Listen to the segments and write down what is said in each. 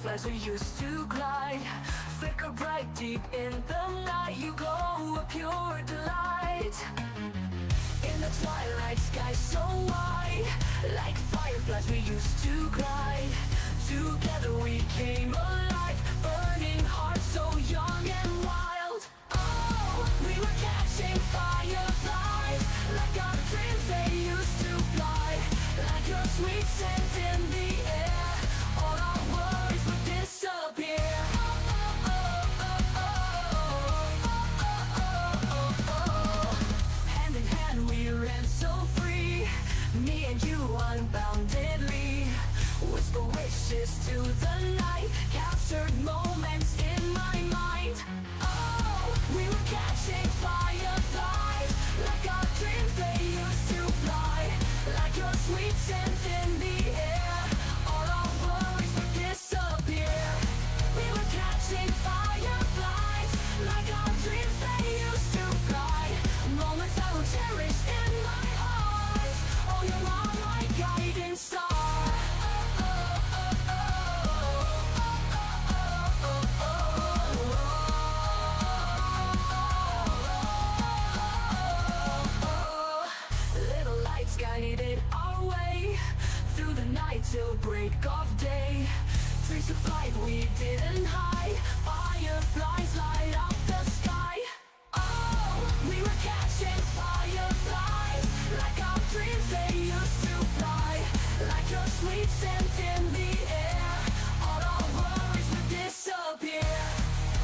fireflies we used to glide, flicker bright deep in the night. You glow a pure delight. In the twilight sky so wide, like fireflies we used to glide. Together we came alive, burning hearts so young and wild. Oh, we were catching fireflies, like our dreams they used to fly. Like your sweet scent in the air, all our worries would disappear. Hand in hand we ran so free, me and you unboundedly. Whisper wishes to the night, captured moments in my mind. Oh, we were catching fireflies, like our dreams they used to fly. Like your sweet scent in the air, all our worries would disappear. We were catching fireflies, like our dreams they used to fly. Moments I will cherish in my heart. Oh, you're my guiding star. Little lights guided our way through the night till break of day. Trees of light we didn't hide, fireflies light up the sky. Oh, we were catching fireflies, like our dreams they used to fly. Like your sweet scent in the air, all our worries would disappear.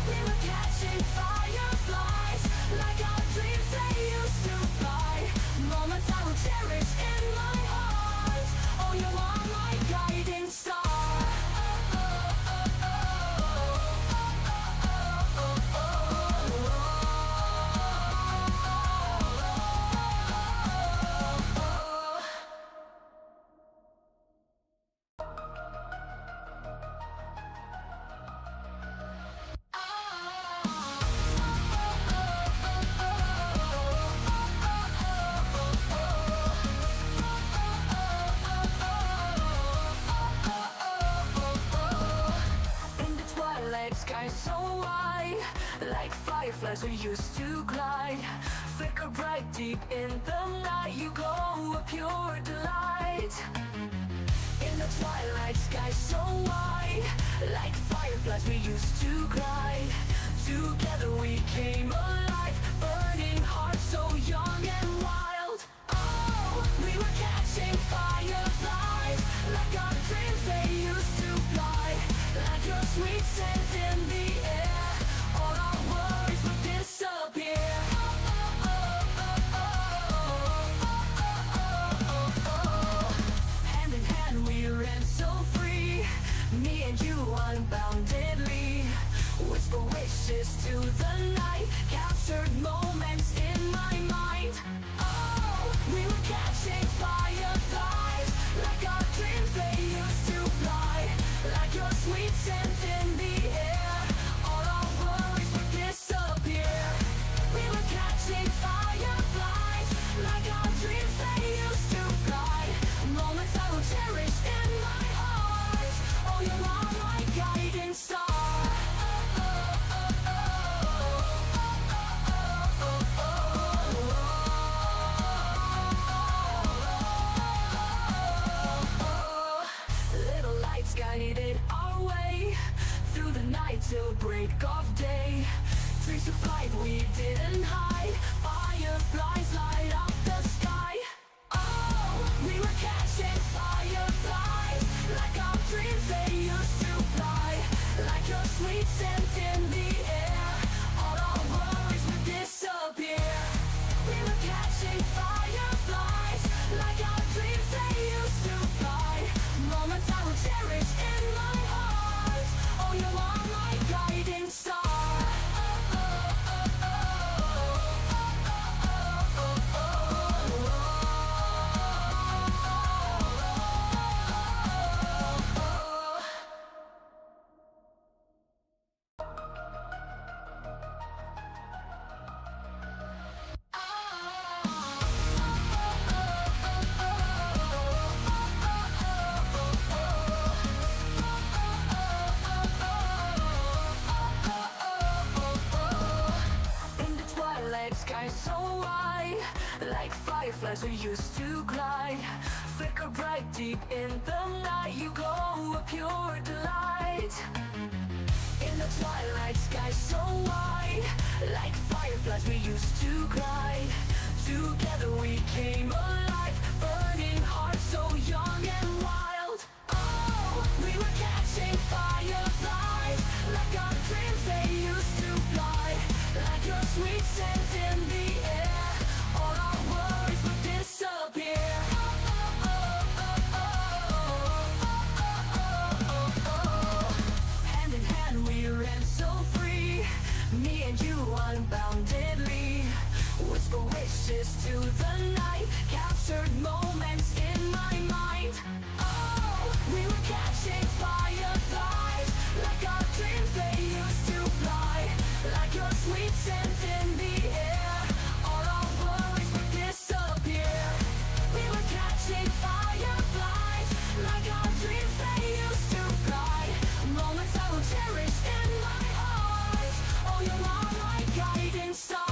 We were catching fireflies, like our dreams they used to fly. Moments I will cherish in my heart. Oh, you are my guiding star. In the twilight sky so wide, like fireflies we used to glide, flicker bright deep in the night. You glow a pure delight. In the twilight sky so wide, like fireflies we used to glide. Together we came alive, burning hearts so young and wild. Oh, we were catching fireflies, like our dreams they used to fly. Like your sweet scent in the air, all our worries would disappear. Hand in hand we ran so free, me and you unboundedly. Whisper wishes to the night, captured moments in my mind. Oh, used to glide. Flicker bright deep in the night, you glow a pure delight. In the twilight sky so wide, like fireflies we used to glide. Together we came alive, burning hearts so young and wild. Oh, we were catching fireflies, like our dreams they used to fly. Like your sweet scent in the air, all our worries would disappear. Hand in hand we ran so free, me and you unboundedly. Whisper wishes to the night, captured moments in my mind. Oh, we were catching fireflies, like our dreams they used to fly. Like your sweet scent in the air, all our worries would disappear. We were catching fireflies, like our dreams they used to fly. Moments I will cherish in my heart. Oh, you're my guiding star.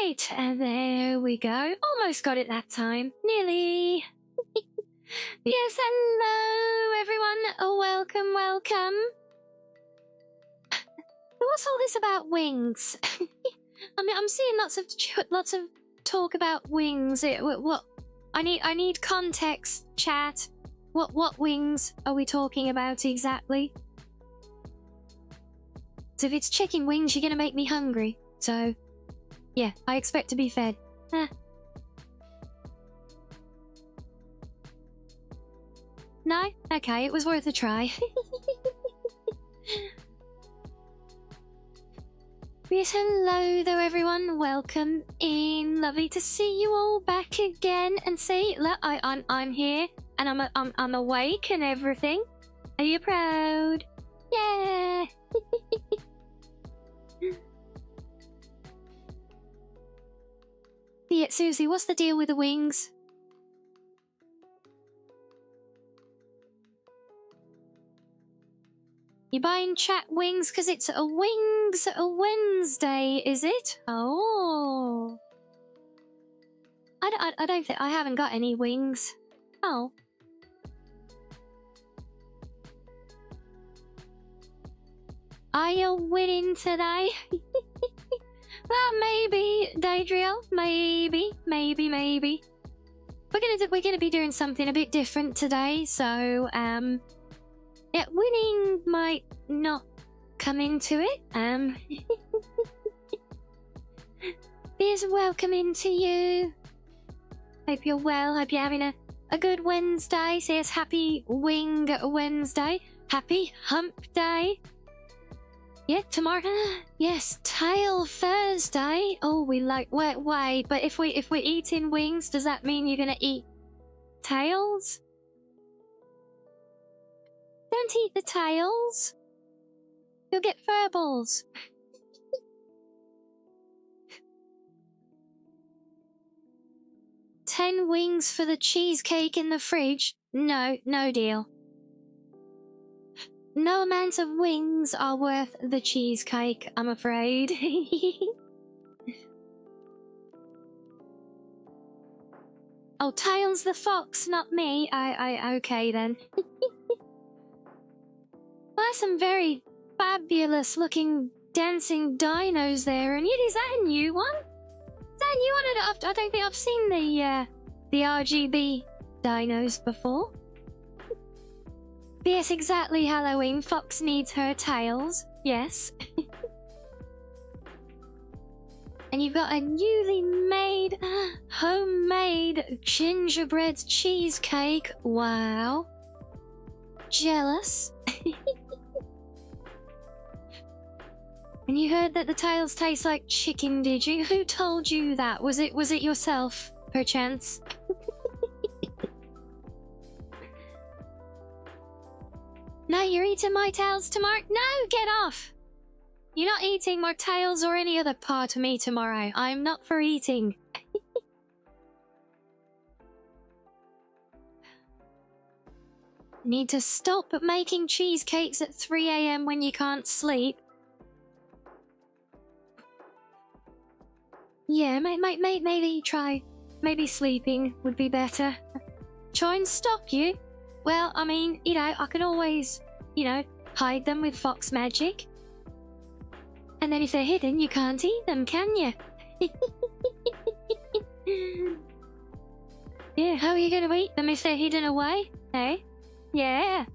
Right, and there we go. Almost got it that time. Nearly. Yes, hello everyone. Welcome, welcome. What's all this about wings? I'm seeing lots of talk about wings. What? I need context, chat. What wings are we talking about exactly? So if it's chicken wings, you're gonna make me hungry. So yeah, I expect to be fed. No? Okay, it was worth a try. Yes, hello though everyone, welcome in. Lovely to see you all back again. And see, look, I'm here and I'm awake and everything. Are you proud? Yeah. Yeah, seriously, what's the deal with the wings? You buying chat wings because it's a Wings Wednesday, is it? Oh. I don't think I haven't got any wings. Oh. Are you winning today? Well, maybe, Daedriel. Maybe. We're gonna be doing something a bit different today, so yeah, winning might not come into it. Beers, welcome into you. Hope you're well. Hope you're having a good Wednesday. Says happy Wing Wednesday. Happy Hump Day. Yeah, tomorrow. Yes, Tail Thursday. Oh, we like wait. But if we're eating wings, does that mean you're gonna eat tails? Don't eat the tails. You'll get furballs. 10 wings for the cheesecake in the fridge? No deal. No amount of wings are worth the cheesecake, I'm afraid. Oh, Tails the fox, not me. Okay then. Well, some very fabulous looking dancing dinos there, and is that a new one? Is that a new one? I don't think I've seen the RGB dinos before. But yes, exactly, Halloween. Fox needs her tails. Yes. And you've got a newly made, homemade gingerbread cheesecake. Wow. Jealous. And you heard that the tails taste like chicken, did you? Who told you that? Was it yourself, perchance? No, you're eating my tails tomorrow? No, get off! You're not eating my tails or any other part of me tomorrow. I'm not for eating. Need to stop making cheesecakes at 3 a.m. when you can't sleep. Yeah, maybe try. Maybe sleeping would be better. Try and stop you. Well, I mean, you know, I can always, you know, hide them with fox magic. And then if they're hidden, you can't eat them, can you? Yeah, how are you going to eat them if they're hidden away? Hey? Yeah.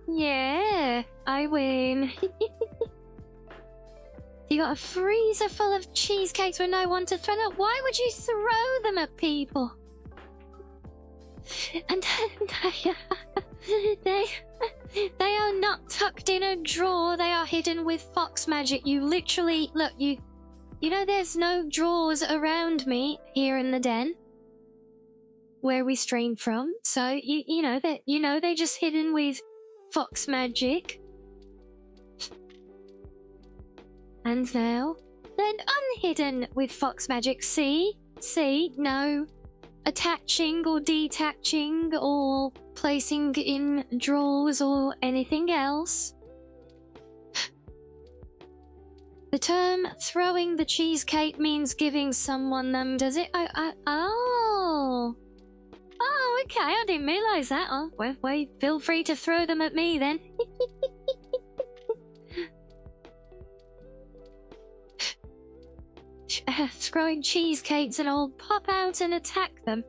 Yeah, I win. You got a freezer full of cheesecakes with no one to throw them. Why would you throw them at people? And they are not tucked in a drawer. They are hidden with fox magic. You literally look. You know there's no drawers around me here in the den where we stream from. So you know they're just hidden with fox magic. And now then unhidden with fox magic. See, no attaching or detaching or placing in drawers or anything else. The term throwing the cheesecake means giving someone them, does it? Oh, okay, I didn't realise that. Oh, well, feel free to throw them at me then. Throwing cheesecakes and I'll pop out and attack them.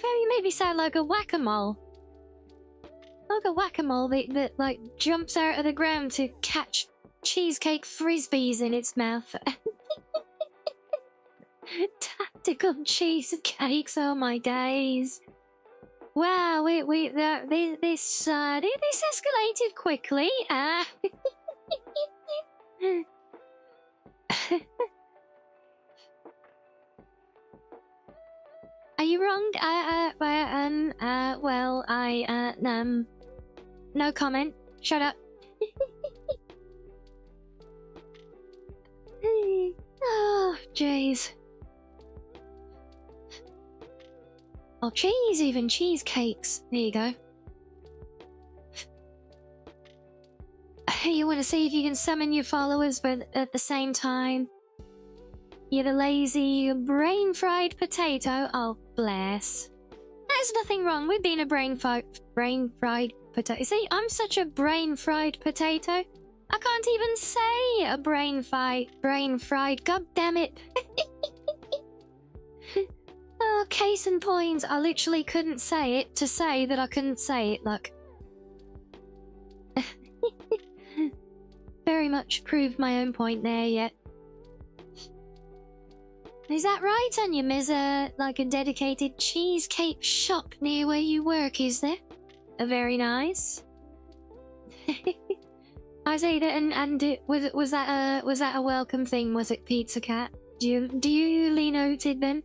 You made me sound like a whack-a-mole. Like a whack-a-mole that like jumps out of the ground to catch cheesecake frisbees in its mouth. Tactical cheesecakes, oh my days. Wow, this escalated quickly. Are you wrong? No comment. Shut up. Oh, jeez. Oh, cheese, even cheesecakes. There you go. You want to see if you can summon your followers, but at the same time, you're the lazy brain-fried potato. Oh, bless. There's nothing wrong with being a brain-fried potato. See, I'm such a brain-fried potato. I can't even say a brain-fried. God damn it. Oh, case in point, I literally couldn't say it to say that I couldn't say it, look. Very much proved my own point there yet. Is that right, Anya? There's a dedicated cheesecake shop near where you work, is there? Very nice. I say that, and was that a welcome thing? Was it Pizza Cat? Do you duly noted then?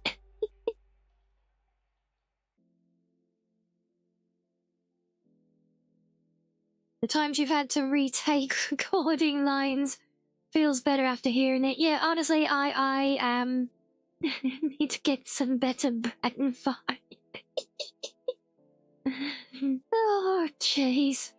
The times you've had to retake recording lines feels better after hearing it. Yeah, honestly, I need to get some better Breton fire. Oh, jeez.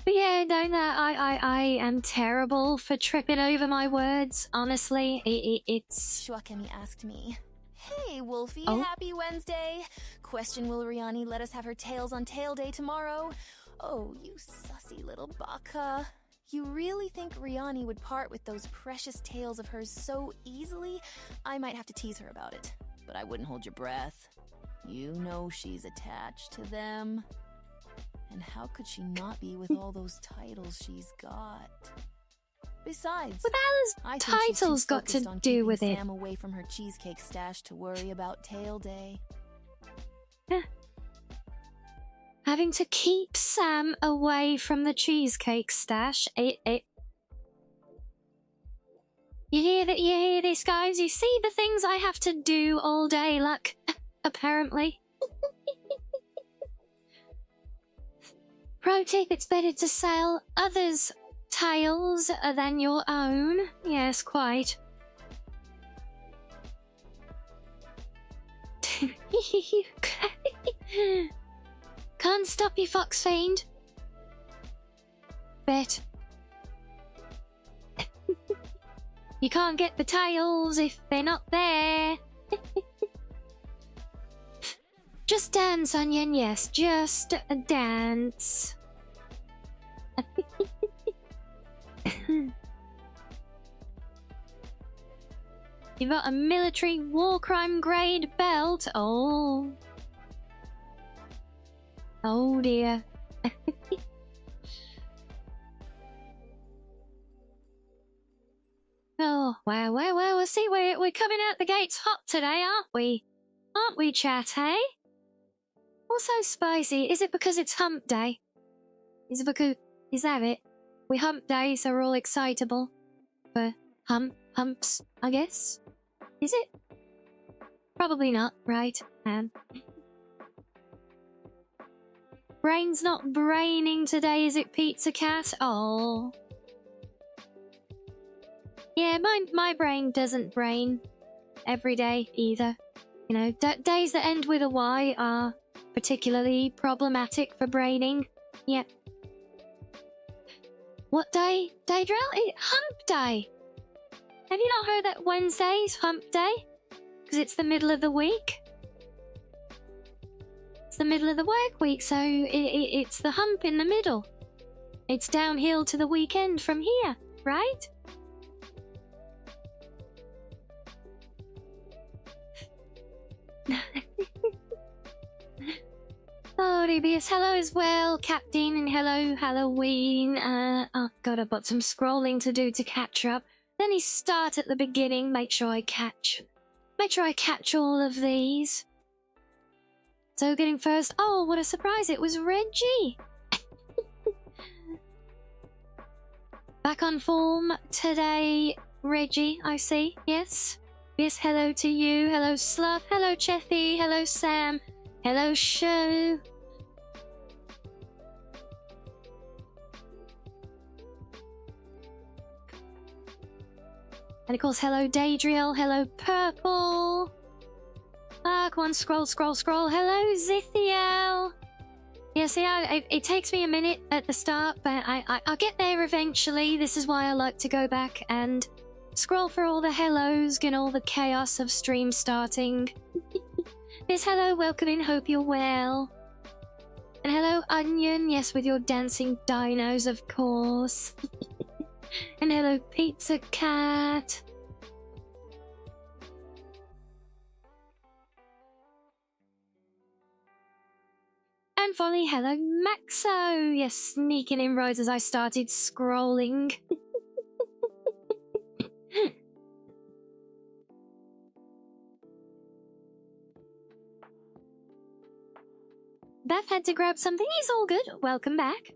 But yeah, don't I am terrible for tripping over my words. Honestly, it's. Shuakemi asked me, "Hey, Wolfie, Oh? happy Wednesday. Question: will Rianni let us have her tails on tail day tomorrow? Oh, you sussy little baka. You really think Rianni would part with those precious tails of hers so easily? I might have to tease her about it, but I wouldn't hold your breath. You know she's attached to them. And how could she not be with all those titles she's got? Besides, What I has think she's too titles got focused to on do keeping with it? Sam away from her cheesecake stash to worry about tail day." Having to keep Sam away from the cheesecake stash. You hear this, guys? You see the things I have to do all day, like, apparently. Pro tip, it's better to sell others' tails than your own. Yes, quite. Can't stop you, Fox Fiend. Bet. You can't get the tails if they're not there. Just dance, Onion, yes, just a dance. You've got a military war crime grade belt. Oh. Oh dear. Oh, well, we'll see. We're coming out the gates hot today, aren't we? Aren't we, chat, hey? What's so spicy? Is it because it's hump day? Is that it? We hump day, so we're all excitable. For humps, I guess? Is it? Probably not, right? Brain's not braining today, is it, Pizza Cat? Oh. Yeah, my brain doesn't brain every day either. You know, days that end with a Y are particularly problematic for braining. Yeah. What day, Daedral? Hump day! Have you not heard that Wednesday's hump day? Because it's the middle of the week. It's the middle of the work week, so it's the hump in the middle. It's downhill to the weekend from here, right? Oh, DBS, hello as well, Captain, and hello, Halloween. Oh god, I've got some scrolling to do to catch up. Let me start at the beginning, make sure I catch all of these. So getting first, oh, what a surprise, it was Reggie. Back on form today, Reggie, I see, yes. Yes, hello to you, hello Sloth, hello Chethy, hello Sam, hello Show. And of course, hello Daedriel, hello Purple. Ah, come on, scroll. Hello Zithiel. Yeah, see, it takes me a minute at the start, but I'll get there eventually. This is why I like to go back and scroll for all the hellos, get all the chaos of stream starting. Yes, hello, welcome in, hope you're well. And hello Onion, yes, with your dancing dinos, of course. And hello Pizza Cat. And finally, hello Maxo. Yes, sneaking in right as I started scrolling. Beth had to grab something. He's all good. Welcome back.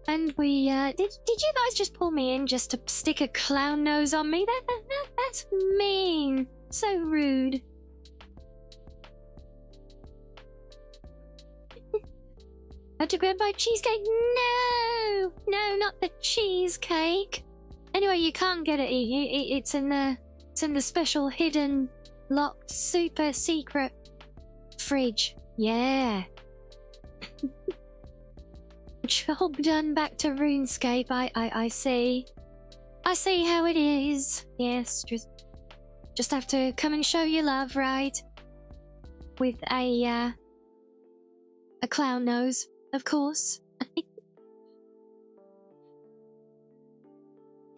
And we, did you guys just pull me in just to stick a clown nose on me? That's mean. So rude. Had to grab my cheesecake? No, not the cheesecake. Anyway, you can't get it. It's in the special hidden, locked, super secret fridge. Yeah. Job done back to RuneScape. I see. I see how it is. Yes, just have to come and show your love, right? With a clown nose, of course.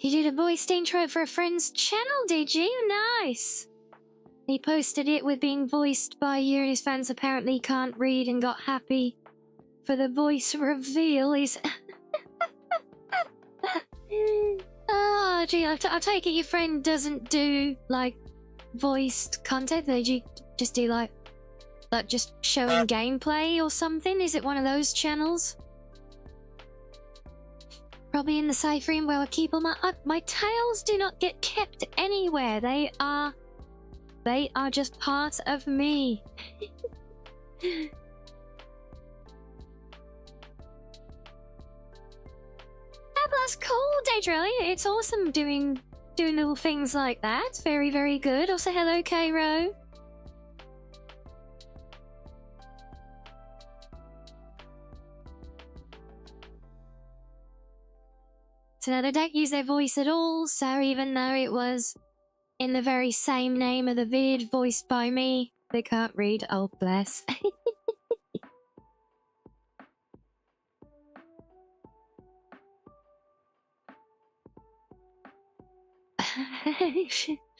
You did a voiced intro for a friend's channel, did you? Nice. He posted it with being voiced by you, and his fans apparently can't read and got happy for the voice reveal. He's... Oh, gee, I take it your friend doesn't do, like, voiced content? They just do, like just showing gameplay or something? Is it one of those channels? Probably in the safe room where I keep all my tails do not get kept anywhere. They are just part of me. That's cool, Daedriel. It's awesome doing Doing little things like that. Very, very good. Also, hello, Cairo. So now they don't use their voice at all, so even though it was in the very same name of the vid, voiced by me, they can't read. Oh, bless.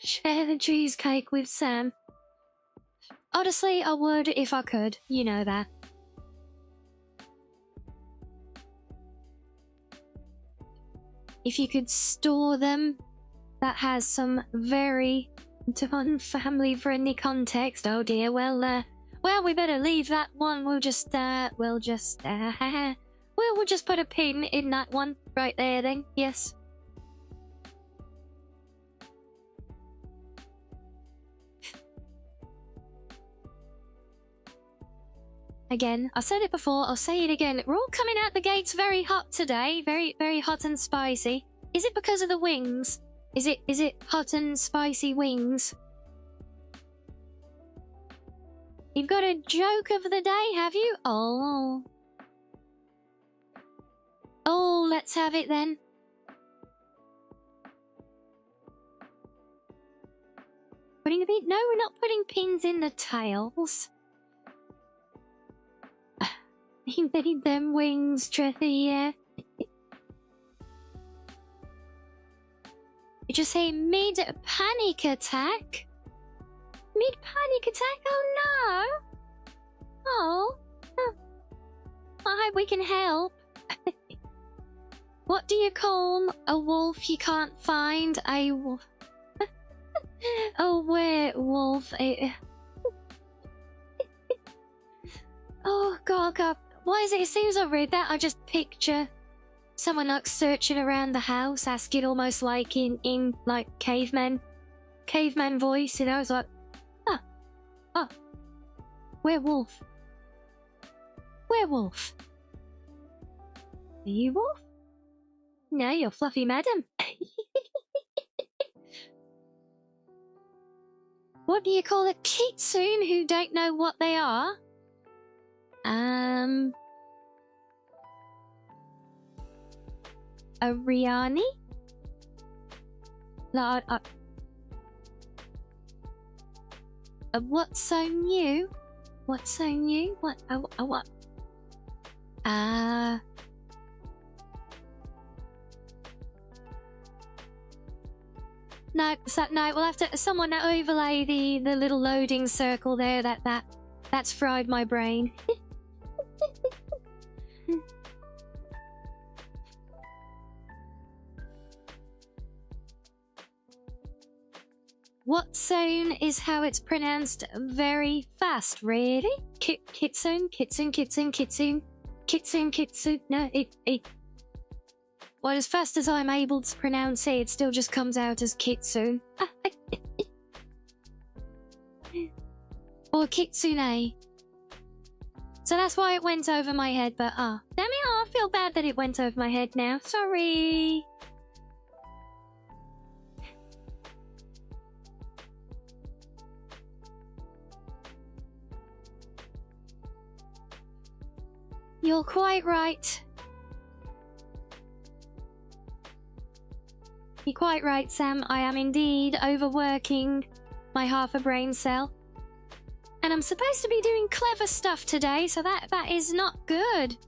Share the cheesecake with Sam. Honestly, I would if I could. You know that. If you could store them, that has some very family-friendly context. Oh dear. Well, we better leave that one. We'll just put a pin in that one right there then. Yes. Again, I said it before, I'll say it again. We're all coming out the gates very hot today. Very, very hot and spicy. Is it because of the wings? Is it hot and spicy wings? You've got a joke of the day, have you? Oh. Oh, let's have it then. Putting the pin? No, we're not putting pins in the tails. They need them wings, Trethy, yeah. You just say mid-panic attack? Mid-panic attack? Oh no! Oh. I hope we can help. What do you call a wolf you can't find? A wolf. A werewolf. Oh god. Why is it? As soon as I read that, I just picture someone like searching around the house, asking almost like in like caveman voice, you know. It's like, werewolf. Are you wolf? No, you're Fluffy Madam. What do you call a kitsune who don't know what they are? A Rianni? What's so new? What's so new? What? What? No, we'll have to someone overlay the little loading circle there. That's fried my brain. Kitsune is how it's pronounced very fast, really. Kitsune. No, well, as fast as I'm able to pronounce it, it still just comes out as kitsune. Or kitsune. So that's why it went over my head, but damn it, I feel bad that it went over my head now. Sorry. You're quite right. You're quite right, Sam. I am indeed overworking my half a brain cell. And I'm supposed to be doing clever stuff today, so that is not good.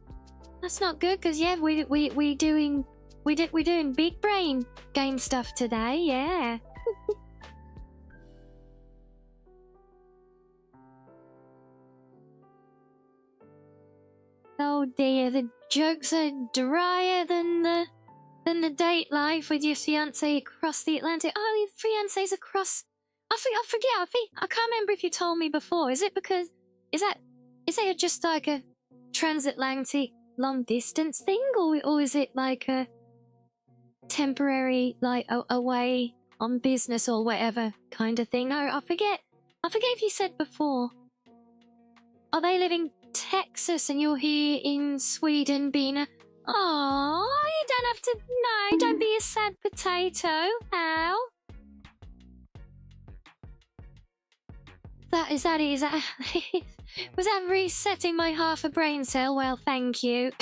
That's not good, because yeah, we're doing big brain game stuff today, yeah. Oh dear, the jokes are drier than the date life with your fiancé across the Atlantic. Oh, your fiancé's across. I forget. I can't remember if you told me before. Is it because is it just like a transatlantic long distance thing, or is it like a temporary like away on business or whatever kind of thing? No, I forget if you said before. Are they living Texas and you're here in Sweden being a Oh, you don't have to. No, don't be a sad potato. Ow. Is that was that resetting my half a brain cell? Well, thank you.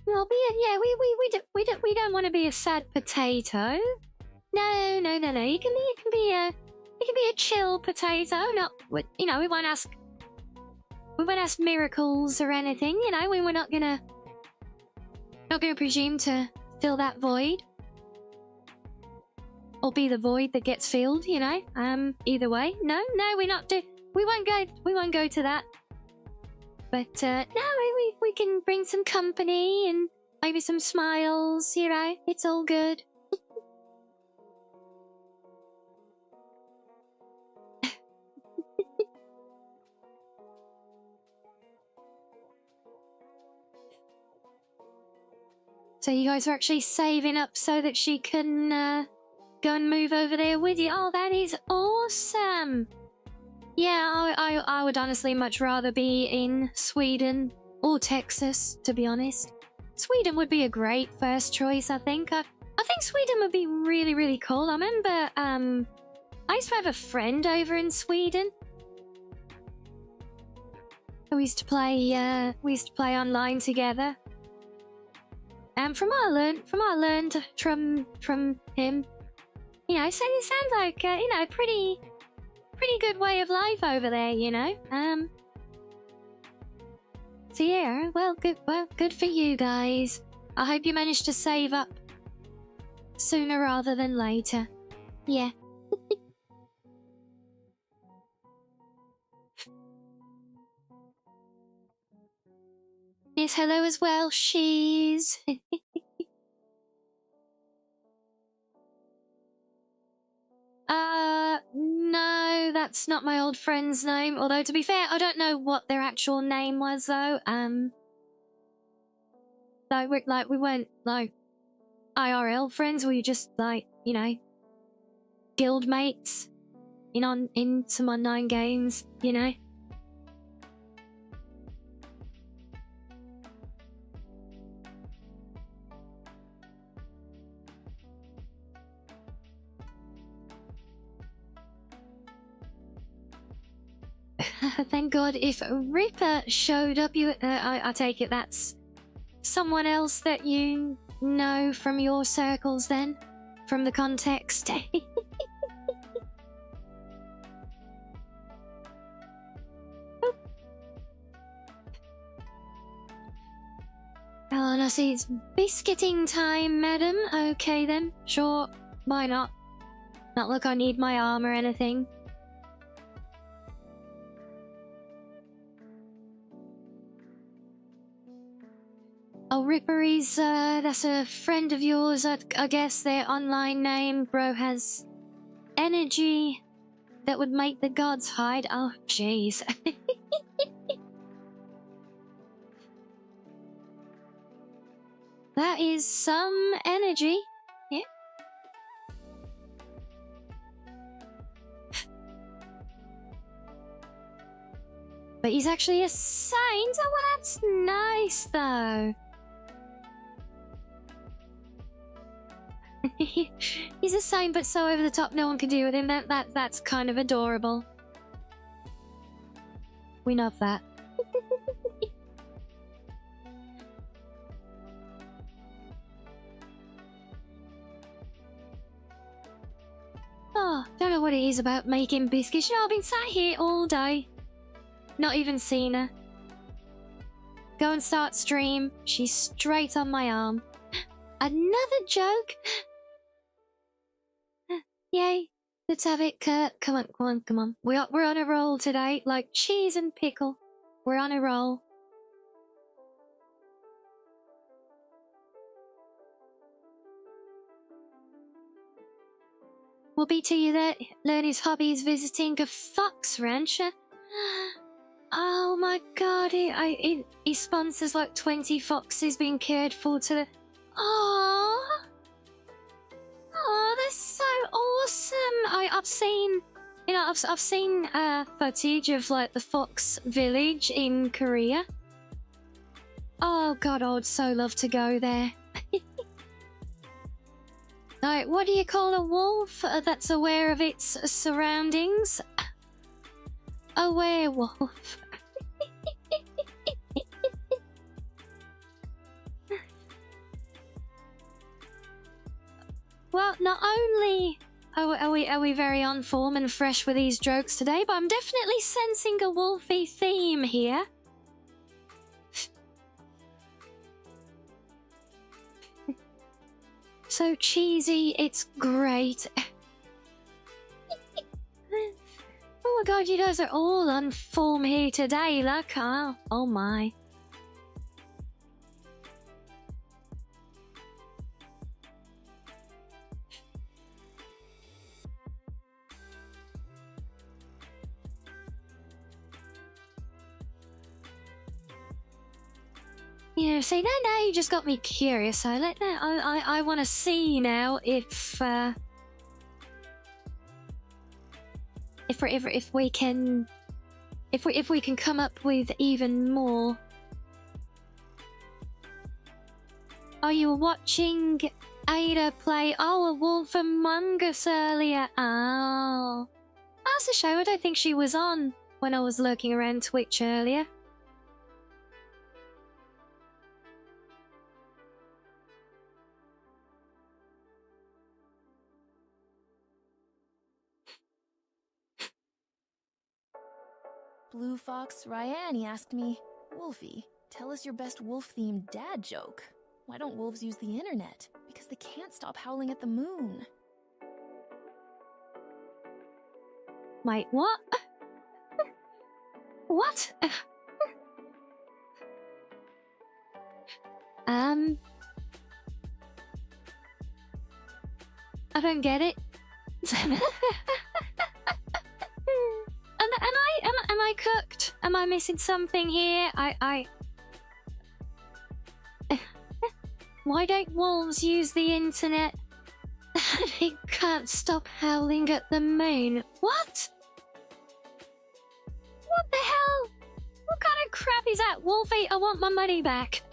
Well, yeah, we don't want to be a sad potato. No. You can be a chill potato. Not, you know, we won't ask miracles or anything. You know, we're not gonna presume to fill that void. Or be the void that gets filled, you know. Either way. No, we won't go to that. But no, we can bring some company and maybe some smiles, you know. It's all good. So you guys are actually saving up so that she can go and move over there with you. Oh, that is awesome. Yeah, I would honestly much rather be in Sweden or Texas, to be honest. Sweden would be a great first choice, I think. I think Sweden would be really, really cool. I remember I used to have a friend over in Sweden. We used to play online together. And from what I learned from him, you know, so it sounds like you know, pretty good way of life over there, you know. So yeah, well, good for you guys. I hope you managed to save up sooner rather than later. Yeah. Yes, hello as well, she's. No, that's not my old friend's name. Although, to be fair, I don't know what their actual name was, though. We weren't, like, IRL friends. We were just, like, you know, guild mates in some online games, you know. Thank God. If Ripper showed up, I take it that's someone else that you know from your circles then? From the context? Oh, and I see it's biscuiting time, madam. Okay then, sure. Why not? Not like I need my arm or anything. Oh, Rippery's, that's a friend of yours. I guess their online name, bro, has energy that would make the gods hide. Oh, jeez. That is some energy. Yeah. But he's actually a saint. Oh, well, that's nice, though. He's a saint, but so over the top no one can deal with him. That's kind of adorable. We love that. Oh, don't know what it is about making biscuits. You know, I've been sat here all day. Not even seen her. Go and start stream. She's straight on my arm. Another joke? Yay. Let's have it, Kurt. Come on. We're on a roll today. Like cheese and pickle. We're on a roll. We'll be to you there. Learn his hobbies visiting a fox rancher. Oh my god, he sponsors like 20 foxes being cared for to the... Oh, that's so awesome. I've seen, you know, I've seen footage of like the fox village in Korea. Oh god, I would so love to go there. Alright, what do you call a wolf that's aware of its surroundings? A werewolf. Well, not only are we very on form and fresh with these jokes today, but I'm definitely sensing a wolfy theme here. So cheesy, it's great. Oh my god, you guys are all on form here today, look. Oh my. Yeah, see, now you just got me curious. So I want to see now if we can come up with even more. Oh, you were watching Ada play a Wolf Among Us earlier. Oh, that's a show. I don't think she was on when I was lurking around Twitch earlier. Blue Fox Rianni asked me, Wolfie, tell us your best wolf-themed dad joke. Why don't wolves use the internet? Because they can't stop howling at the moon. Wait, what? What? I don't get it. Am I cooked? Am I missing something here? Why don't wolves use the internet? They can't stop howling at the moon. What? What the hell? What kind of crap is that, Wolfie? I want my money back.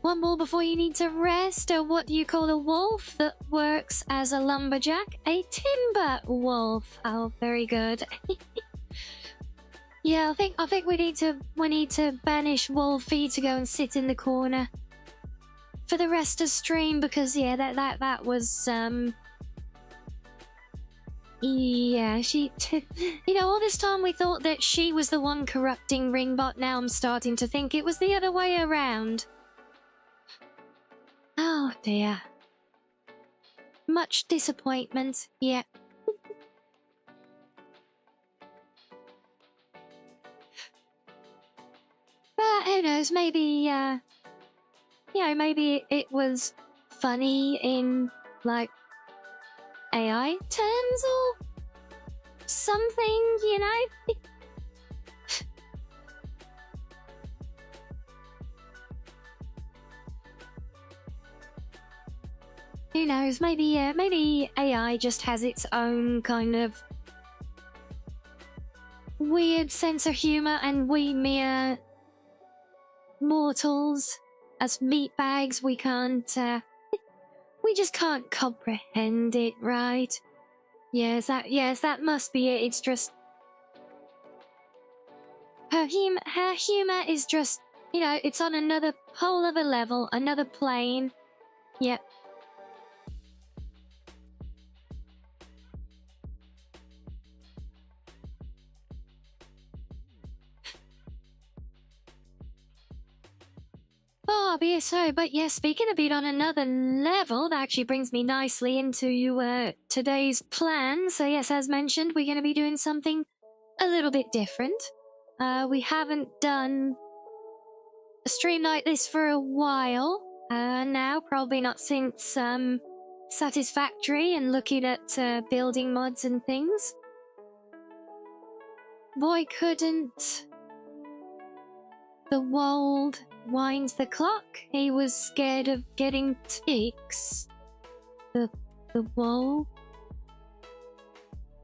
One more before you need to rest. Or what do you call a wolf that works as a lumberjack? A timber wolf. Oh, very good. Yeah, I think we need to banish Wolfie to go and sit in the corner for the rest of stream, because yeah, that was yeah, she you know, all this time we thought that she was the one corrupting Ringbot. Now I'm starting to think it was the other way around. Oh dear. Much disappointment, yeah. But who knows, maybe, you know, maybe it was funny in, like, AI terms or something, you know? Who knows, maybe, maybe AI just has its own kind of weird sense of humor, and we mere mortals, as meatbags, we can't, we just can't comprehend it, right? Yes, that must be it. It's just her humor is just, you know, it's on another whole other level, another plane. Yep. Oh, but yeah, speaking of it on another level, that actually brings me nicely into today's plan. So yes, as mentioned, we're going to be doing something a little bit different. We haven't done a stream like this for a while now, probably not since Satisfactory and looking at building mods and things. Boy, couldn't the Wold winds the clock. He was scared of getting ticks. The Wold.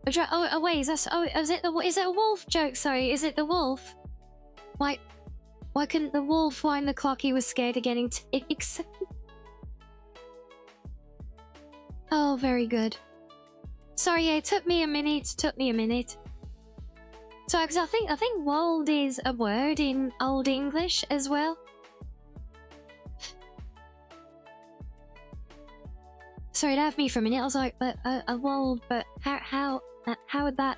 Oh, wait, is it a wolf joke? Sorry, is it the wolf? Why couldn't the wolf wind the clock? He was scared of getting ticks. Oh, very good. Sorry, yeah, it took me a minute. So, because I think wold is a word in Old English as well. Sorry, it had me for a minute. I was like, but a wold, but how would that?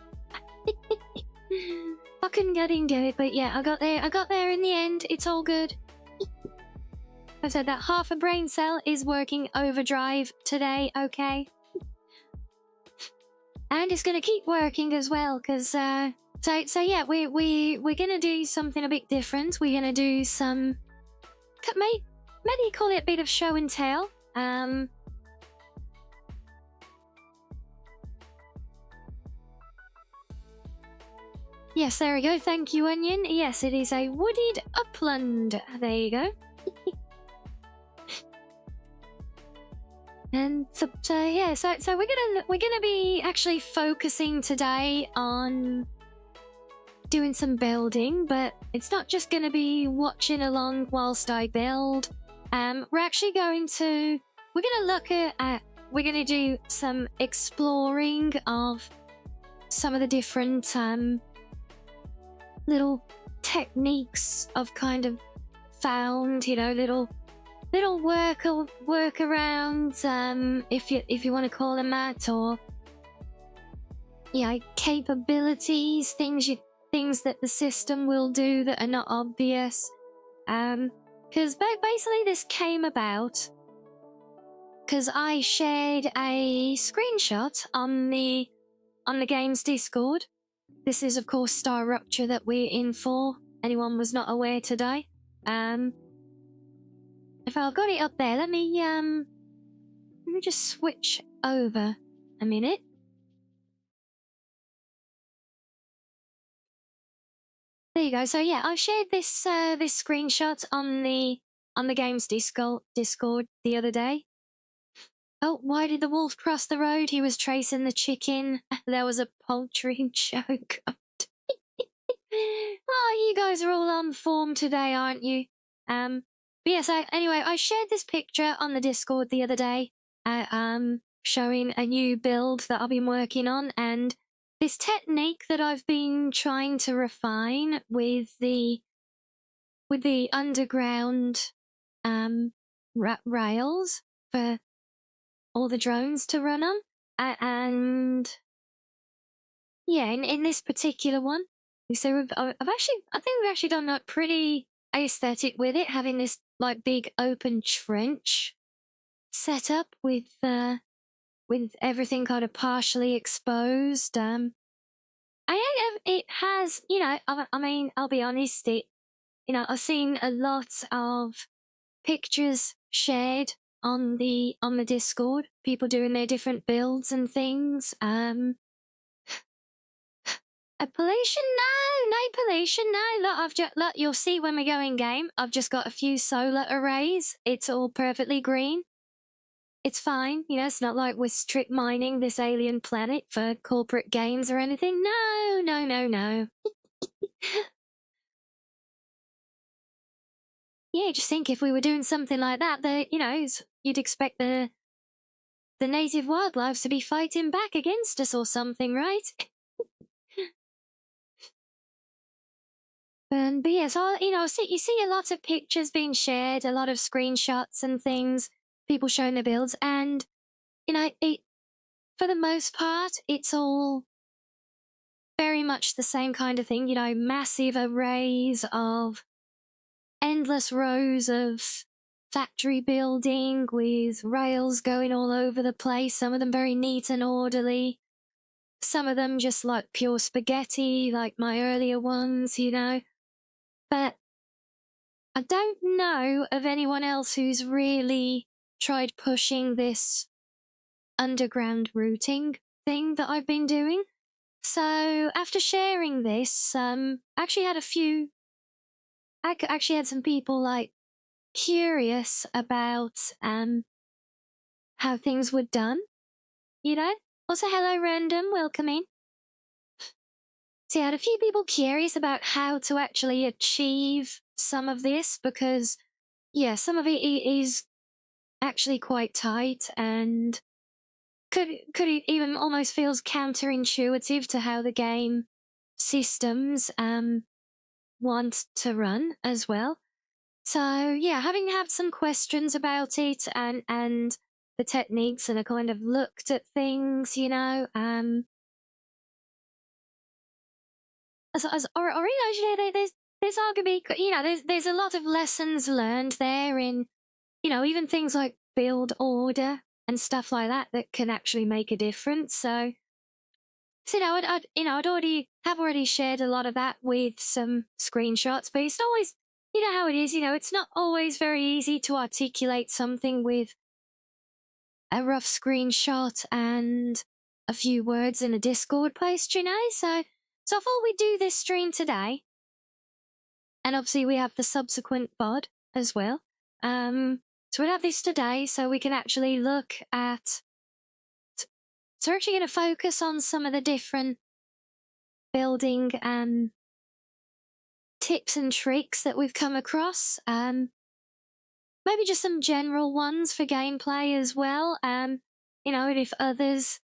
I didn't get it, but yeah, I got there in the end. It's all good. I said that half a brain cell is working overdrive today, okay? And it's gonna keep working as well, because so yeah, we're gonna do something a bit different. We're gonna do some, maybe call it a bit of show and tell. Yes, there we go. Thank you, Onion. Yes, it is a wooded upland. There you go. And so yeah, so we're gonna be actually focusing today on doing some building, but it's not just gonna be watching along whilst I build. We're actually going to we're gonna do some exploring of some of the different little techniques I've kind of found, you know, little workarounds, if you want to call them that, or yeah, capabilities, things that the system will do that are not obvious. Because basically this came about because I shared a screenshot on the game's Discord. This is, of course, Star Rupture that we're in for. Anyone was not aware today. If I've got it up there, let me just switch over a minute. There you go. So yeah, I shared this this screenshot on the game's Discord the other day. Oh, why did the wolf cross the road? He was tracing the chicken. There was a poultry joke. Oh, you guys are all on form today, aren't you? But yes, anyway, I shared this picture on the Discord the other day, showing a new build that I've been working on, and this technique that I've been trying to refine with the underground rails for all the drones to run on, and yeah, in this particular one, so I think we've actually done that pretty aesthetic with it, having this like big open trench set up with everything kind of partially exposed. It has, you know, I mean, I'll be honest, I've seen a lot of pictures shared on the Discord, people doing their different builds and things. Pollution? No pollution, no. Look, you'll see when we go in game. I've just got a few solar arrays. It's all perfectly green. It's fine, you know. It's not like we're strip mining this alien planet for corporate gains or anything. No. Yeah, just think if we were doing something like that, you'd expect the native wildlife to be fighting back against us or something, right? But yes, you see a lot of pictures being shared, a lot of screenshots and things, people showing their builds, and for the most part, it's all very much the same kind of thing. Massive arrays of endless rows of factory building with rails going all over the place. Some of them very neat and orderly. Some of them just like pure spaghetti, like my earlier ones, But I don't know of anyone else who's really tried pushing this underground routing thing that I've been doing. So after sharing this, I actually had some people like curious about how things were done. Also, hello, random, welcome in. So I had a few people curious about how to actually achieve some of this because, yeah, some of it is actually quite tight and could even almost feels counterintuitive to how the game systems want to run as well. So yeah, having had some questions about it and the techniques, and I kind of looked at things, you know, or you know, there's arguably, you know, there's a lot of lessons learned there in, you know, even things like build order and stuff like that that can actually make a difference. So you know, I'd already shared a lot of that with some screenshots, but it's always, you know how it is, you know, it's not always very easy to articulate something with a rough screenshot and a few words in a Discord post, you know. So I thought we'd do this stream today, and obviously we have the subsequent VOD as well. So we'll have this today, so we can actually look at. So we're actually going to focus on some of the different building tips and tricks that we've come across. Maybe just some general ones for gameplay as well. You know, and if others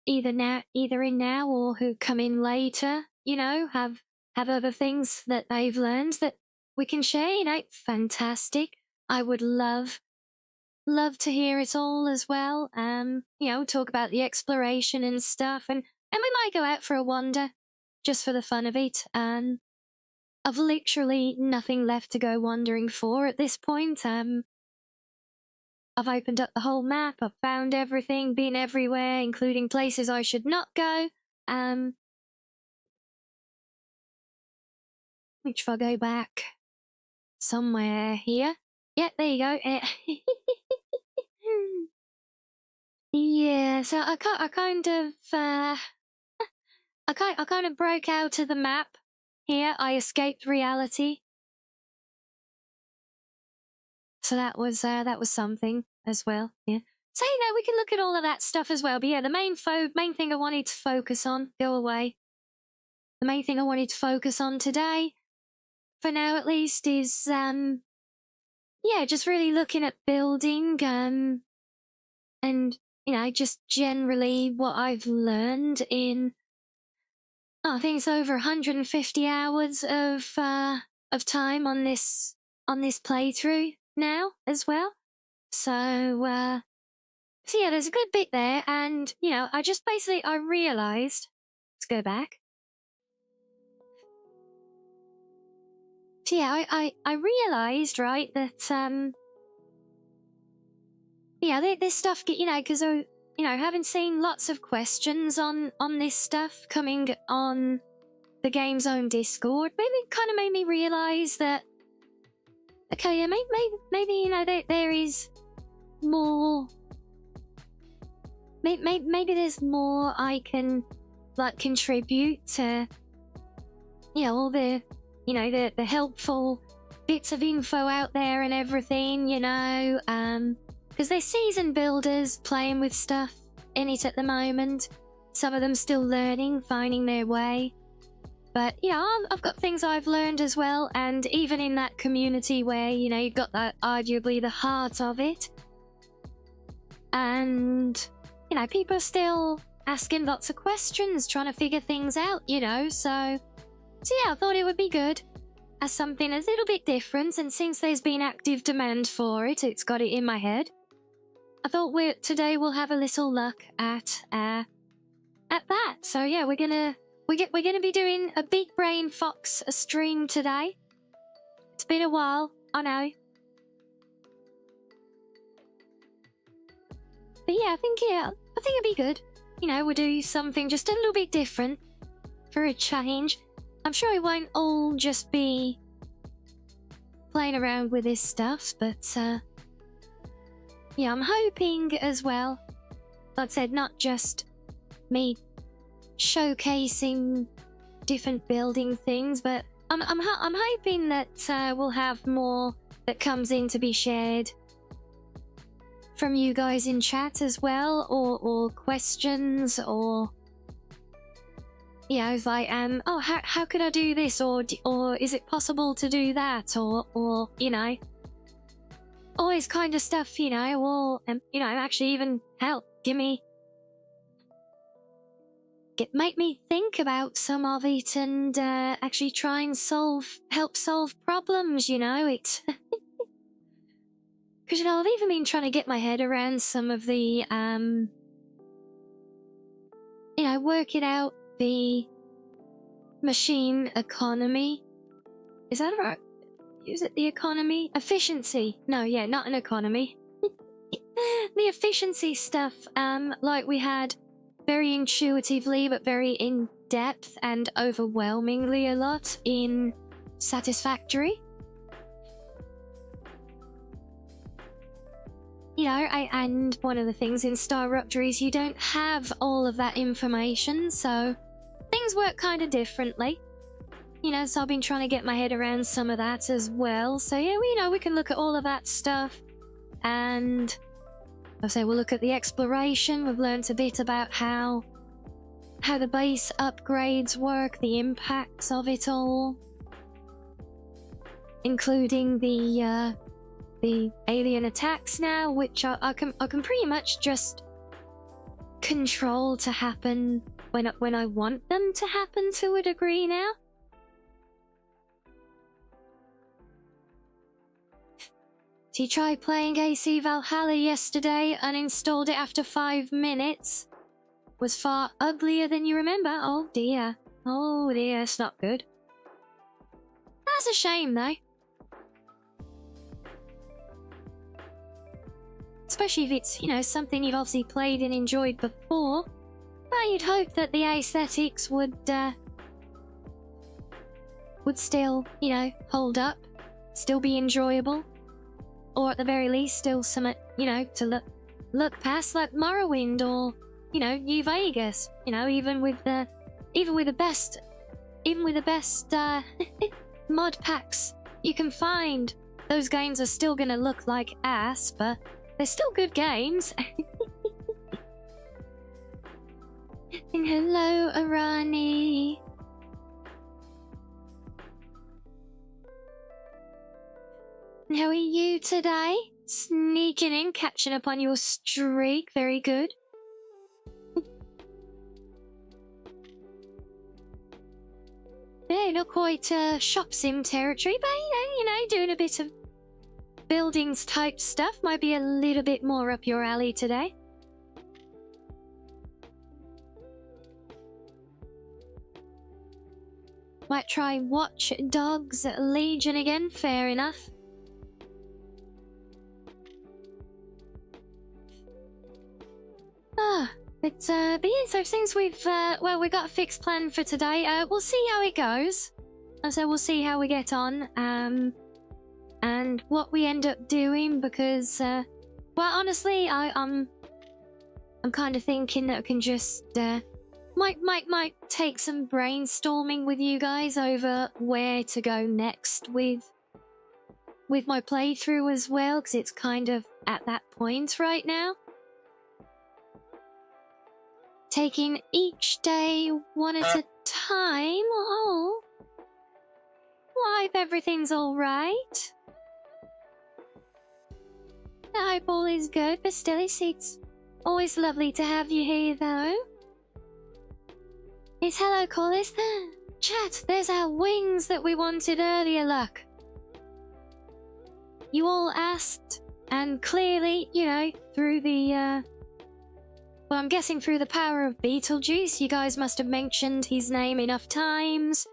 either in now or who come in later, you know, have other things that they've learned that we can share, you know, fantastic. I would love to hear it all as well. You know, talk about the exploration and stuff, and we might go out for a wander just for the fun of it. I've literally nothing left to go wandering for at this point. I've opened up the whole map, I've found everything, been everywhere, including places I should not go. Which if I go back somewhere here. Yeah, there you go. Yeah, so I kind of broke out of the map here. I escaped reality. So that was something as well. Yeah. So you know, we can look at all of that stuff as well. But yeah, the main thing I wanted to focus on, go away. The main thing I wanted to focus on today, for now at least, is yeah, just really looking at building and you know, just generally what I've learned in I think it's over 150 hours of time on this playthrough now as well. So yeah, there's a good bit there, and you know, I realized. Let's go back. So yeah, I realized, right, that yeah, this stuff, you know, because you know, having seen lots of questions on this stuff coming on the game's own Discord, maybe it kind of made me realize that okay, yeah, maybe you know, there is more. Maybe there's more I can like contribute to, you know, all the, you know, the helpful bits of info out there and everything, you know, because there's seasoned builders playing with stuff in it at the moment. Some of them still learning, finding their way. But, you know, I've got things I've learned as well, and even in that community where, you know, you've got that arguably the heart of it. And you know, people are still asking lots of questions, trying to figure things out, you know, so yeah, I thought it would be good as something a little bit different, and since there's been active demand for it, it's got it in my head. I thought today we'll have a little look at that. So yeah, we're gonna be doing a Big Brain Fox stream today. It's been a while, I know. But yeah, I think it'd be good. You know, we'll do something just a little bit different for a change. I'm sure it won't all just be playing around with this stuff, but yeah, I'm hoping as well. Like I said, not just me showcasing different building things, but I'm hoping that we'll have more that comes in to be shared from you guys in chat as well, or questions, or Yeah, I was like, oh, how could I do this, or is it possible to do that, or you know, all this kind of stuff, you know, or you know, actually even help make me think about some of it, and actually try and help solve problems, you know, it. Because, you know, I've even been trying to get my head around some of the, you know, work it out, the machine economy. Is that right? Is it the economy? Efficiency. No, yeah, not an economy. The efficiency stuff, like we had very intuitively, but very in-depth and overwhelmingly a lot in Satisfactory. You know, and one of the things in Star Rupture is you don't have all of that information, so things work kind of differently. You know, so I've been trying to get my head around some of that as well. So yeah, you know, we can look at all of that stuff. And I'll say we'll look at the exploration. We've learnt a bit about how the base upgrades work, the impacts of it all, including the alien attacks now, which I can pretty much just control to happen when I want them to happen to a degree now. So you tried playing AC Valhalla yesterday, uninstalled it after 5 minutes. Was far uglier than you remember. Oh dear. Oh dear, it's not good. That's a shame though. Especially if it's, you know, something you've obviously played and enjoyed before. But you'd hope that the aesthetics would still, you know, hold up. Still be enjoyable. Or at the very least, still some, you know, to look past, like Morrowind or, you know, New Vegas. You know, even with the best mod packs you can find, those games are still gonna look like ass, but they're still good games. And hello, Arani. And how are you today? Sneaking in, catching up on your streak. Very good. Yeah, not quite shop sim territory, but you know, doing a bit of buildings type stuff might be a little bit more up your alley today. Might try Watch Dogs Legion again, fair enough. But yeah, so since we've, well, we got a fixed plan for today, we'll see how it goes. And so we'll see how we get on, and what we end up doing, because, well, honestly, I'm kind of thinking that I can just, might take some brainstorming with you guys over where to go next with my playthrough as well, because it's kind of at that point right now. Taking each day one at a time. Oh, well, I hope everything's all right. I hope all is good, but still, it's always lovely to have you here, though. It's hello, Collis. Chat, there's our wings that we wanted earlier, look. You all asked, and clearly, you know, through the, well, I'm guessing through the power of Beetlejuice, you guys must have mentioned his name enough times,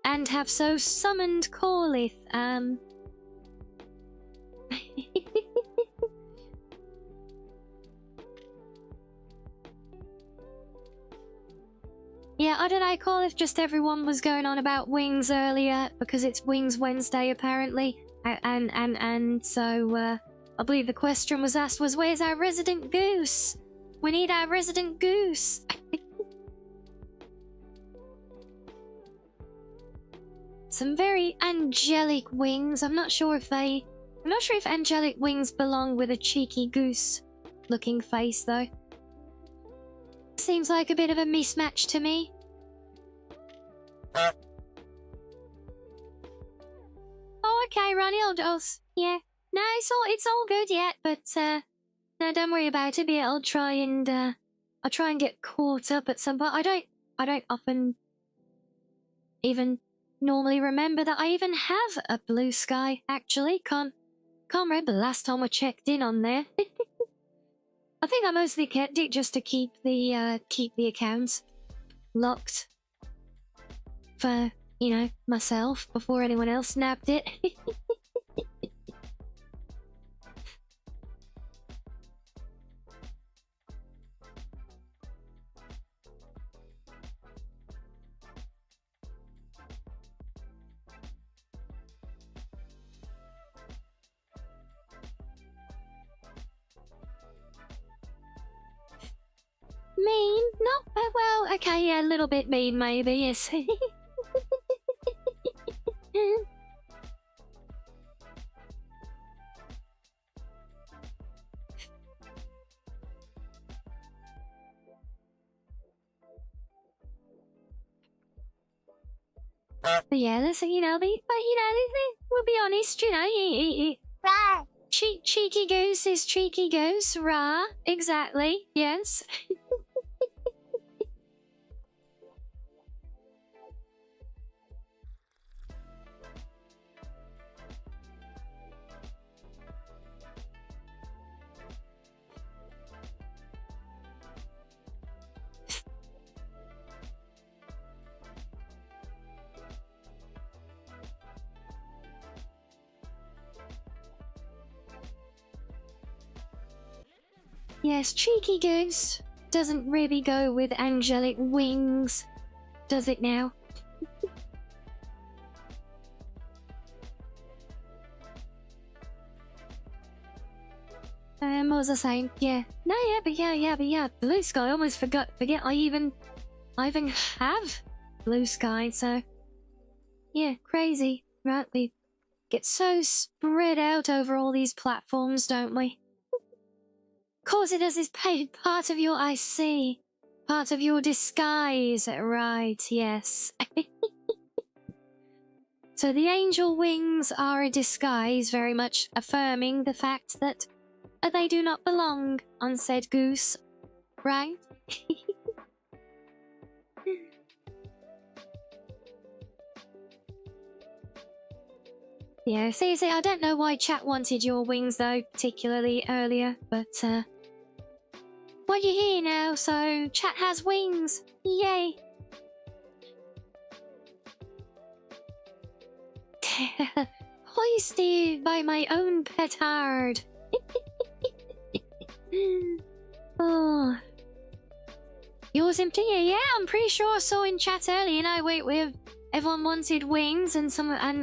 and have so summoned Corlith, Yeah, I don't know, Corlith, just everyone was going on about wings earlier, because it's Wings Wednesday, apparently, and so, I believe the question was asked was, where's our resident goose? We need our resident goose. Some very angelic wings. I'm not sure if angelic wings belong with a cheeky goose looking face though. Seems like a bit of a mismatch to me. Oh, okay, Ronnie. Yeah. No, it's all good yet, but no, don't worry about it. I'll try and get caught up at some point. I don't often even normally remember that I even have a blue sky. Actually, can't remember the last time I checked in on there. I think I mostly kept it just to keep the account locked for, you know, myself before anyone else snapped it. Mean? Not well, okay, yeah, a little bit mean maybe, yes. But yeah, listen, you know, we'll be honest, you know, cheeky goose is cheeky goose, rah, exactly, yes. Yes, cheeky goose doesn't really go with angelic wings, does it now? What was I saying? Yeah. No, but yeah. Blue sky, I almost forget I even have blue sky, so yeah, crazy. Right, we get so spread out over all these platforms, don't we? Of course it does, is part of your, I see. Part of your disguise, right, yes. So the angel wings are a disguise, very much affirming the fact that they do not belong on said goose, right? Yeah, see, I don't know why chat wanted your wings though, particularly earlier, but well, you're here now, so chat has wings. Yay! Hoisted by my own petard. Oh, yours empty? Yeah, I'm pretty sure I saw in chat earlier. You know, we everyone wanted wings, and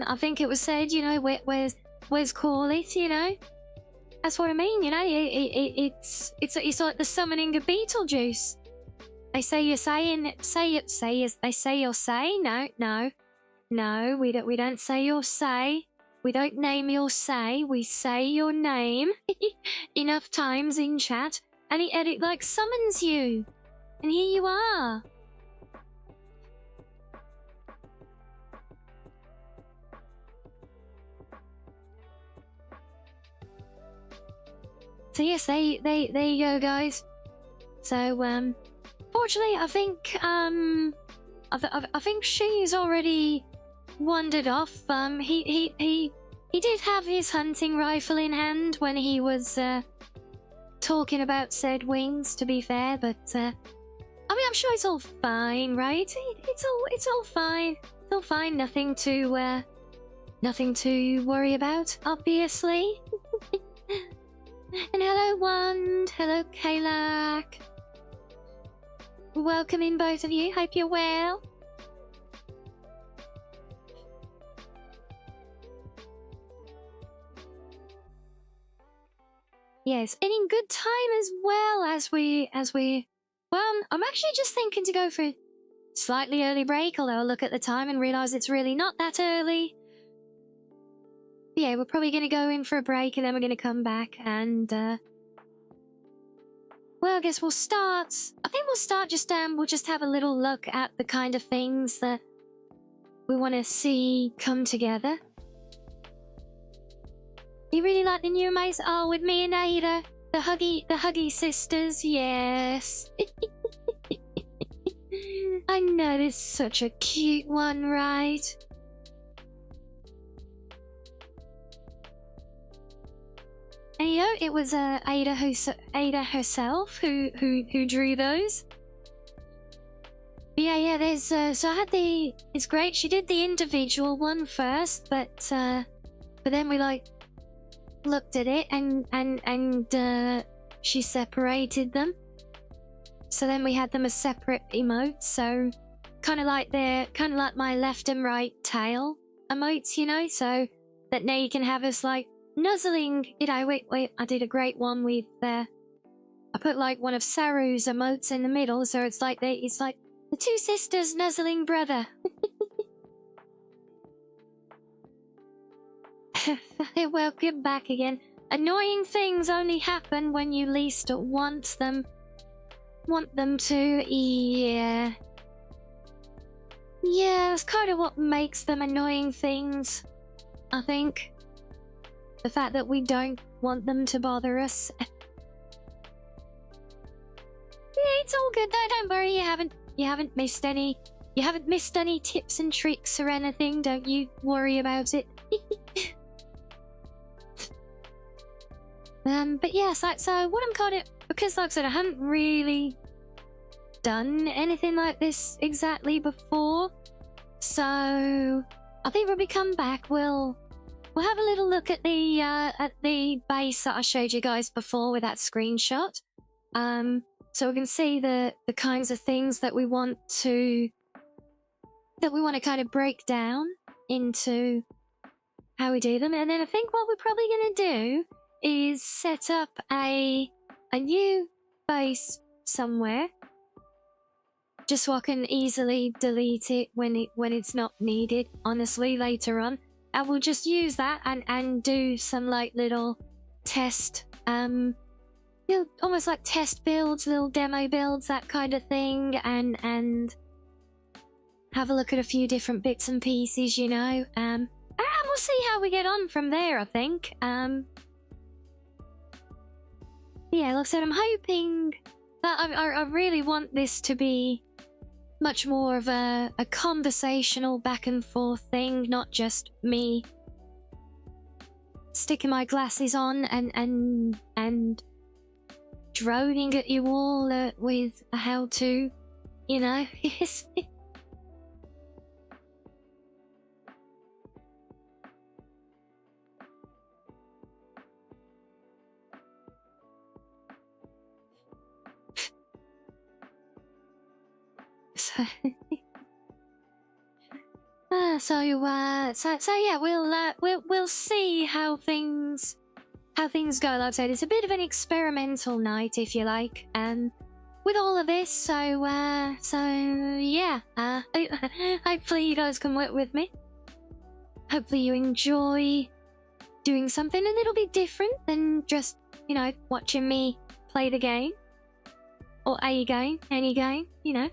I think it was said, you know, where's call it? You know, that's what I mean. You know, it's like the summoning of Beetlejuice. They say you're saying they say you'll say no. We don't say your say. We don't name your say, we say your name enough times in chat, and it like summons you. And here you are. So yes, there you go, guys. So fortunately, I think she's already wandered off. He did have his hunting rifle in hand when he was talking about said wings, to be fair, but I mean, I'm sure it's all fine, right? It's all fine. It's all fine. Nothing to worry about, obviously. And hello, Wand. Hello, Kalak. Welcome in, both of you. Hope you're well. Yes, and in good time as well as we well, I'm actually just thinking to go for a slightly early break, although I'll look at the time and realise it's really not that early. But yeah, we're probably going to go in for a break and then we're going to come back and well, I guess we'll start. I think we'll start we'll just have a little look at the kind of things that we want to see come together. You really like the new maze? Oh, with me and Ada, the huggy sisters, yes. I know, it's such a cute one, right? And you know, it was Ada herself who drew those. But yeah, there's so I had the. It's great. She did the individual one first, but then we like looked at it and she separated them. So then we had them as separate emotes. So kind of like my left and right tail emotes, you know. So that now you can have us like nuzzling. You know, wait, I did a great one with I put like one of Saru's emotes in the middle, so it's like the two sisters nuzzling brother. Welcome back again. Annoying things only happen when you least want them to. Yeah, that's kind of what makes them annoying things, I think. The fact that we don't want them to bother us. Yeah, it's all good though, don't worry, you haven't missed any tips and tricks or anything, don't you worry about it. But yeah, so what I'm kind of, because like I said, I haven't really done anything like this exactly before, so I think when we come back, we'll have a little look at the base that I showed you guys before with that screenshot, so we can see the kinds of things that we want to kind of break down into how we do them. And then I think what we're probably going to do is set up a new base somewhere, just so I can easily delete it when it's not needed, honestly, later on. And we'll just use that and do some like little test, you know, almost like test builds, little demo builds, that kind of thing, and have a look at a few different bits and pieces, you know. And we'll see how we get on from there, I think. Yeah, like I said, I'm hoping that I really want this to be much more of a conversational back and forth thing, not just me sticking my glasses on and droning at you all with a how-to, you know. So yeah, we'll see how things go. Like I said, it's a bit of an experimental night, if you like, with all of this. So yeah, hopefully you guys can work with me. Hopefully you enjoy doing something a little bit different than just, you know, watching me play the game or any game, you know.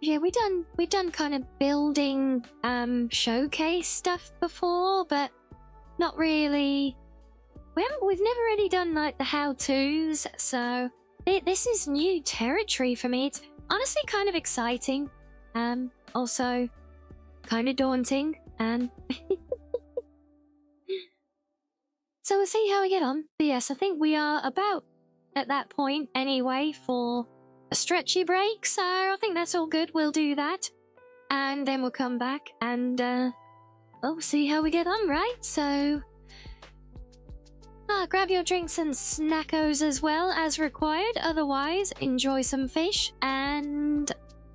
Yeah, we done kind of building showcase stuff before, but not really. We've never really done like the how-tos, so this is new territory for me. It's honestly kind of exciting, also kind of daunting, so we'll see how we get on. But yes, I think we are about at that point anyway for a stretchy break, so I think that's all good. We'll do that, and then we'll come back and we'll see how we get on, right? So grab your drinks and snackos as well as required. Otherwise, enjoy some fish, and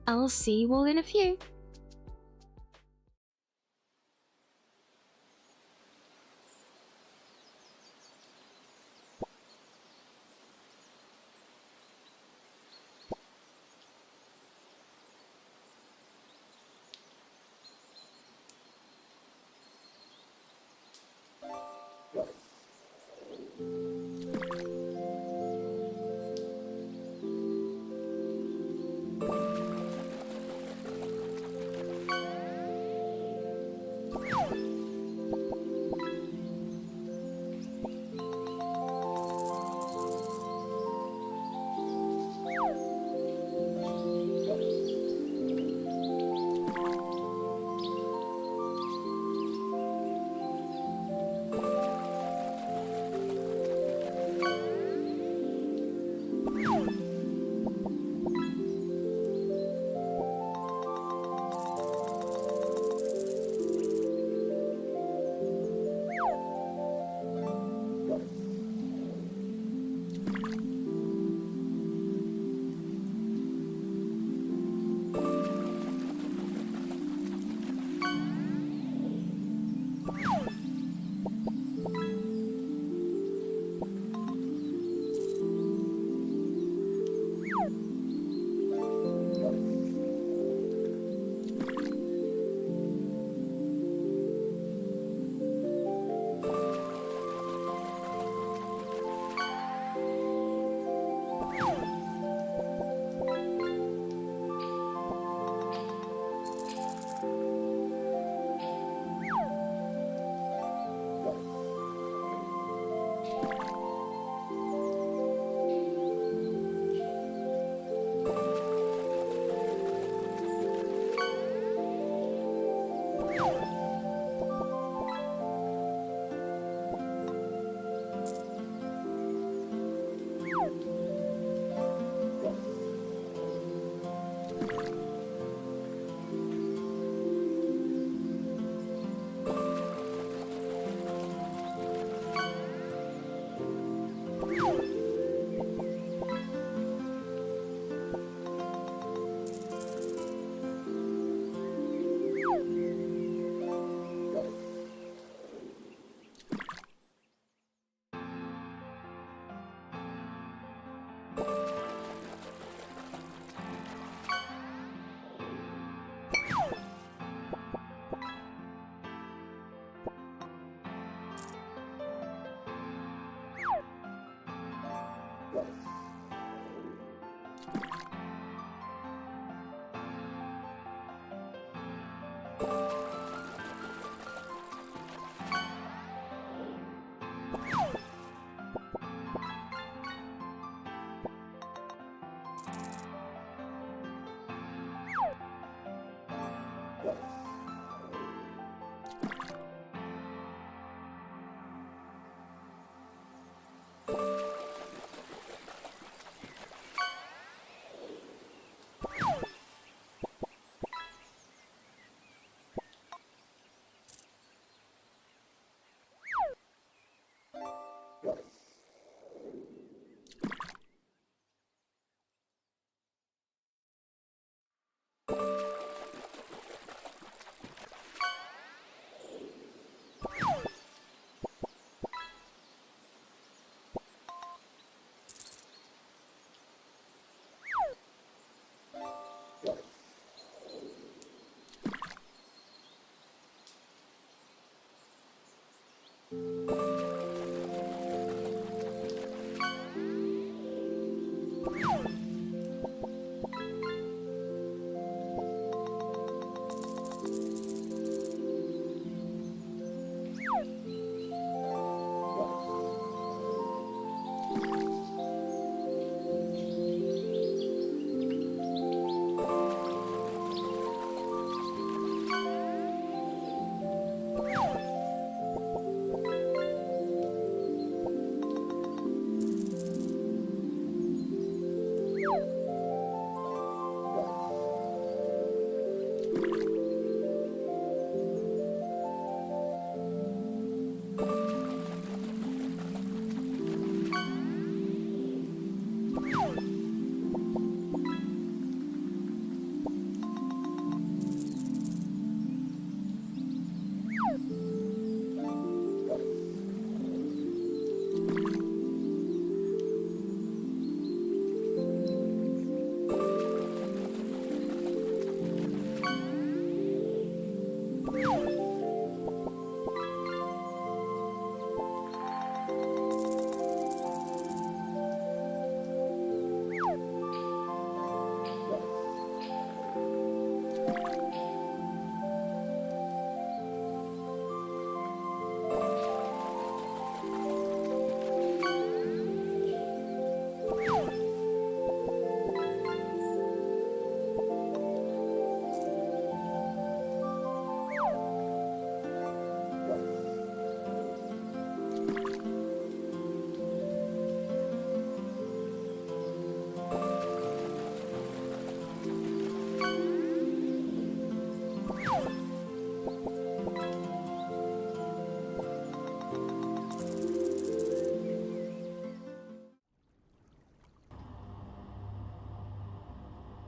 I'll see you all in a few.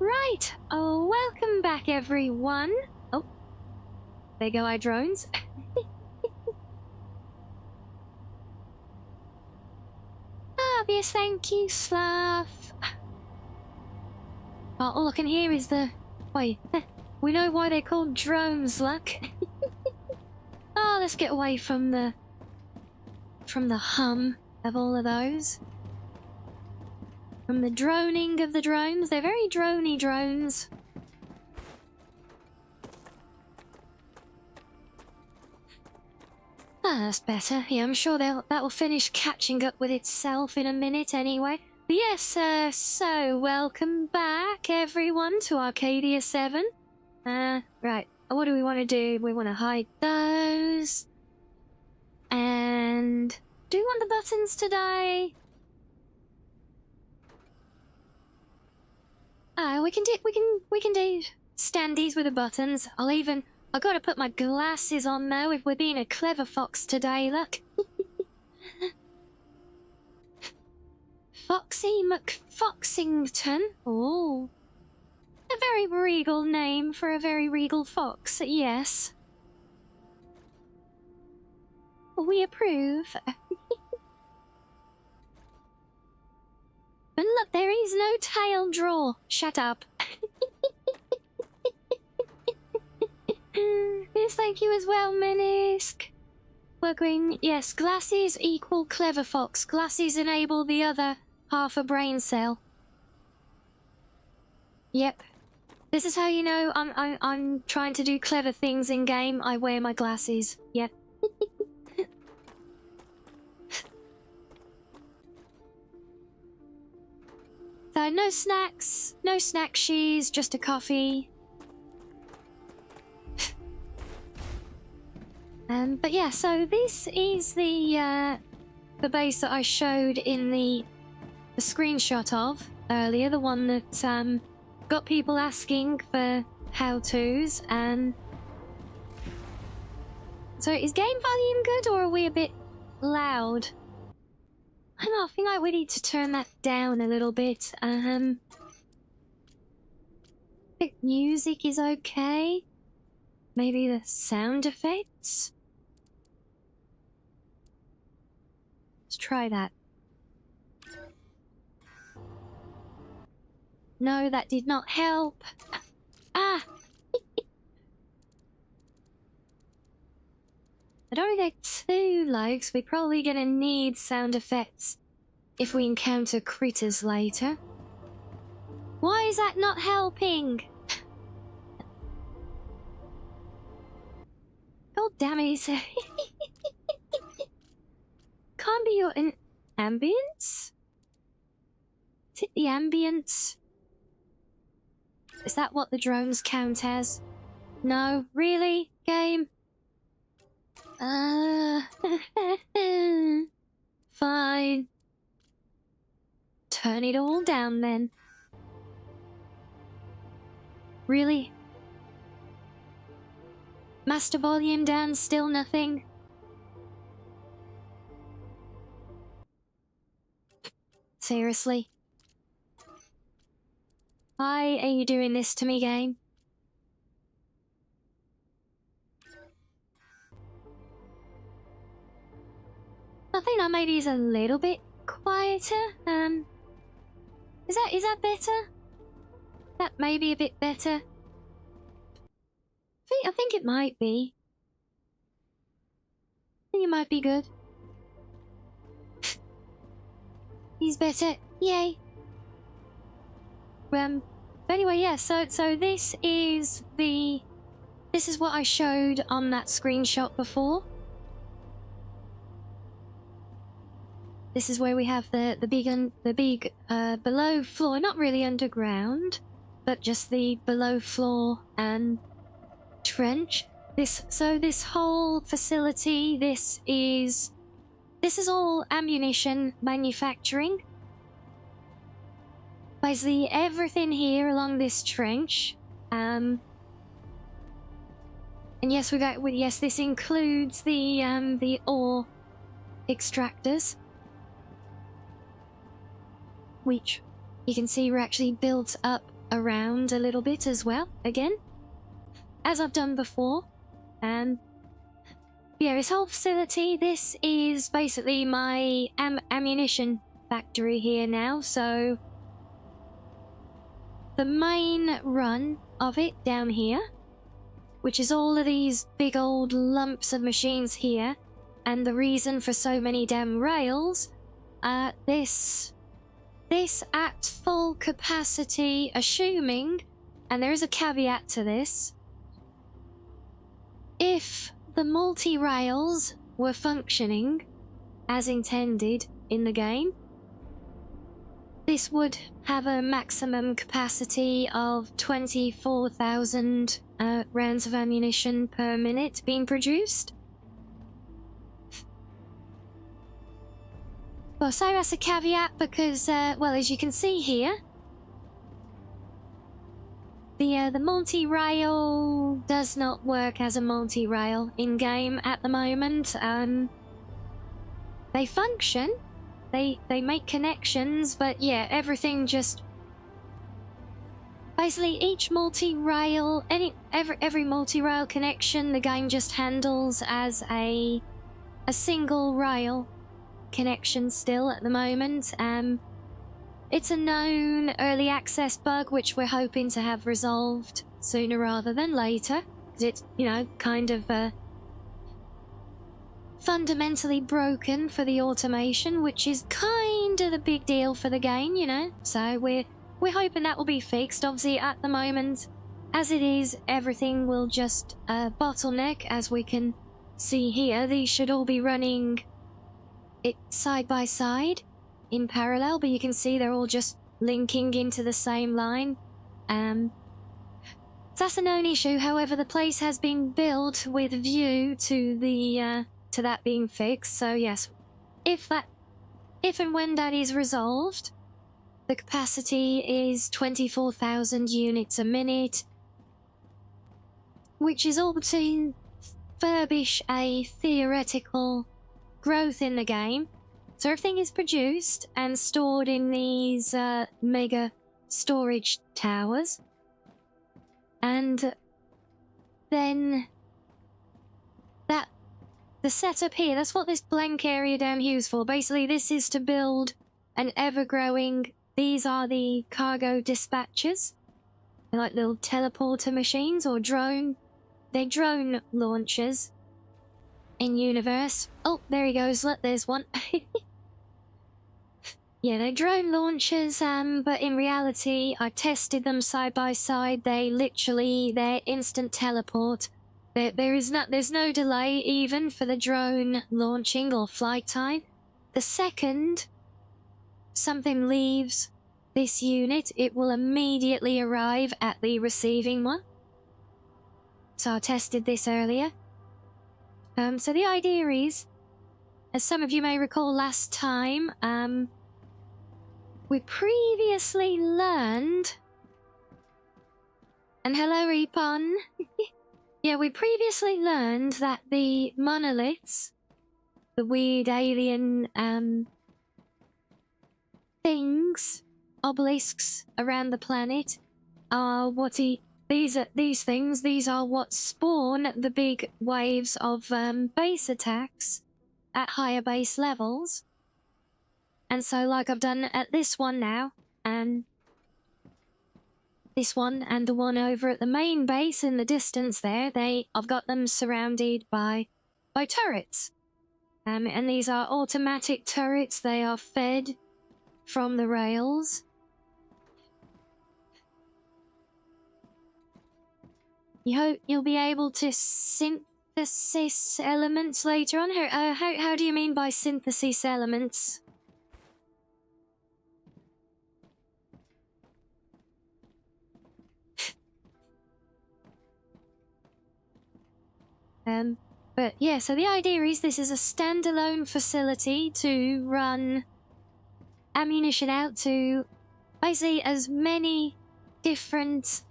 Right, oh, welcome back everyone. Oh, there go our drones. Obvious, thank you, Slav. Oh, all I can hear is the... Wait, we know why they're called drones, Luck. Oh, let's get away from the hum of all of those. From the droning of the drones. They're very drony drones. Ah, that's better. Yeah, I'm sure that will finish catching up with itself in a minute anyway. But yes, so welcome back everyone to Arcadia 7. Right. What do we want to do? We want to hide those. And do we want the buttons today? We can do standees with the buttons. I gotta put my glasses on now if we're being a clever fox today, look. Foxy McFoxington. Oh. A very regal name for a very regal fox, yes. We approve. And look, there is no tail draw. Shut up. Yes, thank you as well, Menisk. We're green. Yes, glasses equal clever fox. Glasses enable the other half a brain cell. Yep. This is how you know I'm trying to do clever things in game. I wear my glasses. Yep. So no snacks, no snack shees, just a coffee. But yeah, so this is the base that I showed in the screenshot of earlier, the one that got people asking for how-tos, and so is game volume good, or are we a bit loud? I don't know, I think like we need to turn that down a little bit. I think music is okay. Maybe the sound effects? Let's try that. No, that did not help. Ah! I don't think they're too low, because we're probably gonna need sound effects if we encounter critters later. Why is that not helping? God damn it. Can't be your ambience? Is it the ambience? Is that what the drones count as? No, really, game? Fine. Turn it all down then. Really? Master volume down, still nothing? Seriously? Why are you doing this to me, game? I think that maybe is a little bit quieter. Is that better? That may be a bit better. I think it might be. I think it might be good. He's better. Yay. But anyway, yeah, so this is what I showed on that screenshot before. This is where we have the big below floor, not really underground, but just the below floor and trench. This whole facility, this is all ammunition manufacturing. Basically everything here along this trench. And yes, this includes the ore extractors, which you can see we're actually built up around a little bit as well, again, as I've done before. And yeah, this whole facility, this is basically my ammunition factory here now. So the main run of it down here, which is all of these big old lumps of machines here, and the reason for so many damn rails, this at full capacity, assuming, and there is a caveat to this, if the multi-rails were functioning as intended in the game, this would have a maximum capacity of 24,000 rounds of ammunition per minute being produced. Well, so that's a caveat because, well, as you can see here, the multi-rail does not work as a multi-rail in-game at the moment. They function, they make connections, but yeah, everything just... Basically, each multi-rail, every multi-rail connection, the game just handles as a single rail connection still at the moment. It's a known early access bug which we're hoping to have resolved sooner rather than later, because it's, you know, kind of fundamentally broken for the automation, which is kind of the big deal for the game, you know. So we're hoping that will be fixed. Obviously at the moment, as it is, everything will just bottleneck, as we can see here. These should all be running it side by side in parallel, but you can see they're all just linking into the same line. So that's a known issue. However, the place has been built with view to the to that being fixed. So yes, if and when that is resolved, the capacity is 24,000 units a minute, which is all to furbish a theoretical growth in the game. So everything is produced and stored in these mega storage towers. And then the setup here, that's what this blank area down here is for. Basically, this is to build an ever-growing... These are the cargo dispatchers. They're like little teleporter machines or drone... They're drone launchers in universe. Oh, there he goes. Look, there's one. Yeah, they're drone launchers, but in reality, I tested them side by side. They're instant teleport. There's no delay even for the drone launching or flight time. The second something leaves this unit, it will immediately arrive at the receiving one. So I tested this earlier. So the idea is, as some of you may recall last time, we previously learned... And hello, Epon. Yeah, we previously learned that the monoliths, the weird alien, things, obelisks around the planet, are these things, these are what spawn the big waves of base attacks at higher base levels. And so, like I've done at this one now, and this one and the one over at the main base in the distance there, I've got them surrounded by turrets. And these are automatic turrets. They are fed from the rails. You hope you'll be able to synthesis elements later on. How do you mean by synthesis elements? But yeah, so the idea is this is a standalone facility to run ammunition out to basically as many different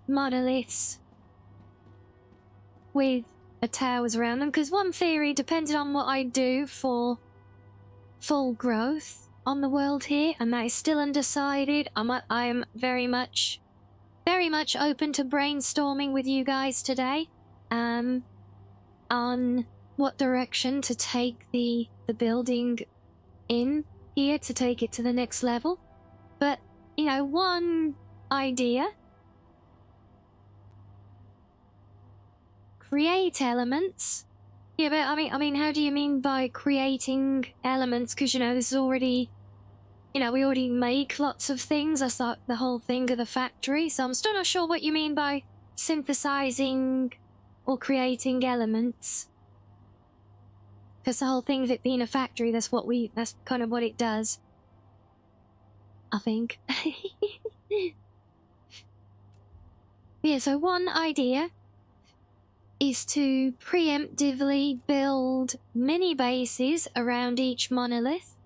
monoliths with towers around them. Because one theory, depending on what I do for full growth on the world here, and that is still undecided, I am very much open to brainstorming with you guys today. On what direction to take the building in here to take it to the next level. But, you know, one idea. Create elements. Yeah, but I mean, how do you mean by creating elements? Because, you know, this is already... You know, we already make lots of things. That's like the whole thing of the factory. So I'm still not sure what you mean by synthesizing... or creating elements. Because the whole thing of it being a factory, that's kind of what it does. I think. Yeah, so one idea is to preemptively build mini bases around each monolith.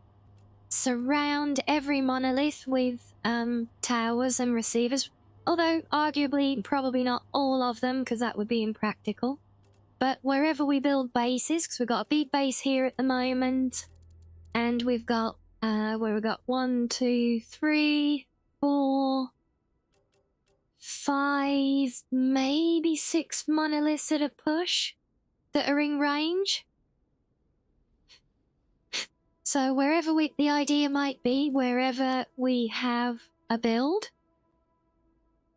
Surround every monolith with towers and receivers. Although, arguably, probably not all of them, because that would be impractical. But wherever we build bases, because we've got a big base here at the moment, and we've got, where we've got 1, 2, 3, 4, 5, maybe 6 monoliths at a push that are in range. So wherever the idea might be, wherever we have a build,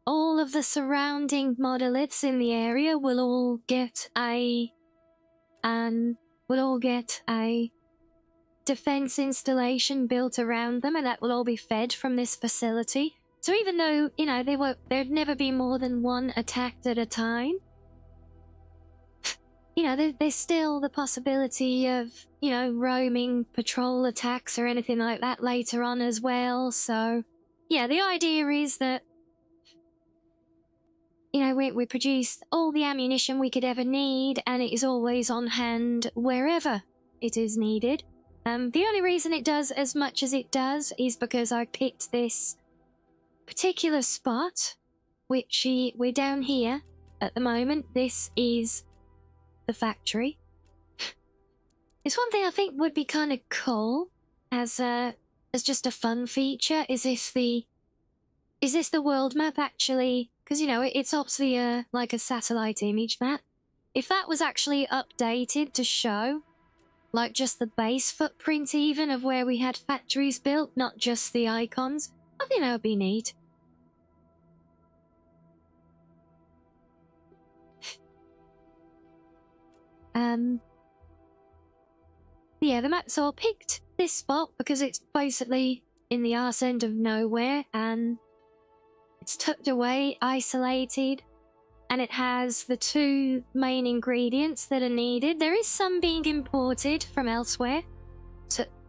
all of the surrounding monoliths in the area will all get a defense installation built around them, and that will all be fed from this facility. So even though, you know, there'd never be more than one attacked at a time, you know, there's still the possibility of, you know, roaming patrol attacks or anything like that later on as well. So yeah, the idea is that, you know, we produce all the ammunition we could ever need, and it is always on hand wherever it is needed. The only reason it does as much as it does is because I picked this particular spot, which we're down here at the moment. This is the factory. It's one thing I think would be kind of cool as just a fun feature. Is this the world map actually? Because, you know, it's obviously like a satellite image map. If that was actually updated to show, like, just the base footprint even of where we had factories built, not just the icons, I think that would be neat. Yeah, the map, so I picked this spot because it's basically in the arse end of nowhere, and it's tucked away, isolated, and it has the two main ingredients that are needed. There is some being imported from elsewhere,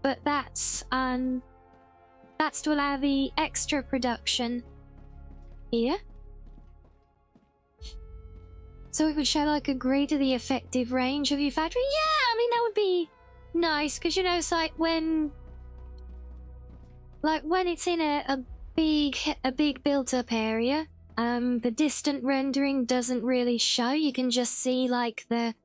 but that's to allow the extra production here. So it would show, like, agree to the effective range of your factory. Yeah, I mean, that would be nice, because, you know, it's like when it's in a big built-up area, the distant rendering doesn't really show. You can just see, like, the...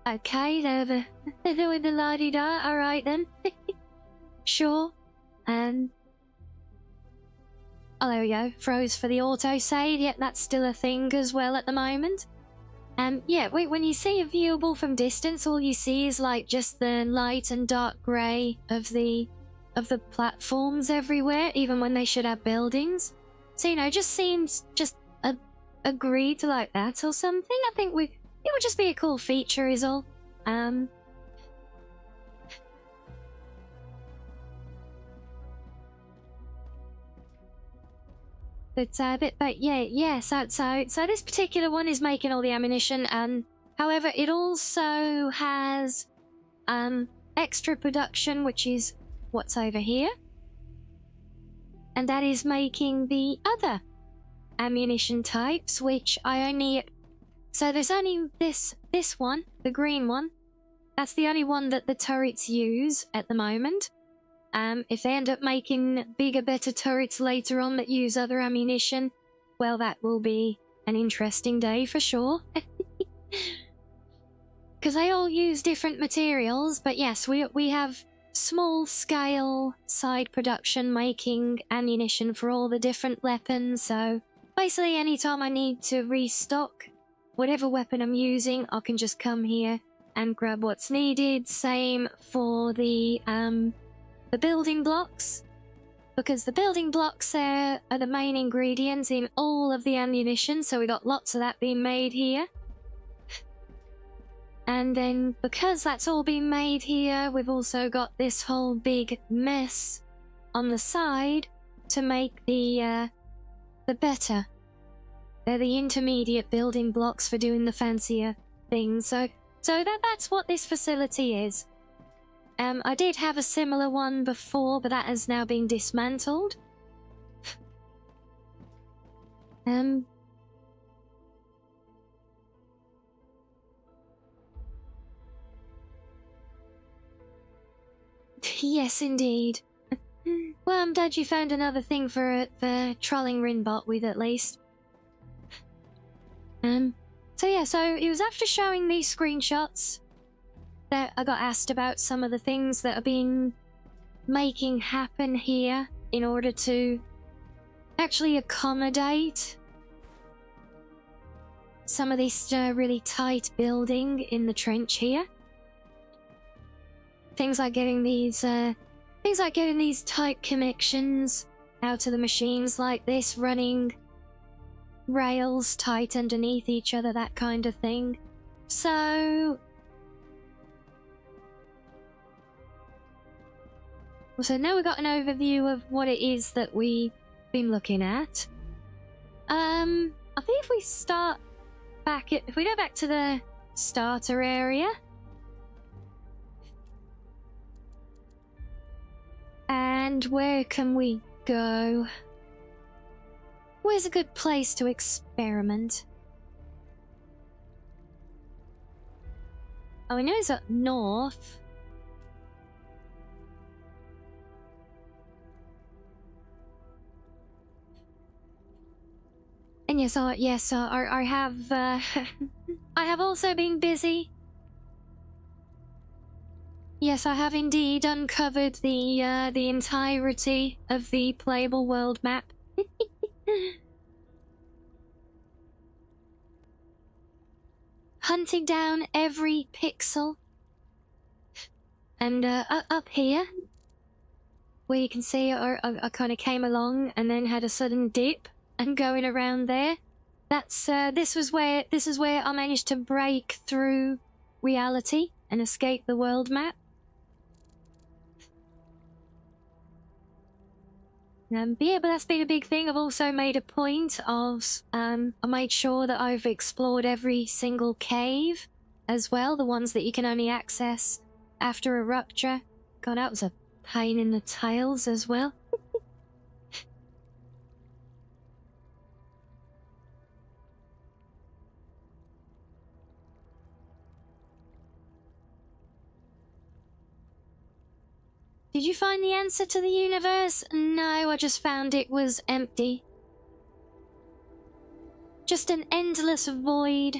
Okay, they're doing the la-di-da. Alright then. Sure. Oh, there we go. Froze for the auto-save. Yep, that's still a thing as well at the moment. Yeah, wait, when you see a viewable from distance, all you see is, like, just the light and dark grey of the platforms everywhere, even when they should have buildings. So, you know, just seems just agreed to like that or something. I think it would just be a cool feature is all. But yeah, so this particular one is making all the ammunition, and however, it also has extra production, which is what's over here, and that is making the other ammunition types, which I only... So there's only this one, the green one. That's the only one that the turrets use at the moment. If they end up making bigger, better turrets later on that use other ammunition, well, that will be an interesting day for sure. Because they all use different materials, but yes, we have small-scale side production making ammunition for all the different weapons, so basically anytime I need to restock whatever weapon I'm using, I can just come here and grab what's needed. Same for the building blocks, because the building blocks are the main ingredients in all of the ammunition, so we got lots of that being made here. And then because that's all been made here, we've also got this whole big mess on the side to make the better. They're the intermediate building blocks for doing the fancier things. So that's what this facility is. I did have a similar one before, but that has now been dismantled. Yes, indeed. Well, I'm glad you found another thing for trolling Rinbot with, at least. So yeah, so it was after showing these screenshots that I got asked about some of the things that have been making happen here in order to actually accommodate some of this really tight building in the trench here. Things like getting these tight connections out of the machines like this, running rails tight underneath each other, that kind of thing. So now we've got an overview of what it is that we've been looking at. I think if we go back to the starter area. And where can we go? Where's a good place to experiment? Oh, I know it's up north. And yes, I have, I have also been busy. Yes, I have indeed uncovered the entirety of the playable world map. Hunting down every pixel. And up here, where you can see I kind of came along and then had a sudden dip and going around there. That's this is where I managed to break through reality and escape the world map. But yeah, but that's been a big thing. I've also made a point of, I made sure that I've explored every single cave as well, the ones that you can only access after a rupture. God, that was a pain in the tails as well. Did you find the answer to the universe? No, I just found it was empty. Just an endless void.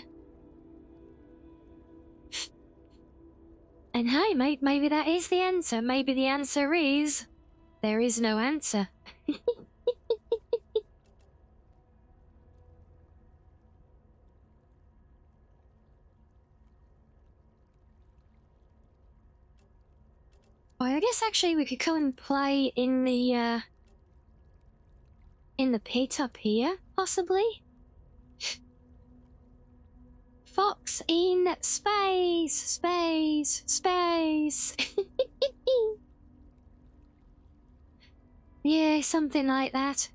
And hey, maybe that is the answer. Maybe the answer is... there is no answer. Well, I guess actually we could go and play in the pit up here, possibly. Fox in space, space, space. Yeah, something like that.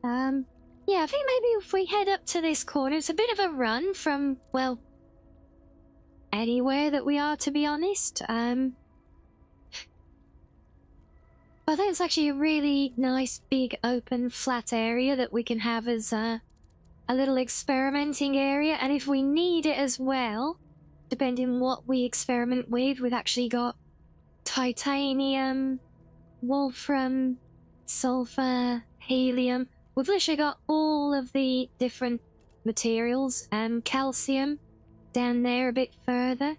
Yeah, I think maybe if we head up to this corner, it's a bit of a run from, well, anywhere that we are, to be honest. But I think it's actually a really nice, big, open, flat area that we can have as a little experimenting area. And if we need it as well, depending what we experiment with, we've actually got titanium, wolfram, sulfur, helium. We've literally got all of the different materials, and calcium down there a bit further.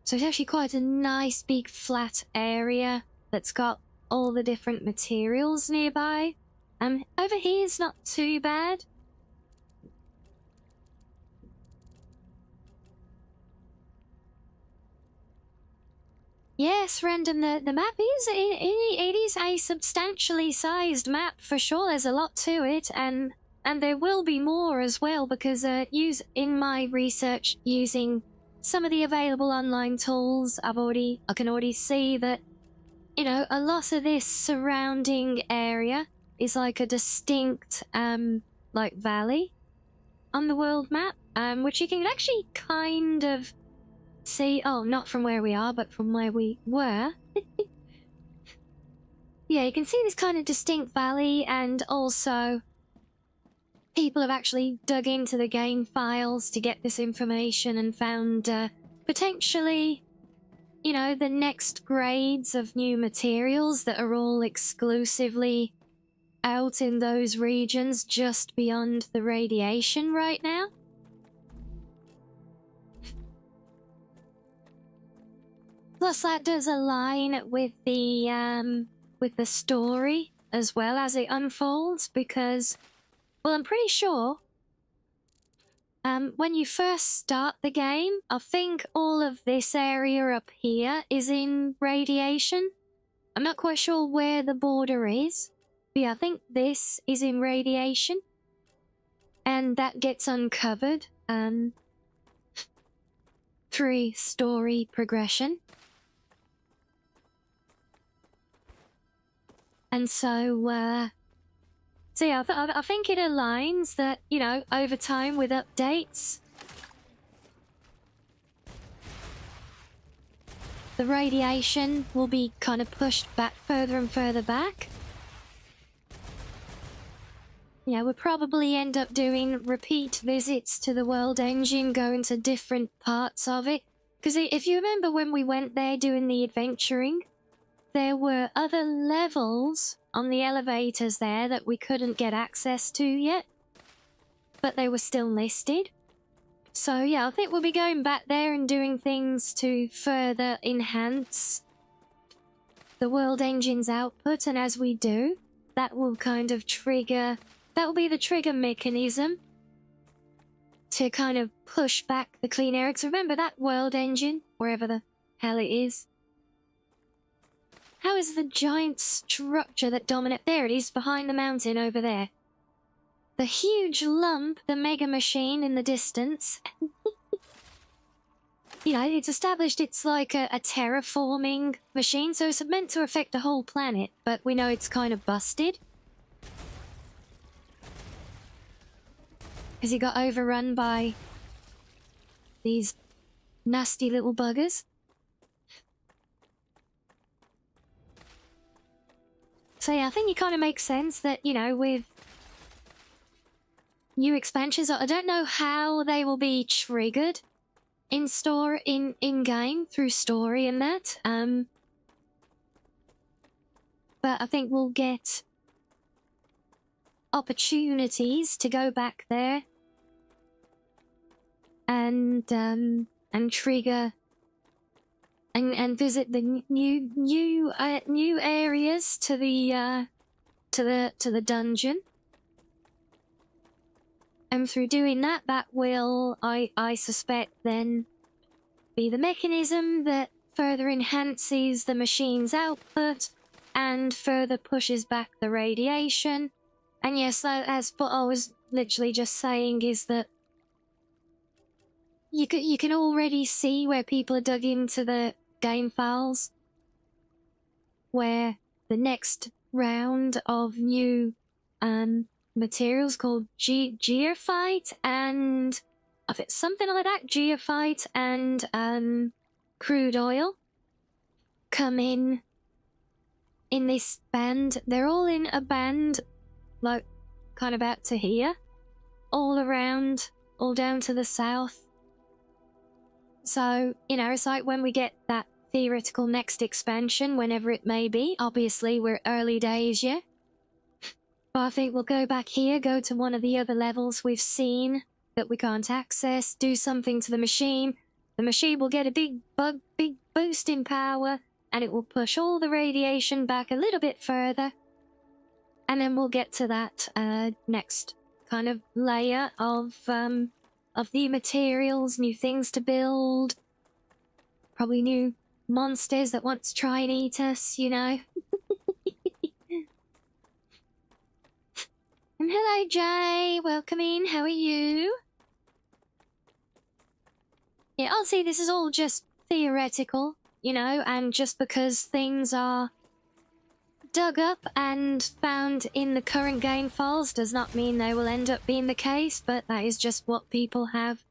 So it's actually quite a nice big flat area that's got all the different materials nearby. Over here is not too bad. Yes, Random, the map is, it is a substantially sized map for sure. There's a lot to it, and there will be more as well, because in my research using some of the available online tools, I can already see that, you know, a lot of this surrounding area is like a distinct like valley on the world map, which you can actually kind of see. Oh, not from where we are, but from where we were. Yeah, you can see this kind of distinct valley, and also people have actually dug into the game files to get this information and found potentially, you know, the next grades of new materials that are all exclusively out in those regions just beyond the radiation right now. Plus, that does align with the story as well as it unfolds, because, well, I'm pretty sure when you first start the game, I think all of this area up here is in radiation. I'm not quite sure where the border is, but yeah, I think this is in radiation, and that gets uncovered through story progression. And so, yeah, I think it aligns that, you know, over time with updates, the radiation will be kind of pushed back further and further back. Yeah, we'll probably end up doing repeat visits to the world engine, going to different parts of it. Because if you remember when we went there doing the adventuring, there were other levels on the elevators there that we couldn't get access to yet. But they were still listed. So yeah, I think we'll be going back there and doing things to further enhance the world engine's output. And as we do, that will kind of trigger... That will be the trigger mechanism to kind of push back the clean air. Because remember that world engine, wherever the hell it is. How is the giant structure that dominates... There it is, behind the mountain over there. The huge lump, the mega machine in the distance. You know, it's established it's like a terraforming machine, so it's meant to affect the whole planet, but we know it's kind of busted. Because he got overrun by these nasty little buggers. So yeah, I think it kind of makes sense that, you know, with new expansions, I don't know how they will be triggered in game through story and that. But I think we'll get opportunities to go back there and trigger and visit the new areas to the dungeon. And through doing that, that will, I suspect, then be the mechanism that further enhances the machine's output and further pushes back the radiation. And yes, as what I was literally just saying is that you can already see where people are dug into the game files, where the next round of new materials called geophyte and something like that, geophyte and crude oil come in this band. They're all in a band, like kind of out to here, all around, all down to the south. So, you know, it's like when we get that theoretical next expansion, whenever it may be. Obviously, we're early days yet. But I think we'll go back here, go to one of the other levels we've seen that we can't access, do something to the machine. The machine will get a big boost in power, and it will push all the radiation back a little bit further. And then we'll get to that next kind of layer of new materials, new things to build. Probably new monsters that want to try and eat us, you know. And hello, Jay. Welcome in. How are you? Yeah, I'll say this is all just theoretical, you know, and just because things are dug up and found in the current game files does not mean they will end up being the case, but that is just what people have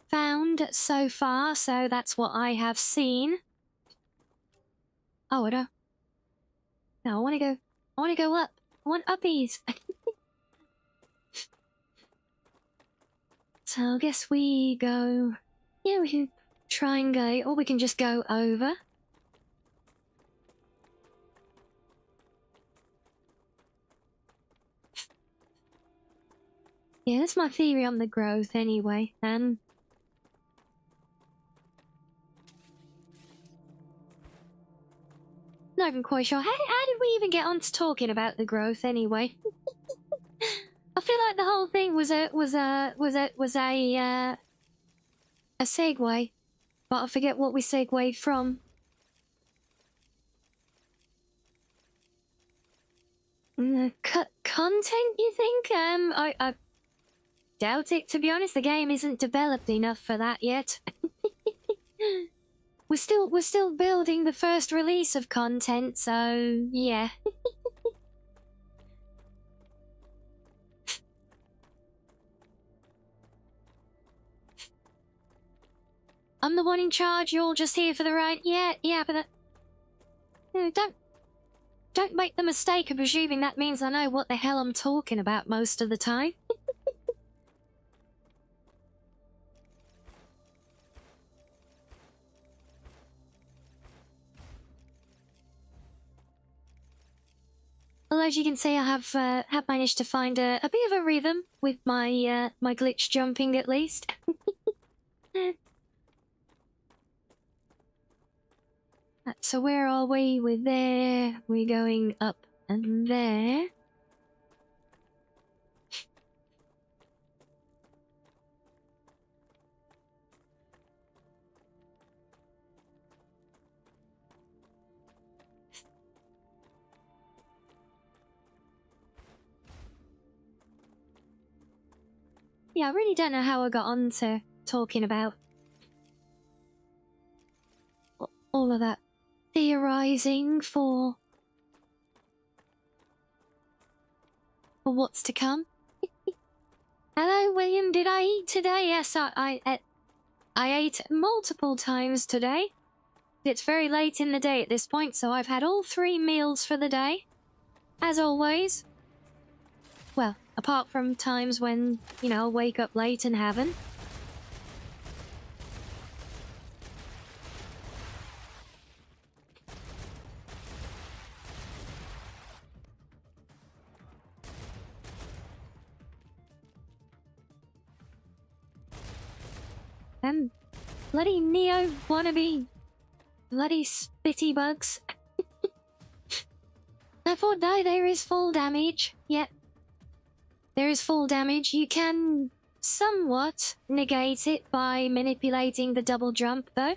found so far, so that's what I have seen. Oh, I don't... No, I want to go up. I want uppies. So I guess we go... Yeah, we can try and go, or we can just go over. Yeah, that's my theory on the growth anyway, not even quite sure. How did we even get on to talking about the growth anyway? I feel like the whole thing was a segue, but I forget what we segued from. Content, you think? I doubt it, to be honest. The game isn't developed enough for that yet. We're still building the first release of content, so yeah. I'm the one in charge. You're all just here for the ride. Yeah, but that... No, don't make the mistake of presuming that means I know what the hell I'm talking about most of the time. Well, as you can see, I have managed to find a bit of a rhythm with my my glitch jumping, at least. So where are we? We're there. We're going up and there. Yeah, I really don't know how I got on to talking about all of that theorizing for what's to come. Hello, William. Did I eat today? Yes, I ate multiple times today. It's very late in the day at this point, so I've had all 3 meals for the day. As always. Well, apart from times when, you know, I'll wake up late and haven't. Them bloody Neo wannabe bloody spitty bugs. I thought, no, there is full damage. Yep. There is full damage. You can somewhat negate it by manipulating the double jump, though.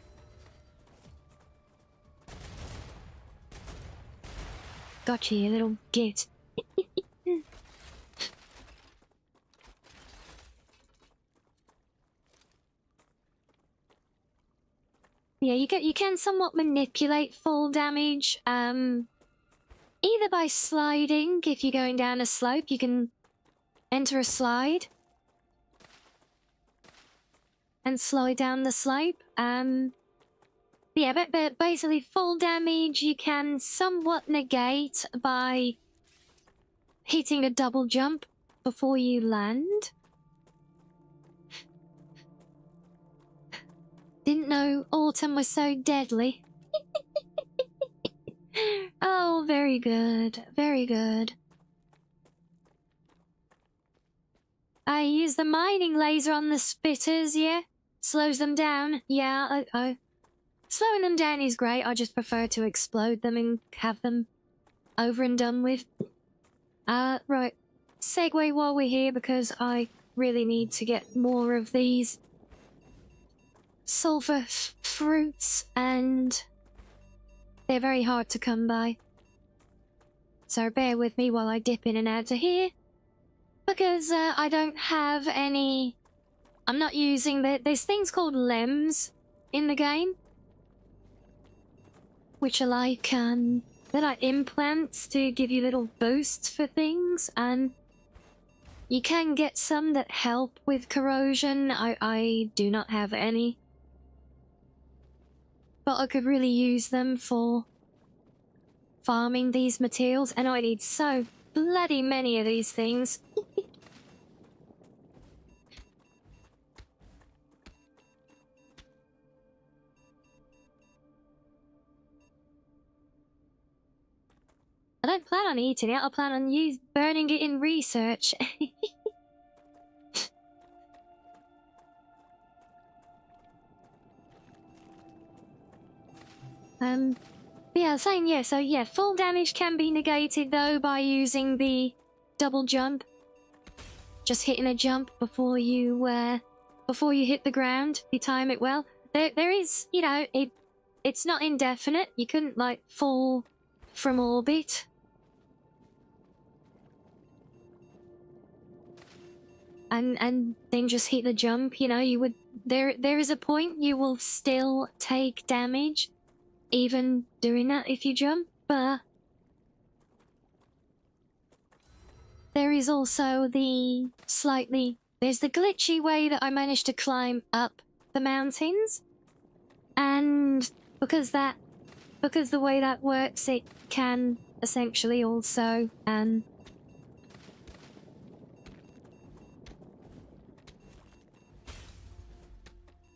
Gotcha, you little git. Yeah, you can somewhat manipulate full damage, either by sliding. If you're going down a slope, you can enter a slide and slide down the slope. Yeah, but basically full damage you can somewhat negate by hitting a double jump before you land. Didn't know autumn was so deadly. Oh, very good. Very good. I use the mining laser on the spitters, yeah? Slows them down. Yeah, slowing them down is great. I just prefer to explode them and have them over and done with. Right. Segue while we're here because I really need to get more of these sulfur fruits, and they're very hard to come by. So bear with me while I dip in and out of here, because I don't have any... I'm not using there's things called lems in the game, which are like they're like implants to give you little boosts for things, and you can get some that help with corrosion. I do not have any, but I could really use them for farming these materials, and I need so bloody many of these things. I don't plan on eating it, I plan on burning it in research. Yeah, I was saying, yeah, so yeah, full damage can be negated though by using the double jump. Just hitting a jump before you hit the ground, if you time it well. There is, you know, it's not indefinite. You couldn't like fall from orbit. And then just hit the jump, you know, you would there is a point you will still take damage even doing that if you jump, but there is also there's the glitchy way that I managed to climb up the mountains, And because the way that works, it can essentially also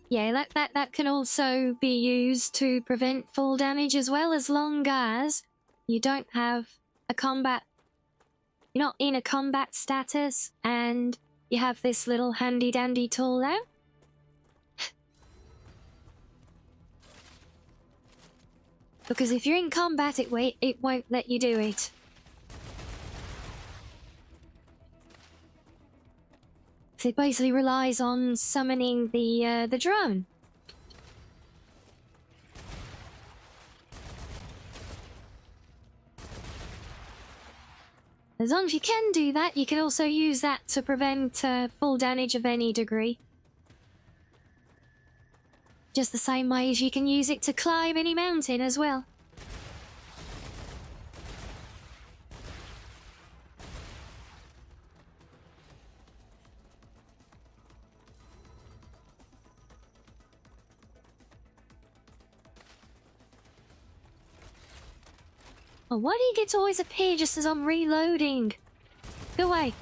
yeah, that can also be used to prevent fall damage as well, as long as you don't have a combat, you're not in a combat status and you have this little handy dandy tool out. Because if you're in combat, it won't let you do it. So it basically relies on summoning the drone. As long as you can do that, you can also use that to prevent full damage of any degree. Just the same way as you can use it to climb any mountain as well. Oh, why do you get to always appear just as I'm reloading? Go away.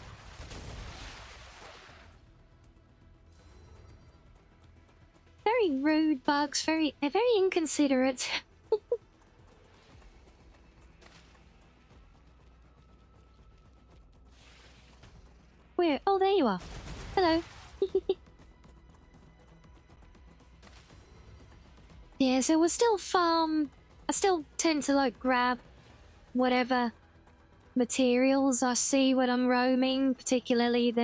Very rude, bugs. Very inconsiderate. Where? Oh, there you are. Hello. Yeah, so we'll still farm. I still tend to like grab whatever materials I see when I'm roaming, particularly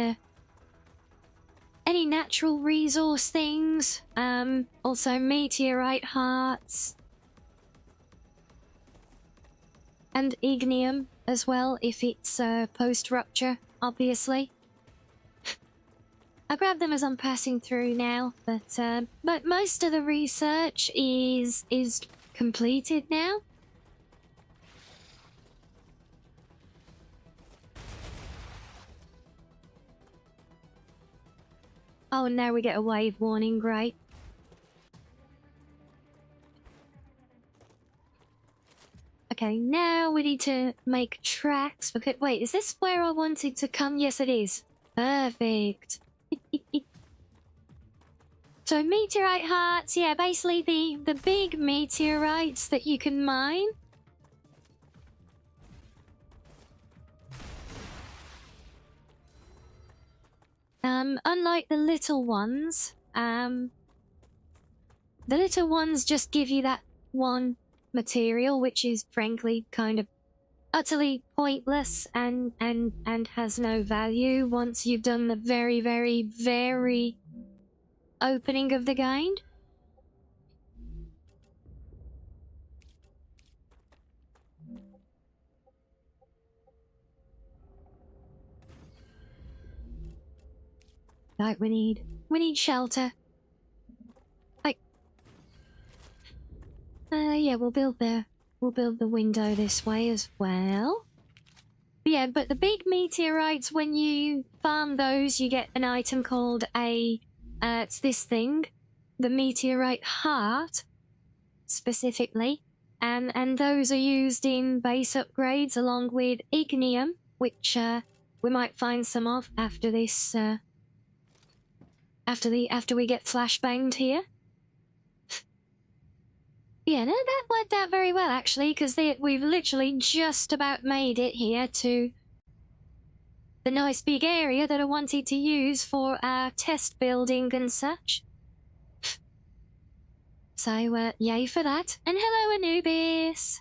any natural resource things, also meteorite hearts, and ignium as well, if it's post-rupture, obviously. I grab them as I'm passing through now, but most of the research is completed now. Oh, now we get a wave warning, great. Okay, now we need to make tracks. Okay, wait, is this where I wanted to come? Yes, it is. Perfect. So meteorite hearts, yeah, basically the big meteorites that you can mine. Unlike the little ones just give you that one material, which is frankly kind of utterly pointless and has no value once you've done the very, very, very opening of the game. Right, we need shelter. Like, yeah, we'll build the window this way as well. Yeah, but the big meteorites, when you farm those, you get an item called it's this thing, the meteorite heart, specifically, and those are used in base upgrades along with ignium, which we might find some of after this. After we get flashbanged here. Yeah, no, that worked out very well actually, because we've literally just about made it here to the nice big area that I wanted to use for our test building and such. So, yay for that. And hello, Anubis!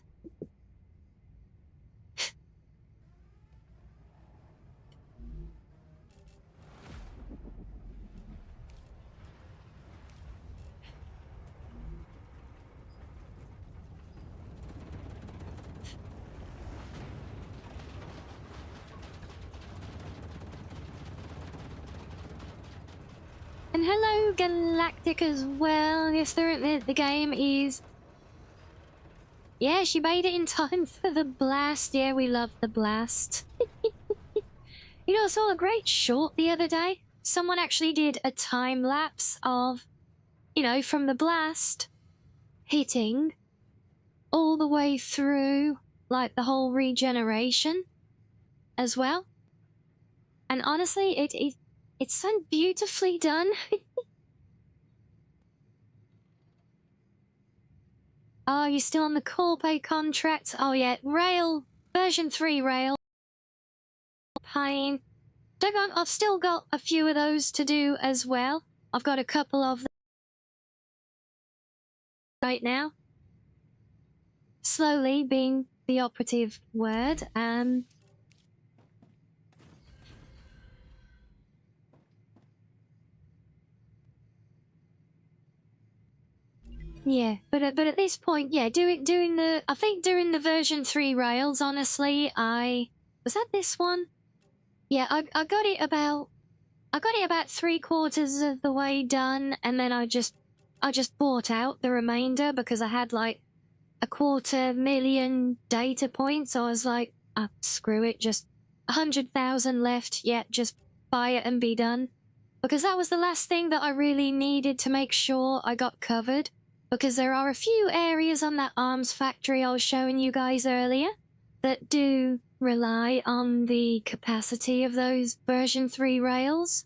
And hello, Galactic, as well. Yes, the game is... Yeah, she made it in time for the blast. Yeah, we love the blast. You know, I saw a great short the other day. Someone actually did a time-lapse of, you know, from the blast hitting all the way through, like, the whole regeneration as well. And honestly, it's so beautifully done. Oh, you're still on the Corpay contract? Oh yeah, Rail, version 3 Rail. Pain. Don't go, I've still got a few of those to do as well. I've got a couple of them right now. Slowly being the operative word. Yeah, but at this point, yeah, doing the, I think during the version 3 rails, honestly, was that this one? Yeah, I got it about 3/4 of the way done, and then I just bought out the remainder because I had like 250,000 data points. So I was like, screw it, just 100,000 left. Yeah, just buy it and be done. Because that was the last thing that I really needed to make sure I got covered. Because there are a few areas on that arms factory I was showing you guys earlier that do rely on the capacity of those version 3 rails.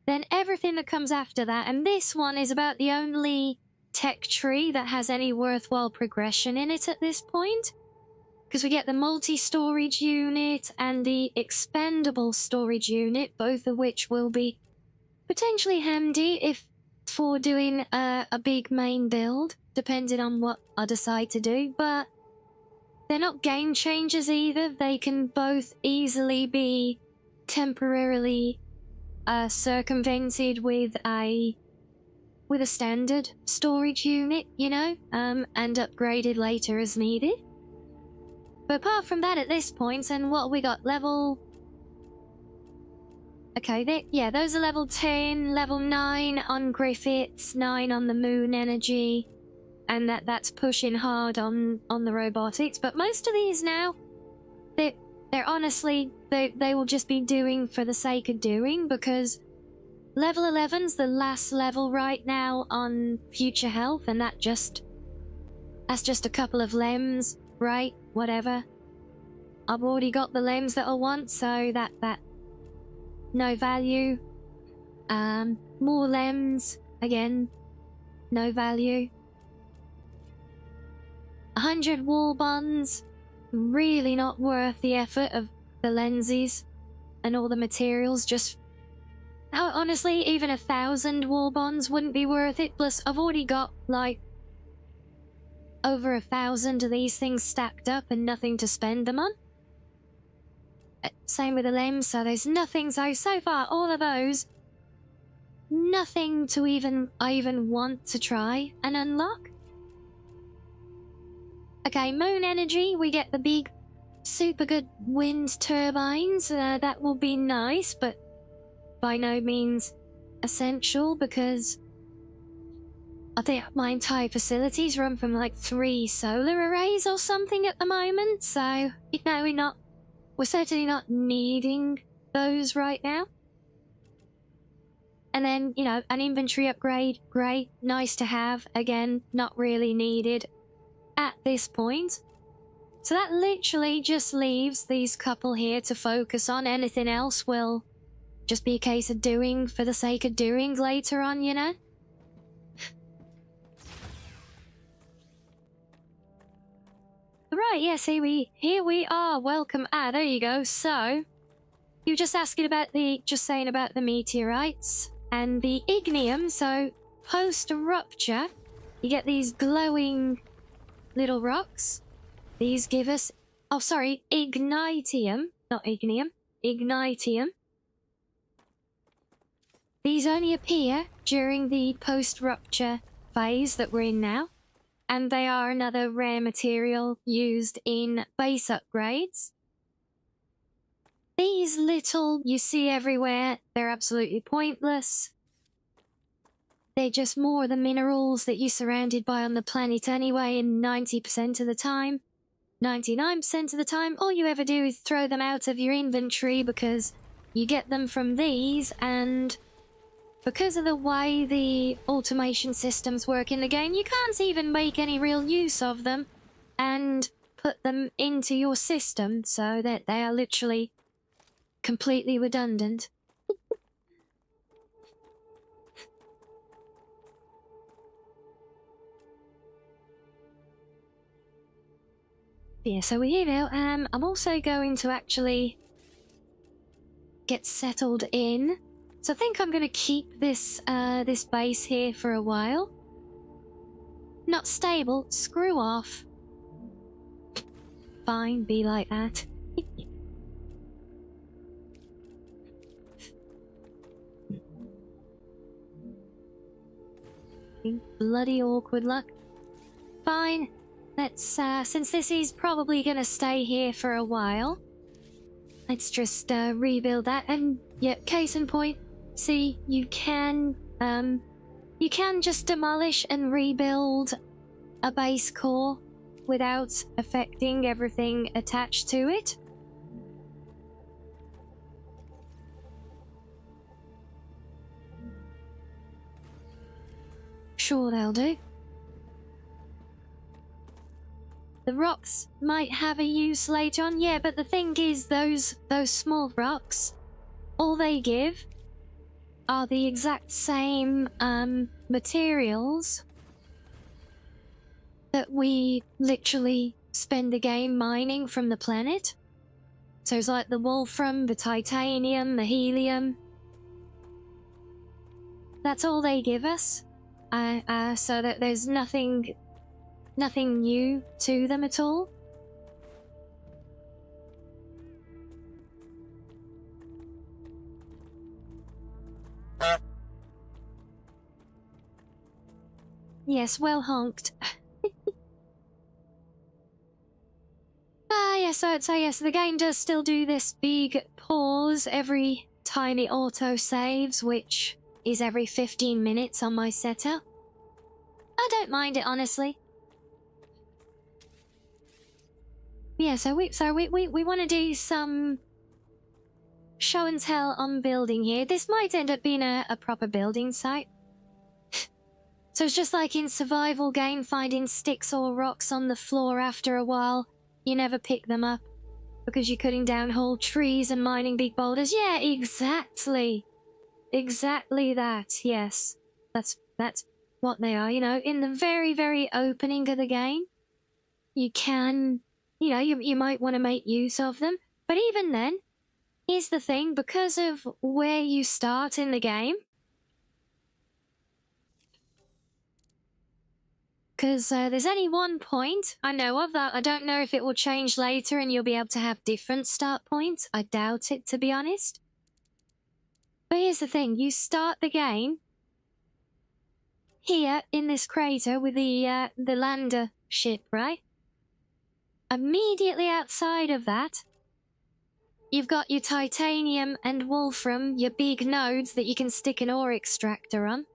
Then everything that comes after that, and this one is about the only tech tree that has any worthwhile progression in it at this point. Because we get the multi-storage unit and the expendable storage unit, both of which will be potentially handy if for doing a big main build, depending on what I decide to do, but they're not game changers either. They can both easily be temporarily circumvented with a standard storage unit, you know, and upgraded later as needed. But apart from that, at this point, and what we got, level... Okay, yeah, those are level 10, level 9 on Griffiths, 9 on the Moon Energy, and that's pushing hard on the robotics. But most of these now, they're honestly, they will just be doing for the sake of doing, because level 11's the last level right now on Future Health, and that's just a couple of lems, right? Whatever. I've already got the lems that I want, so that no value. More lems, again, no value. 100 wall bonds, really not worth the effort of the lenses and all the materials. Just, honestly, even 1,000 wall bonds wouldn't be worth it. Plus, I've already got like over 1,000 of these things stacked up and nothing to spend them on. Same with the limbs, so there's nothing. So far, all of those, nothing to I even want to try and unlock. Okay, Moon Energy, we get the big, super good wind turbines. That will be nice, but by no means essential, because I think my entire facilities run from like 3 solar arrays or something at the moment, so, you know, we're certainly not needing those right now. And then, you know, an inventory upgrade, great, nice to have. Again, not really needed at this point. So that literally just leaves these couple here to focus on. Anything else will just be a case of doing for the sake of doing later on, you know? Right, yes, here we are. Welcome. There you go. So, you were just asking about saying about the meteorites and the ignium. So, post Rupture, you get these glowing little rocks. These give us, oh sorry, ignitium, not ignium, ignitium. These only appear during the post-Rupture phase that we're in now. And they are another rare material used in base upgrades. These little you see everywhere, they're absolutely pointless. They're just more the minerals that you're surrounded by on the planet anyway, and 90% of the time, 99% of the time, all you ever do is throw them out of your inventory because you get them from these, and because of the way the automation systems work in the game, you can't even make any real use of them and put them into your system, so that they are literally completely redundant. Yeah, so we're here now. I'm also going to actually get settled in. So I think I'm going to keep this this base here for a while. Not stable. Screw off. Fine, be like that. Bloody awkward luck. Fine. Let's, since this is probably gonna stay here for a while, let's just, rebuild that. And, yeah, case in point, see, you can just demolish and rebuild a base core without affecting everything attached to it. Sure, they'll do. The rocks might have a use later on, yeah, but the thing is, those small rocks, all they give are the exact same materials that we literally spend the game mining from the planet. So it's like the wolfram, the titanium, the helium. That's all they give us. So that there's nothing new to them at all. Yes, well honked. Yes, so yes, the game does still do this big pause every time it auto-saves, which is every 15 minutes on my setup. I don't mind it, honestly. Yeah, so we want to do some show and tell on building here. This might end up being a proper building site. So it's just like in survival game, finding sticks or rocks on the floor after a while. You never pick them up because you're cutting down whole trees and mining big boulders. Yeah, exactly. Exactly that, yes. That's what they are, you know. In the very, very opening of the game, you can... You know, you might want to make use of them. But even then, here's the thing. Because of where you start in the game... Because there's only one point I know of that. I don't know if it will change later and you'll be able to have different start points. I doubt it, to be honest. But here's the thing. You start the game here in this crater with the lander ship, right? Immediately outside of that, you've got your titanium and wolfram, your big nodes that you can stick an ore extractor on.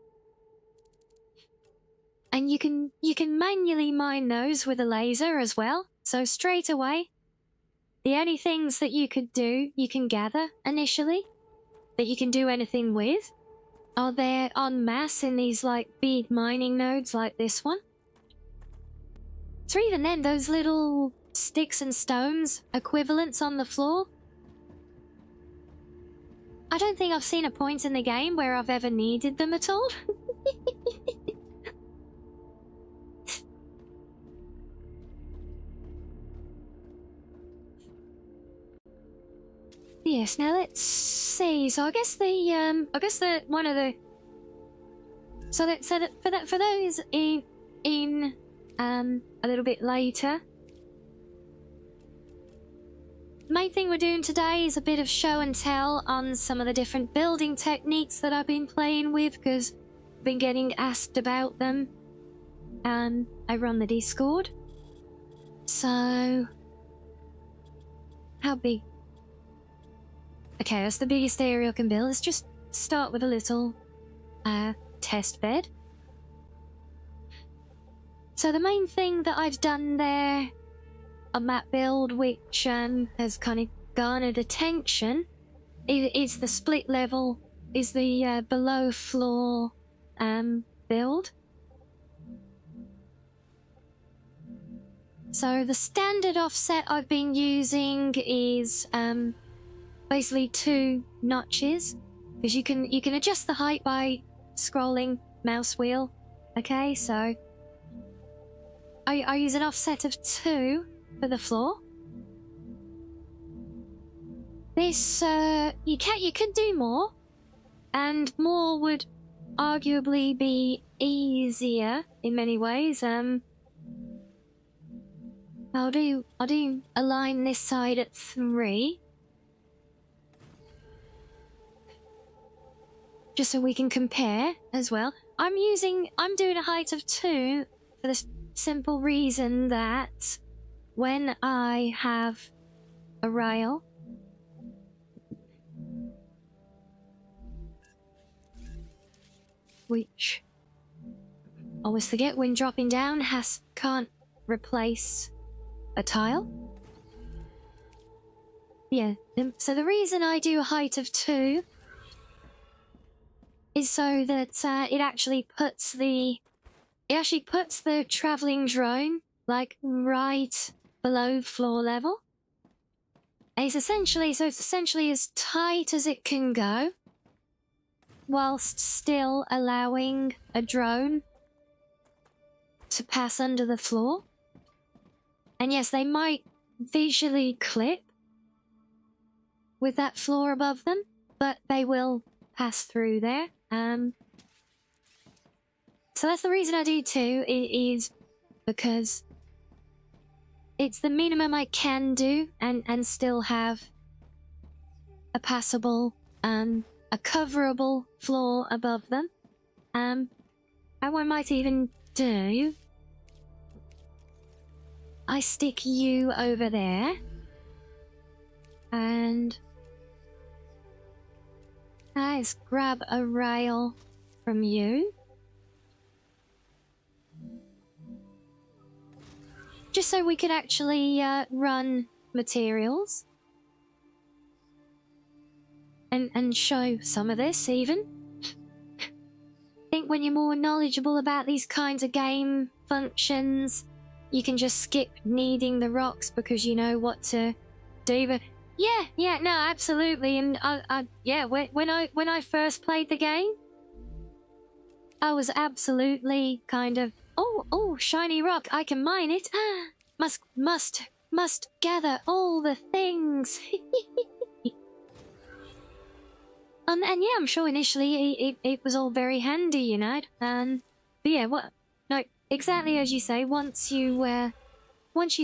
And you can manually mine those with a laser as well. So straight away, the only things that you could do, you can gather initially, that you can do anything with, are there en masse in these like big mining nodes like this one. So even then, those little sticks and stones equivalents on the floor, I don't think I've seen a point in the game where I've ever needed them at all. Yes, now let's see. So I guess the one of the for those in a little bit later. Main thing we're doing today is a bit of show and tell on some of the different building techniques that I've been playing with, because I've been getting asked about them over on the Discord. So, how big? Okay, that's the biggest area I can build. Let's just start with a little test bed. So the main thing that I've done there on that build, which has kind of garnered attention, is the split level is the below floor build. So the standard offset I've been using is basically 2 notches, because you can adjust the height by scrolling mouse wheel. Okay, so I use an offset of 2 for the floor. This you could do more, and more would arguably be easier in many ways. I'll do align this side at 3. Just so we can compare as well. I'm doing a height of 2 for the simple reason that when I have a rail, which I always forget when dropping down can't replace a tile. Yeah, so the reason I do a height of 2 is so that it actually puts the traveling drone like right below floor level. And it's essentially as tight as it can go, whilst still allowing a drone to pass under the floor. And yes, they might visually clip with that floor above them, but they will pass through there. So that's the reason I do 2, is because it's the minimum I can do and still have a passable, a coverable floor above them. And what I might even do, I stick you over there, and let's grab a rail from you. Just so we could actually run materials. And show some of this, even. I think when you're more knowledgeable about these kinds of game functions, you can just skip needing the rocks because you know what to do. But yeah, no, absolutely. And when I first played the game, I was absolutely kind of, oh, shiny rock, I can mine it. Must gather all the things. And yeah, I'm sure initially it was all very handy, you know. But yeah, no, exactly as you say. Once you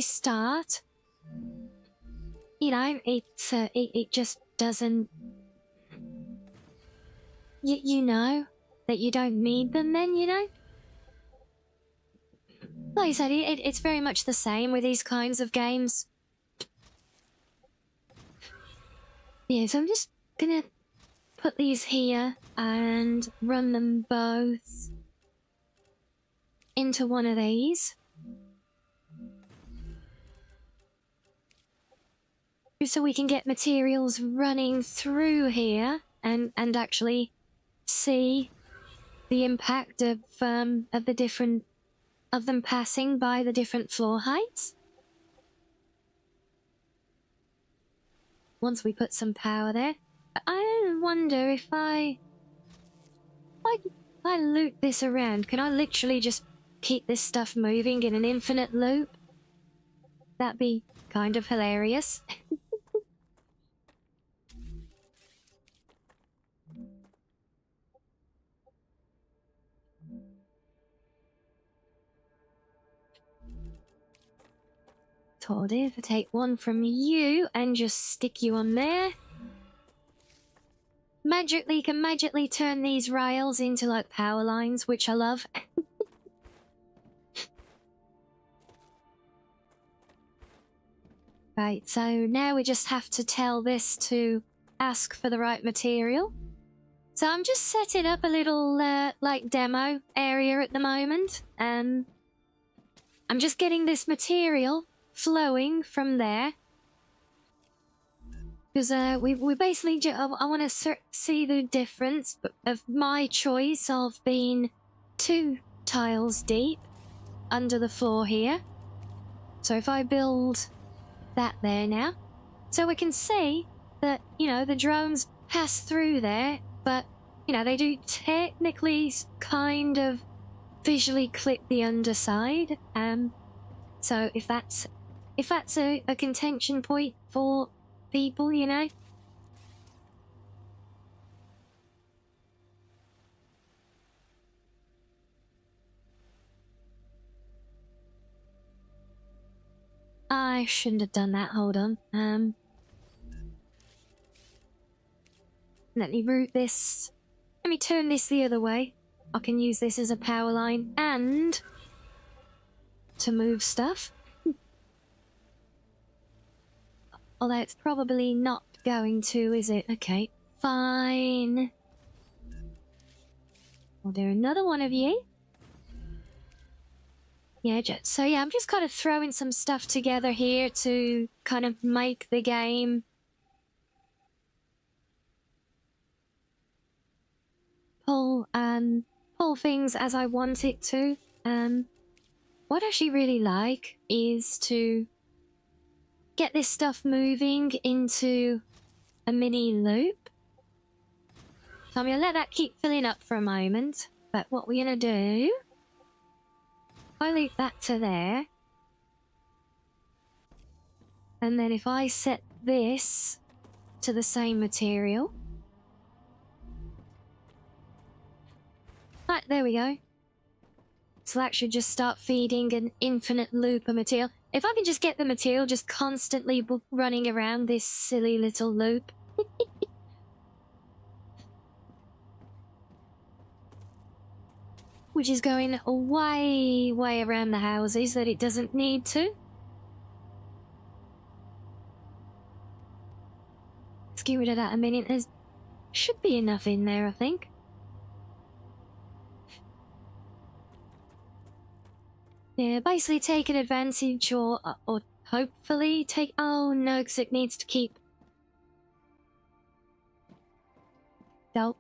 start, you know, it just doesn't. You know that you don't need them. Then you know. Like I said, it's very much the same with these kinds of games. Yeah, so I'm just gonna put these here and run them both into one of these. So we can get materials running through here and actually see the impact of the different of them passing by the different floor heights. Once we put some power there, I wonder if I loop this around, can I literally just keep this stuff moving in an infinite loop? That'd be kind of hilarious. Told if I take one from you and just stick you on there. Can magically turn these rails into like power lines, which I love. Right, so now we just have to tell this to ask for the right material. So I'm just setting up a little like demo area at the moment. I'm just getting this material flowing from there. Because we basically I want to see the difference of my choice of being 2 tiles deep under the floor here. So if I build that there now, so we can see that, you know, the drones pass through there, but, you know, they do technically kind of visually clip the underside. So if that's a contention point for people, you know. I shouldn't have done that, hold on. Let me route this. Let me turn this the other way. I can use this as a power line and to move stuff. Although it's probably not going to, is it? Okay, fine. We'll do another one of you. Yeah, so yeah, I'm just kind of throwing some stuff together here to kind of make the game pull things as I want it to. What I actually really like is to get this stuff moving into a mini loop. So I'm going to let that keep filling up for a moment. But what we're going to do, if I loop that to there, and then if I set this to the same material. Right, there we go. So that should just start feeding an infinite loop of material. If I can just get the material just constantly running around this silly little loop. Which is going way, way around the houses that it doesn't need to. Let's get rid of that a minute. There should be enough in there, I think. Yeah, basically taking advantage or hopefully take... Oh no, because it needs to keep... Nope.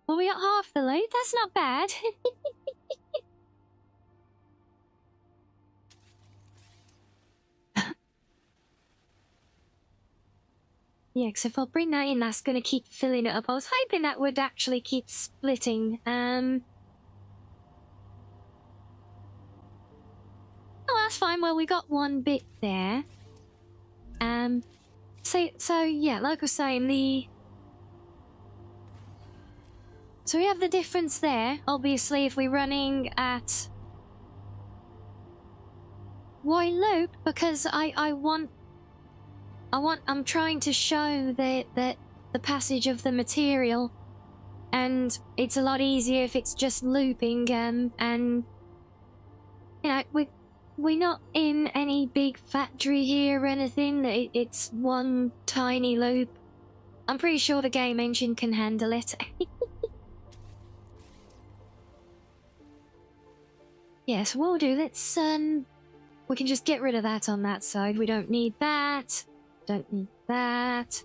Well, we got half the loot. That's not bad. Yeah, because if I'll bring that in, that's going to keep filling it up. I was hoping that would actually keep splitting. Oh, that's fine. Well, we got one bit there. So yeah, like I was saying, so we have the difference there. Obviously, if we're running at why loop, because I'm trying to show that the passage of the material, and it's a lot easier if it's just looping. And you know, we're not in any big factory here or anything. It's one tiny loop. I'm pretty sure the game engine can handle it. Yes, we'll do. Let's we can just get rid of that on that side. We don't need that. Don't need that.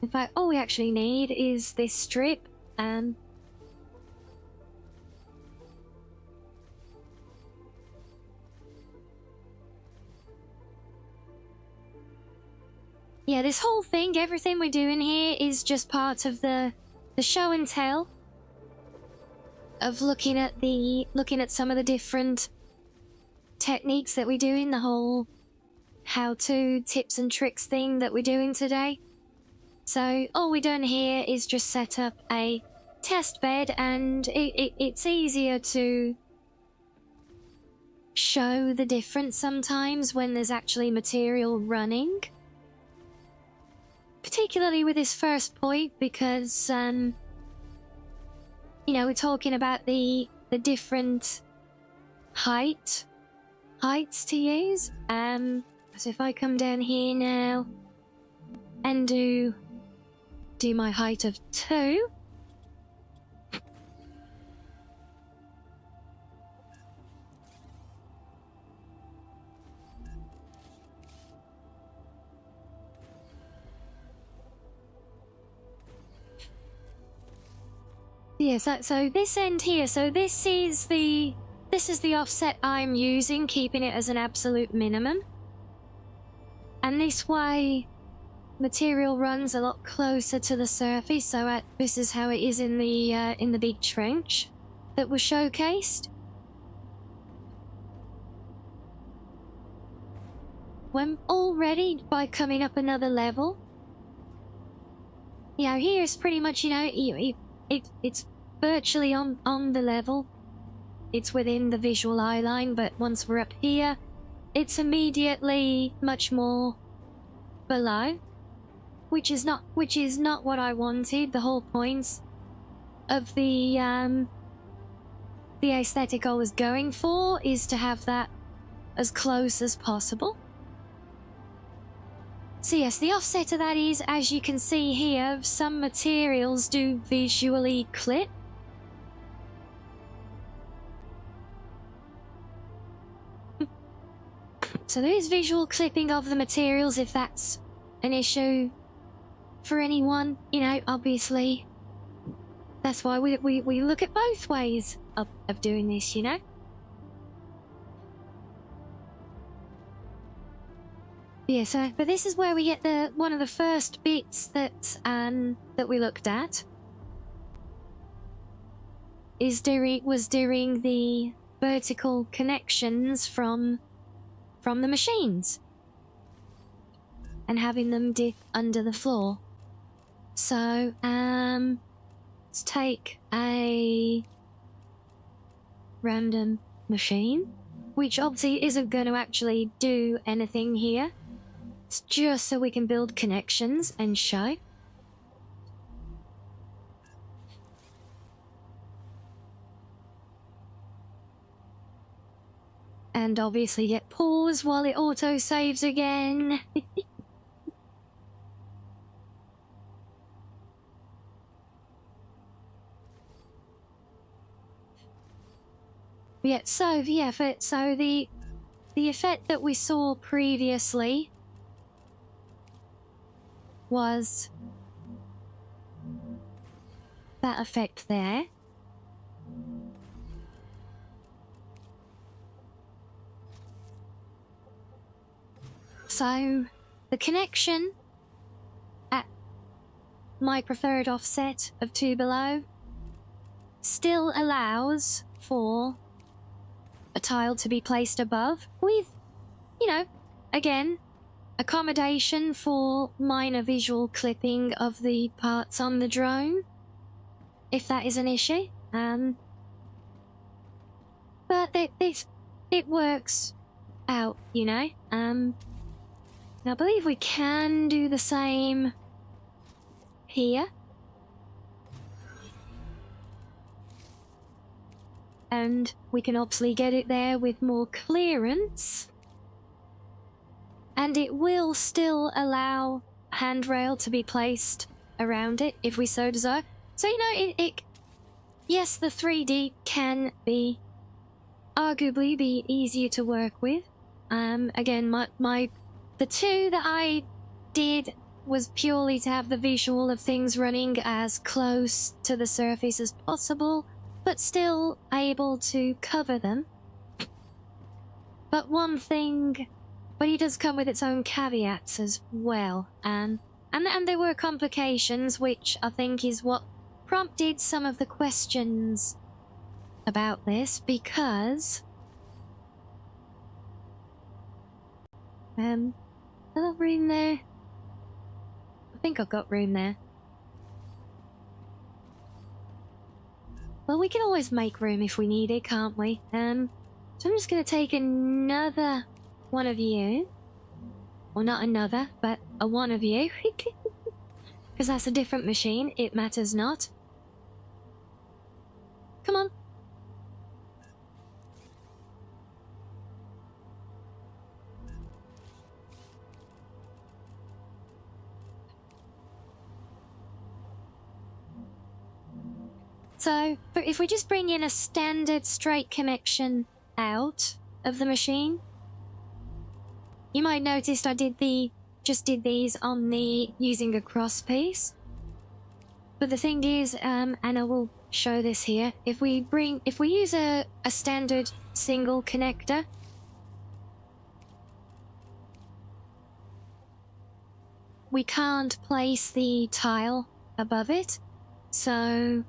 In fact, all we actually need is this strip. Yeah, this whole thing, everything we're doing here is just part of the show and tell of looking at some of the different techniques that we're doing, the whole how-to tips and tricks thing that we're doing today. So all we've done here is just set up a test bed, and it's easier to show the difference sometimes when there's actually material running. Particularly with this first point, because, you know, we're talking about the different heights to use. So if I come down here now and do do my height of 2. Yeah, so this end here, so this is the offset I'm using, keeping it as an absolute minimum. And this way, material runs a lot closer to the surface, so this is how it is in the big trench that was showcased. When already by coming up another level, you know, here's pretty much, you know, it's virtually on the level. It's within the visual eye line, but once we're up here, it's immediately much more below, which is not what I wanted. The whole point of the aesthetic I was going for is to have that as close as possible. So yes, the offset of that is, as you can see here, some materials do visually clip. So there is visual clipping of the materials if that's an issue for anyone. You know, obviously, that's why we look at both ways of doing this, you know? Yeah, so, but this is where we get one of the first bits that we looked at. Was during the vertical connections from the machines and having them dip under the floor. So, let's take a random machine, which obviously isn't going to actually do anything here. It's just so we can build connections and show. And obviously get pause while it auto-saves again. So the effect that we saw previously was that effect there. So the connection at my preferred offset of 2 below still allows for a tile to be placed above with, you know, again, accommodation for minor visual clipping of the parts on the drone, if that is an issue. But it works out, you know. I believe we can do the same here. And we can obviously get it there with more clearance. And it will still allow a handrail to be placed around it if we so desire. So, you know, yes, the 3D can be arguably be easier to work with. Again, the 2 that I did was purely to have the visual of things running as close to the surface as possible, but still able to cover them. But it does come with its own caveats as well, and there were complications, which I think is what prompted some of the questions about this, because I got room there. I think I've got room there. Well, we can always make room if we need it, can't we? So I'm just going to take another one of you. Well, not another, but a one of you. Because that's a different machine. It matters not. Come on. So, but if we just bring in a standard straight connection out of the machine, you might notice I just did these on the using a cross piece. But the thing is, and I will show this here, if we use a standard single connector, we can't place the tile above it. So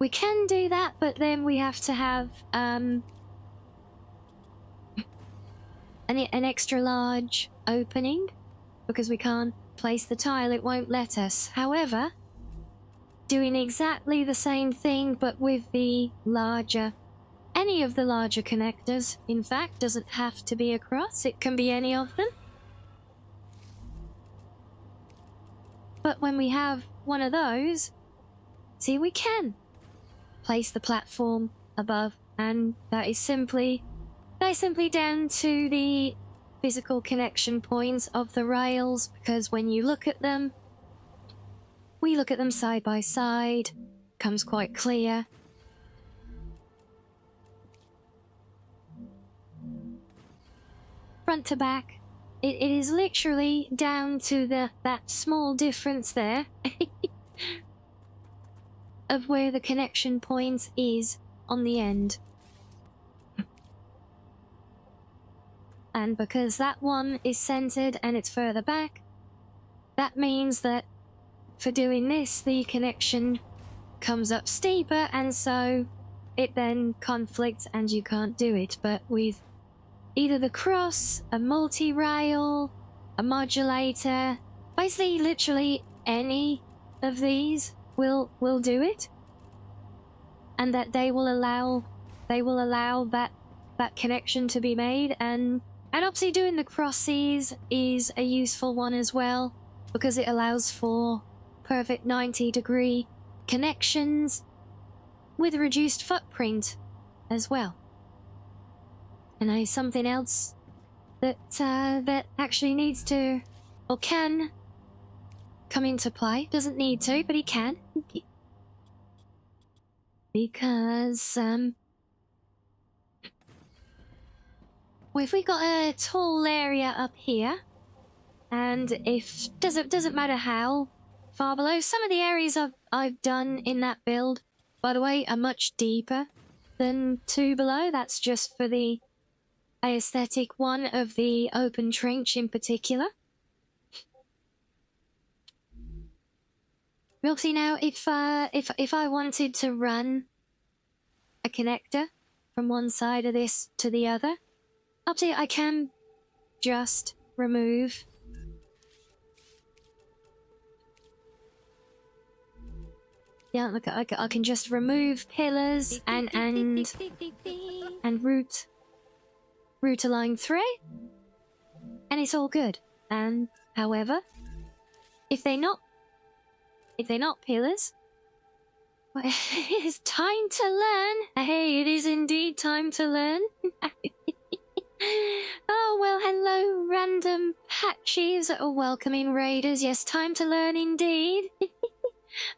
we can do that, but then we have to have an extra large opening because we can't place the tile, it won't let us. However, doing exactly the same thing but with the larger, any of the larger connectors, in fact, doesn't have to be across, it can be any of them. But when we have one of those, see, we can place the platform above, and that is simply down to the physical connection points of the rails, because when you look at them, we look at them side by side, comes quite clear. Front to back, it is literally down to that small difference there of where the connection point is on the end. And because that one is centered and it's further back, that means that for doing this, the connection comes up steeper, and so it then conflicts and you can't do it. But with either the cross, a multi-rail, a modulator, basically literally any of these will do it. And that they will allow that connection to be made, and obviously doing the crosses is a useful one as well, because it allows for perfect 90-degree connections with a reduced footprint as well. And there's something else that actually needs to, or can, come into play. Doesn't need to, but he can. Because, well, if we got a tall area up here, and if doesn't matter how far below, some of the areas I've done in that build, by the way, are much deeper than 2 below. That's just for the aesthetic one of the open trench in particular. We'll see now if I wanted to run a connector from one side of this to the other, obviously I can just remove look, I can just remove pillars and route a line through, and it's all good. And however, if they're not pillars, well, it is time to learn. Hey, it is indeed time to learn. Oh well, hello random patches, welcoming raiders. Yes, time to learn indeed.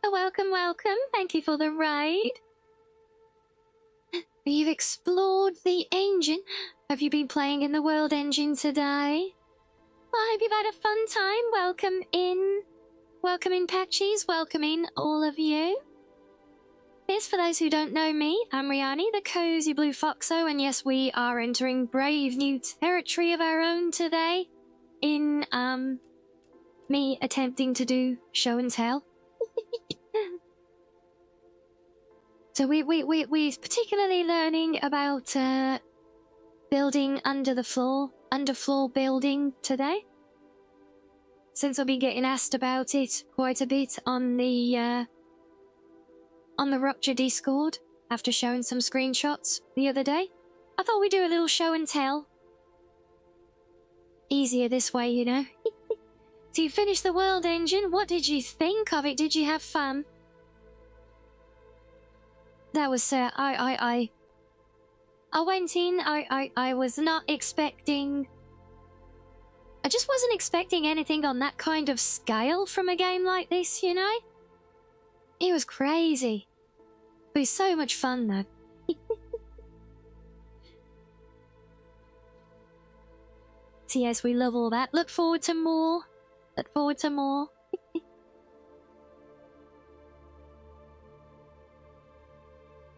Welcome. Thank you for the raid. You've explored the engine. Have you been playing in the world engine today? Well, I hope you've had a fun time. Welcome in patches. Welcome in all of you. Yes, for those who don't know me, I'm Rianni, the cozy blue foxo, and yes, we are entering brave new territory of our own today in me attempting to do show and tell. So we're particularly learning about building underfloor building today, since I've been getting asked about it quite a bit on the Rupture Discord after showing some screenshots the other day. I thought we'd do a little show and tell. Easier this way, you know. So you finished the world engine. What did you think of it? Did you have fun? That was I went in. I was not expecting. I just wasn't expecting anything on that kind of scale from a game like this, you know. It was crazy. It'll be so much fun though. So yes, we love all that. Look forward to more. Look forward to more.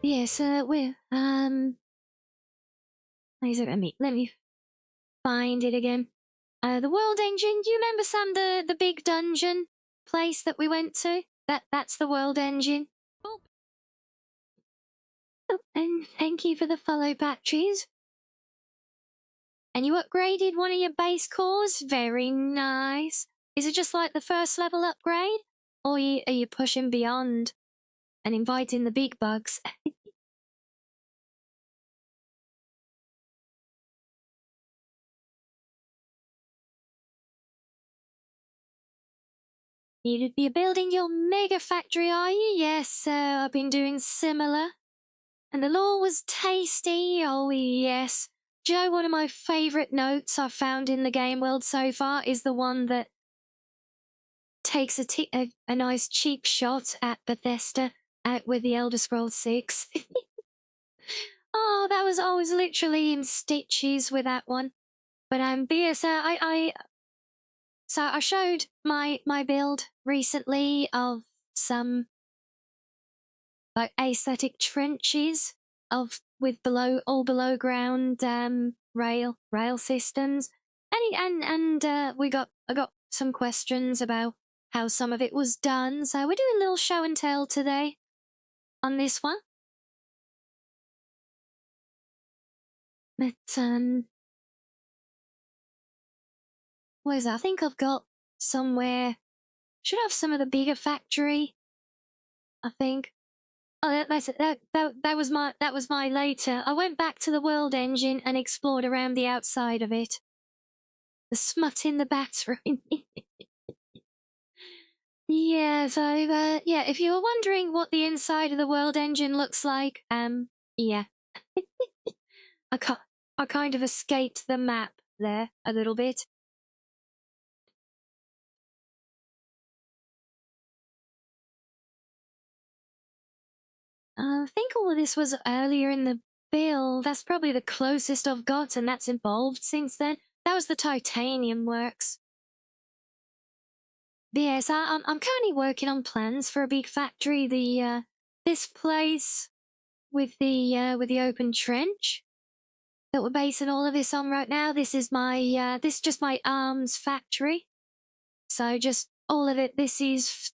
Yes, we're let me find it again. The World Engine. Do you remember, Sam, the big dungeon place that we went to? That's the World Engine. Oh, and thank you for the follow, batteries. And you upgraded one of your base cores? Very nice. Is it just like the first level upgrade? Or are you pushing beyond and inviting the big bugs? You're building your mega factory, are you? Yes, I've been doing similar. And the lore was tasty, oh yes. Do you know one of my favourite notes I've found in the game world so far is the one that takes a nice cheap shot at Bethesda out with the Elder Scrolls 6. Oh, I was literally in stitches with that one. But yeah, so I showed my build recently of some like aesthetic trenches with all below ground rail systems, and I got some questions about how some of it was done. So we're doing a little show and tell today on this one. But what is that? I think I've got somewhere. Should have some of the bigger factory. I think. Oh, that was my later. I went back to the World Engine and explored around the outside of it. The smut in the bathroom. Yeah, so yeah. If you were wondering what the inside of the World Engine looks like, yeah. I kind of escaped the map there a little bit. I think all of this was earlier in the build. That's probably the closest I've got, and that's evolved since then. That was the titanium works. But yes, I'm currently working on plans for a big factory. This place with the open trench that we're basing all of this on right now. This is just my arms factory. So just all of it. This is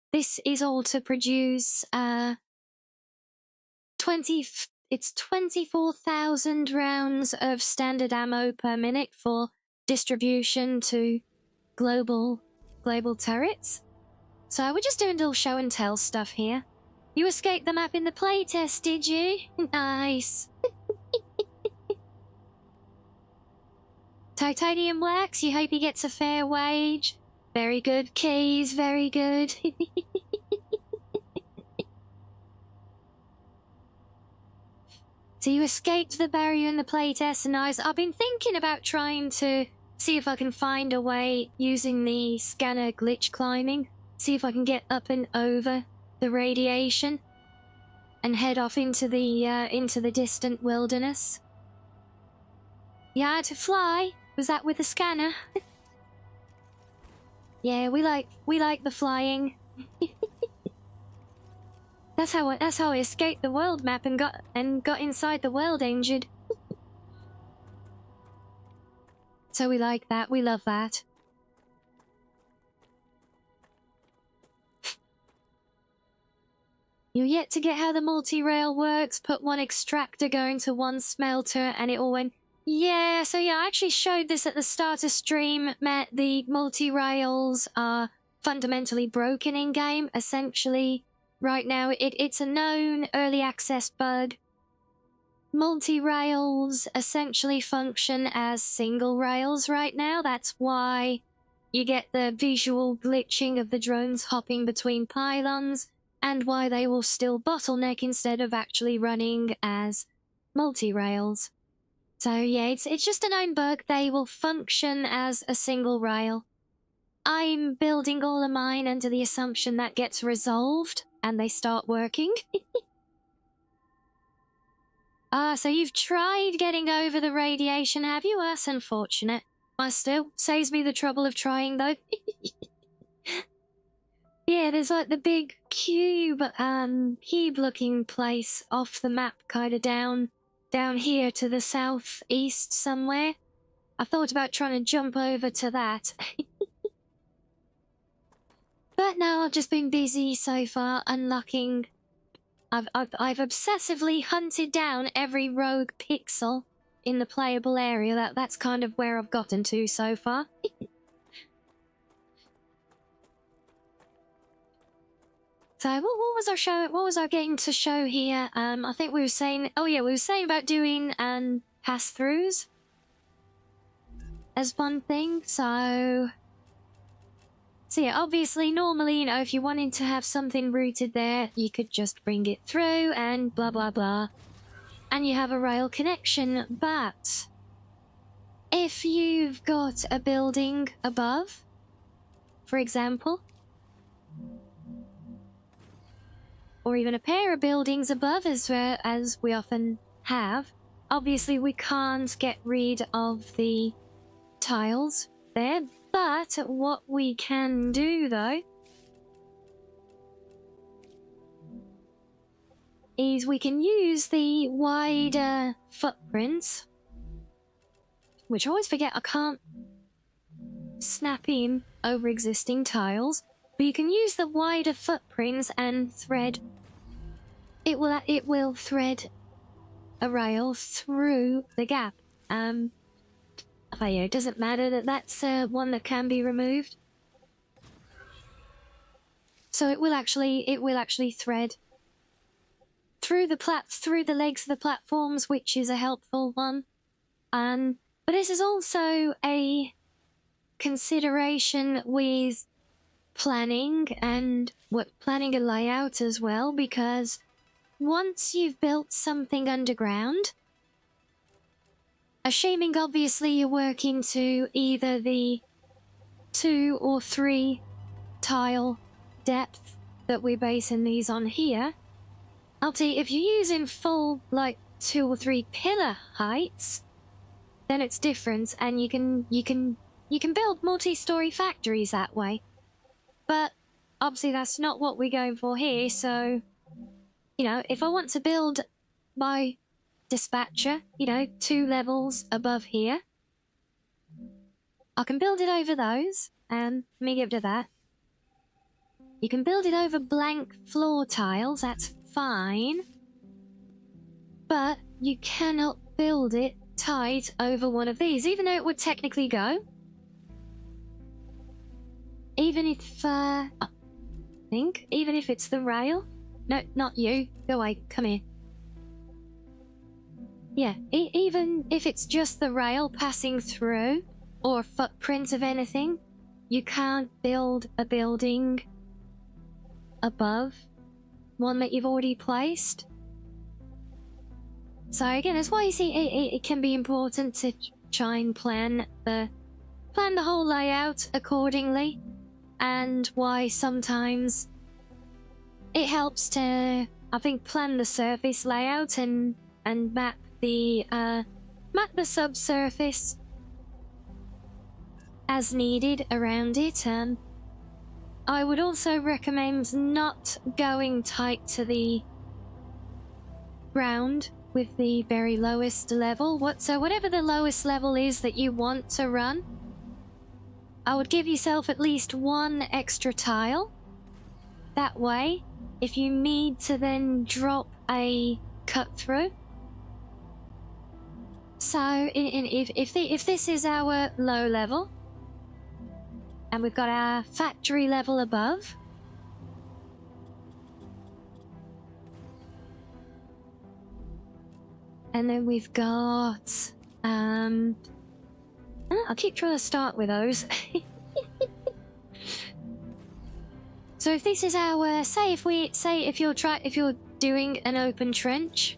all to produce 24,000 rounds of standard ammo per minute for distribution to global turrets. So we're just doing a little show and tell stuff here. You escaped the map in the playtest, did you? Nice. Titanium Wax, you hope he gets a fair wage. Very good, Keys, very good. So you escaped the barrier in the playtest, and I've been thinking about trying to see if I can find a way using the scanner glitch climbing. See if I can get up and over the radiation and head off into the distant wilderness. Yeah, to fly. Was that with the scanner? Yeah, we like the flying. That's how I escaped the world map and got inside the World Engine. So we like that. We love that. You're yet to get how the multi-rail works. Put one extractor going to one smelter and it all went... Yeah, so yeah, I actually showed this at the start of stream. Matt, the multi-rails are fundamentally broken in-game. Essentially, right now, it's a known early access bug. Multi-rails essentially function as single rails right now. That's why you get the visual glitching of the drones hopping between pylons, and why they will still bottleneck instead of actually running as multi-rails. So yeah, it's just a known bug. They will function as a single rail. I'm building all of mine under the assumption that gets resolved and they start working. Ah, so you've tried getting over the radiation, have you? That's unfortunate. Still saves me the trouble of trying, though. Yeah, there's like the big cube-looking place off the map, kind of down here to the southeast somewhere. I thought about trying to jump over to that. But no, I've just been busy so far, unlocking. I've obsessively hunted down every rogue pixel in the playable area. That's kind of where I've gotten to so far. So what was our show? What was our game to show here? I think we were saying. Oh yeah, we were saying about doing pass-throughs as one thing. So yeah, obviously, normally, you know, if you wanted to have something rooted there, you could just bring it through and blah, blah, blah. And you have a rail connection. But if you've got a building above, for example, or even a pair of buildings above, as we often have, obviously we can't get rid of the tiles there. But what we can do, though, is we can use the wider footprints, which I always forget I can't snap in over existing tiles, but you can use the wider footprints and thread. It will thread a rail through the gap. Oh yeah, it doesn't matter that that's one that can be removed. So it will actually thread through the legs of the platforms, which is a helpful one. But this is also a consideration with planning planning a layout as well, because once you've built something underground, assuming obviously you're working to either the 2 or 3 tile depth that we're basing these on here, I'll tell you, if you're using full like 2 or 3 pillar heights, then it's different, and you can build multi-story factories that way. But obviously that's not what we're going for here. So, you know, if I want to build my dispatcher, you know, 2 levels above here, I can build it over those, and let me give it to that. You can build it over blank floor tiles, that's fine, but you cannot build it tied over one of these, even though it would technically go. Even if, even if it's the rail. No, not you. Go away, come here. Yeah, even if it's just the rail passing through, or a footprint of anything, you can't build a building above one that you've already placed. So again, that's why you see it can be important to try and plan the whole layout accordingly, and why sometimes it helps to, I think, plan the surface layout and map the subsurface as needed around it. I would also recommend not going tight to the ground with the very lowest level. So whatever the lowest level is that you want to run, I would give yourself at least 1 extra tile. That way, if you need to then drop a cut through. So if this is our low level, and we've got our factory level above, and then we've got I'll keep trying to start with those. So if this is our, if you're doing an open trench.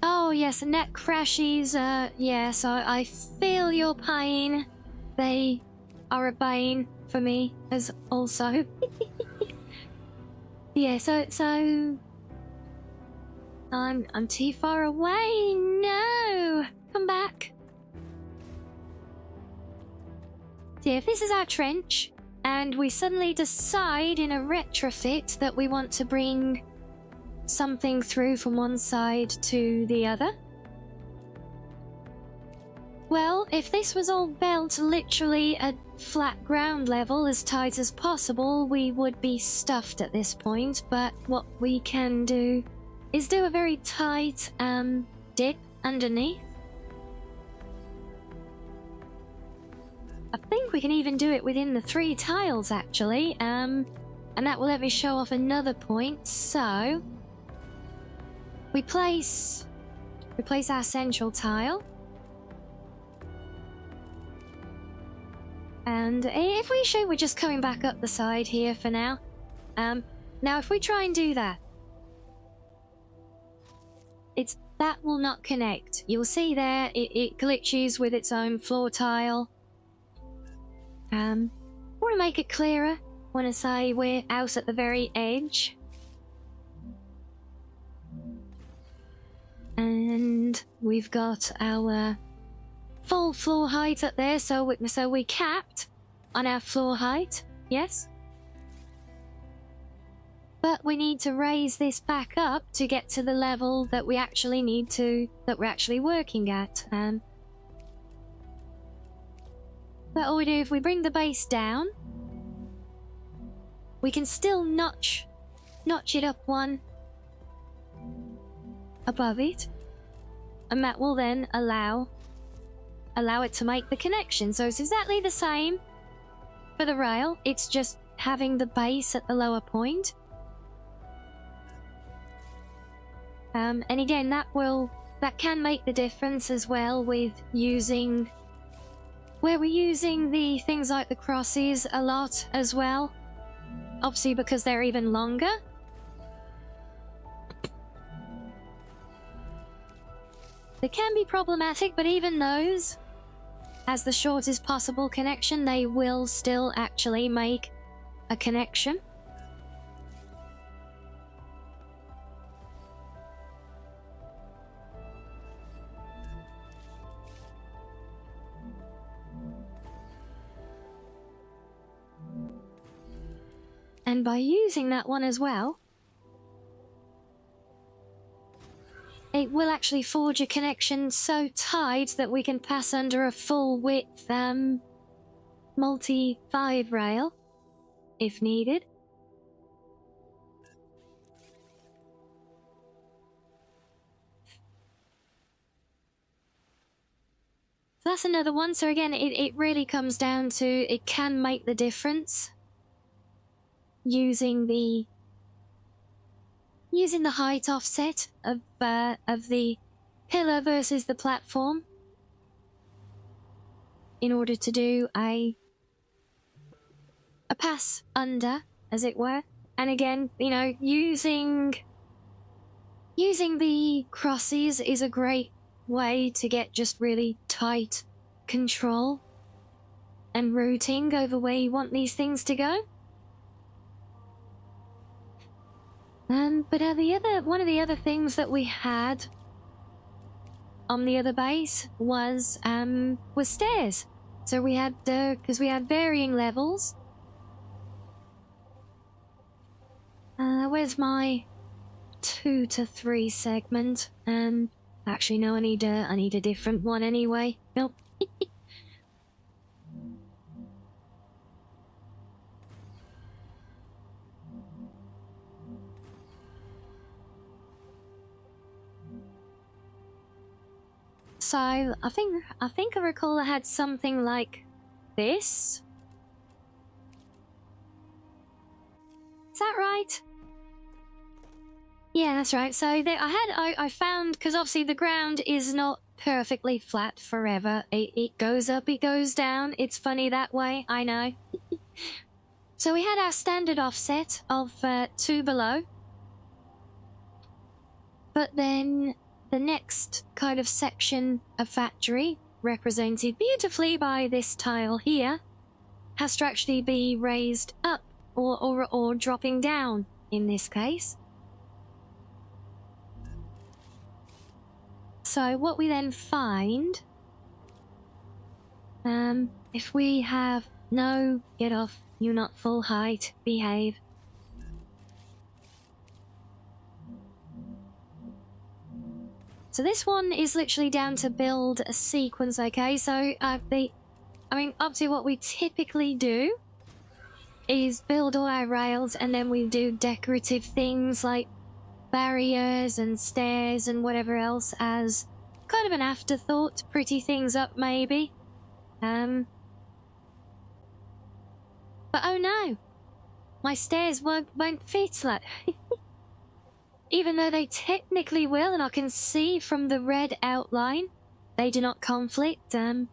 Oh yes, net crashes. Yes, I feel your pain. They are a bane for me as also. Yeah, so I'm too far away. No! Come back. See, if this is our trench, and we suddenly decide in a retrofit that we want to bring something through from one side to the other. Well, if this was all built literally at flat ground level, as tight as possible, we would be stuffed at this point, but what we can do is do a very tight dip underneath. I think we can even do it within the 3 tiles, actually, and that will let me show off another point. So we place our central tile, and if we should, we're just coming back up the side here for now. Now if we try and do that, that will not connect. You'll see there it glitches with its own floor tile. I want to make it clearer when I say we're out at the very edge. And we've got our full floor height up there, so we capped on our floor height, yes? But we need to raise this back up to get to the level that we actually need to, that we're actually working at. But all we do, if we bring the base down, we can still notch it up one above it, and that will then allow it to make the connection. So it's exactly the same for the rail, it's just having the base at the lower point. And again, that can make the difference as well with using, where we're using the things like the crosses a lot as well, obviously because they're even longer. They can be problematic, but even those, as the shortest possible connection, they will still actually make a connection. And by using that one as well, it will actually forge a connection so tight that we can pass under a full width multi-5 rail if needed. So that's another one. So again, it really comes down to, it can make the difference using the height offset of the pillar versus the platform in order to do a pass under, as it were. And again, you know, using the crosses is a great way to get just really tight control and routing over where you want these things to go. But one of the other things that we had on the other base was stairs. So we had, because we had varying levels. Where's my 2 to 3 segment? Actually, no, I need a different one anyway. Nope. So I think I recall I had something like this. Is that right? Yeah, that's right. So I found, because obviously the ground is not perfectly flat forever. It goes up, it goes down. It's funny that way, I know. So we had our standard offset of 2 below. But then the next kind of section of factory, represented beautifully by this tile here, has to actually be raised up or dropping down in this case. So what we then find, if we have no, get off, you're not full height, behave. So this one is literally down to build a sequence, okay? So up to what we typically do is build all our rails, and then we do decorative things like barriers and stairs and whatever else as kind of an afterthought to pretty things up, maybe. But oh no, my stairs won't fit, like. Even though they technically will, and I can see from the red outline, they do not conflict. The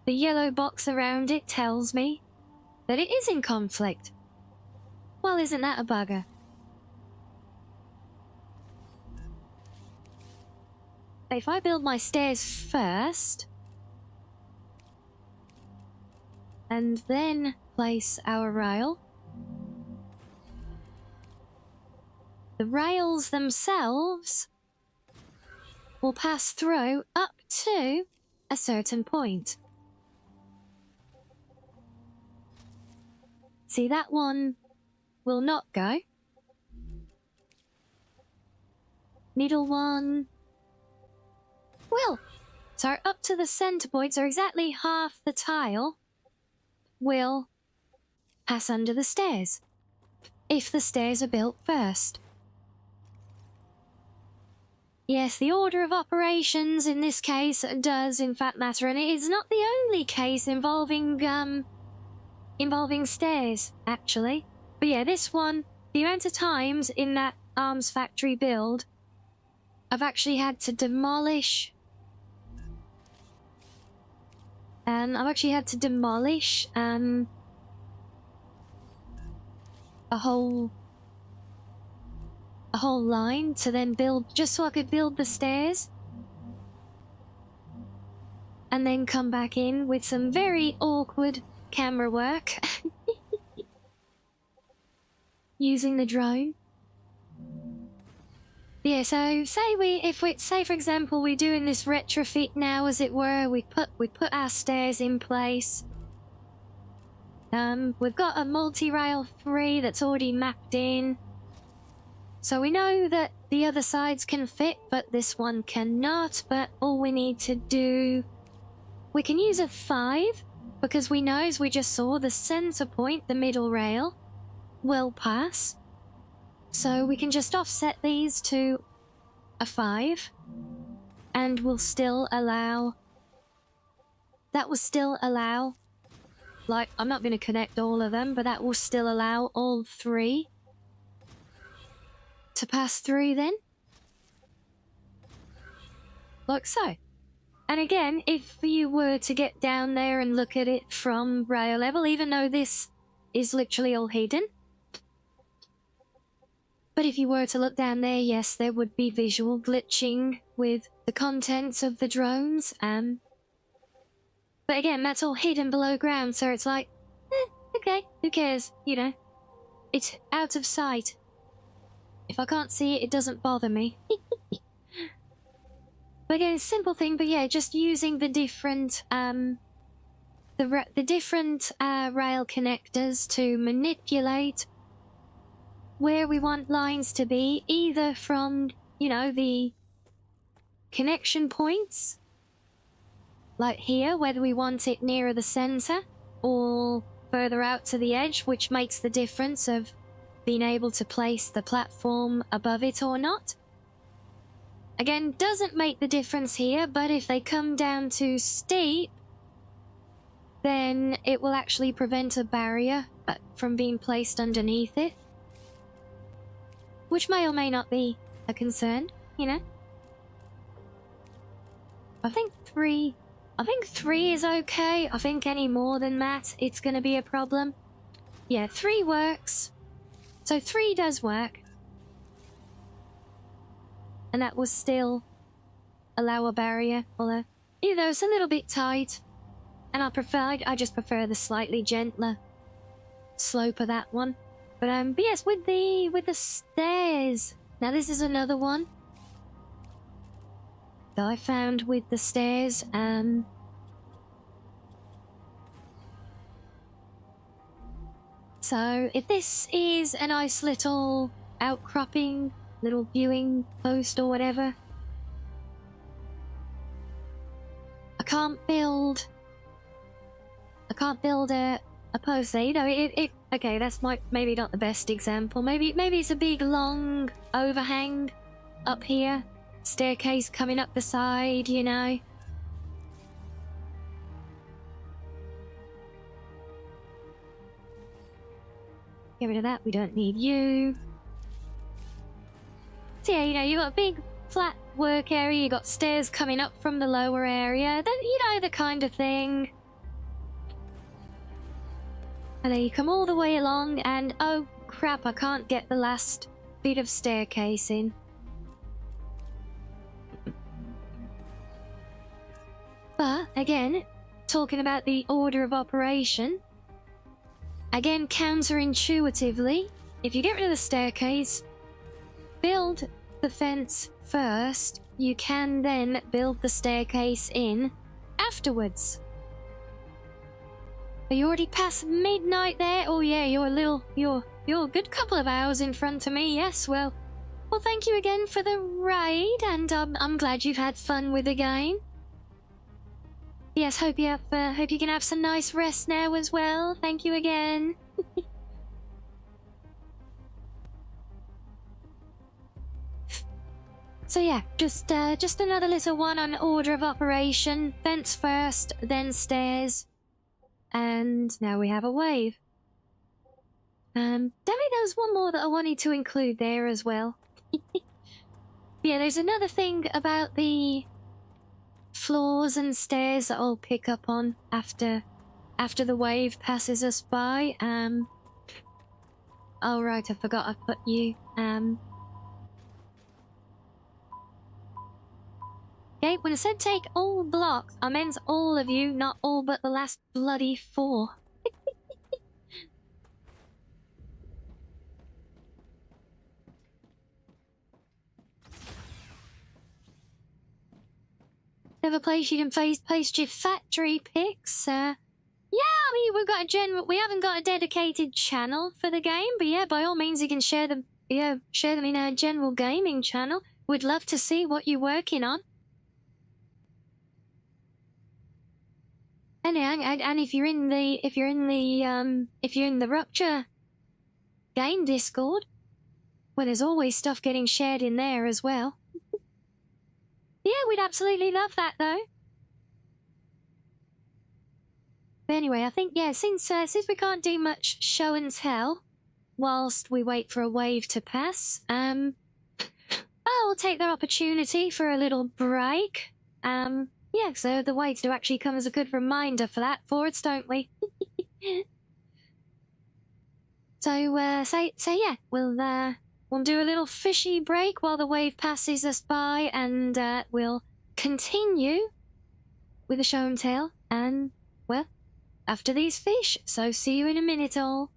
yellow box around it tells me that it is in conflict. Well, isn't that a bugger? If I build my stairs first, and then place our rail, the rails themselves will pass through up to a certain point. See, that one will not go. Middle one will. So up to the center point, so exactly half the tile will pass under the stairs, if the stairs are built first. Yes, the order of operations in this case does in fact matter, and it is not the only case involving stairs, actually. But yeah, this one, the amount of times in that arms factory build, I've actually had to demolish... a whole line to then build, just so I could build the stairs. And then come back in with some very awkward camera work. Using the drone. Yeah, so say for example we're doing this retrofit now, as it were, we put our stairs in place. We've got a multi-rail 3 that's already mapped in. So we know that the other sides can fit, but this one cannot. But all we need to do... We can use a 5, because we know, as we just saw, the center point, the middle rail, will pass. So we can just offset these to a 5, and we'll still allow... That will still allow... Like, I'm not going to connect all of them, but that will still allow all 3 to pass through then. Like so. And again, if you were to get down there and look at it from rail level, even though this is literally all hidden, but if you were to look down there, yes, there would be visual glitching with the contents of the drones. But again, that's all hidden below ground, so it's like, okay, who cares, you know? It's out of sight. If I can't see it, it doesn't bother me. But again, simple thing, but yeah, just using the different, the different rail connectors to manipulate where we want lines to be, either from, you know, the connection points, like here, whether we want it nearer the center or further out to the edge, which makes the difference of being able to place the platform above it or not. Again, doesn't make the difference here, but if they come down too steep, then it will actually prevent a barrier from being placed underneath it. Which may or may not be a concern, you know? I think 3 is okay. I think any more than that, it's going to be a problem. Yeah, 3 works. So 3 does work. And that will still allow a barrier, although, you know, it's a little bit tight. And I just prefer the slightly gentler slope of that one. But yes, with the stairs. Now this is another one. that I found with the stairs. So if this is a nice little outcropping, little viewing post or whatever, I can't build a post there. You know, okay, that's maybe not the best example. Maybe it's a big long overhang up here, staircase coming up the side, you know. Get rid of that, we don't need you. So yeah, you know, you got a big flat work area, you got stairs coming up from the lower area, that, you know, the kind of thing. And then you come all the way along and, oh crap, I can't get the last bit of staircase in. But, again, talking about the order of operation, again, counterintuitively, if you get rid of the staircase, build the fence first, you can then build the staircase in afterwards. Are you already past midnight there? Oh yeah, you're a good couple of hours in front of me, yes, well, thank you again for the raid, and I'm glad you've had fun with the game. Yes, hope you can have some nice rest now as well. Thank you again. So yeah, just another little one on order of operation. Fence first, then stairs, and now we have a wave. Damn it, there was one more that I wanted to include there as well. Yeah, there's another thing about the floors and stairs that I'll pick up on after the wave passes us by. Oh right, I forgot I put you. Okay, when I said take all blocks, I meant all of you, not all but the last bloody 4. Never place you can paste your factory pics. Yeah, I mean we haven't got a dedicated channel for the game, but yeah, by all means you can share them. Yeah, share them in our general gaming channel. We'd love to see what you're working on. And if you're in the Rupture game Discord, well, there's always stuff getting shared in there as well. Yeah, we'd absolutely love that though. But anyway, I think yeah, since we can't do much show and tell whilst we wait for a wave to pass, I'll take the opportunity for a little break. Yeah, so the waves do actually come as a good reminder for that for us, don't we? So yeah, we'll do a little fishy break while the wave passes us by, and we'll continue with the show and tell, and, well, after these fish, so see you in a minute all.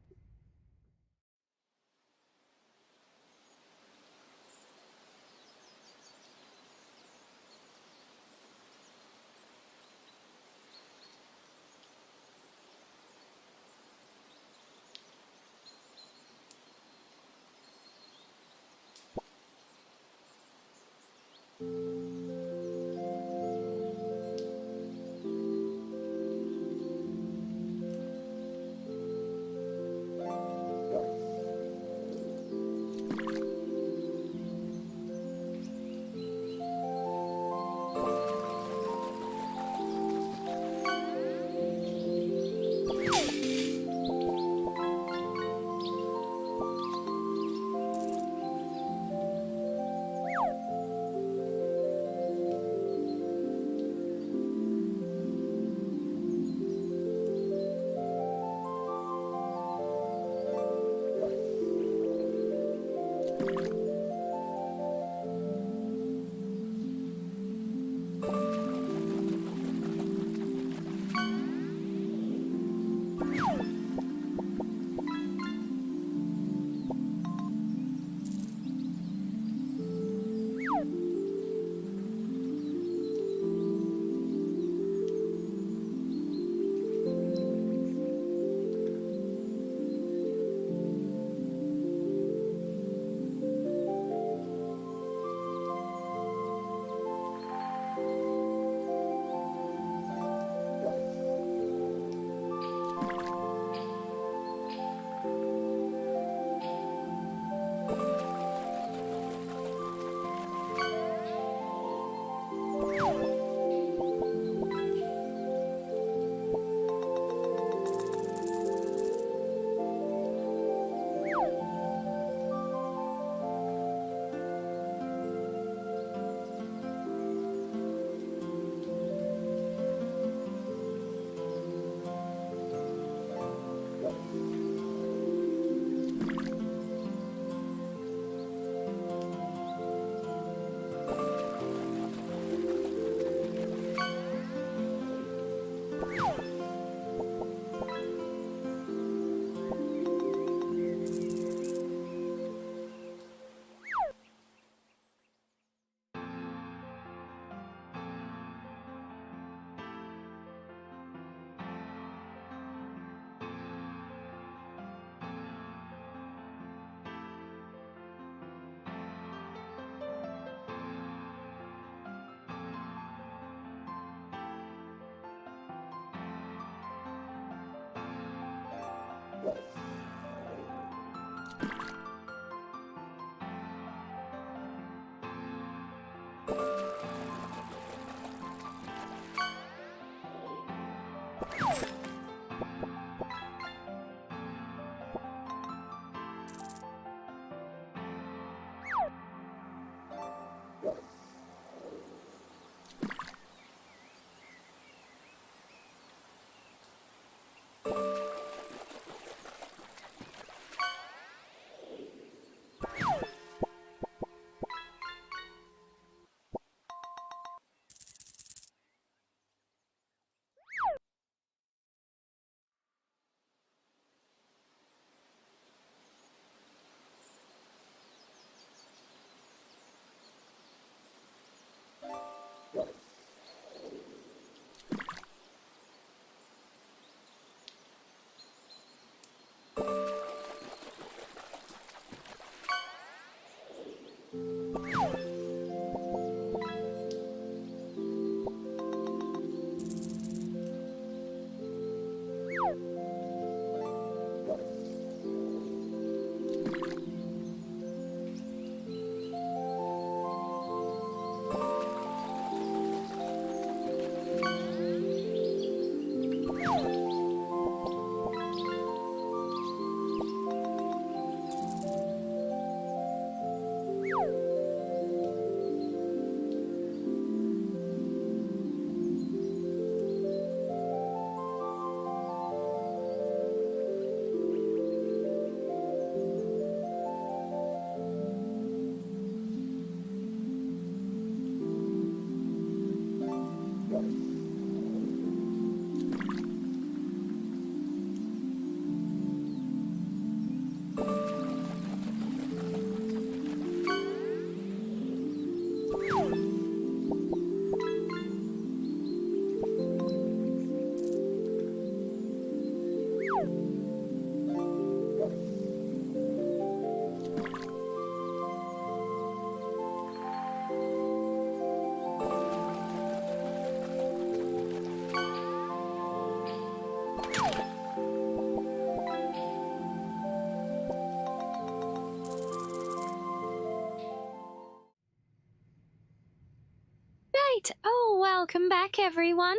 Right. Oh, welcome back, everyone.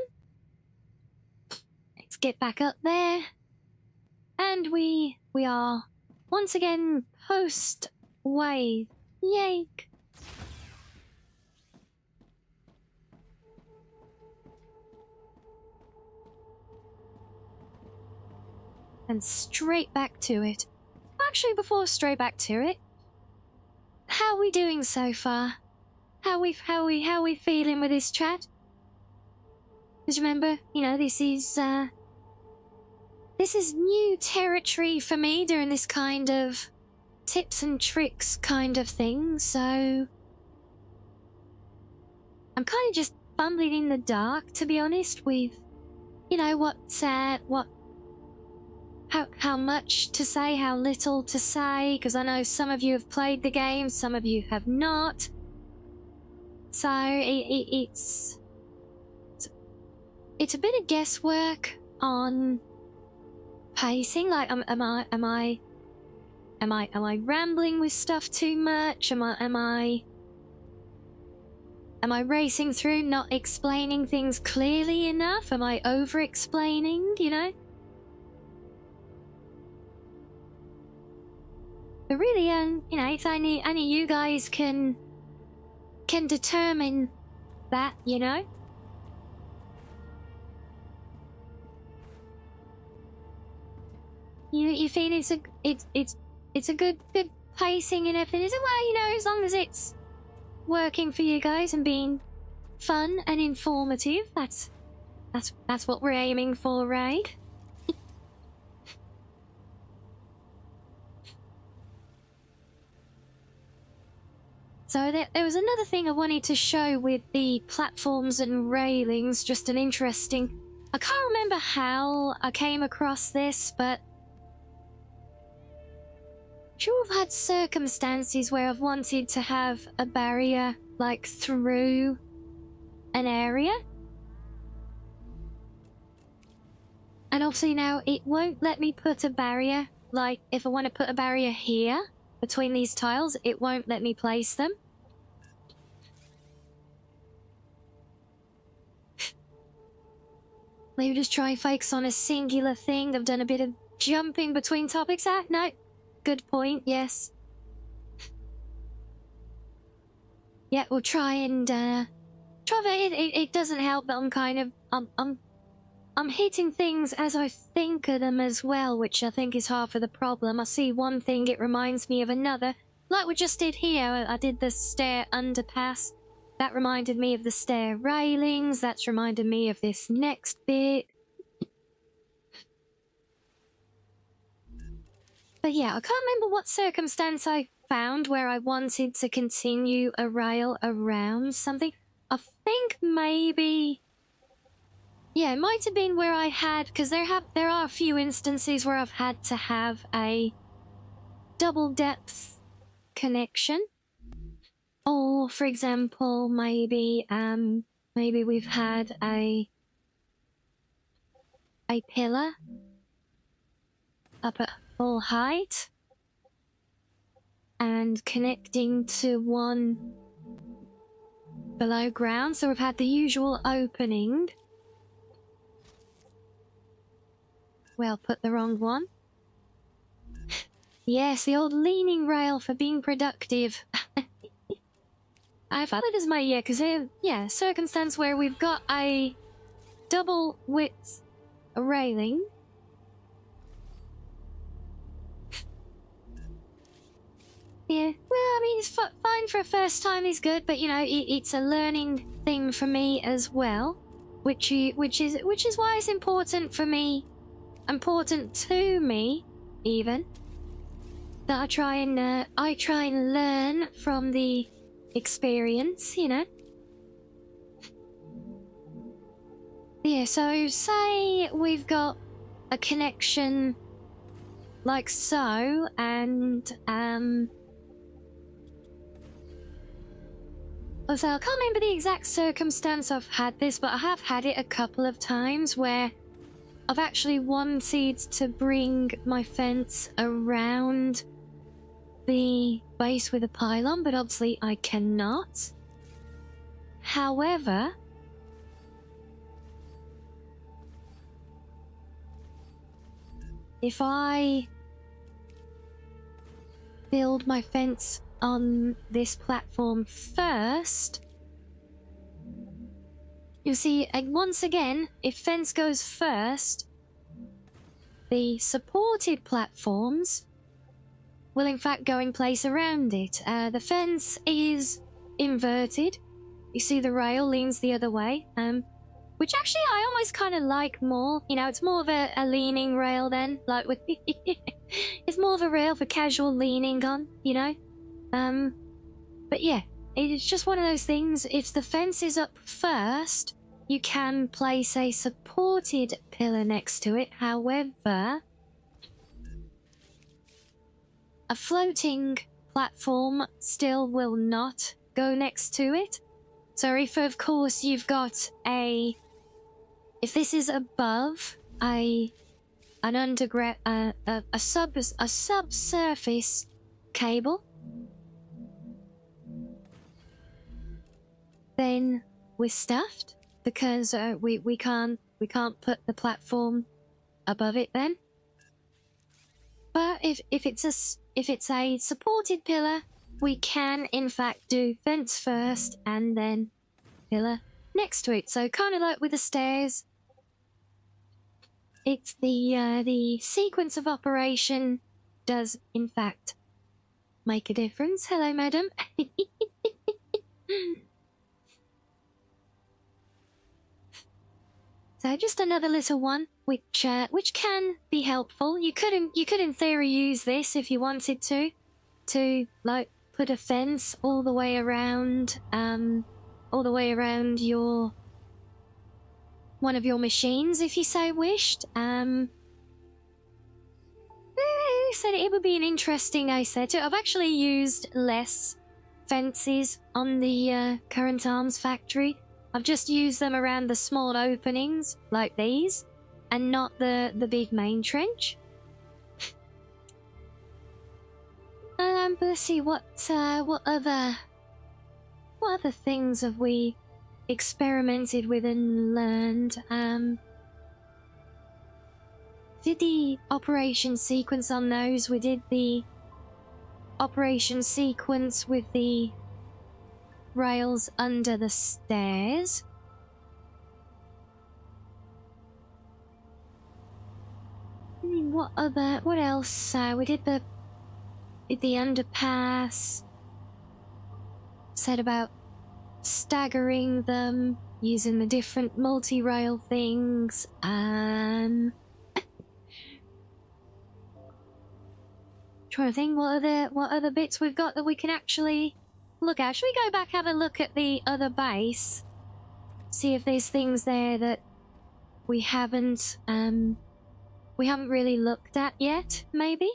Let's get back up there. And we are once again post-wave. Yay. And straight back to it. Actually, before straight back to it, how are we doing so far? How we feeling with this chat? Because remember, you know, this is new territory for me doing this kind of tips and tricks kind of thing, so I'm kind of just fumbling in the dark, to be honest, with, you know, how much to say, how little to say, because I know some of you have played the game, some of you have not. So it's a bit of guesswork on pacing. Like, am I rambling with stuff too much? Am I racing through, not explaining things clearly enough? Am I over-explaining? You know. But really, you know, if any of you guys can determine that, you know. You feel it's a good pacing and everything. Is it? Well, you know, as long as it's working for you guys and being fun and informative, that's what we're aiming for, right? So there was another thing I wanted to show with the platforms and railings, just an interesting... I can't remember how I came across this, but... I'm sure I've had circumstances where I've wanted to have a barrier, like, through an area. And obviously now it won't let me put a barrier. Like, if I want to put a barrier here between these tiles, it won't let me place them. Maybe just try and focus on a singular thing. I've done a bit of jumping between topics. Ah, no. Good point, yes. Yeah, we'll try and, it doesn't help that I'm kind of, I'm hitting things as I think of them as well, which I think is half of the problem. I see one thing, it reminds me of another. Like we just did here, I did the stair underpass. That reminded me of the stair railings. That's reminded me of this next bit. But yeah, I can't remember what circumstance I found where I wanted to continue a rail around something. I think maybe... yeah, it might have been where I had... because there are a few instances where I've had to have a double depth connection. Or, for example, maybe we've had a pillar up at full height and connecting to one below ground. So we've had the usual opening. Well, put the wrong one. Yes, the old leaning rail for being productive. I've had it as my, yeah, because, yeah, circumstance where we've got a double width railing. Yeah, well, I mean, it's fine for a first time, is good, but, you know, it's a learning thing for me as well, which is why it's important for me, important to me, even, that I try and learn from the experience, you know. Yeah, so say we've got a connection like so, and so I can't remember the exact circumstance I've had this, but I have had it a couple of times where I've actually wanted to bring my fence around the base with a pylon, but obviously I cannot. However, if I build my fence on this platform first, you see, once again, if fence goes first, the supported platforms will in fact go in place around it. The fence is inverted. You see the rail leans the other way, which actually I almost kind of like more. You know, it's more of a leaning rail then, like with it's more of a rail for casual leaning on, you know. But yeah, it's just one of those things. If the fence is up first, you can place a supported pillar next to it. However, a floating platform still will not go next to it. So if, of course, you've got a... if this is above an underground... a subsurface cable, then we're stuffed, because we can't put the platform above it then. But if it's a supported pillar, we can in fact do fence first and then pillar next to it. So kind of like with the stairs, it's the sequence of operation does in fact make a difference. Hello, madam. So just another little one, which can be helpful. You could in theory use this if you wanted to like put a fence all the way around your one of your machines if you so wished. I said it would be an interesting. I said too. I've actually used less fences on the current arms factory. I've just used them around the small openings like these. and not the big main trench. But let's see, what other things have we experimented with and learned? Did the operation sequence on those. We did the operation sequence with the rails under the stairs. What else? We did the underpass. Said about staggering them using the different multi-rail things. Trying to think what other bits we've got that we can actually look at. Should we go back, have a look at the other base, see if there's things there that we haven't really looked at yet, maybe?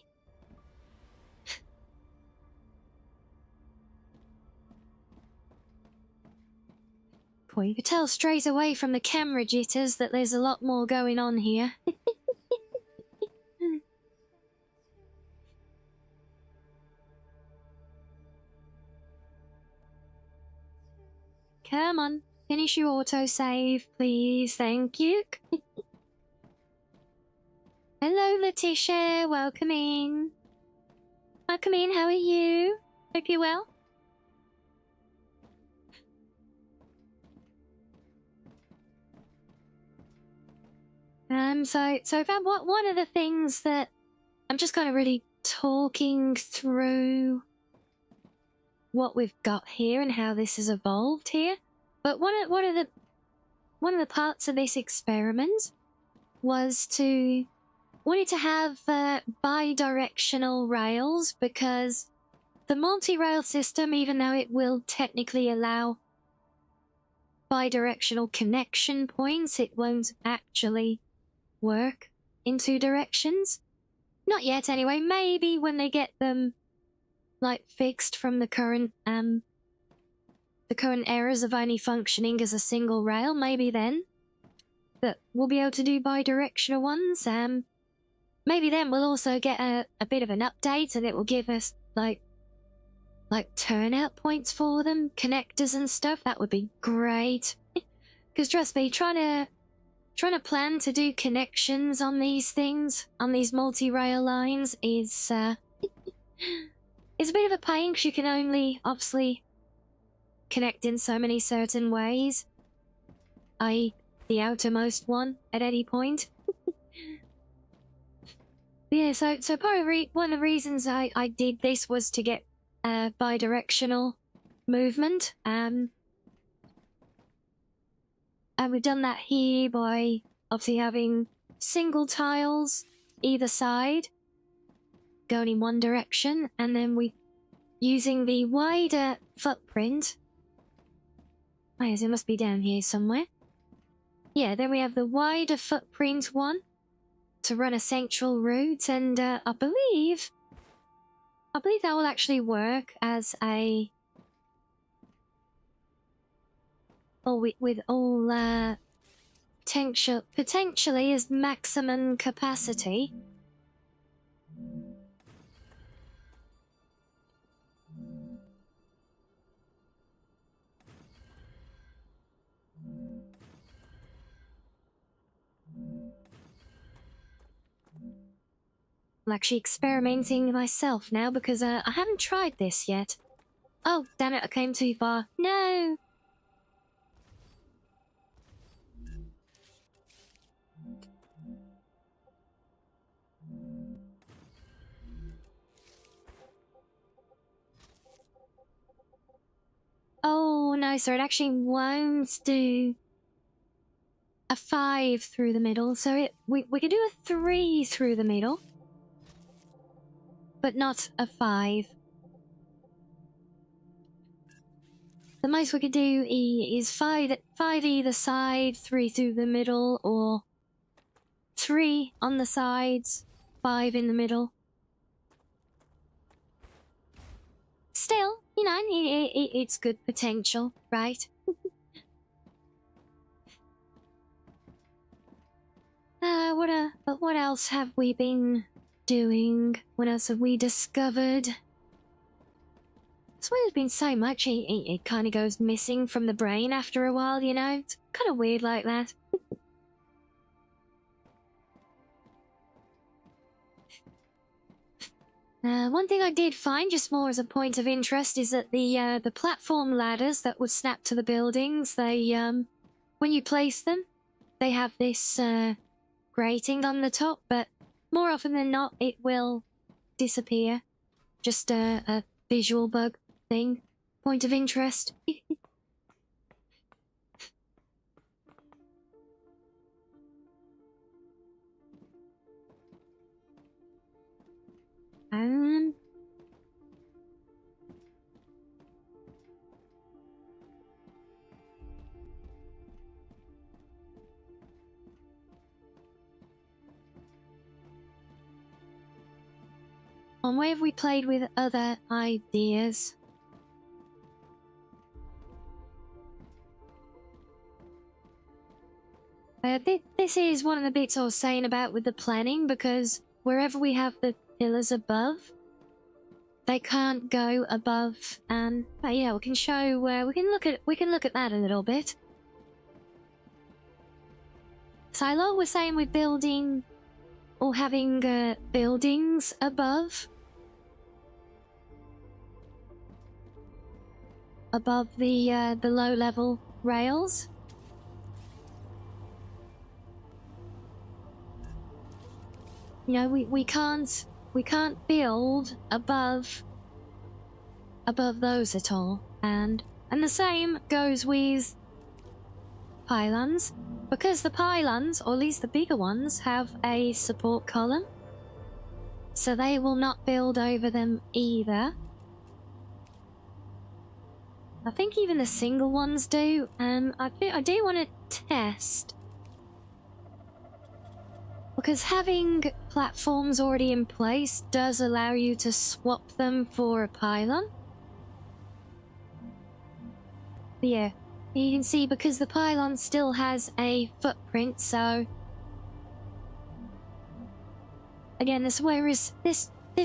Boy, you could tell straight away from the camera jitters that there's a lot more going on here. Come on, finish your autosave, please. Thank you. Hello, Letitia. Welcome in. Welcome in. How are you? Hope you're well. So one of the things that I'm just kind of really talking through what we've got here and how this has evolved here. But one of the parts of this experiment was wanted to have bi-directional rails, because the multi-rail system, even though it will technically allow bi-directional connection points, it won't actually work in two directions. Not yet, anyway. Maybe when they get them like fixed from the current errors of only functioning as a single rail, maybe then that we'll be able to do bi-directional ones. Maybe then we'll also get a bit of an update, and it will give us like turnout points for them, connectors and stuff. That would be great. Because trust me, trying to plan to do connections on these things, on these multi-rail lines, is it's a bit of a pain, because you can only obviously connect in so many certain ways, i.e. the outermost one at any point. Yeah, so part of one of the reasons I did this was to get bi-directional movement. And we've done that here by obviously having single tiles either side going in one direction, and then we using the wider footprint. Oh, yes, it must be down here somewhere. Yeah, then we have the wider footprint one to run a central route, and I believe that will actually work as a with all potentially as maximum capacity. I'm actually experimenting myself now, because I haven't tried this yet. Oh, damn it, I came too far. No! Oh, no, so it actually won't do a 5 through the middle, so we could do a 3 through the middle, but not a 5. The most we could do is 5 either side, 3 through the middle, or 3 on the sides, 5 in the middle. Still, you know, it's good potential, right? but what else have we been doing? What else have we discovered? That's why there's been so much, it kind of goes missing from the brain after a while, you know? It's kind of weird like that. One thing I did find, just more as a point of interest, is that the platform ladders that would snap to the buildings, they, when you place them, they have this, grating on the top, but more often than not, it will disappear. Just a visual bug thing. Point of interest. Where have we played with other ideas? This is one of the bits I was saying about with the planning, because wherever we have the pillars above, they can't go above, and yeah, we can show we can look at that a little bit. So like we're saying, we're building or having buildings above the low level rails. You know, we can't build above those at all, and the same goes with pylons, because the pylons, or at least the bigger ones, have a support column, so they will not build over them either. I think even the single ones do. I do want to test, because having platforms already in place does allow you to swap them for a pylon. But yeah, you can see, because the pylon still has a footprint, so again, this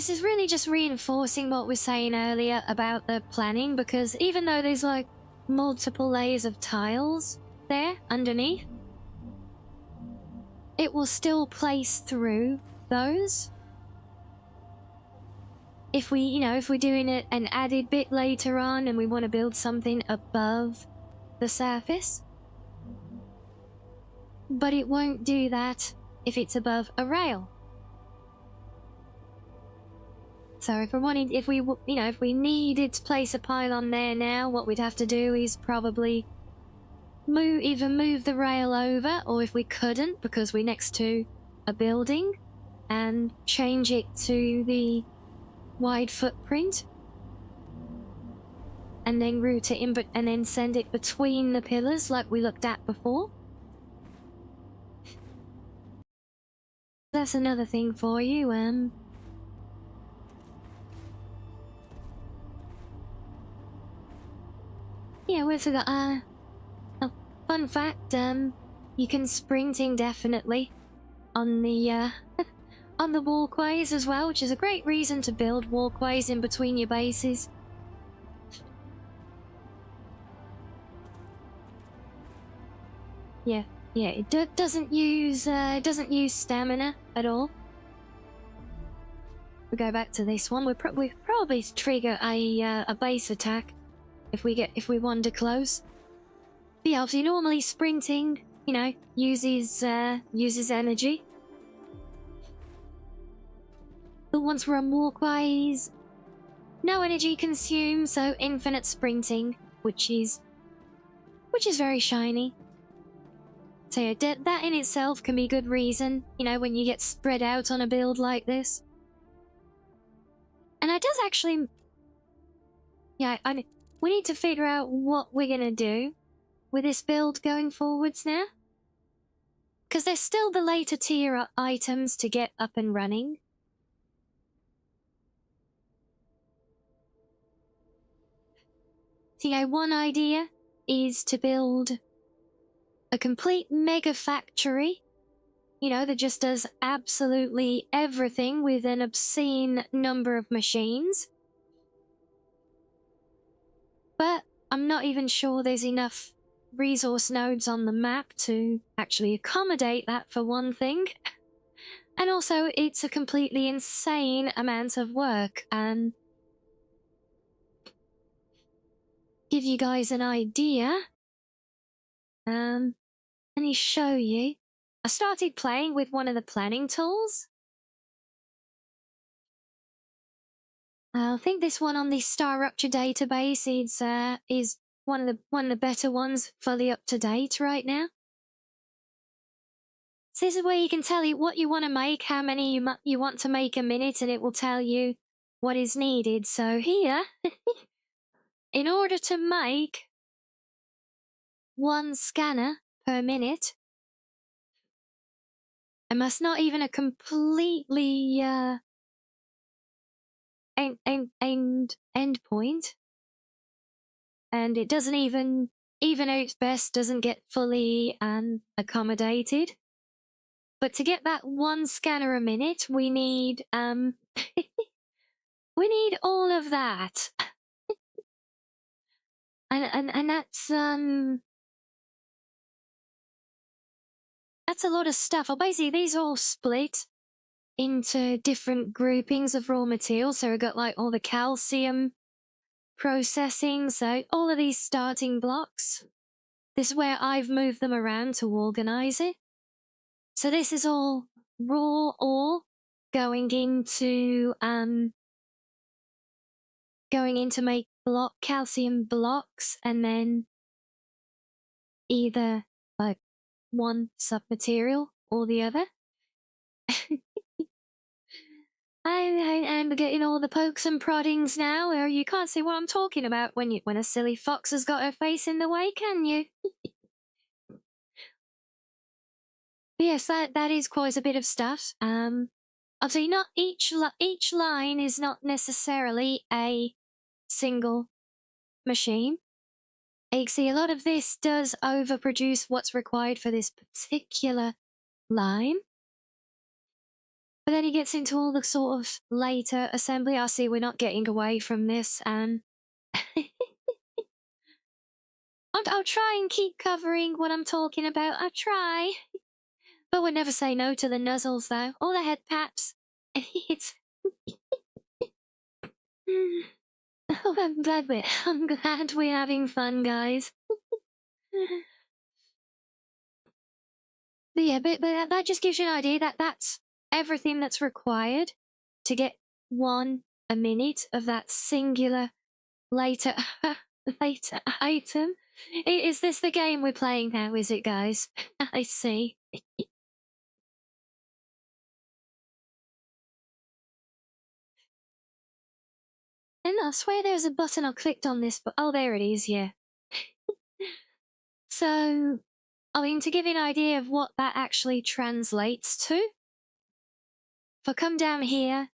is really just reinforcing what we were saying earlier about the planning, because even though there's like multiple layers of tiles there underneath, it will still place through those. If we, you know, if we're doing it an added bit later on and we want to build something above the surface, but it won't do that if it's above a rail. So if we needed to place a pylon there now, what we'd have to do is probably either move the rail over, or if we couldn't because we're next to a building, and change it to the wide footprint, and then route it in, and then send it between the pillars like we looked at before. That's another thing for you. Yeah, we've got a fun fact. You can sprint indefinitely on the on the walkways as well, which is a great reason to build walkways in between your bases. Yeah, it doesn't use stamina at all. We go back to this one. We probably trigger a base attack if we wander close. But yeah, obviously normally sprinting, you know, uses energy. But once we're on walkways, no energy consumed, so infinite sprinting, which is very shiny. So yeah, that in itself can be good reason, you know, when you get spread out on a build like this. And I does actually, yeah, we need to figure out what we're gonna do with this build going forwards now, because there's still the later tier items to get up and running. So yeah, one idea is to build a complete mega factory you know, that just does absolutely everything with an obscene number of machines. But I'm not even sure there's enough resource nodes on the map to actually accommodate that, for one thing. And also, it's a completely insane amount of work. And give you guys an idea, let me show you. I started playing with one of the planning tools. I think this one on the Star Rupture database is one of the better ones, fully up to date right now. So this is where you can tell you what you want to make, how many you want to make a minute, and it will tell you what is needed. So here, in order to make 1 scanner per minute, I must not even a completely end point, and it doesn't even out best doesn't get fully accommodated. But to get that 1 scanner a minute, we need we need all of that. and that's a lot of stuff. Well, basically these are all split into different groupings of raw materials. So we've got like all the calcium processing, so all of these starting blocks. This is where I've moved them around to organize it. So this is all raw ore going into make calcium blocks, and then either like one submaterial or the other. I'm getting all the pokes and proddings now, or you can't see what I'm talking about when a silly fox has got her face in the way, can you? But yes, that is quite a bit of stuff. Obviously, not each line is not necessarily a single machine. You can see a lot of this does overproduce what's required for this particular line. But then he gets into all the sort of later assembly. I see we're not getting away from this, and I'll try and keep covering what I'm talking about. I'll try. But we'll never say no to the nuzzles, though. All the head pats. It's... Oh, I'm glad we're having fun, guys. But yeah, but that just gives you an idea that that's everything that's required to get 1 a minute of that singular later item. Is this the game we're playing now, is it, guys? I see. And I swear there's a button I clicked on this, but oh, there it is, yeah. So, I mean, to give you an idea of what that actually translates to, if I come down here,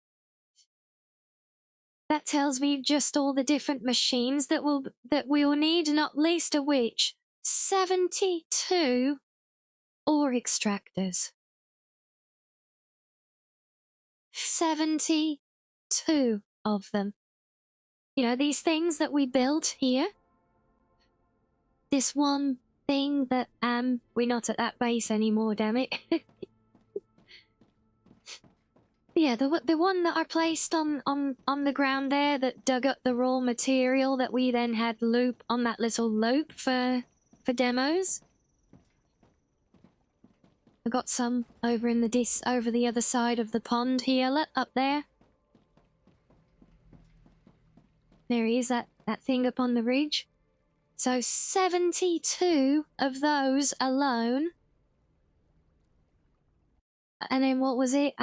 that tells me just all the different machines that we'll need, not least of which 72 ore extractors. 72 of them. You know, these things that we built here. This one thing that, we're not at that base anymore, damn it. Yeah, the one that I placed on the ground there that dug up the raw material that we then had loop on that little loop for demos. I got some over in the over the other side of the pond here, look, up there. There he is, that thing up on the ridge. So 72 of those alone. And then what was it?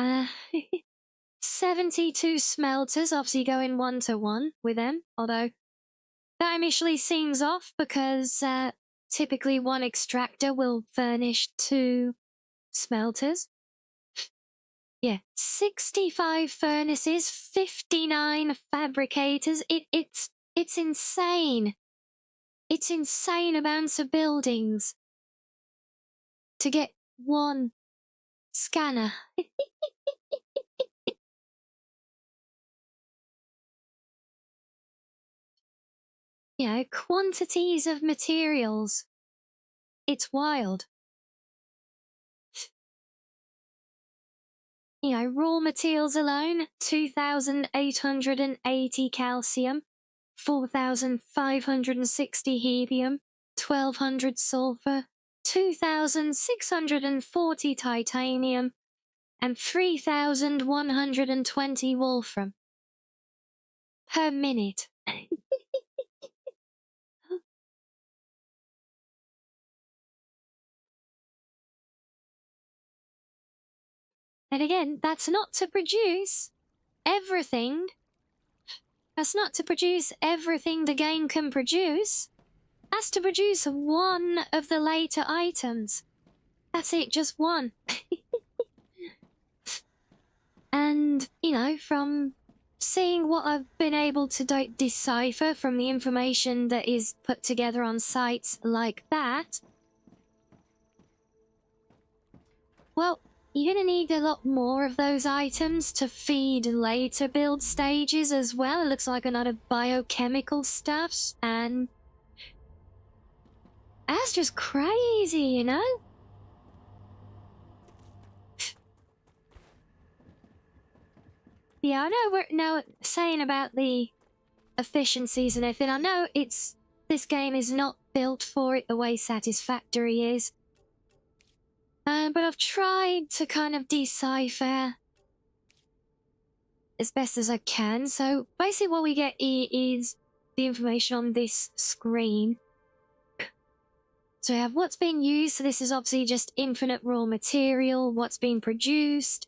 72 smelters, obviously going 1-to-1 with them. Although that initially seems off because typically 1 extractor will furnish 2 smelters. Yeah, 65 furnaces, 59 fabricators. It's insane. It's insane amounts of buildings to get 1 scanner. You know, quantities of materials. It's wild. You know, raw materials alone, 2,880 calcium, 4,560 helium, 1,200 sulfur, 2,640 titanium, and 3,120 wolfram per minute. And again, that's not to produce everything. That's not to produce everything the game can produce. That's to produce one of the later items. That's it, just one. And, you know, from seeing what I've been able to decipher from the information that is put together on sites like that, well, you're gonna need a lot more of those items to feed later build stages as well. It looks like a lot of biochemical stuffs, and that's just crazy, you know? Yeah, I know we're now saying about the efficiencies and everything. I know this game is not built for it the way Satisfactory is. But I've tried to kind of decipher as best as I can. So basically what we get is the information on this screen. So we have what's being used. So this is obviously just infinite raw material, what's being produced.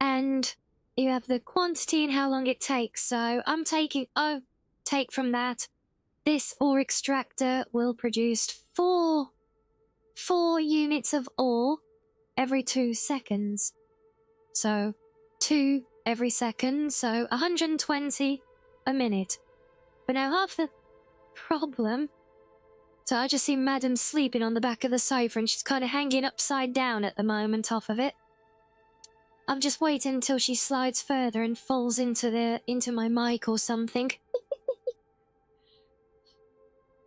And you have the quantity and how long it takes. So I'm taking, take from that. This ore extractor will produce four units of ore every 2 seconds. So 2 every second, so 120 a minute. But now half the problem... So I just see Madam sleeping on the back of the sofa and she's kind of hanging upside down at the moment off of it. I'm just waiting until she slides further and falls into my mic or something.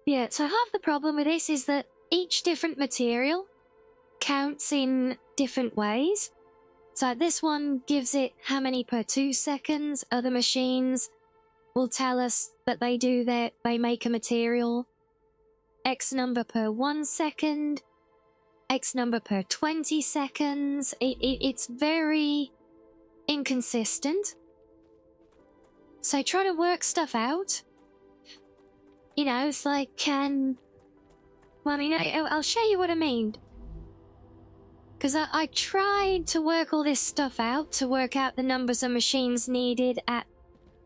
Yeah, so half the problem with this is that each different material counts in different ways. So this one gives it how many per 2 seconds. Other machines will tell us that they make a material X number per 1 second, X number per 20 seconds. It's very inconsistent. So trying to work stuff out, you know, it's like, well, I mean, I'll show you what I mean. Because I tried to work all this stuff out, to work out the numbers of machines needed at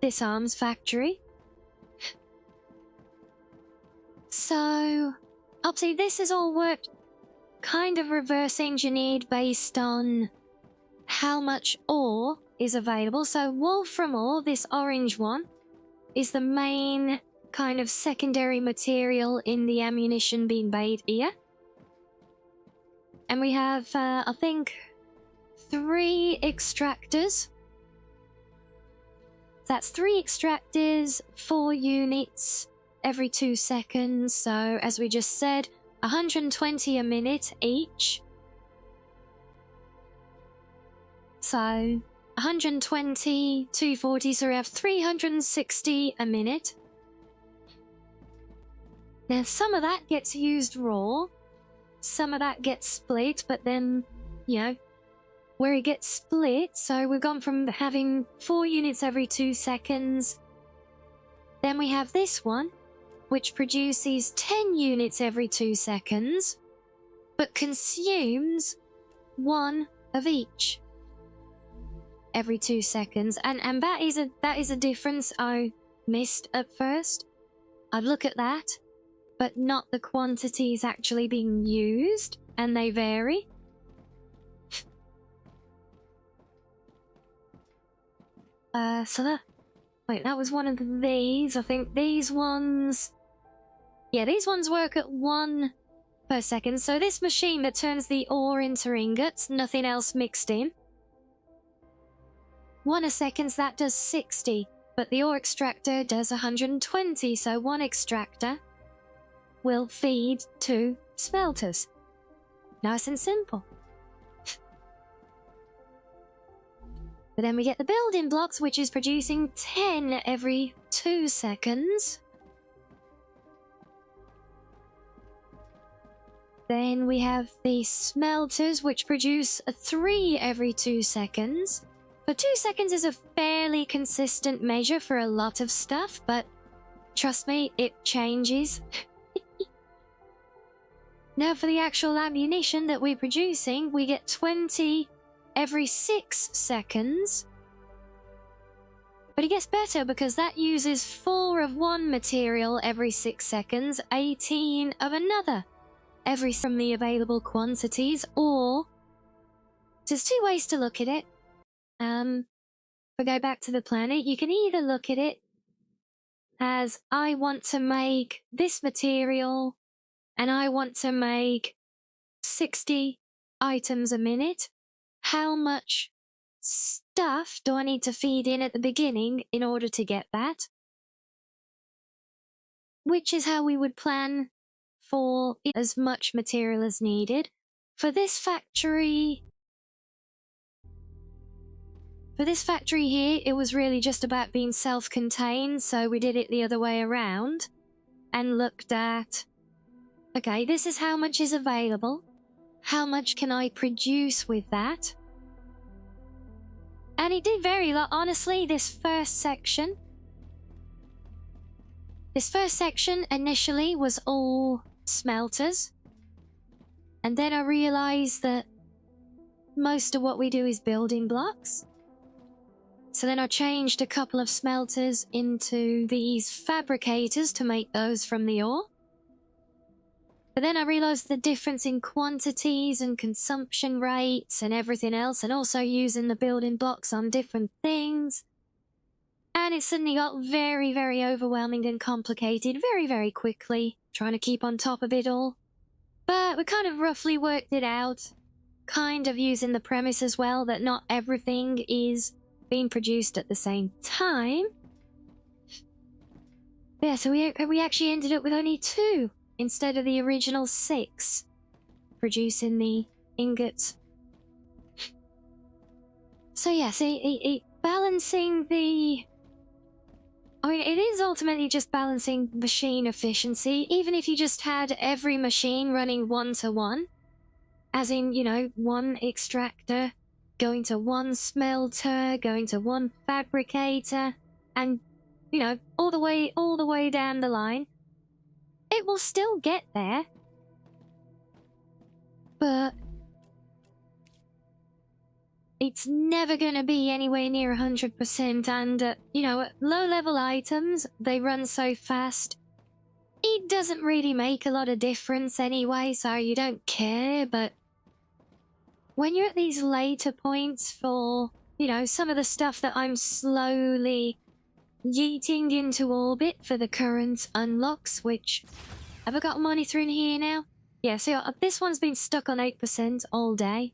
this arms factory. So, obviously this is all worked kind of reverse engineered based on how much ore is available. So wolfram ore, this orange one, is the main kind of secondary material in the ammunition being made here. And we have, I think, 3 extractors. That's 3 extractors, 4 units every 2 seconds. So, as we just said, 120 a minute each. So, 120, 240, so we have 360 a minute. Now, some of that gets used raw. Some of that gets split, but then, you know, where it gets split, so we've gone from having 4 units every 2 seconds. Then we have this one, which produces 10 units every 2 seconds, but consumes 1 of each every 2 seconds. And that is a difference I missed at first. I'd look at that, but not the quantities actually being used, and they vary. That was one of these. I think these ones... Yeah, these ones work at 1 per second. So this machine that turns the ore into ingots, nothing else mixed in. 1 a second, that does 60. But the ore extractor does 120, so 1 extractor will feed 2 smelters. Nice and simple. But then we get the building blocks, which is producing 10 every 2 seconds. Then we have the smelters, which produce 3 every 2 seconds. So 2 seconds is a fairly consistent measure for a lot of stuff, but trust me, it changes. Now for the actual ammunition that we're producing, we get 20 every 6 seconds. But it gets better because that uses 4 of one material every 6 seconds, 18 of another every from the available quantities, or there's 2 ways to look at it. If we go back to the planet, you can either look at it as I want to make this material and I want to make 60 items a minute. How much stuff do I need to feed in at the beginning in order to get that? Which is how we would plan for as much material as needed. For this factory here, it was really just about being self-contained, so we did it the other way around and looked at, okay, this is how much is available. How much can I produce with that? And it did vary a lot. Honestly, this first section initially was all smelters. And then I realized that most of what we do is building blocks. So then I changed a couple of smelters into these fabricators to make those from the ore. But then I realized the difference in quantities and consumption rates and everything else, and also using the building blocks on different things. And it suddenly got very, very overwhelming and complicated very, very quickly, trying to keep on top of it all. But we kind of roughly worked it out, kind of using the premise as well that not everything is being produced at the same time. Yeah, so we actually ended up with only 2 instead of the original 6 producing the ingots. So yes, balancing the... I mean, it is ultimately just balancing machine efficiency, even if you just had every machine running 1-to-1. As in, you know, 1 extractor going to 1 smelter, going to 1 fabricator, and, you know, all the way down the line. It will still get there. But it's never going to be anywhere near 100%, and, you know, low-level items, they run so fast. It doesn't really make a lot of difference anyway, so you don't care, but when you're at these later points for, you know, some of the stuff that I'm slowly yeeting into orbit for the current unlocks, which... Have I got money through in here now? Yeah, so this one's been stuck on 8% all day.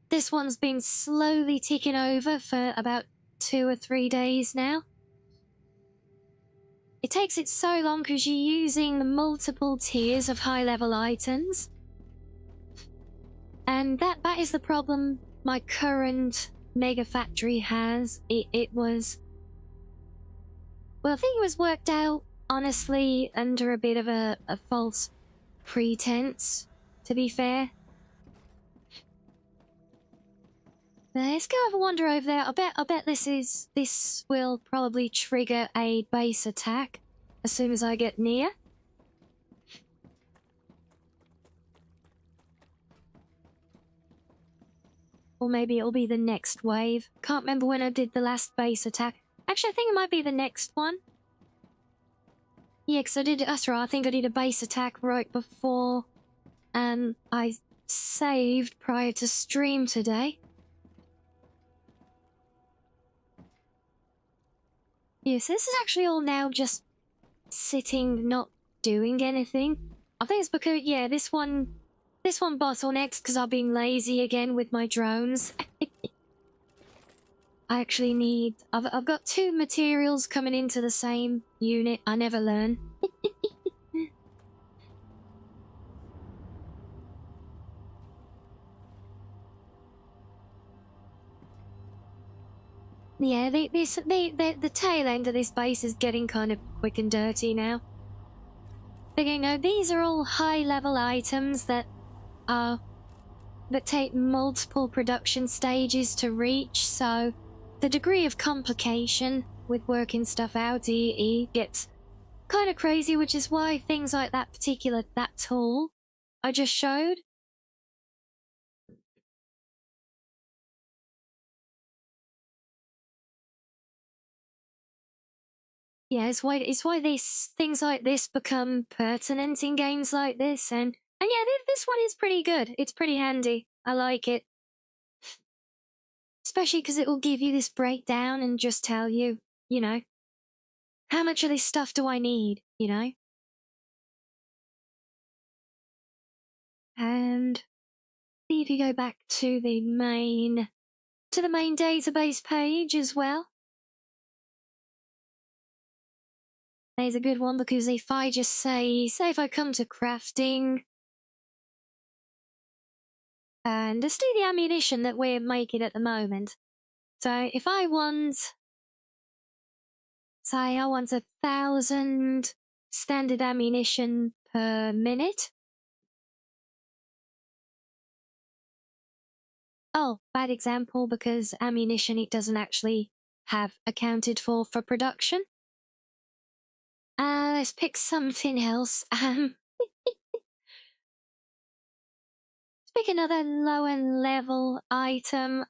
This one's been slowly ticking over for about 2 or 3 days now. It takes it so long because you're using multiple tiers of high-level items. And that is the problem my current mega factory has. It was... Well, I think it was worked out, honestly, under a bit of a false pretense, to be fair. Let's go have a wander over there. I bet this will probably trigger a base attack as soon as I get near. Or maybe it'll be the next wave. Can't remember when I did the last base attack. Actually, I think it might be the next one. Yeah, because I did... That's right, I think I did a base attack right before I saved prior to stream today. Yes, this is actually all now just sitting, not doing anything. I think it's because, yeah, this one bottlenecks because I've been lazy again with my drones. I actually need... I've got 2 materials coming into the same unit. I never learn. Yeah, the tail end of this base is getting kind of quick and dirty now. But you know, these are all high-level items that take multiple production stages to reach, so the degree of complication with working stuff out gets kind of crazy, which is why things like that tool I just showed. Yeah, it's why things like this become pertinent in games like this, and yeah, this one is pretty good. It's pretty handy. I like it. Especially because it will give you this breakdown and just tell you, you know, how much of this stuff do I need, you know? And see if you go back to the main database page as well. There's a good one, because if I just say if I come to crafting, and let's do the ammunition that we're making at the moment. So if I want, say I want 1,000 standard ammunition per minute. Oh, bad example, because ammunition it doesn't actually have accounted for production. Let's pick something else. Let's pick another lower level item.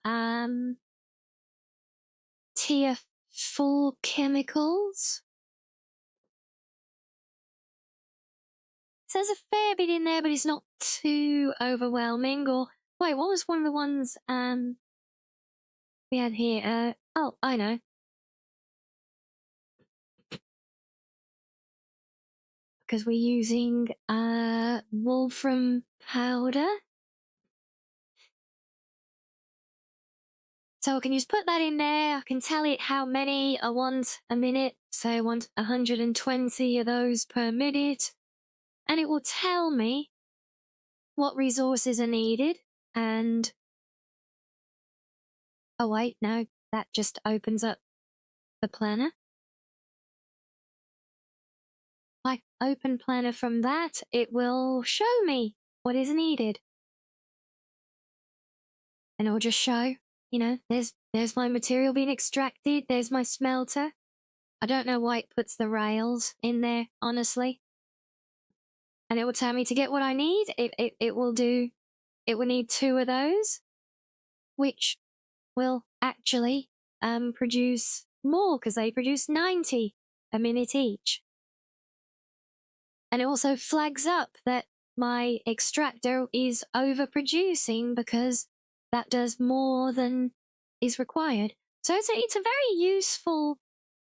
Tier 4 chemicals. So there's a fair bit in there, but it's not too overwhelming. Or wait, what was one of the ones we had here? Oh, I know. Because we're using wolfram powder. So I can just put that in there. I can tell it how many I want a minute. Say I want 120 of those per minute. And it will tell me what resources are needed. And oh wait, no, that just opens up the planner. If I open planner from that, it will show me what is needed. And it will just show, you know, there's my material being extracted, there's my smelter. I don't know why it puts the rails in there, honestly. And it will tell me to get what I need. It will need 2 of those, which will actually produce more, because they produce 90 a minute each. And it also flags up that my extractor is overproducing, because that does more than is required. So it's a very useful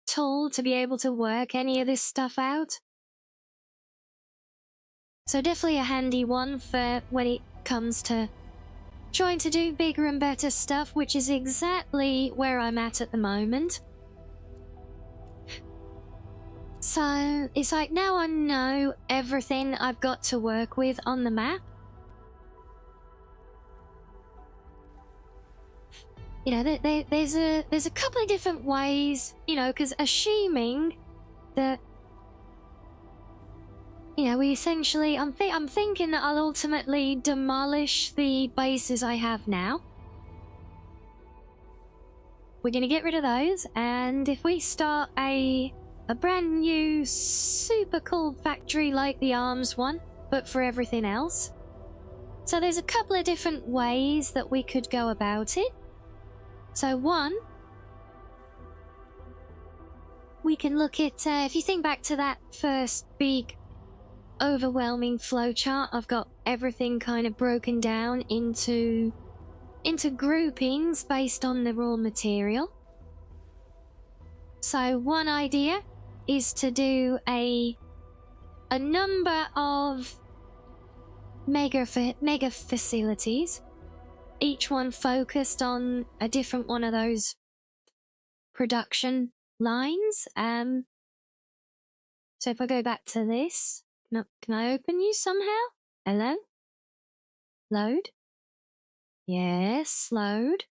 tool to be able to work any of this stuff out. So definitely a handy one for when it comes to trying to do bigger and better stuff, which is exactly where I'm at the moment. So it's like now I know everything I've got to work with on the map. You know, there's a couple of different ways, you know, because assuming that, you know, we essentially, I'm thinking that I'll ultimately demolish the bases I have now. We're going to get rid of those, and if we start a brand new super cool factory like the arms one, but for everything else. So there's a couple of different ways that we could go about it. So one, we can look at, if you think back to that first big overwhelming flowchart, I've got everything kind of broken down into groupings based on the raw material. So one idea is to do a number of mega facilities, each one focused on a different one of those production lines. So if I go back to this, can I open you somehow? Hello? Load? Yes, load.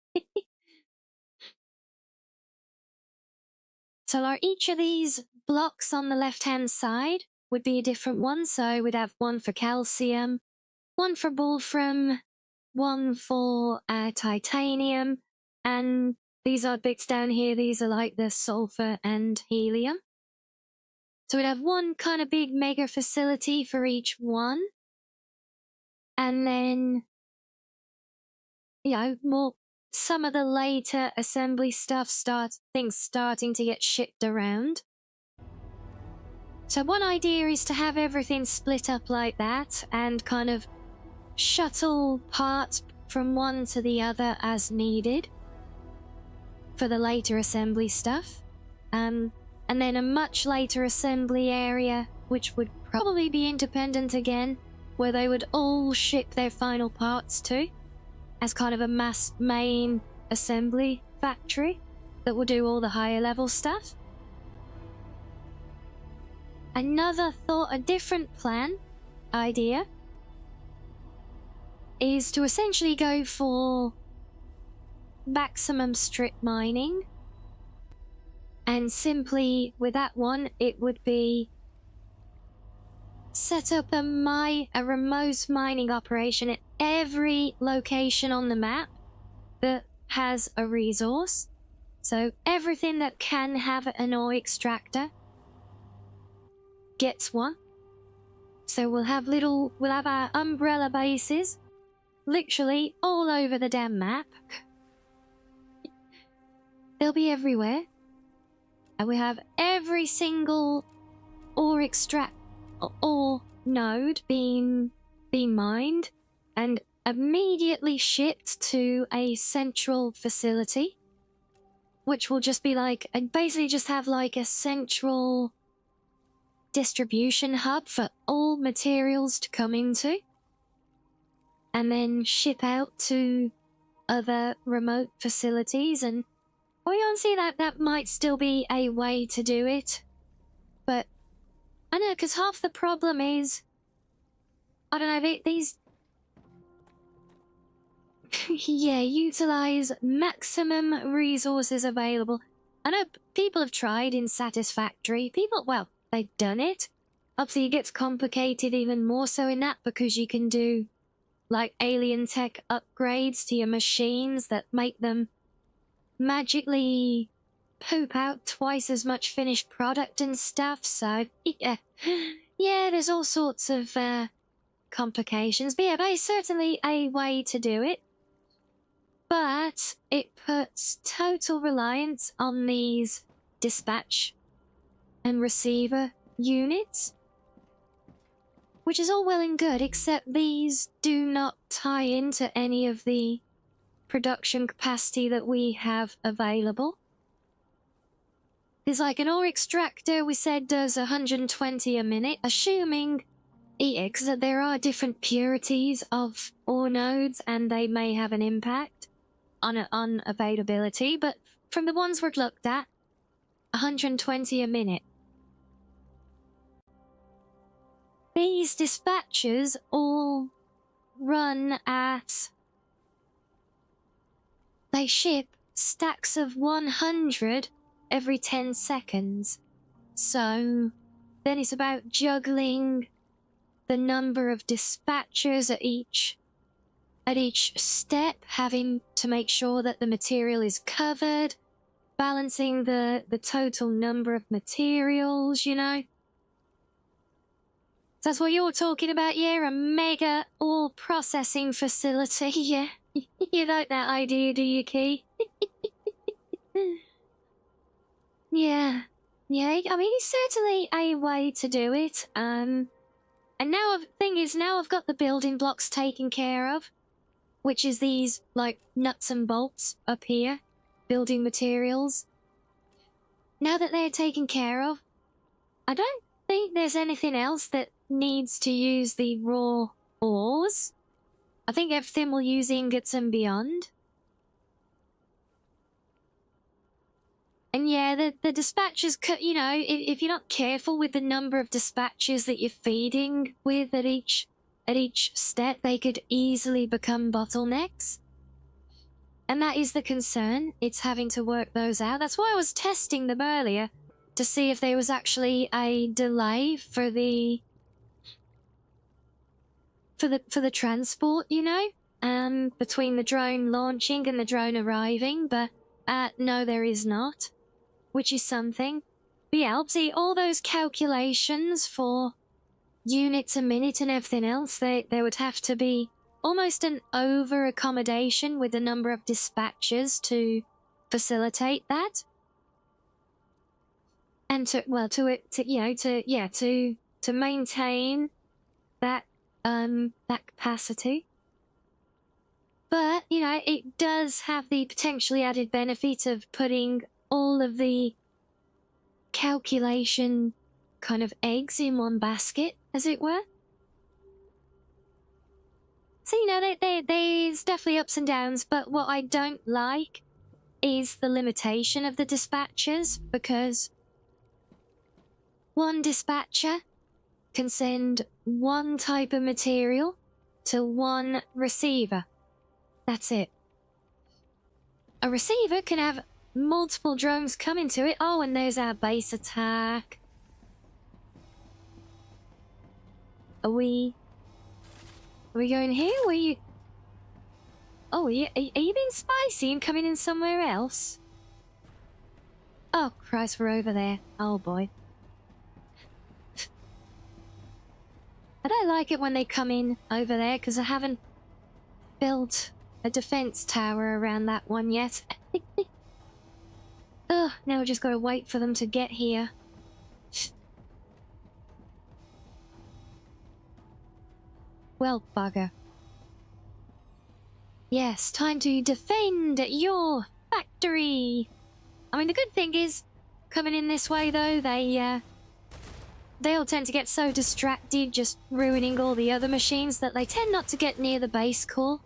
So each of these blocks on the left-hand side would be a different one. So we'd have one for calcium, one for wolfram, one for titanium, and these are bits down here. These are like the sulfur and helium. So we'd have one kind of big mega facility for each one. And then, you know, some of the later assembly stuff things starting to get shipped around. So one idea is to have everything split up like that and kind of shuttle parts from one to the other as needed for the later assembly stuff. And then a much later assembly area, which would probably be independent again, where they would all ship their final parts to, as kind of a mass main assembly factory that will do all the higher level stuff. Another thought, a different plan, idea, is to essentially go for maximum strip mining. And simply, with that one, it would be set up a remote mining operation at every location on the map that has a resource. So everything that can have an ore extractor gets one. So we'll have our umbrella bases literally all over the damn map. They'll be everywhere. And we have every single ore node being mined and immediately shipped to a central facility, which will just be like, and basically just have like a central distribution hub for all materials to come into and then ship out to other remote facilities. And we honestly that might still be a way to do it. But I know, because half the problem is, I don't know, these yeah, utilize maximum resources available. I know people have tried in Satisfactory. They've done it. Obviously, it gets complicated even more so in that because you can do, like, alien tech upgrades to your machines that make them magically poop out twice as much finished product and stuff. So, yeah, there's all sorts of complications. But yeah, it's certainly a way to do it. But it puts total reliance on these dispatch and receiver units, which is all well and good, except these do not tie into any of the production capacity that we have available. There's like an ore extractor we said does 120 a minute, assuming EX that there are different purities of ore nodes and they may have an impact on availability, but from the ones we've looked at, 120 a minute. These dispatchers all run at... They ship stacks of 100 every 10 seconds. So then it's about juggling the number of dispatchers at each step, having to make sure that the material is covered, balancing the total number of materials, you know. That's what you're talking about, yeah? A mega ore processing facility, yeah? You like that idea, do you, Key? Yeah. Yeah, I mean, it's certainly a way to do it. And now, the thing is, now I've got the building blocks taken care of, which is these, like, nuts and bolts up here, building materials. Now that they're taken care of, I don't think there's anything else that needs to use the raw ores. I think everything will use ingots and beyond. And yeah, the dispatchers, you know, if you're not careful with the number of dispatchers that you're feeding with at each step, they could easily become bottlenecks. And that is the concern. It's having to work those out. That's why I was testing them earlier to see if there was actually a delay for the transport, you know, between the drone launching and the drone arriving, but no, there is not. Which is something. But yeah, obviously all those calculations for units a minute and everything else, there would have to be almost an over-accommodation with the number of dispatchers to facilitate that. And to maintain that capacity. But, you know, it does have the potentially added benefit of putting all of the calculation kind of eggs in one basket, as it were. So, you know, there's definitely ups and downs, but what I don't like is the limitation of the dispatchers, because one dispatcher can send one type of material to one receiver. That's it. A receiver can have multiple drones coming to it. Oh, and there's our base attack. Are we going here? Were you... Oh, are you being spicy and coming in somewhere else? Oh, Christ, we're over there. Oh, boy. I don't like it when they come in over there, because I haven't built a defense tower around that one yet. Ugh, now we just gotta wait for them to get here. Well, bugger. Yes, time to defend your factory. I mean, the good thing is, coming in this way though, they'll tend to get so distracted just ruining all the other machines that they tend not to get near the base core.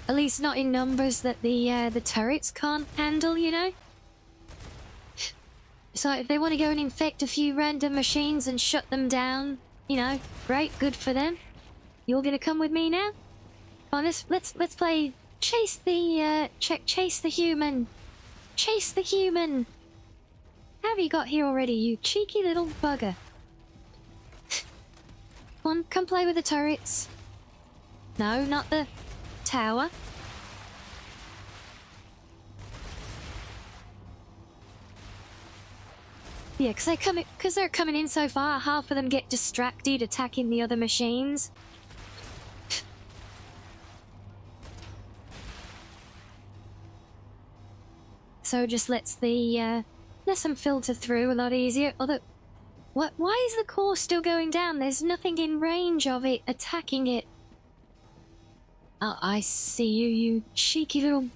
At least not in numbers that the turrets can't handle, you know? So if they want to go and infect a few random machines and shut them down, you know, great, good for them. You're gonna come with me now? Come on, let's play chase the human. Chase the human. How have you got here already, you cheeky little bugger? Come on, come play with the turrets. No, not the tower. Yeah, because they're coming in so far, half of them get distracted attacking the other machines. So it just lets them filter through a lot easier. Although, why is the core still going down? There's nothing in range of it attacking it. Oh, I see you, you cheeky little...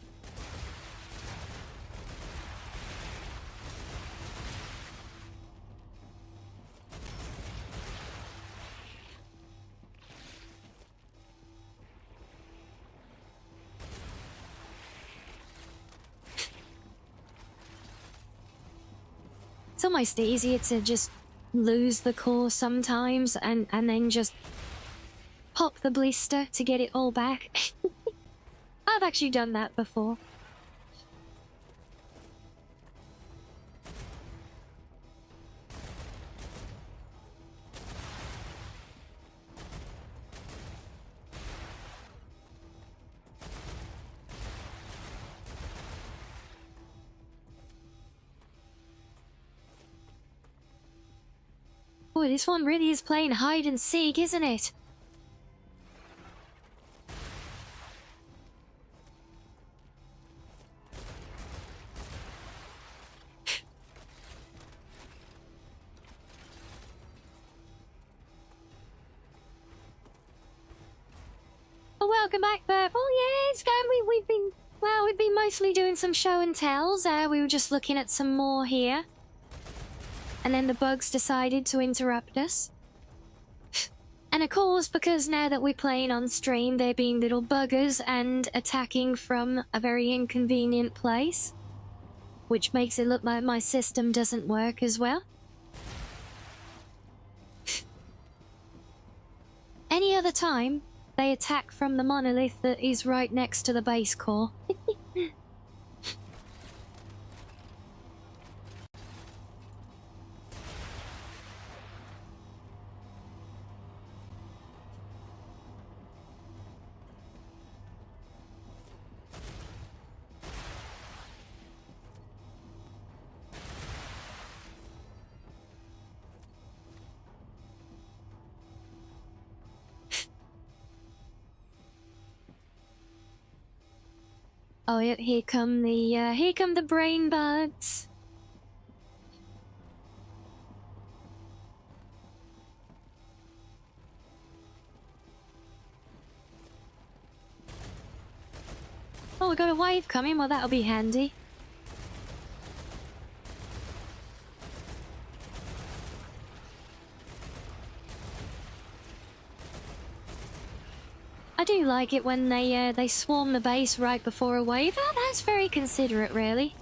It's almost easier to just lose the core sometimes and then just pop the blister to get it all back. I've actually done that before. Boy, this one really is playing hide and seek, isn't it? Oh, welcome back, Purple. Yeah, it's going. We've been mostly doing some show and tells. We were just looking at some more here. And then the bugs decided to interrupt us. And of course, because now that we're playing on stream, they're being little buggers and attacking from a very inconvenient place, which makes it look like my system doesn't work as well. Any other time, they attack from the monolith that is right next to the base core. Oh, here come the brain bugs. Oh, we got a wave coming. Well, that'll be handy. I do like it when they swarm the base right before a wave. Oh, that's very considerate, really.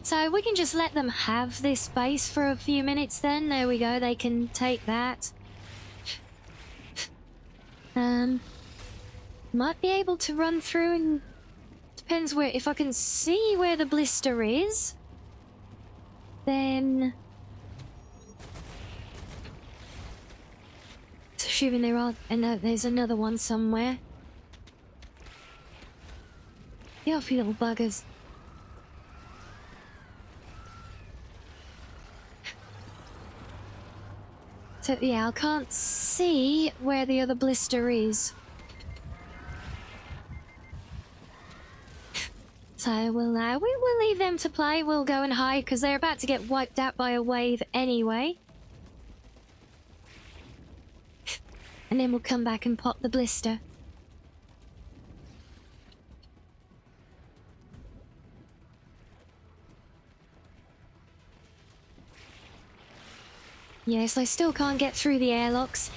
So we can just let them have this base for a few minutes then. There we go, they can take that. Might be able to run through and... Depends where... If I can see where the blister is, then... Assuming there are... And there's another one somewhere. The awful little buggers. So yeah, I can't see where the other blister is. So we'll leave them to play. We'll go and hide because they're about to get wiped out by a wave anyway. And then we'll come back and pop the blister. Yes, I still can't get through the airlocks.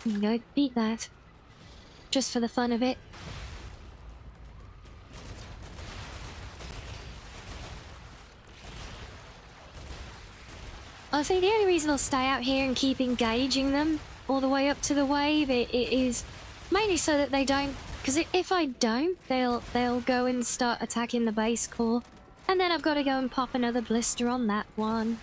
No, beat that. Just for the fun of it. I think the only reason I'll stay out here and keep engaging them all the way up to the wave it is mainly so that they don't... Because if I don't, they'll go and start attacking the base core. And then I've got to go and pop another blister on that one.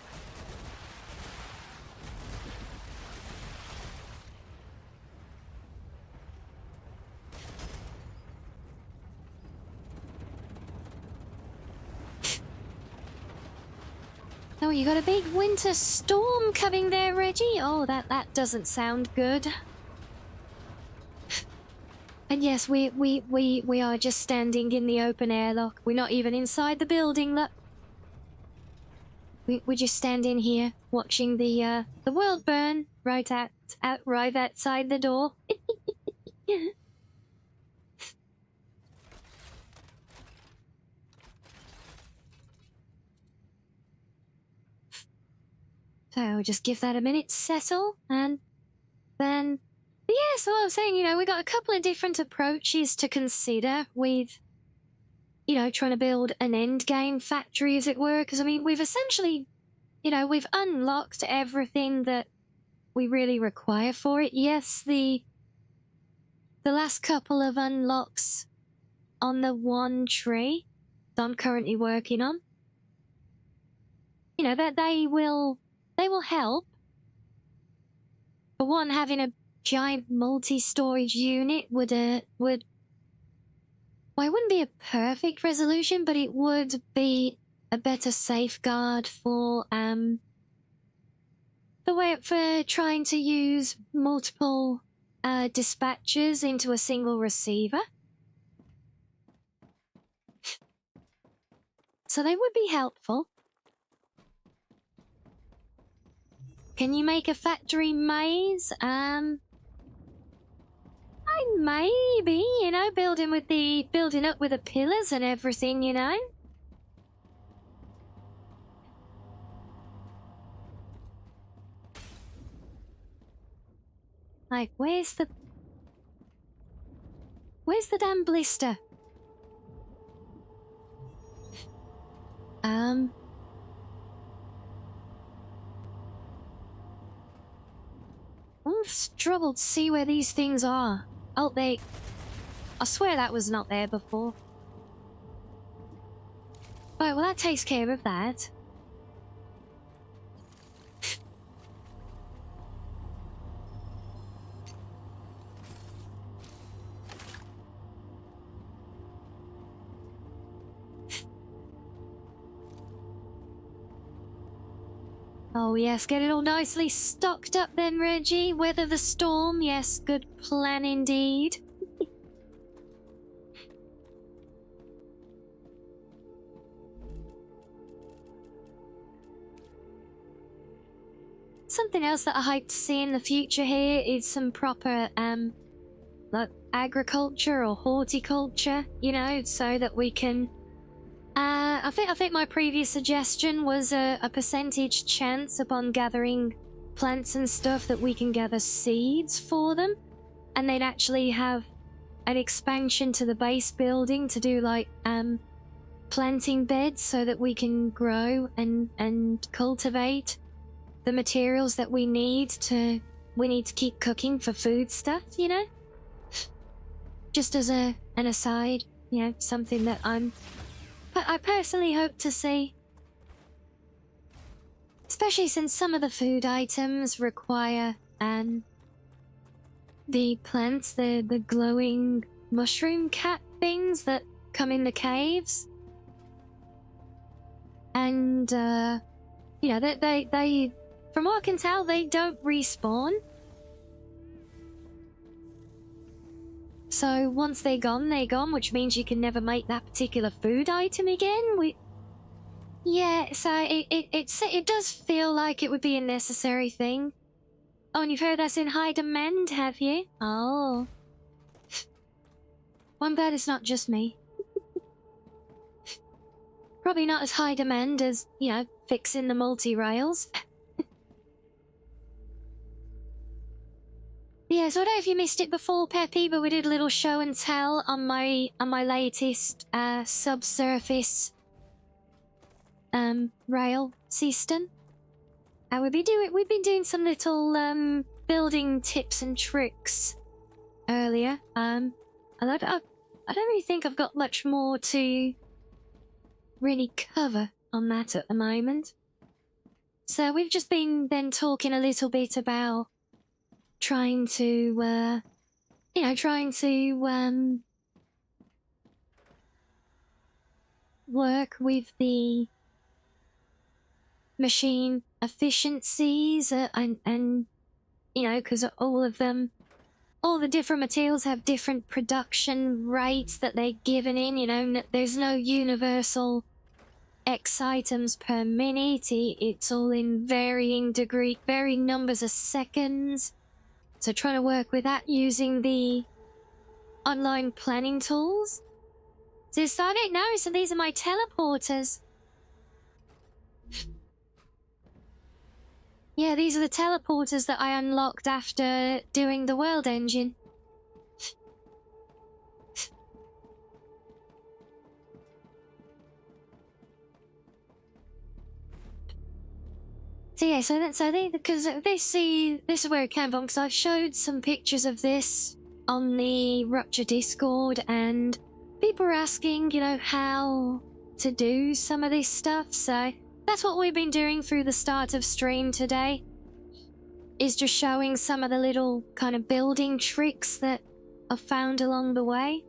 Oh, you got a big winter storm coming there, Reggie? Oh, that doesn't sound good. And yes, we are just standing in the open airlock. We're not even inside the building, look. We're just standing here, watching the world burn right outside the door. So I'll just give that a minute to settle, and then... But yeah, so I was saying, you know, we got a couple of different approaches to consider with, you know, trying to build an endgame factory, as it were. Because, I mean, we've essentially, you know, we've unlocked everything that we really require for it. Yes, the last couple of unlocks on the one tree that I'm currently working on, you know, that they will help. For one, having a giant multi-storage unit would well, it wouldn't be a perfect resolution, but it would be a better safeguard for the way for trying to use multiple dispatchers into a single receiver. So they would be helpful. Can you make a factory maze? I maybe, you know, building up with the pillars and everything, you know. Like, where's the damn blister? I'm troubled to see where these things are. Oh, I swear that was not there before. Right, well that takes care of that. Oh yes, get it all nicely stocked up then, Reggie. Weather the storm, yes, good plan indeed. Something else that I hope to see in the future here is some proper, like agriculture or horticulture, you know, so that we can... I think my previous suggestion was a percentage chance upon gathering plants and stuff that we can gather seeds for them, and they'd actually have an expansion to the base building to do like planting beds so that we can grow and cultivate the materials that we need to keep cooking for food stuff, you know? Just as an aside, you know, something that I personally hope to see. Especially since some of the food items require the plants, the glowing mushroom cat things that come in the caves. And you know, they from what I can tell, they don't respawn. So once they're gone, which means you can never make that particular food item again. Yeah, so it does feel like it would be a necessary thing. Oh, and you've heard that's in high demand, have you? Oh. Well, I'm glad it's not just me. Probably not as high demand as, you know, fixing the multi-rails. Yeah, so I don't know if you missed it before, Peppy, but we did a little show and tell on my latest subsurface rail system. We've been doing some little building tips and tricks earlier. And I don't really think I've got much more to really cover on that at the moment. So we've just been then talking a little bit about trying to work with the machine efficiencies and you know, because all the different materials have different production rates that they're given in, you know. There's no universal X items per minute. It's all in varying numbers of seconds. So trying to work with that using the online planning tools. So I don't know, so these are my teleporters. Yeah, these are the teleporters that I unlocked after doing the world engine. So yeah, because this is where it came from, because I've showed some pictures of this on the Rupture Discord, and people were asking, you know, how to do some of this stuff. So that's what we've been doing through the start of stream today, is just showing some of the little kind of building tricks that I've found along the way.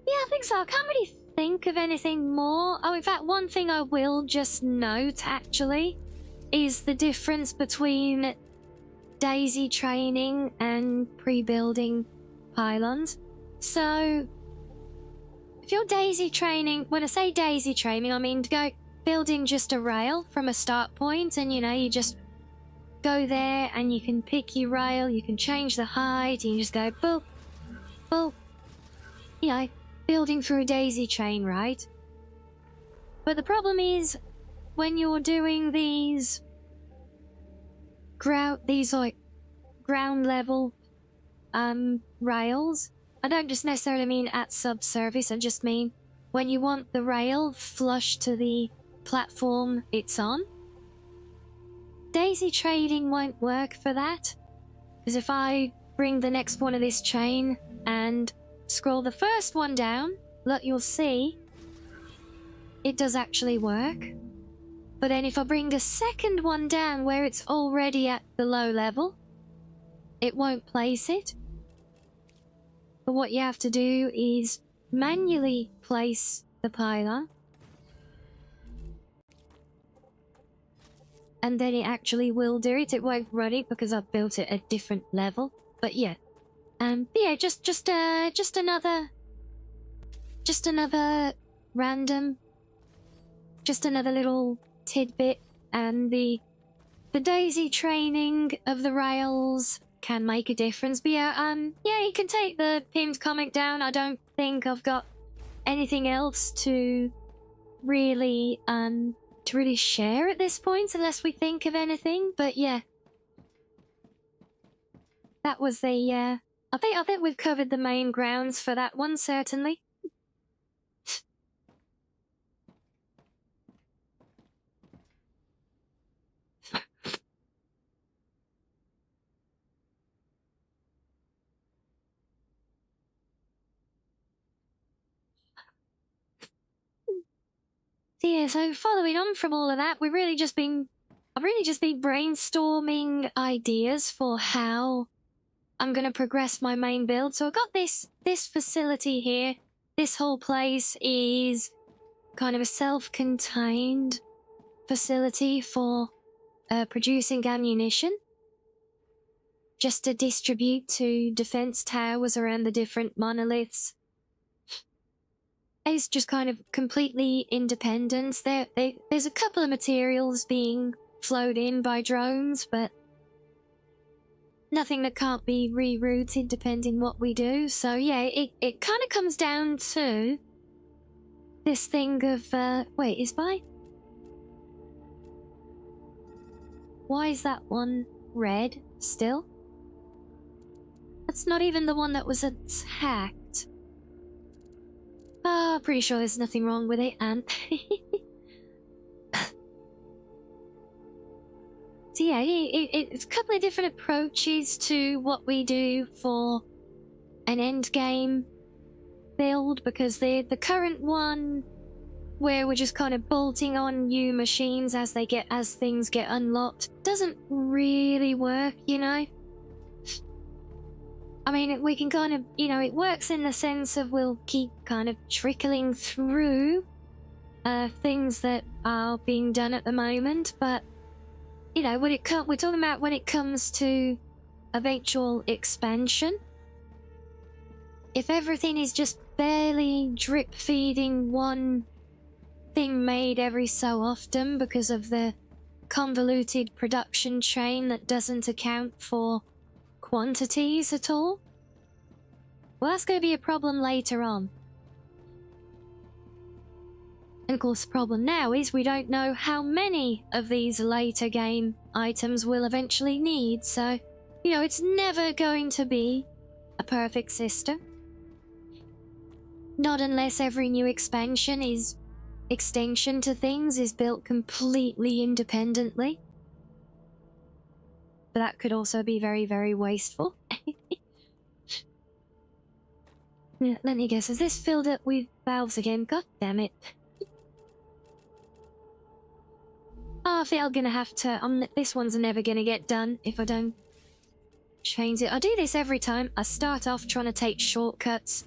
Yeah, I think so. I can't really think of anything more. Oh, in fact, one thing I will just note, actually, is the difference between daisy training and pre-building pylons. So, if you're daisy training, when I say daisy training, I mean building just a rail from a start point, and, you know, you just go there and you can pick your rail, you can change the height, and you just go boop, boop, you know, building through a daisy chain, right? But the problem is, when you're doing these like ground level rails, I don't just necessarily mean at subsurface, I just mean when you want the rail flush to the platform it's on. Daisy trading won't work for that, because if I bring the next one of this chain and scroll the first one down, look, you'll see it does actually work. But then if I bring a second one down where it's already at the low level, it won't place it. But what you have to do is manually place the pylon, and then it actually will do it. It won't run it because I've built it at different level. But yeah, just another random, just another little tidbit. And the daisy training of the rails can make a difference. But yeah, you can take the pinned comment down. I don't think I've got anything else to really share at this point, unless we think of anything. But yeah, that was the I think we've covered the main grounds for that one, certainly. Yeah, so following on from all of that, I've really just been brainstorming ideas for how I'm gonna progress my main build. So I've got this facility here. This whole place is kind of a self-contained facility for producing ammunition, just to distribute to defense towers around the different monoliths. It's just kind of completely independent. There's a couple of materials being flowed in by drones, but nothing that can't be rerouted depending what we do. So yeah, it kind of comes down to this thing of, wait, why is that one red still? That's not even the one that was attacked. Oh, pretty sure there's nothing wrong with it, and so yeah, it's a couple of different approaches to what we do for an end game build, because the current one, where we're just kind of bolting on new machines as things get unlocked, doesn't really work, you know? I mean, we can kind of, it works in the sense of we'll keep kind of trickling through things that are being done at the moment, but, we're talking about when it comes to eventual expansion. If everything is just barely drip feeding one thing made every so often because of the convoluted production chain that doesn't account for quantities at all, well, that's going to be a problem later on. And of course, the problem now is we don't know how many of these later game items we'll eventually need, so, it's never going to be a perfect system. Not unless every new extension to things is built completely independently. But that could also be very, very wasteful. Yeah, let me guess, is this filled up with valves again? God damn it. Oh, I think I'm gonna have to... this one's never gonna get done if I don't change it. I do this every time. I start off trying to take shortcuts.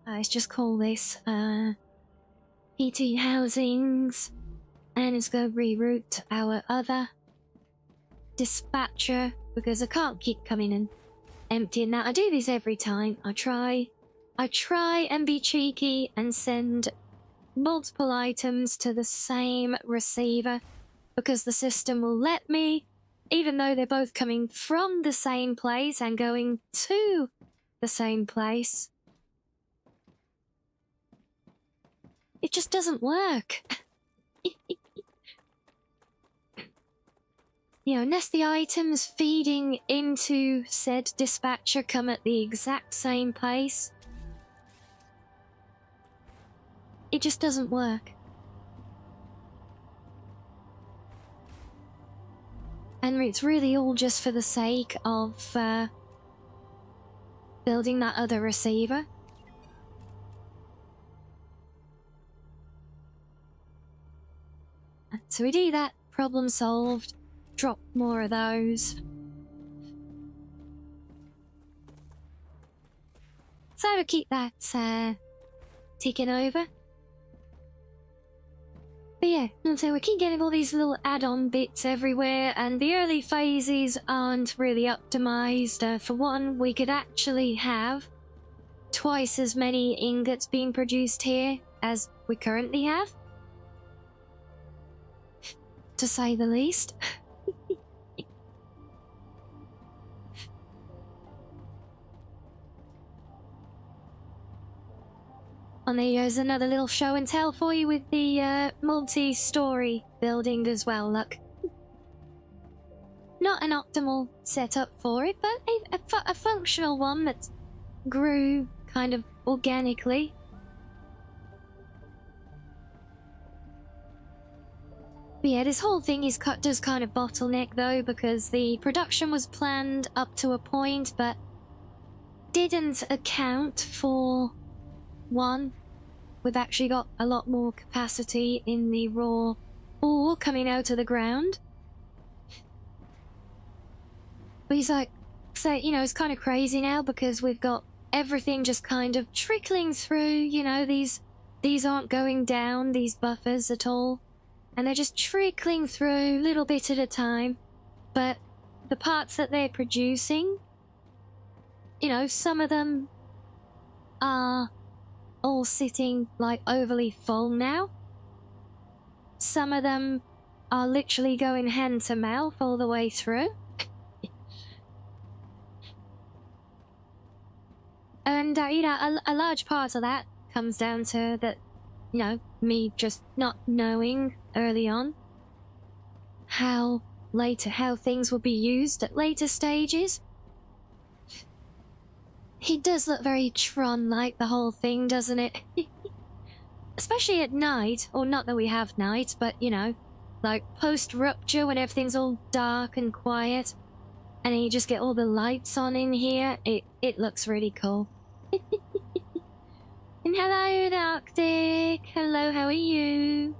Let's just call this PT housings. And let's go reroute our other dispatcher, because I can't keep coming and emptying that. I do this every time. I try and be cheeky and send multiple items to the same receiver, because the system will let me, even though they're both coming from the same place and going to the same place. It just doesn't work. You know, unless the items feeding into said dispatcher come at the exact same pace, it just doesn't work. And it's really all just for the sake of building that other receiver. So we do that, problem solved, drop more of those. So we'll keep that ticking over. But yeah, and so we keep getting all these little add-on bits everywhere, and the early phases aren't really optimized. For one, we could actually have twice as many ingots being produced here as we currently have, to say the least. And there's another little show and tell for you with the multi-story building as well, look. Not an optimal setup for it, but a functional one that grew kind of organically. But yeah, this whole thing does kind of bottleneck though, because the production was planned up to a point, but didn't account for one. We've actually got a lot more capacity in the raw ore coming out of the ground. But he's like, so, you know, it's kind of crazy now because we've got everything just kind of trickling through, you know, these aren't going down, these buffers at all. And they're just trickling through a little bit at a time. But the parts that they're producing, you know, some of them are all sitting like overly full now. Some of them are literally going hand to mouth all the way through. And, you know, a large part of that comes down to that, you know, me just not knowing early on how things will be used at later stages. It does look very Tron-like, the whole thing, doesn't it? Especially at night, or not that we have night, but, you know, like post-Rupture when everything's all dark and quiet, and then you just get all the lights on in here, it looks really cool. And hello, the Arctic. Hello, how are you?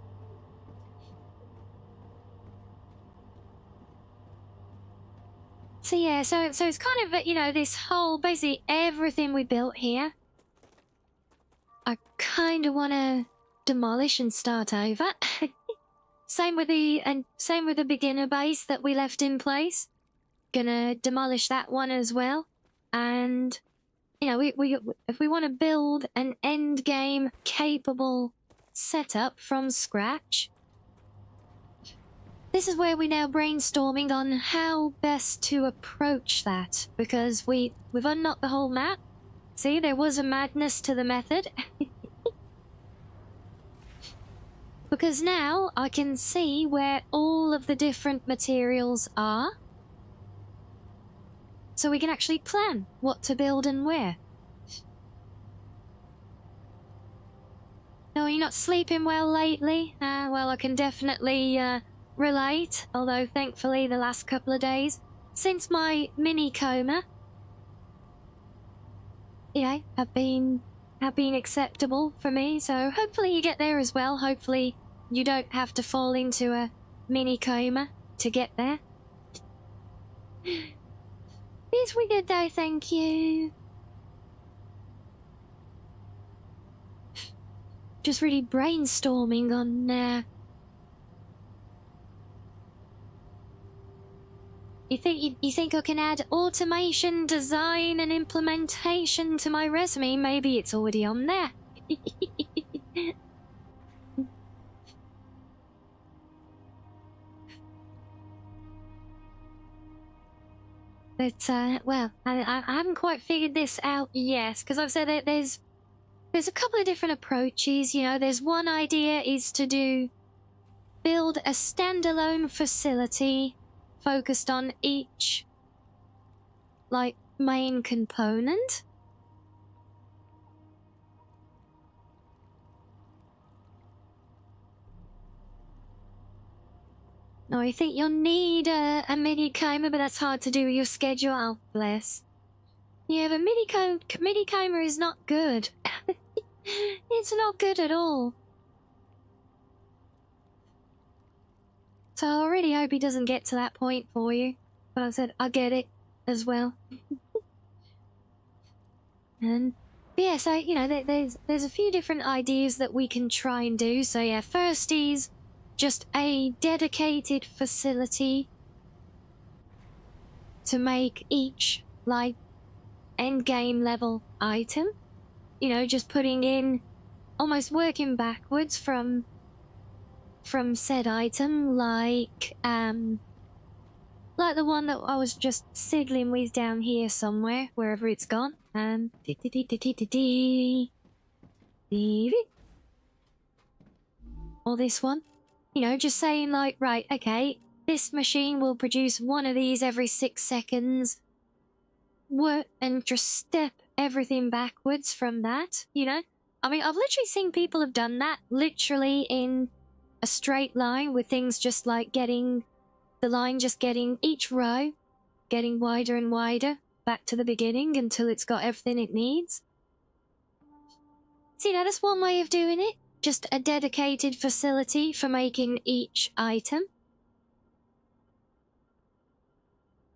So yeah, so it's kind of, you know, this whole, basically everything we built here, I kind of want to demolish and start over. Same with the beginner base that we left in place. Gonna demolish that one as well. And, you know, if we want to build an end game capable setup from scratch, this is where we're now brainstorming on how best to approach that, because we've unlocked the whole map. See, there was a madness to the method. Because now I can see where all of the different materials are, so we can actually plan what to build and where. No, you're not sleeping well lately? Well, I can definitely relate, although thankfully the last couple of days, since my mini coma, yeah, have been acceptable for me, so hopefully you get there as well. Hopefully you don't have to fall into a mini coma to get there. Yes, we did though, thank you. Just really brainstorming on You think I can add automation, design, and implementation to my resume? Maybe it's already on there. But well, I haven't quite figured this out yet, because I've said that there's there's a couple of different approaches. You know, there's one idea is to build a standalone facility focused on each, like, main component. No, I think you'll need a midi comer, but that's hard to do with your schedule. Oh, bless. Yeah, the midi comer is not good. It's not good at all. So I really hope he doesn't get to that point for you. But I said, I get it as well. And yeah, so, you know, there's a few different ideas that we can try and do. So yeah, first is just a dedicated facility to make each, like, endgame level item. You know, just putting in, almost working backwards from said item, like the one that I was just signaling with down here somewhere, wherever it's gone. Or this one. You know, just saying like, right, okay, this machine will produce one of these every 6 seconds. Work and just step everything backwards from that, you know? I mean, I've literally seen people have done that, literally in a straight line, with things just like getting the line, just getting each row getting wider and wider back to the beginning until it's got everything it needs. See, now that's one way of doing it. Just a dedicated facility for making each item.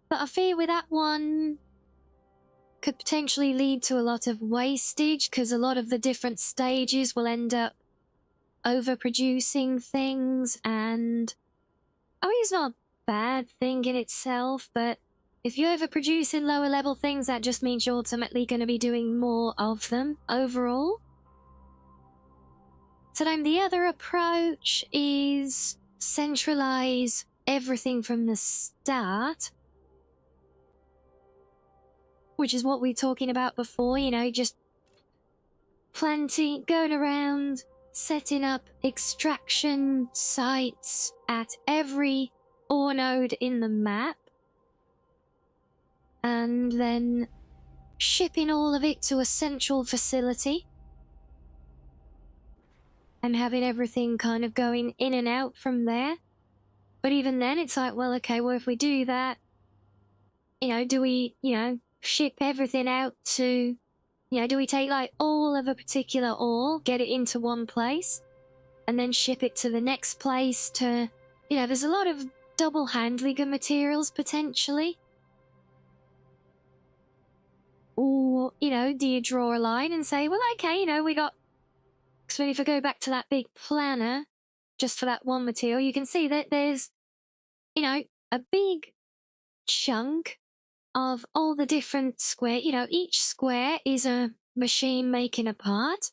But I fear with that one could potentially lead to a lot of wastage, because a lot of the different stages will end up overproducing things, and I mean, it's not a bad thing in itself, but if you're overproducing lower level things, that just means you're ultimately going to be doing more of them overall. So then the other approach is centralize everything from the start, which is what we were talking about before, you know, just planting, going around, setting up extraction sites at every ore node in the map, and then shipping all of it to a central facility, and having everything kind of going in and out from there. But even then, it's like, well, okay, well, if we do that, you know, do we, you know, ship everything out to, you know, do we take like all of a particular ore, get it into one place, and then ship it to the next place to, you know, there's a lot of double handling of materials potentially. Or, you know, do you draw a line and say, well, okay, you know, we got, so if I go back to that big planner, just for that one material, you can see that there's, you know, a big chunk of all the different square, you know, each square is a machine making a part.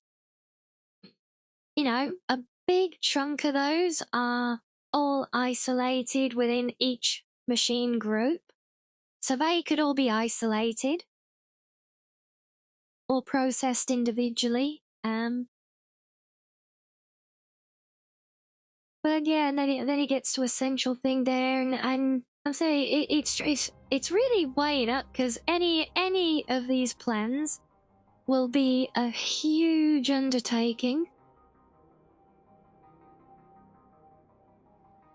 You know, a big chunk of those are all isolated within each machine group. So they could all be isolated or processed individually. But yeah, and then it gets to a central thing there, and I'm saying it's really weighing up, because any of these plans will be a huge undertaking,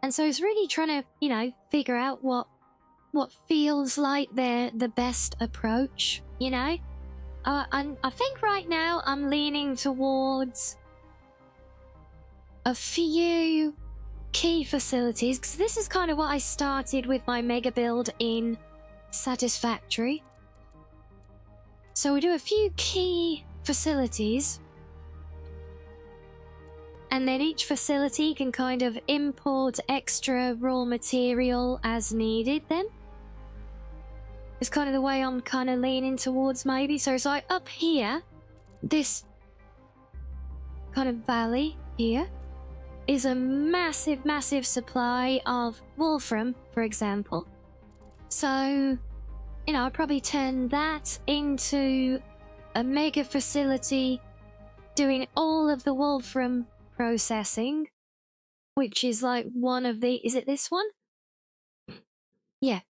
and so it's really trying to, you know, figure out what feels like the best approach, you know. I think right now I'm leaning towards a few key facilities, because this is kind of what I started with my mega build in Satisfactory. So we do a few key facilities, and then each facility can kind of import extra raw material as needed then. It's kind of the way I'm kind of leaning towards maybe. So it's like up here, this kind of valley here is a massive supply of wolfram, for example. So, you know, I'd probably turn that into a mega facility doing all of the wolfram processing, which is like one of the... Is it this one? Yeah.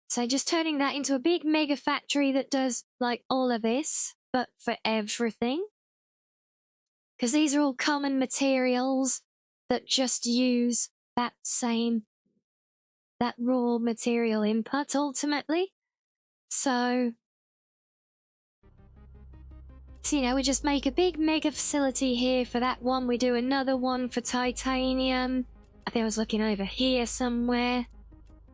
So just turning that into a big mega factory that does like all of this, but for everything. Because these are all common materials that just use that raw material input ultimately. So, you know, we just make a big mega facility here for that one. We do another one for titanium. I think I was looking over here somewhere.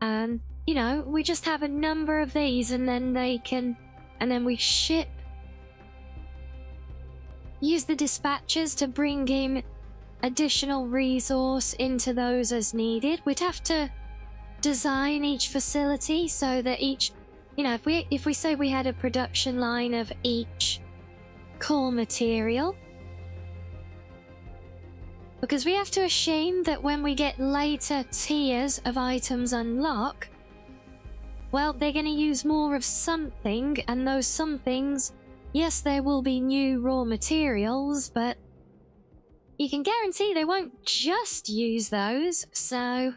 And, you know, we just have a number of these and then we ship. Use the dispatchers to bring in additional resource into those as needed. We'd have to design each facility so that each, you know, if we say we had a production line of each core material, because we have to assume that when we get later tiers of items unlock, well, they're going to use more of something, and those somethings, yes, there will be new raw materials, but you can guarantee they won't just use those, so...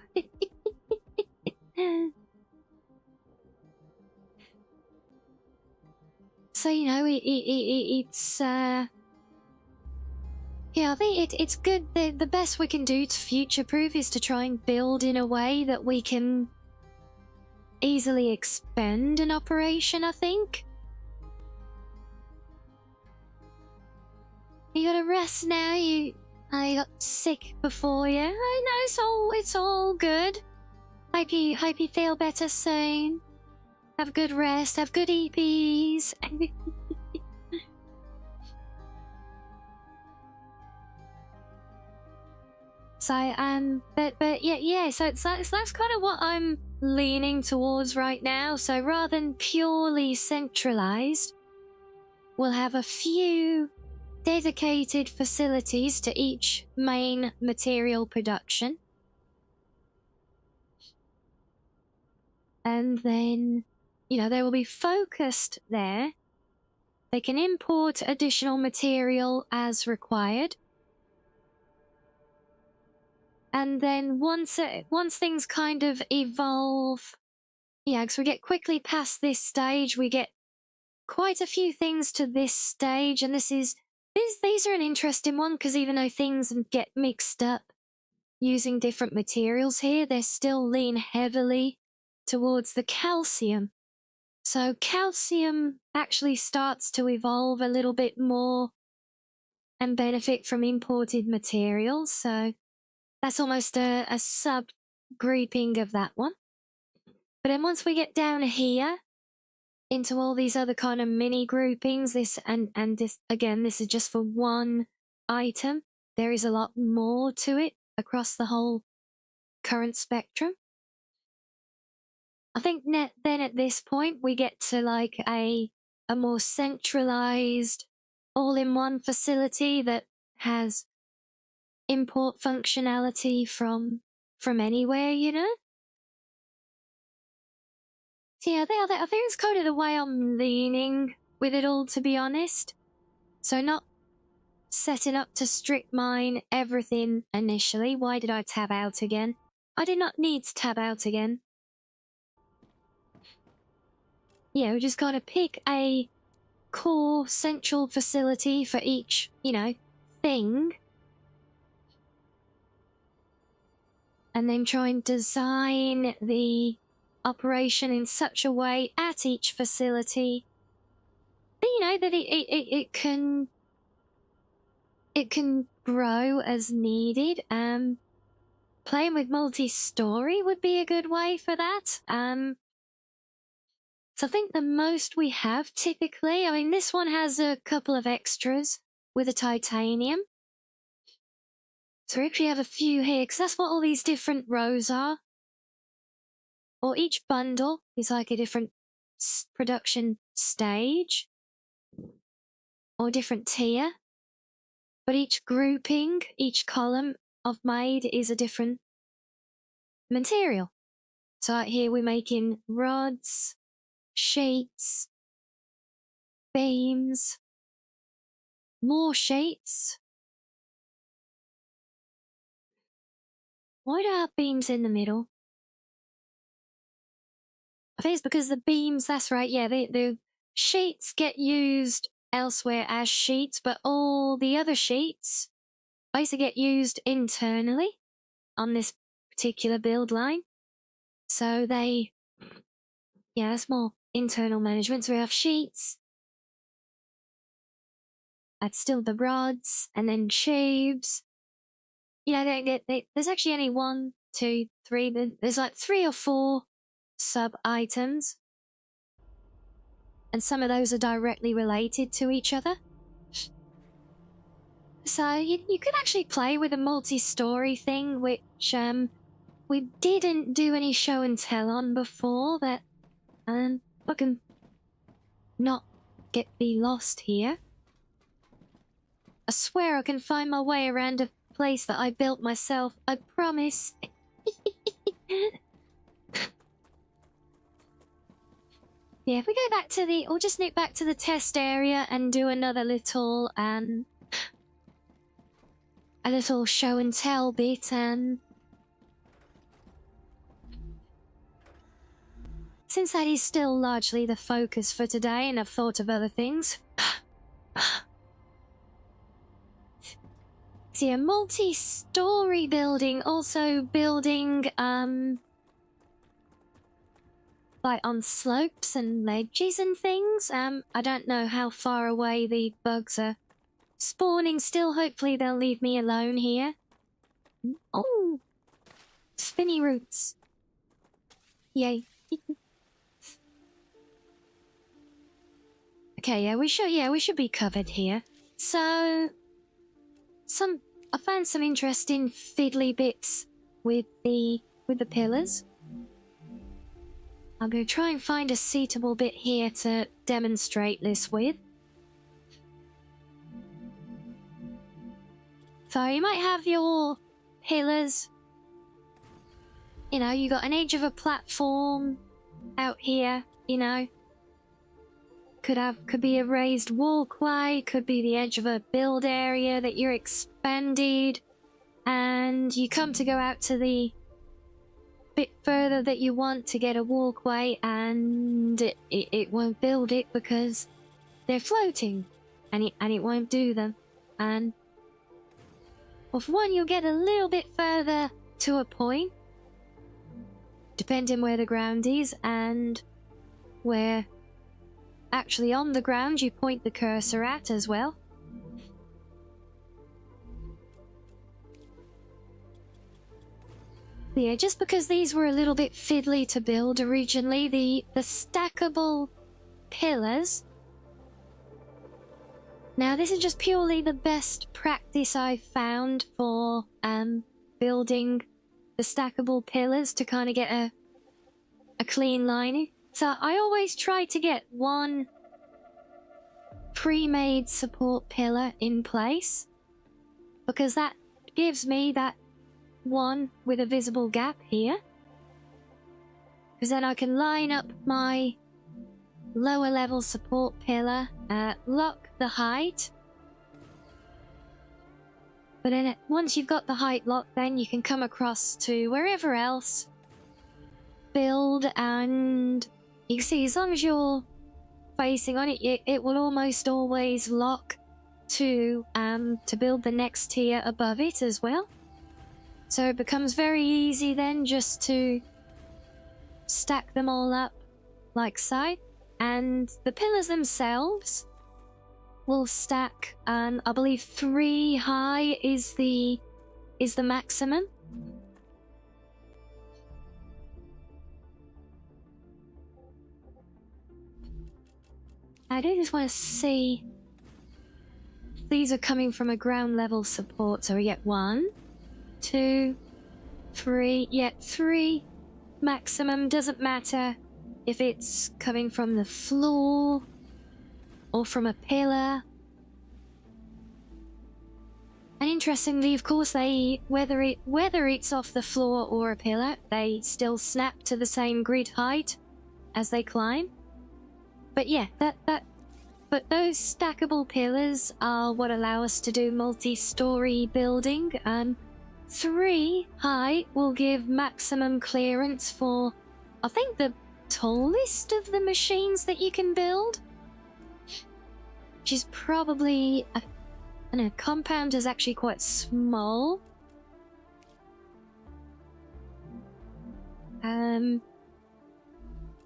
So, you know, it's, yeah, I think it's good. The best we can do to future-proof is to try and build in a way that we can easily expand an operation, I think. You gotta rest now, you got sick before you. I know, it's all good. Hope you feel better soon. Have a good rest, have good EPs. So, but yeah, so that's kind of what I'm leaning towards right now. So rather than purely centralized, we'll have a few dedicated facilities to each main material production. And then, you know, they will be focused there. They can import additional material as required. And then once things kind of evolve, yeah, because we get quickly past this stage, we get quite a few things to this stage, and these are an interesting one, because even though things get mixed up using different materials here, they still lean heavily towards the calcium. So calcium actually starts to evolve a little bit more and benefit from imported materials. So that's almost a sub-grouping of that one. But then once we get down here into all these other kind of mini groupings, this and this, again, this is just for one item. There is a lot more to it across the whole current spectrum. I think then at this point we get to like a more centralized all-in-one facility that has import functionality from anywhere, you know? So yeah, I think it's kind of the way I'm leaning with it all, to be honest. So not setting up to strict mine everything initially. Why did I tab out again? I did not need to tab out again. Yeah, we just gotta pick a core central facility for each, you know, thing. And then try and design the operation in such a way at each facility that, you know, that it can grow as needed. Playing with multi-story would be a good way for that. So I think the most we have typically, I mean, this one has a couple of extras with a titanium. So we actually have a few here, because that's what all these different rows are. Or each bundle is like a different production stage. Or different tier. But each grouping, each column of made is a different material. So out here we're making rods, sheets, beams, more sheets. Why do I have beams in the middle? I think it's because the beams, that's right, yeah, the sheets get used elsewhere as sheets, but all the other sheets basically get used internally on this particular build line. So they, yeah, that's more internal management. So we have sheets. That's still the rods, and then tubes. You know, there's actually only 1, 2, 3. There's like 3 or 4 sub-items. And some of those are directly related to each other. So you could actually play with a multi-story thing, which we didn't do any show and tell on before. That I can not be lost here. I swear I can find my way around a place that I built myself. I promise. Yeah, if we go back to or just sneak back to the test area and do another little, a little show and tell bit, since that is still largely the focus for today and I've thought of other things. See, a multi-story building, also building, like on slopes and ledges and things. I don't know how far away the bugs are spawning still. Hopefully they'll leave me alone here. Oh, spinny roots. Yay. Okay, yeah, we should be covered here. So, I found some interesting fiddly bits with the pillars. I'm going to try and find a suitable bit here to demonstrate this with. So you might have your pillars. You know, you got an edge of a platform out here, you know. Could be a raised walkway, could be the edge of a build area that you're expanded, and you come to go out to the bit further that you want to get a walkway, and it won't build it because they're floating, and it won't do them. And well, for one, you'll get a little bit further to a point, depending where the ground is and where actually on the ground you point the cursor at as well. Yeah, just because these were a little bit fiddly to build originally, the stackable pillars. Now this is just purely the best practice I've found for building the stackable pillars to kind of get a clean line. So I always try to get one pre-made support pillar in place, because that gives me that one with a visible gap here, because then I can line up my lower level support pillar, lock the height, but then once you've got the height locked, then you can come across to wherever else, build, and you can see as long as you're facing on it, it will almost always lock to build the next tier above it as well. So it becomes very easy then just to stack them all up like so. And the pillars themselves will stack, I believe 3 high is the maximum. I do just want to see if these are coming from a ground level support. So we get 1, 2, 3. Yeah, 3 maximum. Doesn't matter if it's coming from the floor or from a pillar. And interestingly, of course, they whether it's off the floor or a pillar, they still snap to the same grid height as they climb. But yeah, that But those stackable pillars are what allow us to do multi-story building. 3 height will give maximum clearance for, I think, the tallest of the machines that you can build. Which is probably, I don't know, compound is actually quite small.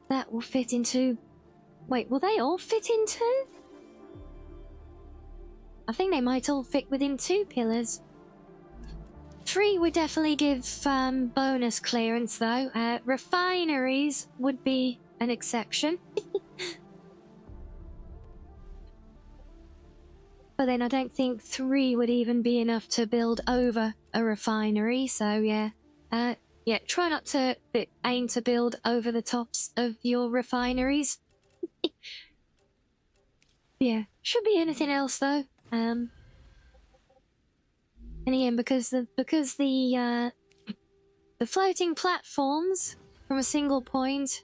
That will fit into... Wait, will they all fit into? I think they might all fit within 2 pillars. 3 would definitely give bonus clearance though. Refineries would be an exception. But then I don't think 3 would even be enough to build over a refinery, so yeah. Yeah, try not to aim to build over the tops of your refineries. Yeah, should be anything else though. And again, because the floating platforms from a single point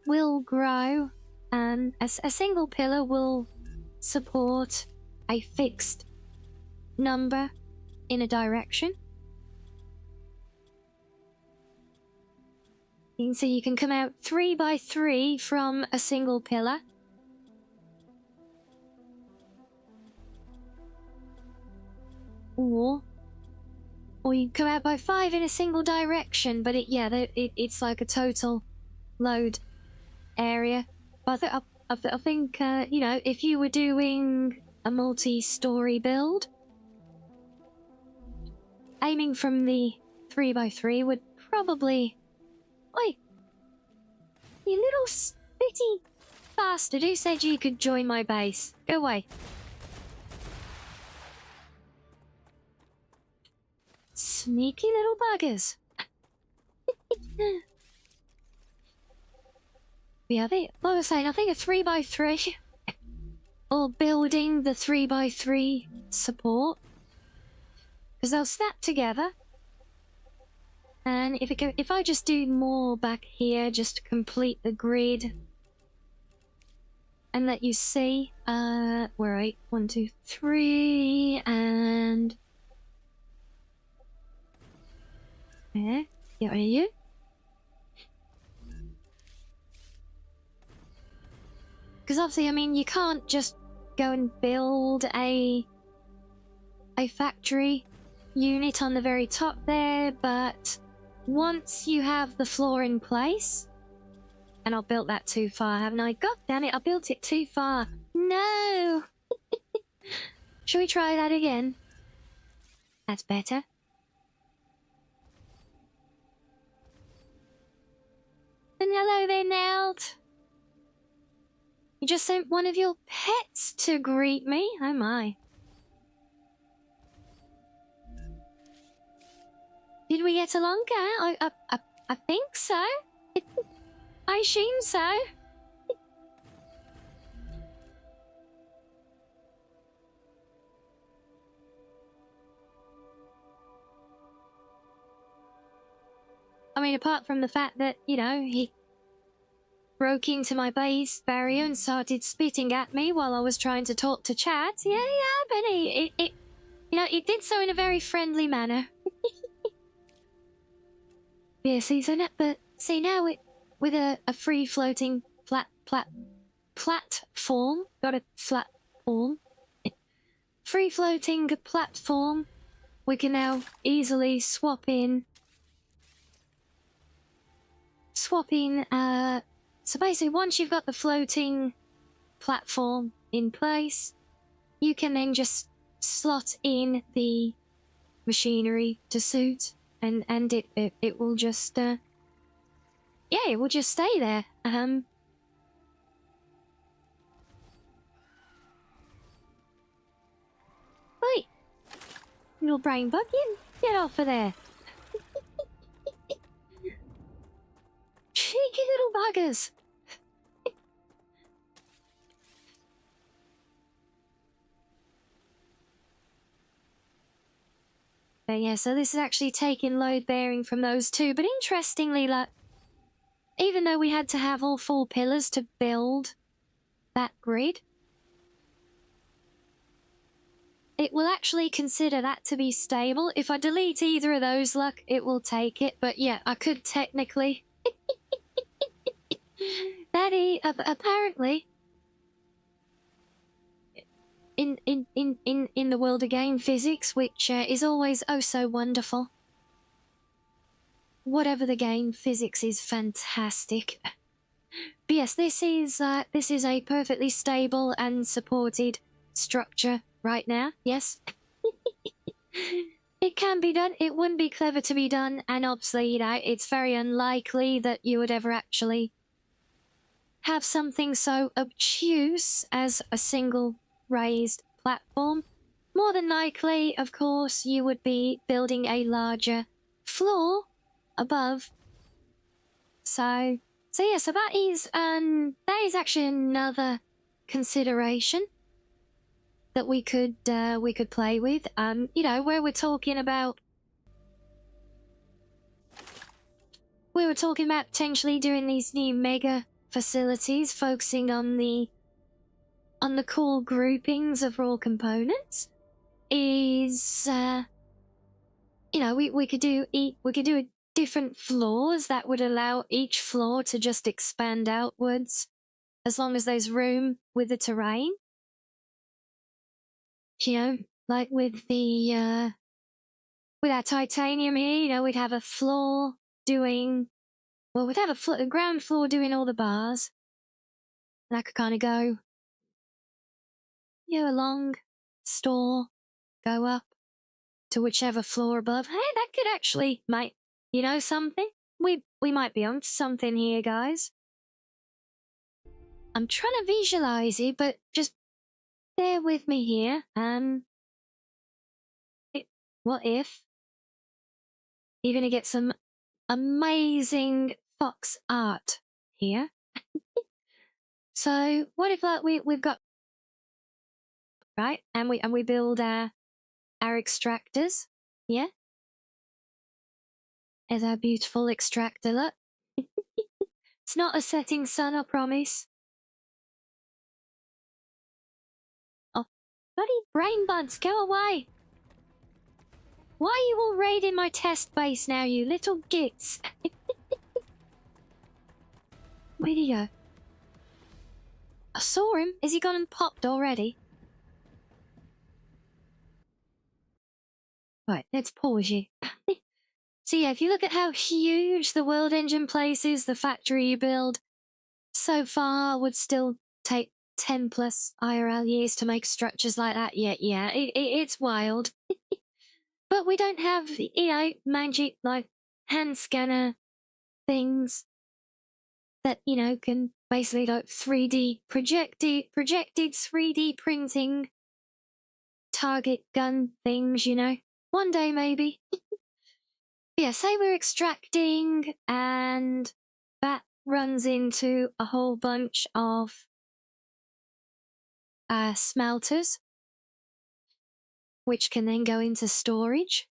will grow, and a single pillar will support a fixed number in a direction. So you can come out 3 by 3 from a single pillar. Or you come out by 5 in a single direction, but it's like a total load area. But I think you know, if you were doing a multi-story build, aiming from the 3 by 3 would probably... Oi! You little spitty bastard, who said you could join my base? Go away. Sneaky little buggers. Yeah, like I was saying, I think a 3 by 3 or building the 3 by 3 support, because they'll snap together. And if I just do more back here, just to complete the grid, and let you see, where are we? 1, 2, 3, and there. Yeah, are you? Because obviously, I mean, you can't just go and build a factory unit on the very top there, but once you have the floor in place, and I built that too far, haven't I? God damn it, I built it too far. No! Shall we try that again? That's better. And hello there, Neld. You just sent one of your pets to greet me? Oh my. Did we get along? I think so. I assume so. I mean, apart from the fact that, you know, he broke into my base barrier and started spitting at me while I was trying to talk to chat. Yeah, but it you know, it did so in a very friendly manner. Yeah, see, so now, but see now with a free floating platform, got a platform, free floating platform, we can now easily swap in. So basically, once you've got the floating platform in place, you can then just slot in the machinery to suit, and it will just yeah, it will just stay there. Wait, little brain bug, get off of there. Cheeky little buggers. But yeah, so this is actually taking load bearing from those two. But interestingly, like, even though we had to have all 4 pillars to build that grid, it will actually consider that to be stable. If I delete either of those, look, it will take it. But yeah, I could technically... that is, apparently, in the world of game physics, which is always oh so wonderful. Whatever the game, physics is fantastic. But yes, this is a perfectly stable and supported structure right now. Yes. It can be done. It wouldn't be clever to be done, and obviously, you know, it's very unlikely that you would ever actually have something so obtuse as a single raised platform. More than likely, of course, you would be building a larger floor above. So yeah, so that is actually another consideration that we could play with. You know, where we were talking about potentially doing these new mega facilities, focusing on the core groupings of raw components. Is you know, we could do different floors that would allow each floor to just expand outwards, as long as there's room with the terrain. You know, like with the with our titanium here, you know, we'd have a floor doing, well, we'd have a ground floor doing all the bars. And I could kind of go, you know, along, store, go up to whichever floor above. Hey, that could actually, you know something? We might be on something here, guys. I'm trying to visualize it, but just bear with me here. What if you're gonna get some amazing fox art here? So what if like we've got, right, and we build our extractors, yeah? As our beautiful extractor, look. It's not a setting sun, I promise. Oh, bloody brain buds, go away! Why are you all raiding my test base now, you little gits? Where'd he go? I saw him. Is he gone and popped already? Right, let's pause you. So yeah, if you look at how huge the World Engine place is, the factory you build so far would still take 10 plus IRL years to make structures like that. Yeah, it's wild. But we don't have, you know, magic like hand scanner things that, you know, can basically like 3D projected 3D printing target gun things, you know. One day maybe. Yeah, say we're extracting and that runs into a whole bunch of smelters, which can then go into storage.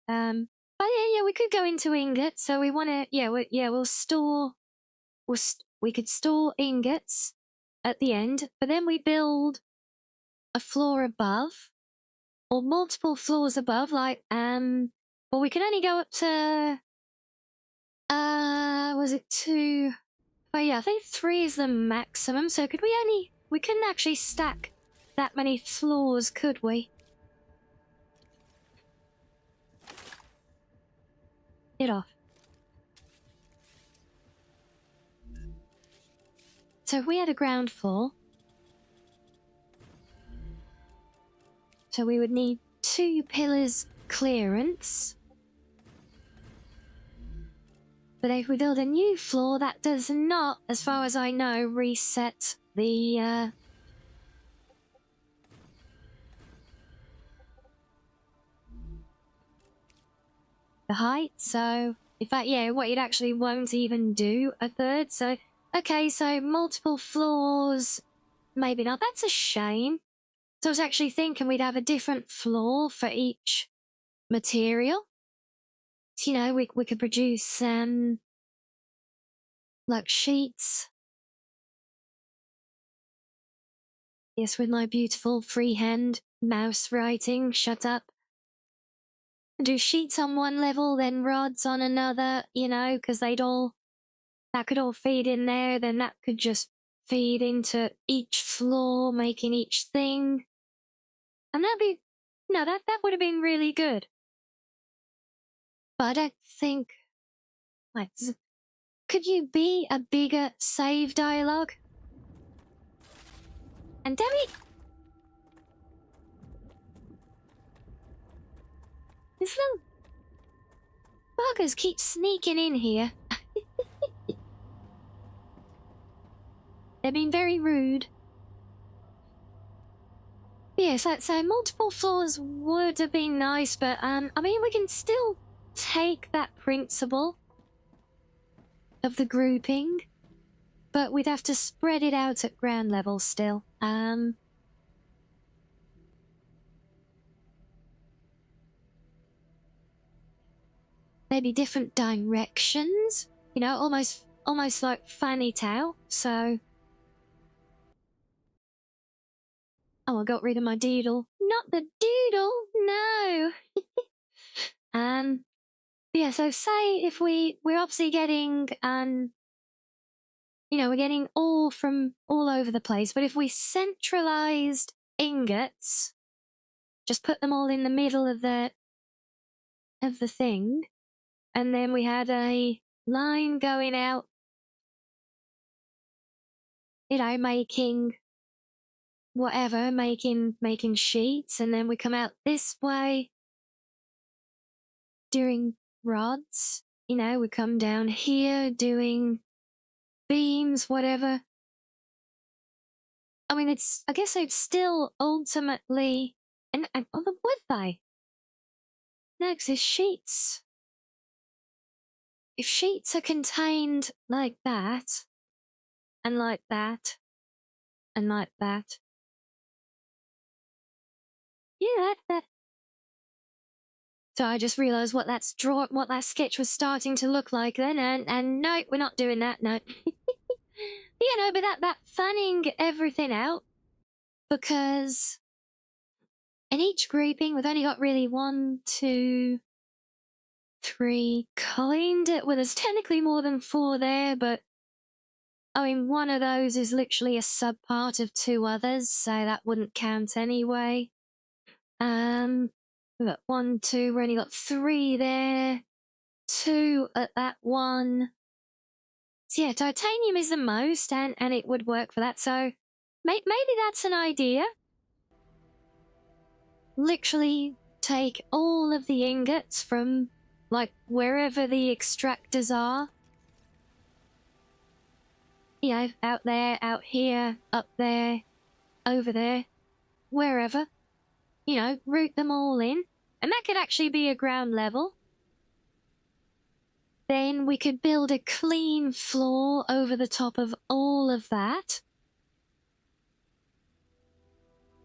But yeah, we could go into ingots. So we want to, we'll store. We could store ingots at the end, but then we build a floor above or multiple floors above. Like, well, we can only go up to, was it 2? Oh yeah, I think 3 is the maximum. So we couldn't actually stack that many floors, could we? Get off. So if we had a ground floor, so we would need 2 pillars clearance. But if we build a new floor, that does not, as far as I know, reset the height. So, in fact, yeah, what it actually won't even do a third. So, okay, so multiple floors, maybe not. That's a shame. So I was actually thinking we'd have a different floor for each material. So, you know, we could produce like sheets. Yes, with my beautiful freehand mouse writing. Shut up. Do sheets on one level, then rods on another, you know, because that could all feed in there, then that could just feed into each floor, making each thing. And that would have been really good. But I don't think, like, could you be a bigger save dialogue? And damn it! These little buggers keep sneaking in here. They're being very rude. Yes, so multiple floors would have been nice, but I mean, we can still take that principle of the grouping, but we'd have to spread it out at ground level still. Maybe different directions, you know, almost like Fanny Tao. So, oh, I got rid of my doodle. Not the doodle, no. Yeah. So say if we're obviously getting you know, we're getting all from all over the place, but if we centralized ingots, just put them all in the middle of the thing, and then we had a line going out, you know, making whatever, making sheets, and then we come out this way doing rods, you know, we come down here doing beams, whatever. I mean, I guess they'd still ultimately, and would they? No, because there's sheets. If sheets are contained like that, and like that, and like that, yeah, that. So I just realised what that sketch was starting to look like then, and no, we're not doing that, no. You know, but that fanning everything out, because in each grouping we've only got really 1, 2, 3, well, there's technically more than 4 there, but I mean, one of those is literally a subpart of 2 others, so that wouldn't count anyway. We've got 1, 2, we've only got 3 there, 2 at that one. So yeah, titanium is the most, and it would work for that, so maybe that's an idea. Literally take all of the ingots from, like, wherever the extractors are. You know, out there, out here, up there, over there, wherever. You know, route them all in. And that could actually be a ground level. Then we could build a clean floor over the top of all of that.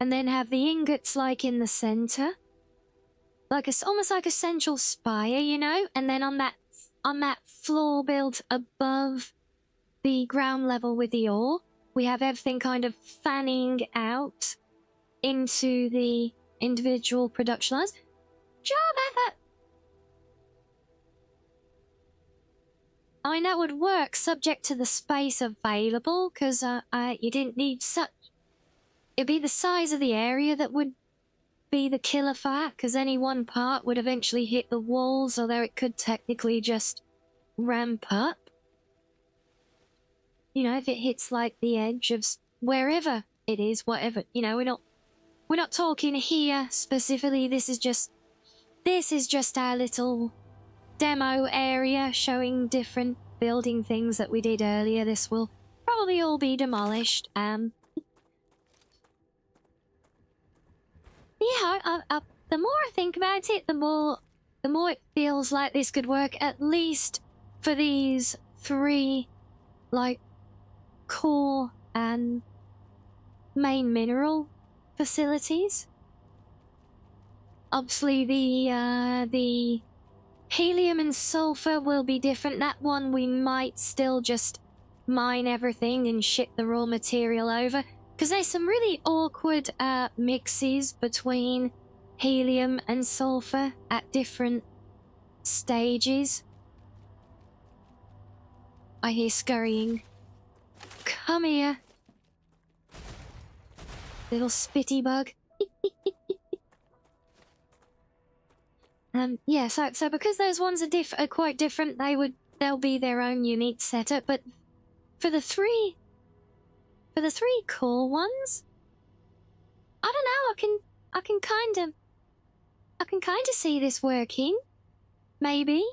And then have the ingots like in the center. Like almost like a central spire, you know? And then on that floor built above the ground level with the ore, we have everything kind of fanning out into the individual production lines. Job at that. I mean, that would work subject to the space available, because you didn't need such. It'd be the size of the area that would be the killer for that, because any one part would eventually hit the walls, although it could technically just ramp up. You know, if it hits like the edge of wherever it is, whatever, you know, we're not talking here specifically. This is just our little demo area showing different building things that we did earlier. This will probably all be demolished. Yeah, the more I think about it, the more it feels like this could work, at least for these 3, like, core and main mineral facilities. Obviously, the helium and sulfur will be different. That one we might still just mine everything and ship the raw material over. Because there's some really awkward mixes between helium and sulfur at different stages. I hear scurrying. Come here. Little spitty bug. Yeah, so because those ones are quite different, they'll be their own unique setup, but for the three cool ones, I don't know, I can kind of see this working. Maybe.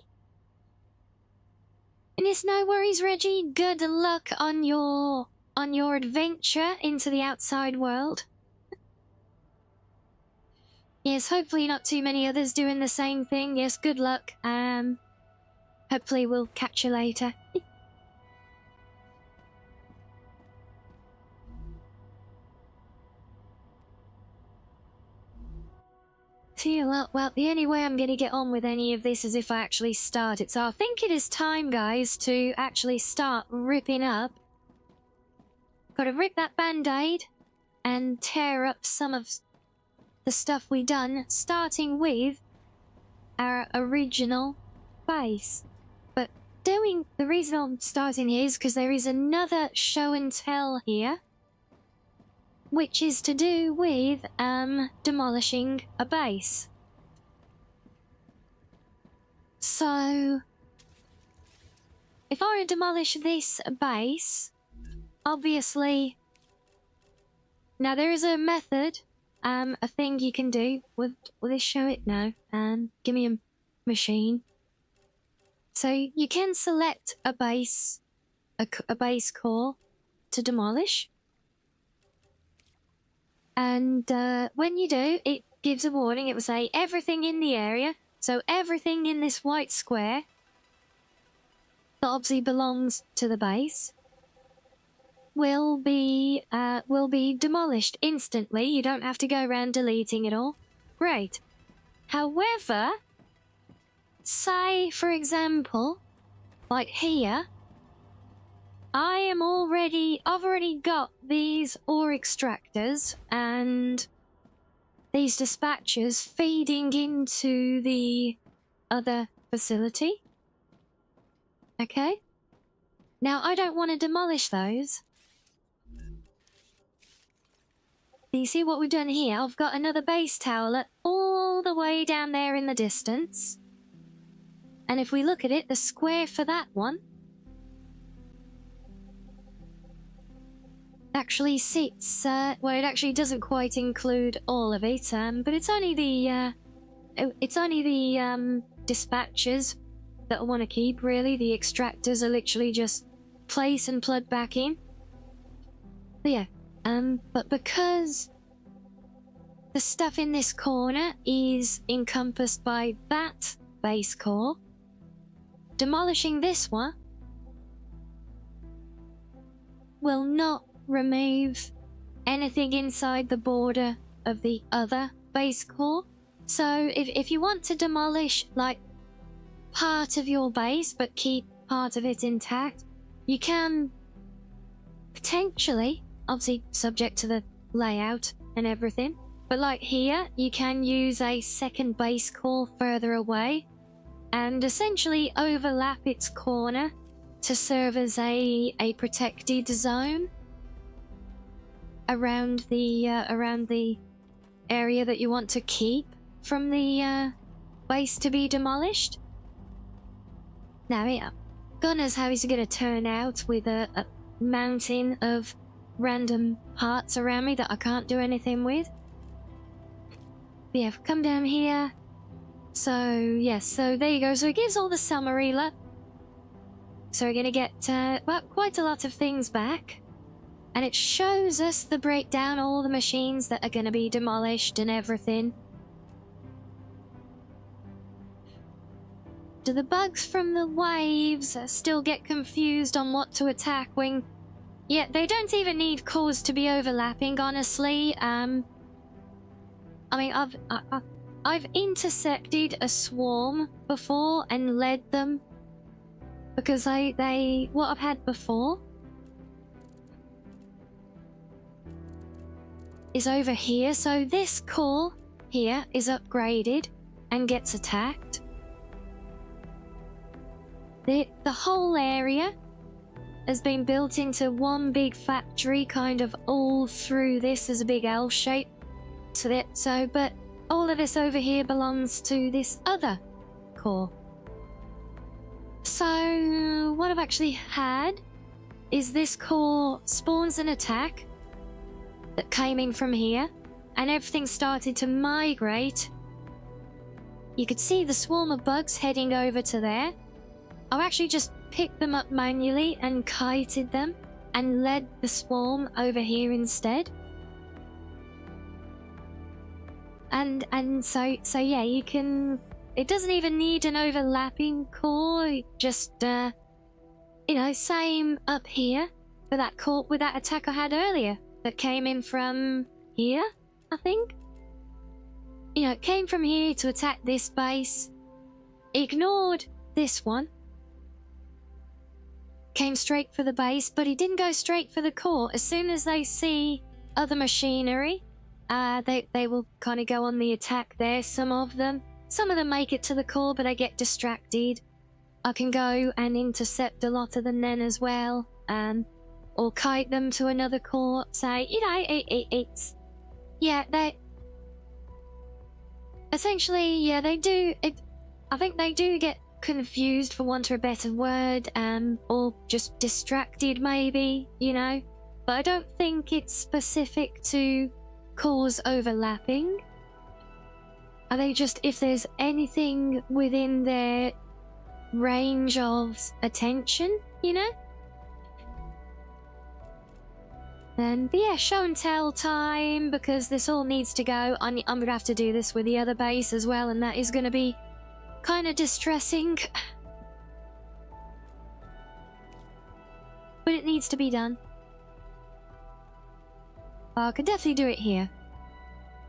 And it's no worries, Reggie. Good luck on your adventure into the outside world. Yes, hopefully not too many others doing the same thing. Yes, good luck. Hopefully we'll catch you later. See, well, the only way I'm going to get on with any of this is if I actually start it. So I think it is time, guys, to actually start ripping up. Gotta rip that band-aid and tear up some of the stuff we done, starting with our original base. But the reason I'm starting here is because there is another show and tell here, which is to do with demolishing a base. So if I were to demolish this base, obviously, now there is a method, a thing you can do. Will this show it? No. Give me a machine. So you can select a base, a base core to demolish. And when you do, it gives a warning. It will say everything in the area. So everything in this white square that obviously belongs to the base will be demolished instantly. You don't have to go around deleting it all. Great. However, say for example, like here, I've already got these ore extractors and these dispatchers feeding into the other facility. Okay? Now, I don't want to demolish those. Do you see what we've done here? I've got another base tower all the way down there in the distance. And if we look at it, the square for that one actually sits, well, it actually doesn't quite include all of it, but it's only the dispatchers that I want to keep, really. The extractors are literally just place and plug back in. But yeah, but because the stuff in this corner is encompassed by that base core, demolishing this one will not remove anything inside the border of the other base core. So if you want to demolish like part of your base but keep part of it intact, you can potentially, obviously subject to the layout and everything, but like here you can use a second base core further away and essentially overlap its corner to serve as a protected zone around the area that you want to keep from the base to be demolished. Now, yeah, God knows how he's going to turn out with a mountain of random parts around me that I can't do anything with. But yeah, come down here. So, yes, so there you go. So it gives all the summary. So we're going to get, well, quite a lot of things back. And it shows us the breakdown, all the machines that are going to be demolished and everything. Do the bugs from the waves still get confused on what to attack when... Yeah, they don't even need cores to be overlapping, honestly. I mean, I've intersected a swarm before and led them. Because what I've had before is over here. So this core here is upgraded and gets attacked. The whole area has been built into one big factory, kind of all through this as a big L shape. But all of this over here belongs to this other core. So what I've actually had is this core spawns an attack that came in from here, and everything started to migrate. You could see the swarm of bugs heading over to there. I've actually just picked them up manually and kited them and led the swarm over here instead. And so yeah, you can, it doesn't even need an overlapping core, just you know, same up here for that core with that attack I had earlier that came in from here, I think. You know, it came from here to attack this base, ignored this one, came straight for the base, but he didn't go straight for the core. As soon as they see other machinery, they will kind of go on the attack there. Some of them make it to the core, but they get distracted. I can go and intercept a lot of them then as well, or kite them to another core. Say, you know, it's yeah, they essentially, yeah, they do. I think they do get confused, for want of a better word, or just distracted maybe, you know. But I don't think it's specific to cores overlapping. Are they just, if there's anything within their range of attention, you know? But yeah, show and tell time, because this all needs to go. I'm gonna have to do this with the other base as well, and that is gonna be kind of distressing. But it needs to be done. I could definitely do it here.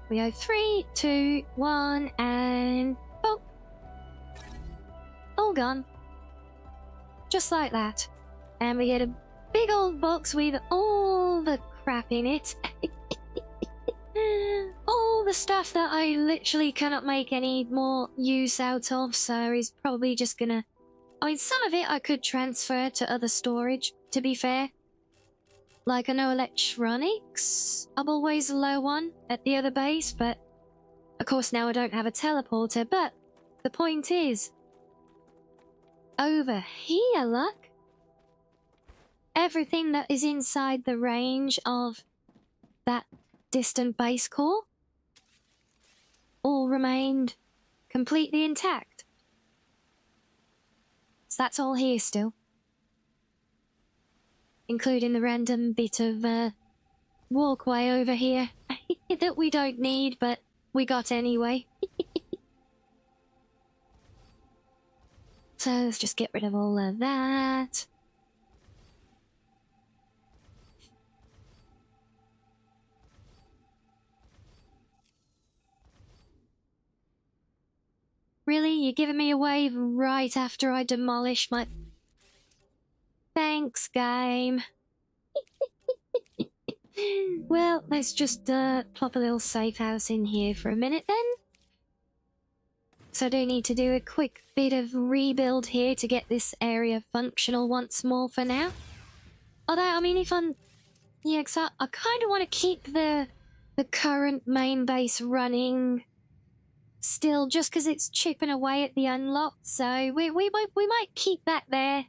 We go 3, 2, 1, and oh, all gone. Just like that. And we get a big old box with all the crap in it. All the stuff that I literally cannot make any more use out of, so he's probably just gonna... I mean, some of it I could transfer to other storage, to be fair. Like, I know electronics, I'm always low on at the other base, but of course now I don't have a teleporter. But the point is, over here, look, everything that is inside the range of that distant base core all remained completely intact. So that's all here still. Including the random bit of walkway over here that we don't need, but we got anyway. So let's just get rid of all of that. Really? You're giving me a wave right after I demolish my... Thanks, game. Well, let's just plop a little safe house in here for a minute then. So I do need to do a quick bit of rebuild here to get this area functional once more for now. Although, I mean, if I'm... Yeah, cause I kind of want to keep the current main base running still, just because it's chipping away at the unlock. So we might keep that there.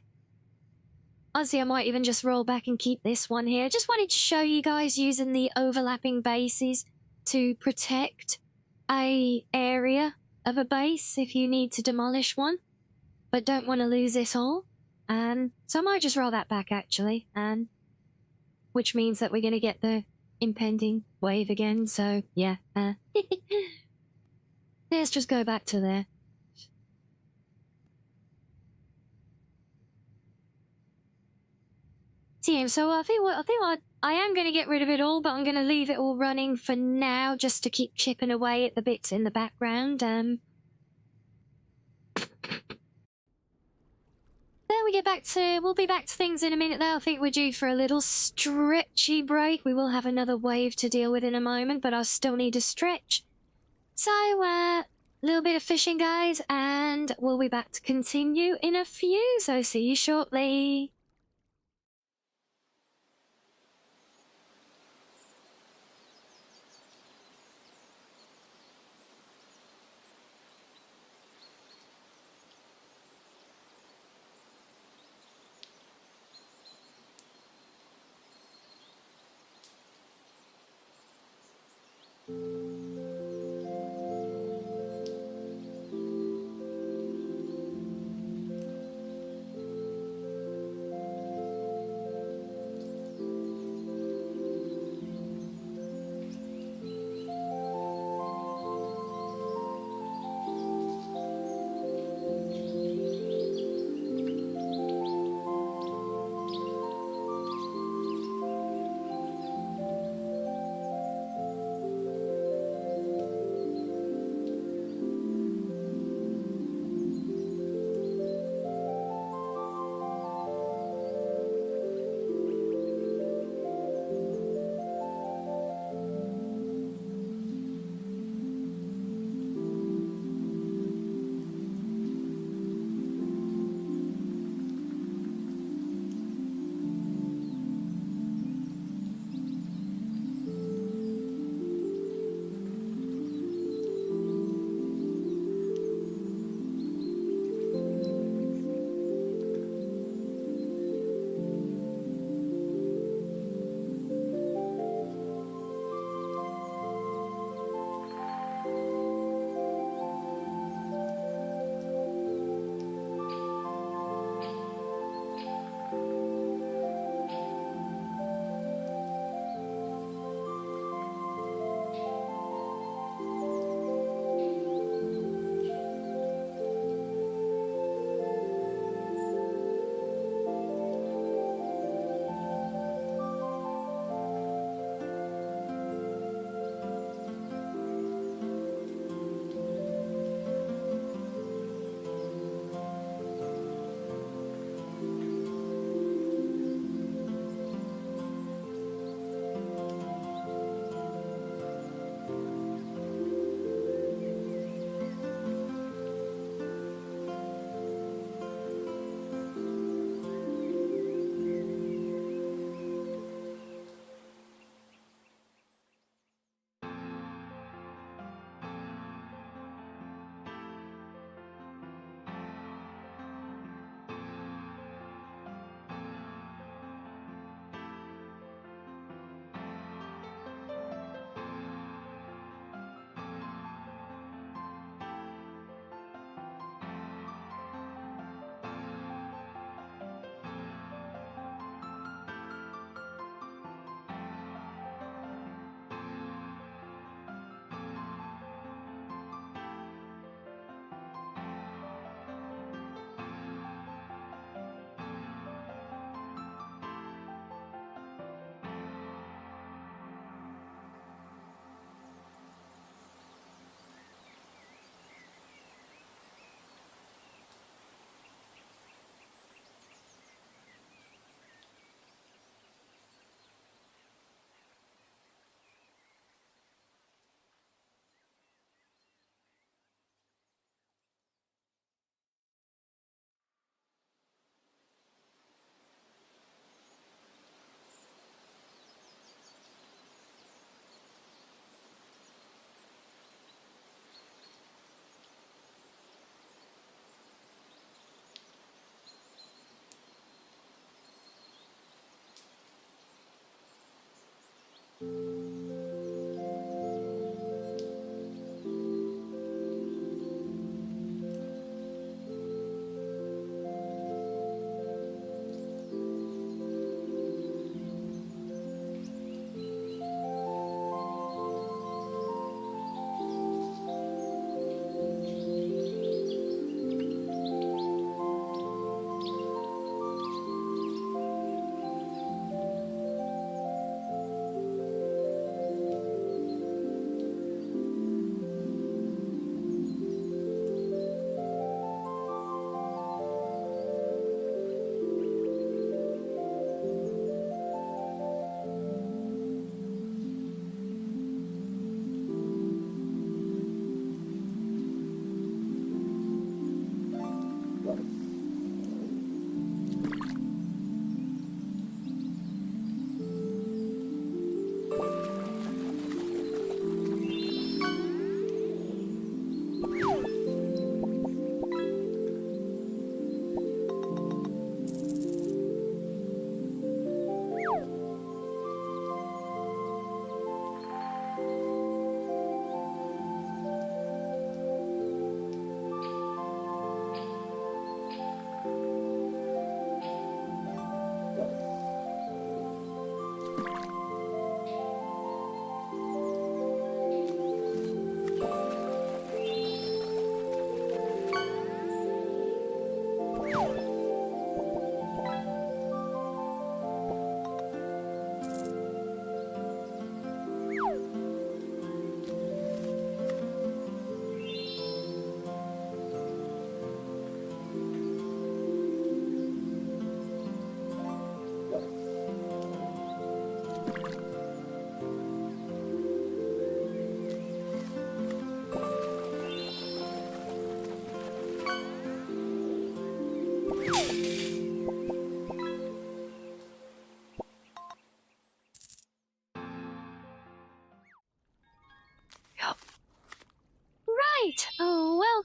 Honestly, I might even just roll back and keep this one here. Just wanted to show you guys using the overlapping bases to protect a area of a base if you need to demolish one, but don't want to lose it all. So I might just roll that back actually, which means that we're going to get the impending wave again. So yeah, let's just go back to there. So I think I am going to get rid of it all, but I'm going to leave it all running for now, just to keep chipping away at the bits in the background. There we we'll be back to things in a minute though. I think we're due for a little stretchy break. We will have another wave to deal with in a moment, but I still need to stretch. So, a little bit of fishing, guys, and we'll be back to continue in a few, so see you shortly.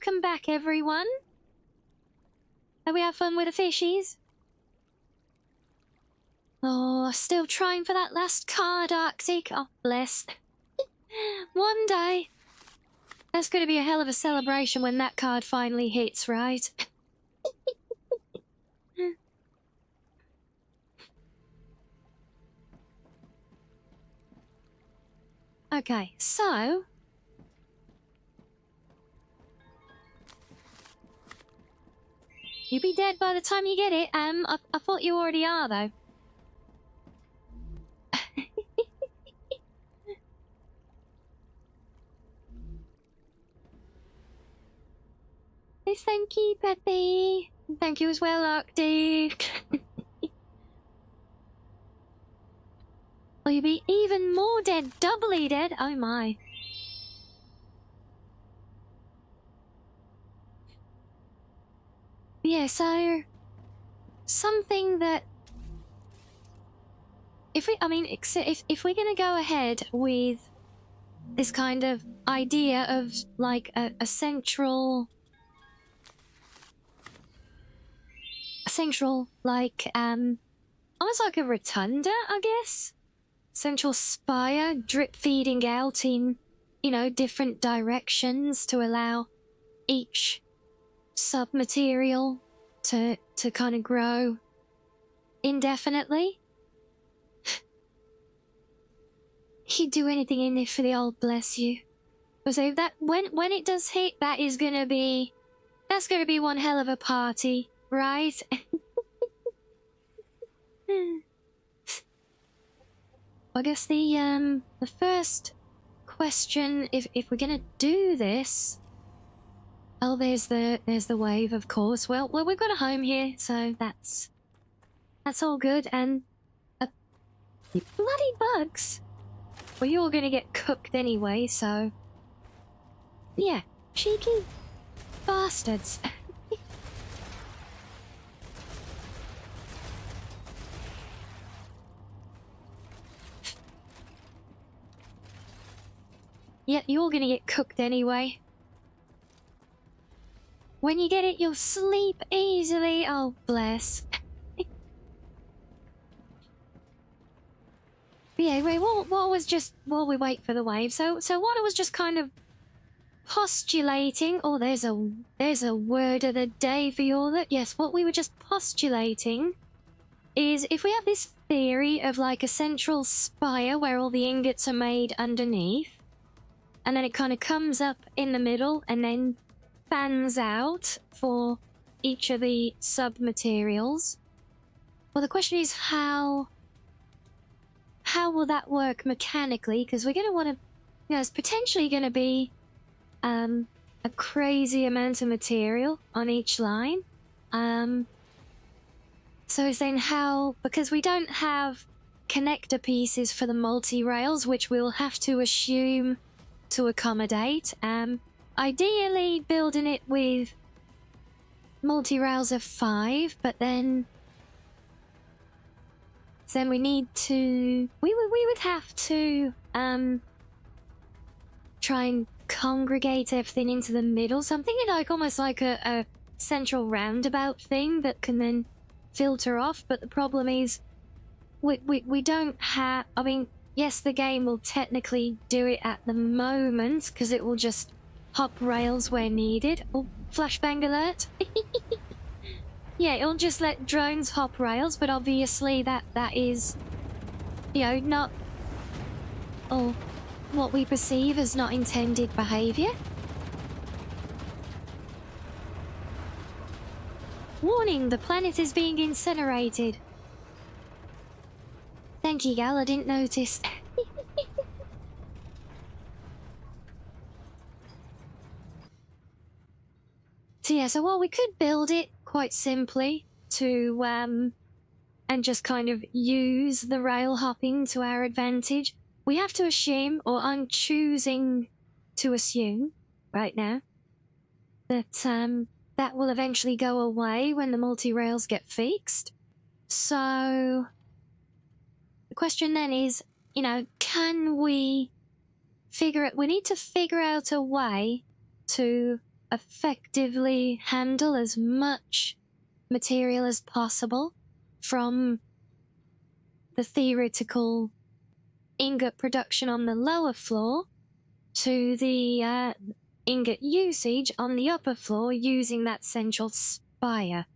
welcome back, everyone. Have we had fun with the fishies? Oh, still trying for that last card, Arctic. Oh, bless. One day. That's going to be a hell of a celebration when that card finally hits, right? Okay, so... You'll be dead by the time you get it. I thought you already are, though. Thank you, Peppy. Thank you as well, Arctic. Will you be even more dead, doubly dead? Oh my. Yeah, so... Something that... If we're gonna go ahead with this kind of idea of, like, a central, like, almost like a rotunda, I guess? Central spire drip feeding out in, you know, different directions to allow each sub-material to kind of grow indefinitely. He'd do anything in it for the old bless you. So that when it does hit, that's gonna be one hell of a party, right? I guess the first question, if we're gonna do this, oh, there's the wave, of course. Well, we've got a home here, so that's all good. And you bloody bugs. Well, you're gonna get cooked anyway, so yeah, cheeky bastards. Yeah, you're gonna get cooked anyway. When you get it, you'll sleep easily. Oh, bless. Yeah, wait, what was just while we wait for the wave? So what I was just kind of postulating. Oh, there's a word of the day for you all. That yes, what we were just postulating is if we have this theory of like a central spire where all the ingots are made underneath, and then it kind of comes up in the middle and then fans out for each of the sub-materials. Well, the question is how will that work mechanically? Because we're going to want to, you know, it's potentially going to be a crazy amount of material on each line. So then how, because we don't have connector pieces for the multi-rails, which we'll have to assume to accommodate. Ideally building it with multi-rails of 5, but then we need to... We would have to try and congregate everything into the middle. So I'm thinking like almost like a central roundabout thing that can then filter off. But the problem is we don't have... I mean, yes, the game will technically do it at the moment because it will just hop rails where needed. Oh, flashbang alert. Yeah, it'll just let drones hop rails, but obviously that is, you know, not, or what we perceive as not intended behaviour. Warning, the planet is being incinerated. Thank you, Gal, I didn't notice. So yeah, so while we could build it quite simply to, and just kind of use the rail hopping to our advantage, we have to assume, or I'm choosing to assume right now, that that will eventually go away when the multi-rails get fixed. So the question then is, you know, can we figure it? We need to figure out a way to effectively handle as much material as possible from the theoretical ingot production on the lower floor to the ingot usage on the upper floor using that central spire.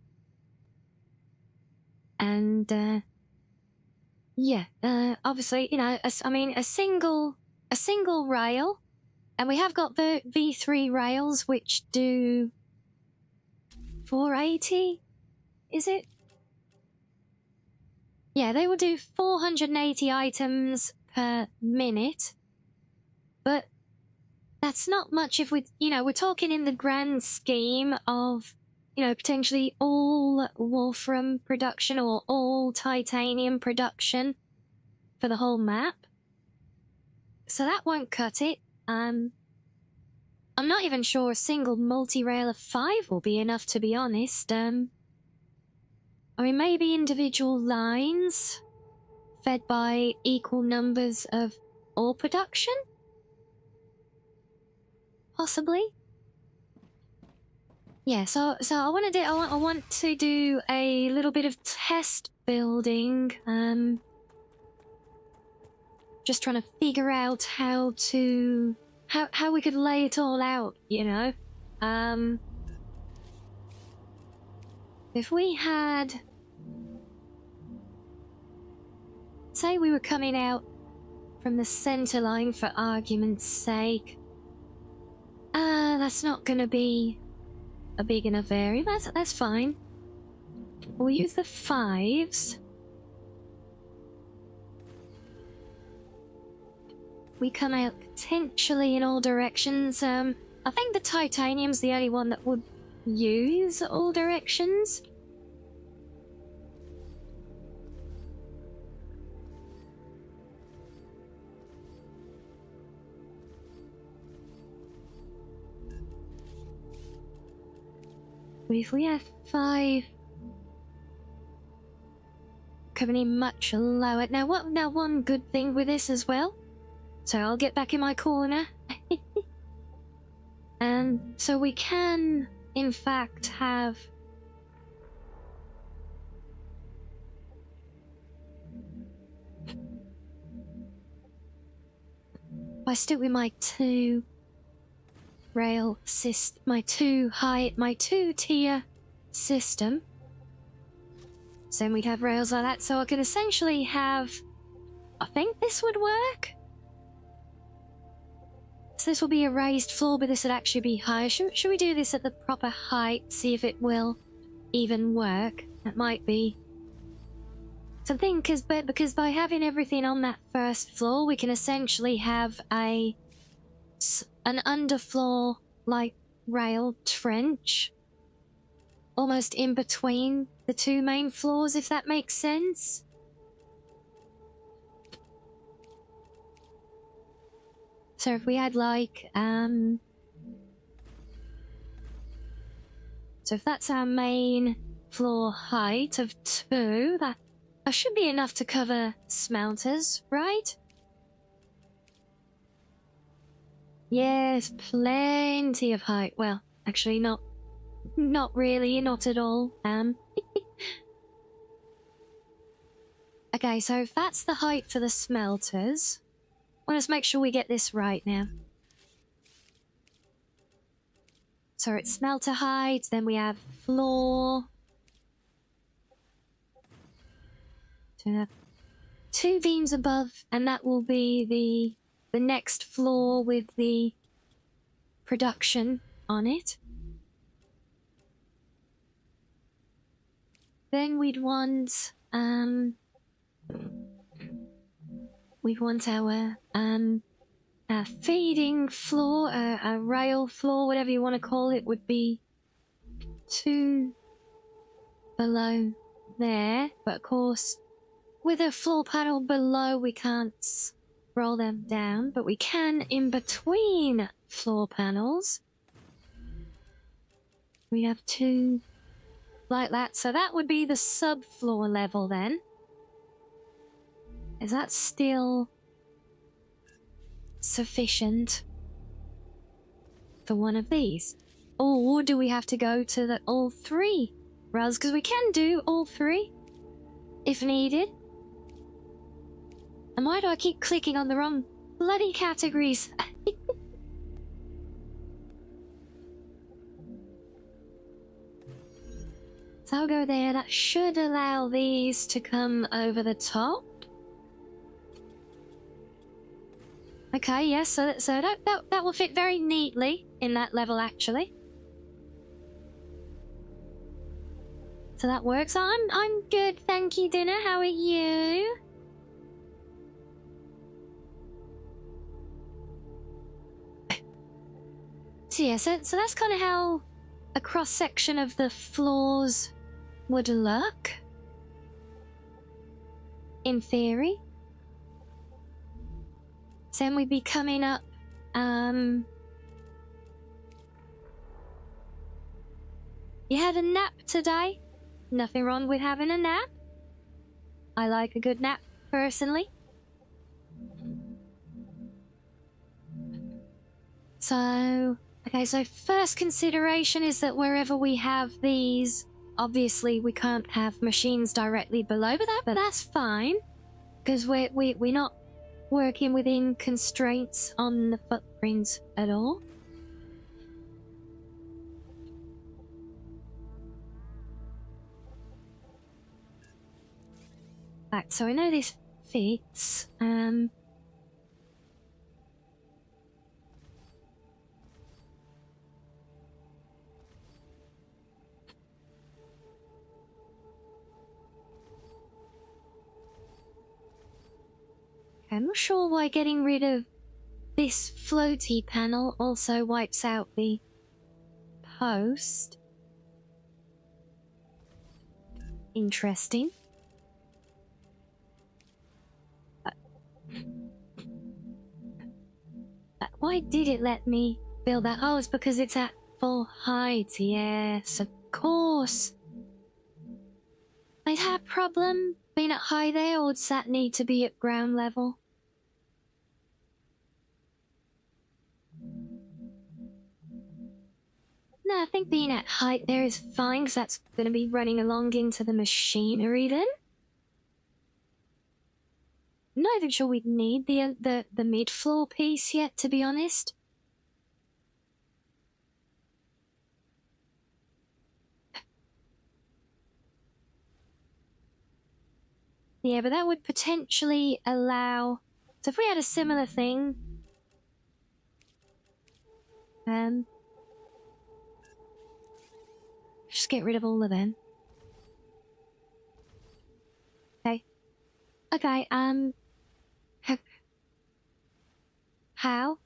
And yeah, obviously, you know, I mean, a single rail, and we have got the V3 rails which do 480, is it? Yeah, they will do 480 items per minute, but that's not much if we, you know, we're talking in the grand scheme of, you know, potentially all wolfram production or all titanium production for the whole map. So that won't cut it. I'm not even sure a single multi-rail of 5 will be enough, to be honest. I mean, maybe individual lines fed by equal numbers of ore production? Possibly. Yeah, so I want to do a little bit of test building. Just trying to figure out how we could lay it all out, you know. If we had, say we were coming out from the center line for argument's sake, that's not gonna be a big enough area. That's fine. We'll use the 5s. We come out potentially in all directions. I think the titanium's the only one that would use all directions. If we have 5 coming in much lower. Now one good thing with this as well. So I'll get back in my corner. And so we can, in fact, have if I stick with my 2 rail system, my 2 tier system. So then we'd have rails like that. So I could essentially have, I think this would work. So this will be a raised floor, but this would actually be higher. Should we do this at the proper height? See if it will even work. That might be something, because by having everything on that first floor, we can essentially have an underfloor like rail trench almost in between the 2 main floors, if that makes sense. So if we had like so if that's our main floor height of 2, that should be enough to cover smelters, right? Yes, plenty of height. Well, actually not really, not at all. Okay, so if that's the height for the smelters, well, let's make sure we get this right now. So it's smelter height, then we have floor. So we have 2 beams above, and that will be the next floor with the production on it. Then we'd want our feeding floor, a rail floor, whatever you want to call it, would be 2 below there. But of course, with a floor panel below, we can't roll them down, but we can in between floor panels. We have 2 like that, so that would be the subfloor level then. Is that still sufficient for one of these? Or do we have to go to the all three routes? Because we can do all three if needed. And why do I keep clicking on the wrong bloody categories? So I'll go there. That should allow these to come over the top. Okay, yes, so that will fit very neatly in that level, actually. So that works. I'm good, thank you, Dinner. How are you? So yeah, so that's kind of how a cross section of the floors would look, in theory. So then we'd be coming up, you had a nap today? Nothing wrong with having a nap. I like a good nap, personally. So, okay, so first consideration is that wherever we have these, obviously we can't have machines directly below that, but that's fine. Because we're not working within constraints on the footprints at all. Right, so I know this fits. I'm not sure why getting rid of this floaty panel also wipes out the post. Interesting. Why did it let me build that? Oh, it's because it's at full height. Yes, of course. I'd have a problem being at high there, or does that need to be at ground level? No, I think being at height there is fine, because that's going to be running along into the machinery then. I'm not even sure we'd need the mid-floor piece yet, to be honest. Yeah, but that would potentially allow... So if we had a similar thing... just get rid of all of them. Okay. Okay, how?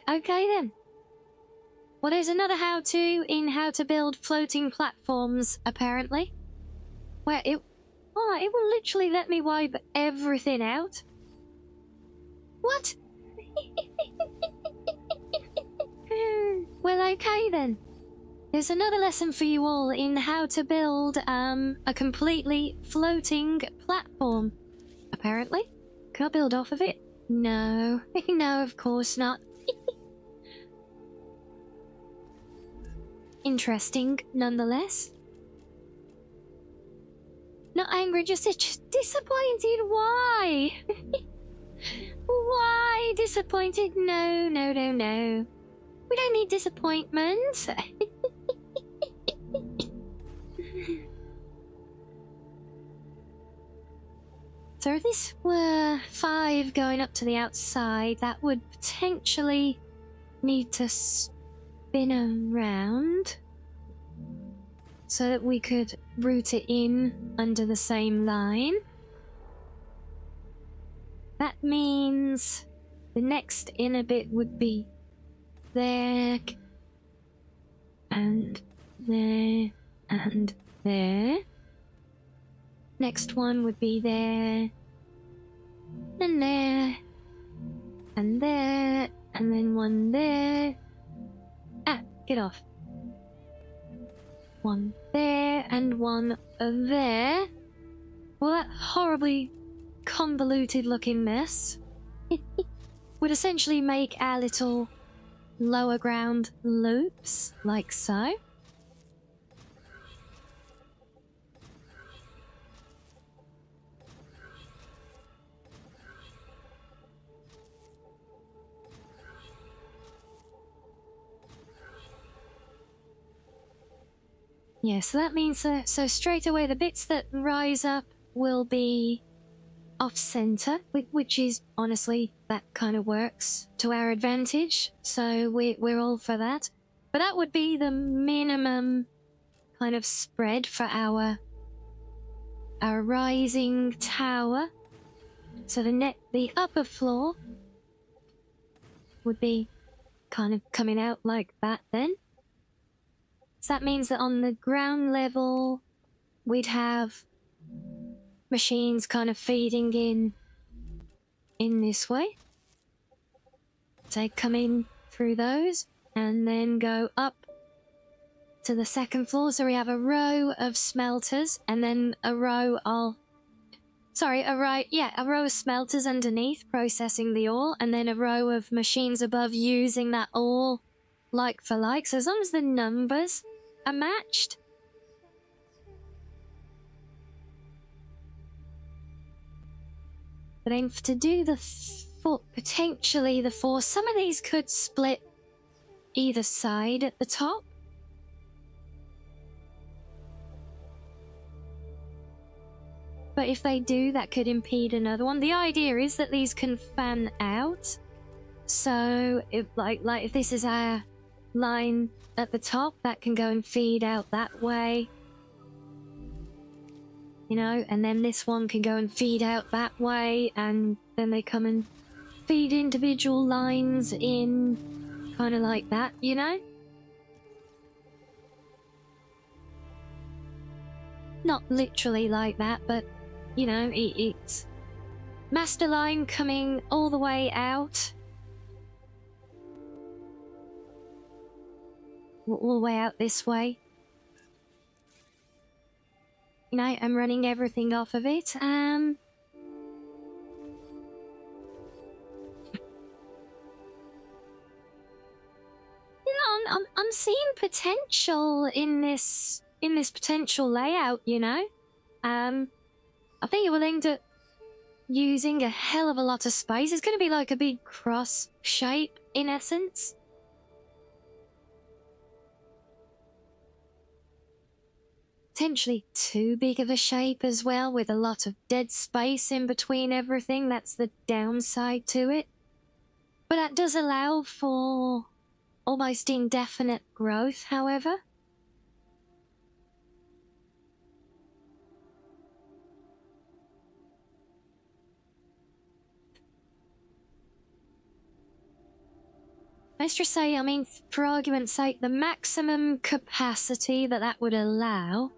Okay then. Well, there's another how-to in how to build floating platforms, apparently. Where it will literally let me wipe everything out. What? Well, okay then. There's another lesson for you all in how to build a completely floating platform. Apparently. Can I build off of it? No. No, of course not. Interesting, nonetheless. Not angry, just disappointed. Why? Why disappointed? No, no, no, no. We don't need disappointment. So if this were 5 going up to the outside, that would potentially need to spin around so that we could route it in under the same line. That means the next inner bit would be there, and there, and there. Next one would be there, and there, and there, and then one there. Ah, get off. One there, and one there. Well, that horribly convoluted looking mess. would essentially make our little lower ground loops, like so. Yeah, so that means so straight away the bits that rise up will be off-center, which is honestly, that kind of works to our advantage, so we're all for that. But that would be the minimum kind of spread for our rising tower. So the upper floor would be kind of coming out like that then. So that means that on the ground level, we'd have machines kind of feeding in this way. So come in through those and then go up to the second floor. So we have a row of smelters and then a row of smelters underneath processing the ore, and then a row of machines above using that ore like for like. So as long as the numbers are matched. But then to do potentially the four, some of these could split either side at the top. But if they do, that could impede another one. The idea is that these can fan out. So if like if this is our line at the top, that can go and feed out that way. You know, and then this one can go and feed out that way, and then they come and feed individual lines in kind of like that, you know? Not literally like that, but, you know, it's master line coming all the way out. All the way out this way. You know, I'm running everything off of it. You know, I'm seeing potential in this potential layout. You know, I think it will end up using a hell of a lot of space. It's going to be like a big cross shape in essence. Potentially too big of a shape as well, with a lot of dead space in between everything. That's the downside to it. But that does allow for almost indefinite growth, however. Let's just say, I mean, for argument's sake, the maximum capacity that would allow,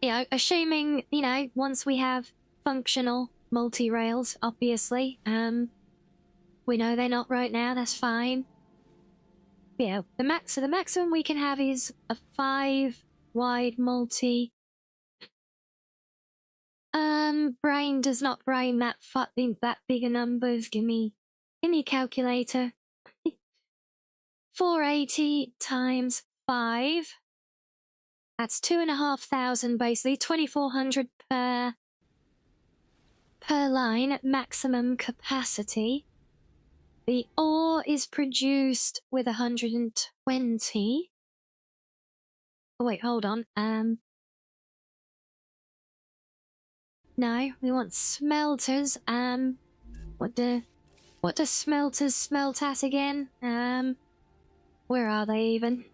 you know, assuming, you know, once we have functional multi-rails, obviously, we know they're not right now, that's fine. Yeah, the maximum we can have is a 5-wide multi. Brain does not brain that bigger numbers. Give me a calculator. 480 times 5. That's 2,500 basically, 2,400 per line at maximum capacity. The ore is produced with 120. Oh wait, hold on. No, we want smelters. What do smelters smelt at again? Where are they even?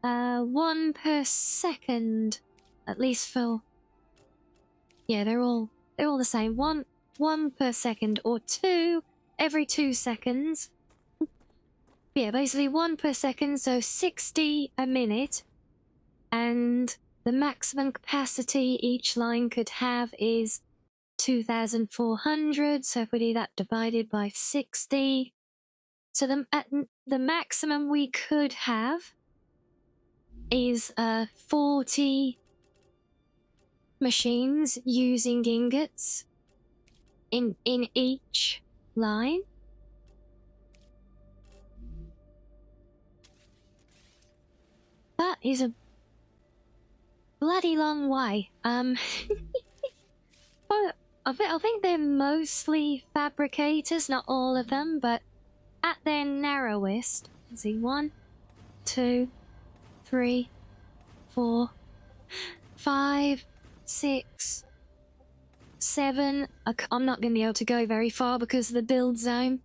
1 per second, at least for. Yeah, they're all the same. One per second, or 2 every 2 seconds. Yeah, basically 1 per second, so 60 a minute, and the maximum capacity each line could have is 2,400. So if we do that divided by 60, so the maximum we could have is 40 machines using ingots in each line. That is a bloody long way. But I think they're mostly fabricators, not all of them, but at their narrowest. Let's see, 1, 2, 3, 4, 5, 6, 7. I'm not going to be able to go very far because of the build zone,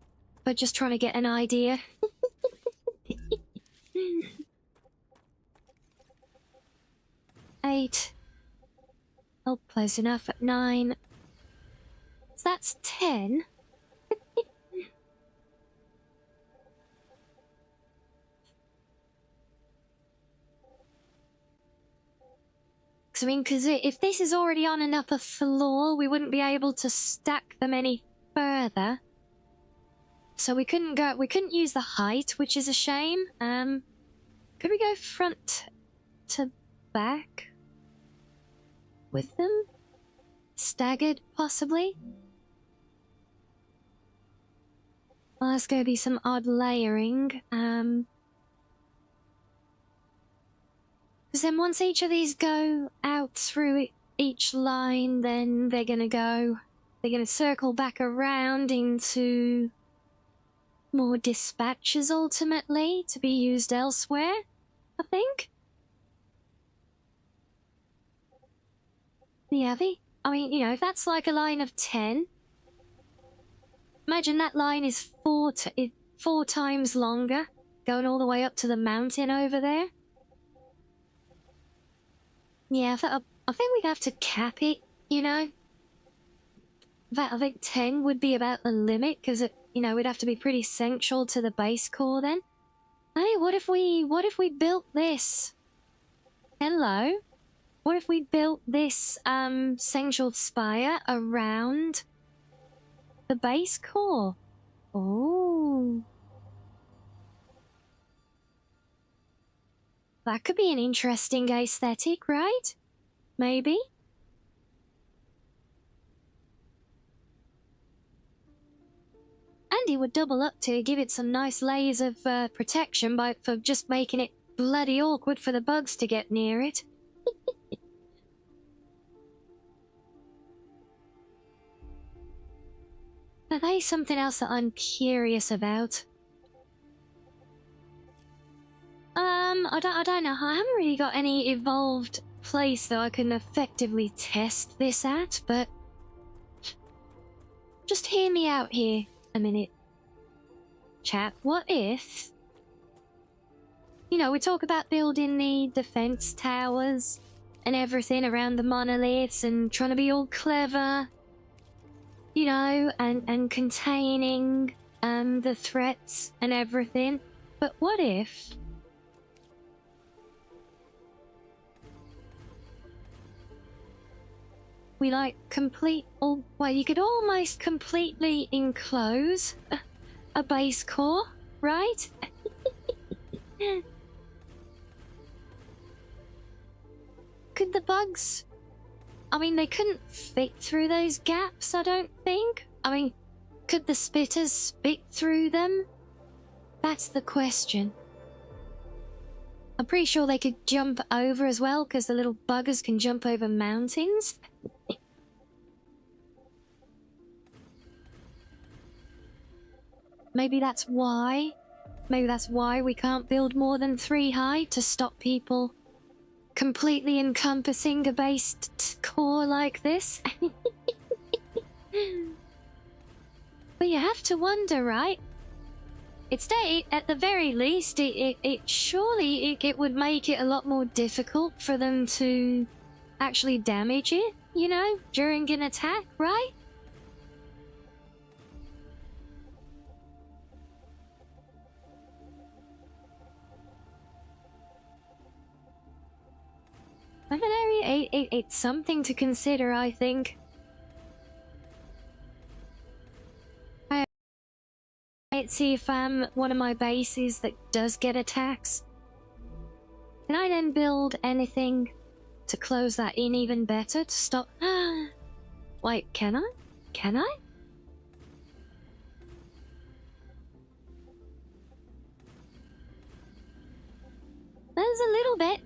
but just trying to get an idea. 8. Oh, close enough. At 9. So that's 10. I mean, because if this is already on an upper floor, we wouldn't be able to stack them any further. So we couldn't use the height, which is a shame. Could we go front to back with them? Staggered, possibly? Well, there's going to be some odd layering. Because then once each of these go out through each line, then they're going to circle back around into more dispatches ultimately to be used elsewhere, I think. Yeah, I mean, you know, if that's like a line of 10, imagine that line is 4 times longer, going all the way up to the mountain over there. Yeah, I think we'd have to cap it, you know? I think 10 would be about the limit, because, you know, we'd have to be pretty central to the base core then. Hey, what if we built this? Hello? What if we built this, central spire around the base core? Oh. That could be an interesting aesthetic, right? Maybe? And it would double up to give it some nice layers of protection for just making it bloody awkward for the bugs to get near it. But that is something else that I'm curious about. I don't know. I haven't really got any evolved place that I can effectively test this at, but just hear me out here a minute. Chat, what if, you know, we talk about building the defense towers and everything around the monoliths and trying to be all clever, you know, and containing the threats and everything. But what if we like well, you could almost completely enclose a base core, right? Could the bugs, I mean, they couldn't fit through those gaps, I don't think. I mean, could the spitters spit through them? That's the question. I'm pretty sure they could jump over as well, because the little buggers can jump over mountains. Maybe that's why we can't build more than 3 high, to stop people completely encompassing a base core like this. But you have to wonder, right? At the very least, surely it would make it a lot more difficult for them to actually damage it, you know, during an attack, right? I don't know, it's something to consider, I think. Let's see if one of my bases that does get attacks. Can I then build anything to close that in even better to stop? Wait, can I? Can I? There's a little bit.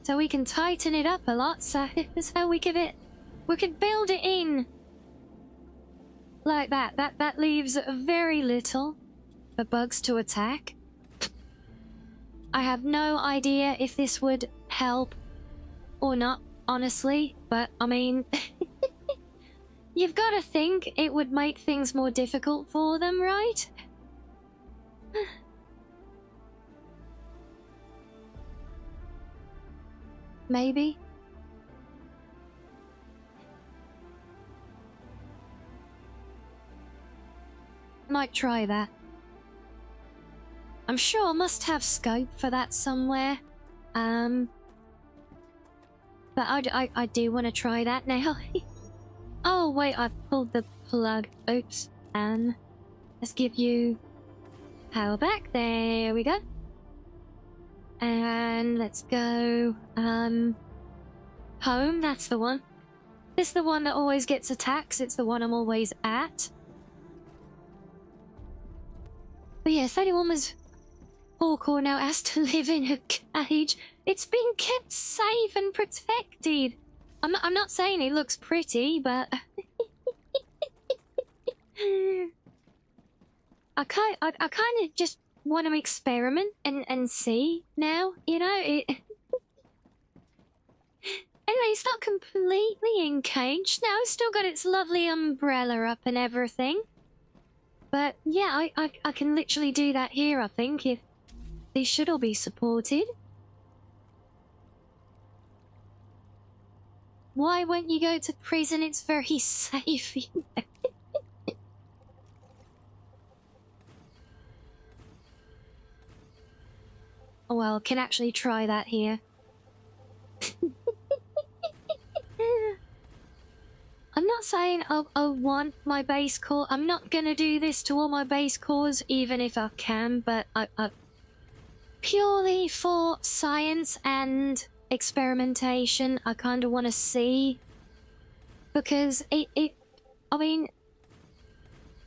So we can tighten it up a lot, so we could build it in. Like that. That leaves very little for bugs to attack. I have no idea if this would help or not, honestly, but I mean, you've got to think it would make things more difficult for them, right? Maybe. Might try that. I'm sure I must have scope for that somewhere. But I do want to try that now. Oh wait, I pulled the plug. Oops. And let's give you power back. There we go. And let's go home. That's the one. This is the one that always gets attacks. It's the one I'm always at. But yeah, if anyone was hardcore now has to live in a cage, it's been kept safe and protected. I'm not saying it looks pretty, but I kind of just want to experiment and see now, you know. Anyway, it's not completely encaged now. It's still got its lovely umbrella up and everything. But yeah, I can literally do that here, I think, if they should all be supported. Why won't you go to prison? It's very safe. Oh well, can actually try that here. I'm not saying I want my base core. I'm not gonna do this to all my base cores, even if I can, but I purely for science and experimentation, I kind of want to see, because I mean,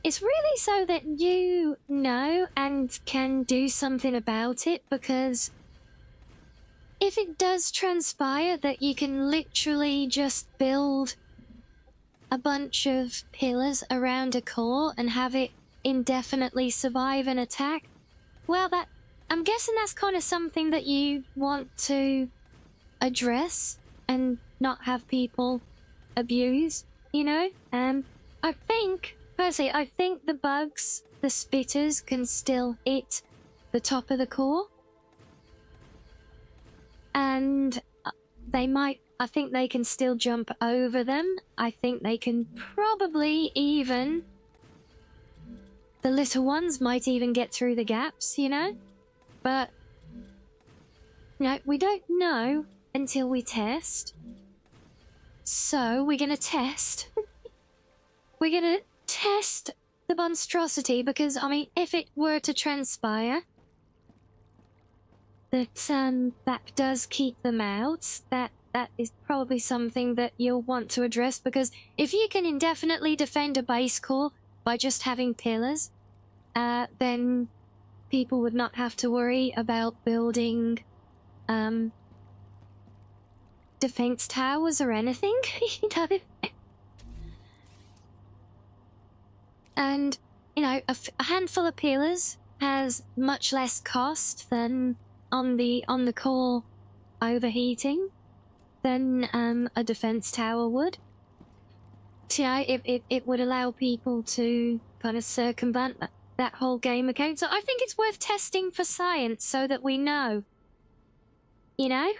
it's really so that you know and can do something about it, because if it does transpire that you can literally just build a bunch of pillars around a core and have it indefinitely survive an attack, well, that I'm guessing that's kind of something that you want to address and not have people abuse, you know? I think, personally, I think the bugs, the spitters, can still hit the top of the core. And they might, I think they can still jump over them. I think they can probably even, the little ones might even get through the gaps, you know? But, no, we don't know until we test. So, we're gonna test. We're gonna test the monstrosity, because, I mean, if it were to transpire that that does keep them out, that is probably something that you'll want to address, because if you can indefinitely defend a base core by just having pillars, then people would not have to worry about building defense towers or anything. You know? And, you know, a handful of pillars has much less cost than on the core overheating than a defense tower would. So, yeah, it would allow people to kind of circumvent that whole game account. So I think it's worth testing for science so that we know. You know?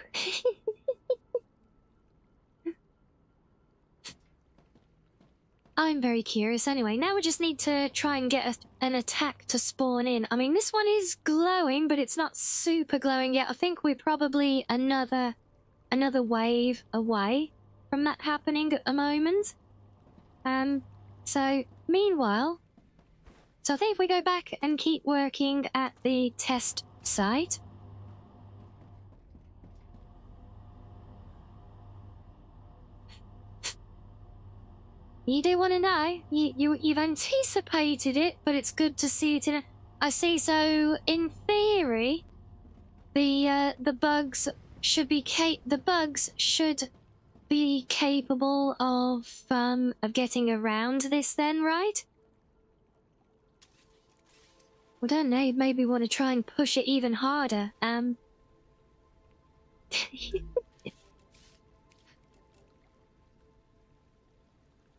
I'm very curious anyway. Now we just need to try and get an attack to spawn in. I mean, this one is glowing, but it's not super glowing yet. I think we're probably another wave away from that happening at the moment. So meanwhile, so I think if we go back and keep working at the test site, You do want to know? You've anticipated it, but it's good to see it in a... I see, so in theory, the bugs should be capable of getting around this then, right? Well, don't know, maybe want to try and push it even harder.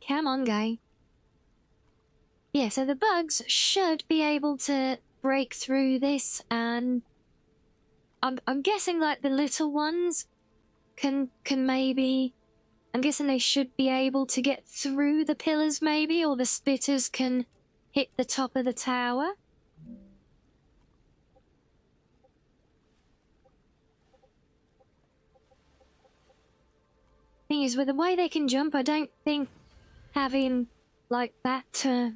Come on, guy. Yeah, so the bugs should be able to break through this, and I'm guessing like the little ones can maybe... I'm guessing they should be able to get through the pillars maybe, or the spitters can hit the top of the tower. Thing is, with the way they can jump, I don't think having like that to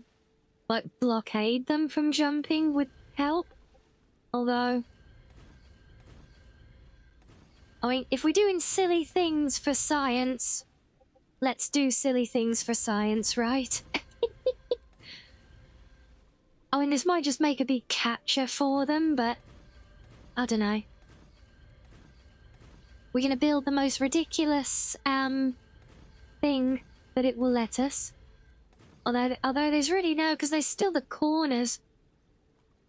like blockade them from jumping would help. Although, I mean, if we're doing silly things for science, let's do silly things for science, right? I mean, this might just make a big catcher for them, but I don't know. We're gonna build the most ridiculous thing that it will let us. Although there's really no, because there's still the corners.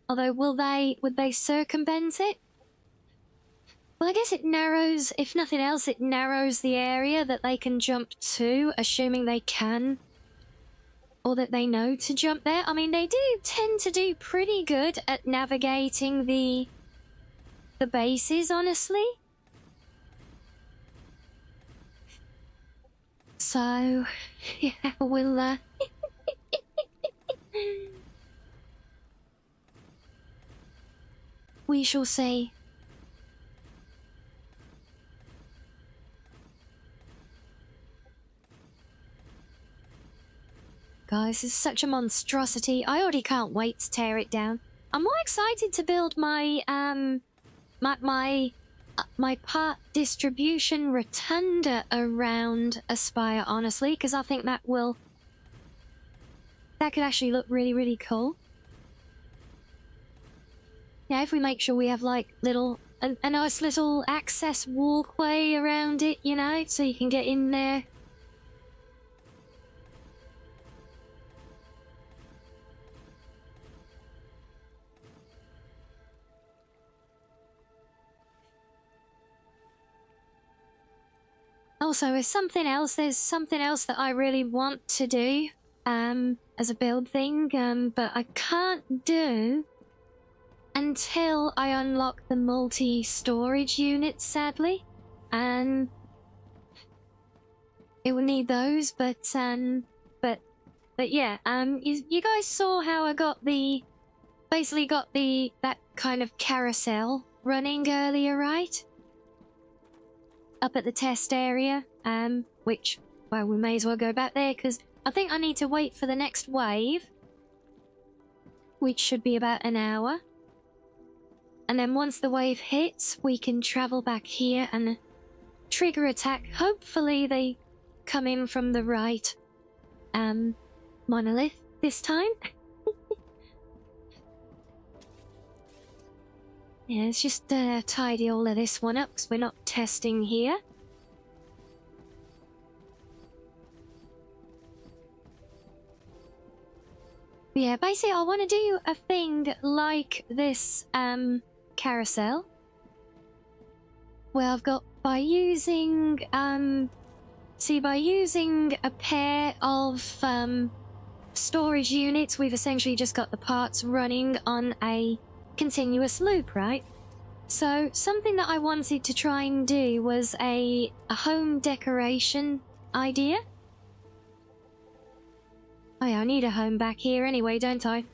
Although would they circumvent it? Well, I guess it narrows, if nothing else, it narrows the area that they can jump to, assuming they can. Or that they know to jump there. I mean, they do tend to do pretty good at navigating the bases, honestly. So, yeah, we'll, we shall see. Guys, this is such a monstrosity. I already can't wait to tear it down. I'm more excited to build my part distribution rotunda around Aspire, honestly, because I think that could actually look really, really cool. Yeah, if we make sure we have like a nice little access walkway around it, you know, so you can get in there. Also, there's something else that I really want to do, as a build thing, but I can't do until I unlock the multi-storage units, sadly. It will need those, but yeah, you guys saw how I basically got that kind of carousel running earlier, right? Up at the test area, which, well, we may as well go back there, because I think I need to wait for the next wave, which should be about an hour. And then once the wave hits, we can travel back here and trigger attack. Hopefully they come in from the right monolith this time. Yeah, let's just tidy all of this one up, because we're not testing here. Yeah, basically I want to do a thing like this carousel, where I've got, by using a pair of storage units, we've essentially just got the parts running on a continuous loop, right? So something that I wanted to try and do was a home decoration idea. Oh yeah, I need a home back here anyway, don't I?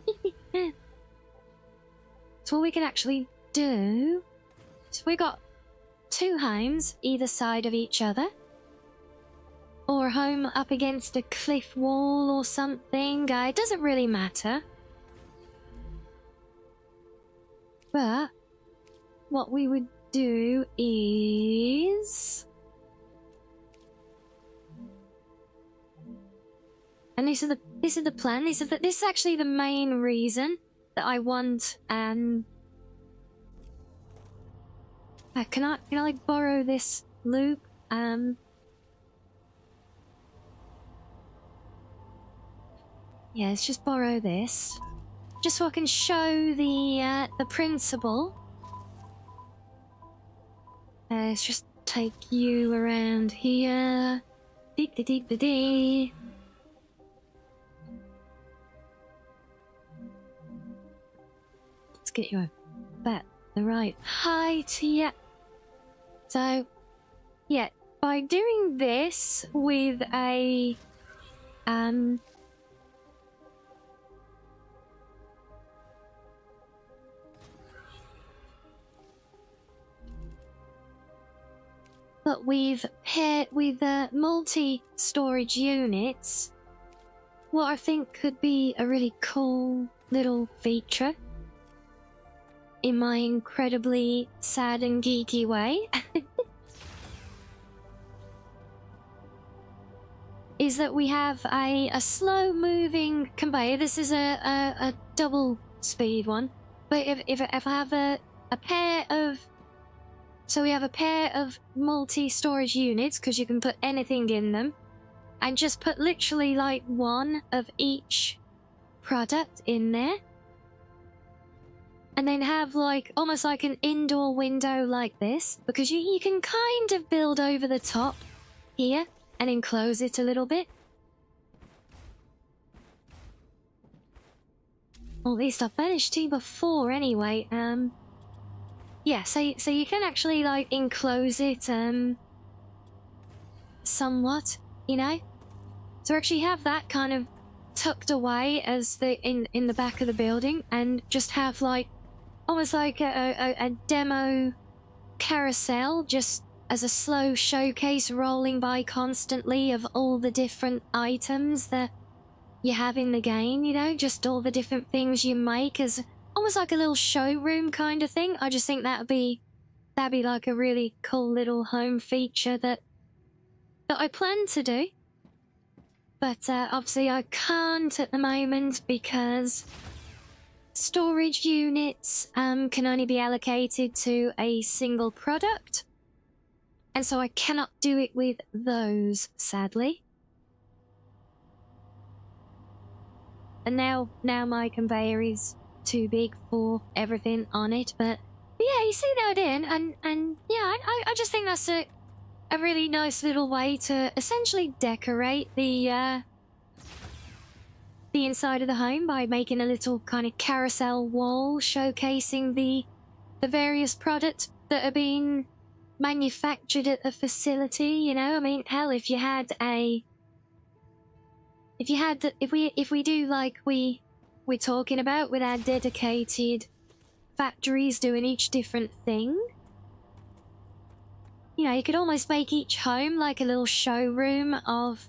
So what we can actually do, so we got 2 homes either side of each other, or a home up against a cliff wall or something. It doesn't really matter. But what we would do is... And this is the plan. This is actually the main reason that I want. Can I like borrow this loop? Yeah, let's just borrow this, just so I can show the principle. Let's just take you around here. Dee-dee-dee-dee-dee. Let's get you about the right height. Yeah. So, yeah, by doing this with a but we've paired with multi-storage units, what I think could be a really cool little feature, in my incredibly sad and geeky way, is that we have a slow-moving conveyor. This is a double-speed one, but if I have a pair of... So we have a pair of multi-storage units, because you can put anything in them, and just put literally like one of each product in there. And then have like, almost like an indoor window like this, because you can kind of build over the top here and enclose it a little bit. Or at least I've managed to before anyway. Yeah, so you can actually like enclose it somewhat, you know? So actually have that kind of tucked away as in the back of the building, and just have like almost like a demo carousel, just as a slow showcase rolling by constantly of all the different items that you have in the game, you know? Just all the different things you make, as almost like a little showroom kind of thing. I just think that'd be like a really cool little home feature that I plan to do. But obviously I can't at the moment, because storage units can only be allocated to a single product. And so I cannot do it with those, sadly. And now my conveyor is too big for everything on it, but yeah, you see that in, and yeah, I just think that's a really nice little way to essentially decorate the inside of the home by making a little kind of carousel wall showcasing the various products that are being manufactured at the facility, you know? I mean, hell, if we do like we're talking about, with our dedicated factories doing each different thing, you know, you could almost make each home like a little showroom of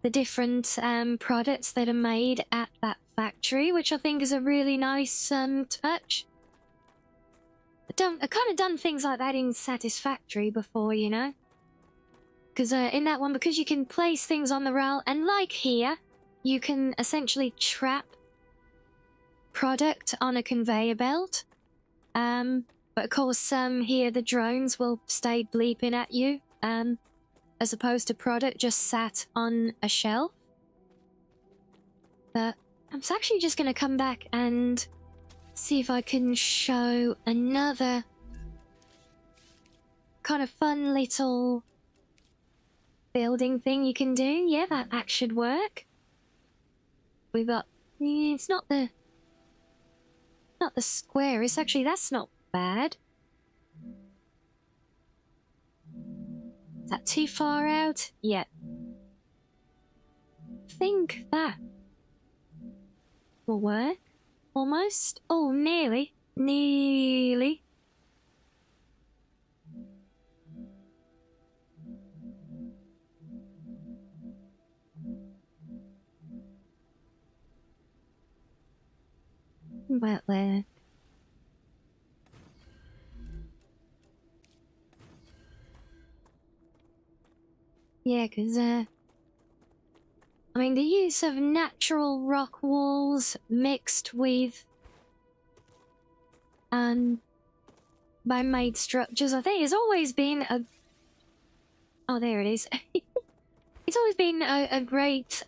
the different products that are made at that factory, which I think is a really nice touch. I've kind of done things like that in Satisfactory before, you know? Because in that one, because you can place things on the rail, and like here, you can essentially trap product on a conveyor belt. But of course, here the drones will stay bleeping at you, as opposed to product just sat on a shelf. But I'm actually just going to come back and see if I can show another kind of fun little building thing you can do. Yeah, that should work. We've got... It's not the square. It's actually... That's not bad. Is that too far out? Yeah. I think that will work. Almost. Oh, nearly. Nearly. About there. Yeah, because, I I mean, the use of natural rock walls mixed with man-made structures, I think, has always been a... Oh, there it is. It's always been a great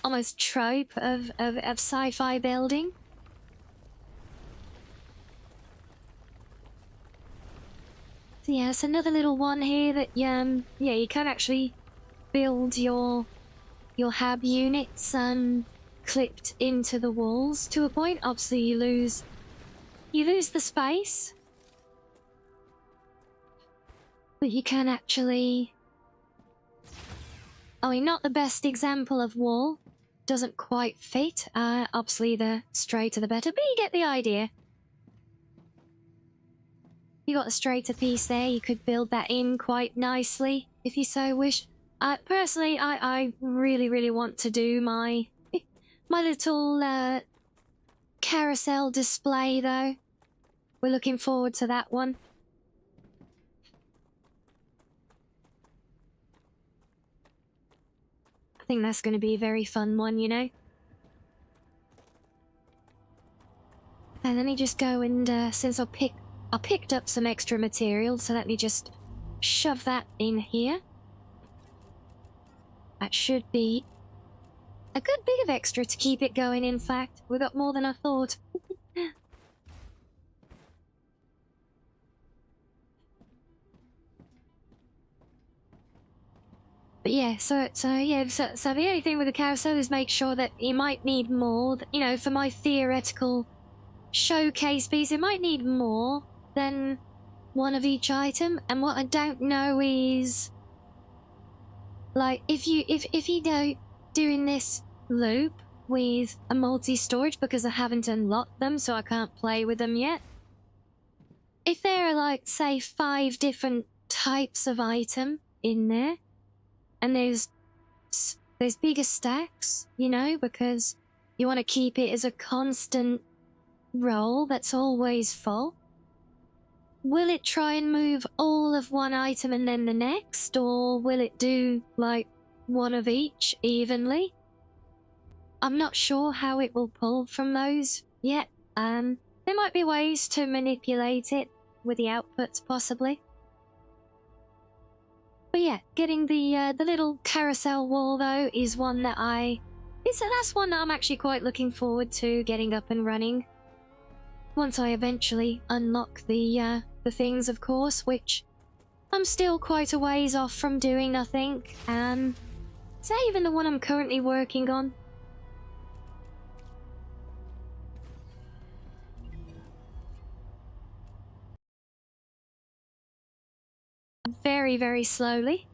almost trope of sci-fi building. So yeah, it's another little one here that yeah, you can actually build your hab units clipped into the walls to a point. Obviously you lose the space, but you can actually... I mean, not the best example of wall. Doesn't quite fit. Obviously the straighter the better, but you get the idea. You got the straighter piece there, you could build that in quite nicely if you so wish. Personally, I really, really want to do my little carousel display though. We're looking forward to that one. I think that's going to be a very fun one, you know. And let me just go and since I picked up some extra material, so let me just shove that in here. That should be a good bit of extra to keep it going, in fact. We got more than I thought. But yeah, so the only thing with the carousel is make sure that you might need more, you know, for my theoretical showcase piece, it might need more than one of each item. And what I don't know is, like, if you go doing this loop with a multi-storage, because I haven't unlocked them, so I can't play with them yet. If there are, like, say 5 different types of item in there, and there's bigger stacks, you know, because you want to keep it as a constant roll that's always full. Will it try and move all of one item and then the next, or will it do, like, one of each evenly? I'm not sure how it will pull from those yet. There might be ways to manipulate it with the outputs, possibly. But yeah, getting the little carousel wall though is one that that's one that I'm actually quite looking forward to getting up and running. Once I eventually unlock the things, of course, which I'm still quite a ways off from doing, I think. Is that even the one I'm currently working on? Very, very slowly.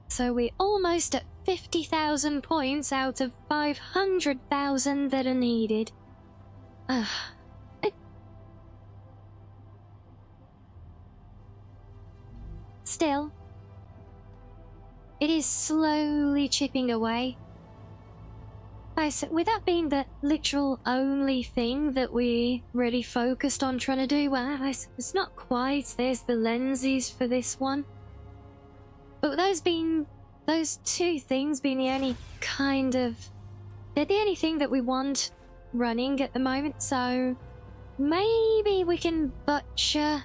So we're almost at 50,000 points out of 500,000 that are needed. Still, it is slowly chipping away. So with that being the literal only thing that we really focused on trying to do, well, it's not quite. There's the lenses for this one. But those 2 things being the only they're the only thing that we want running at the moment, so maybe we can butcher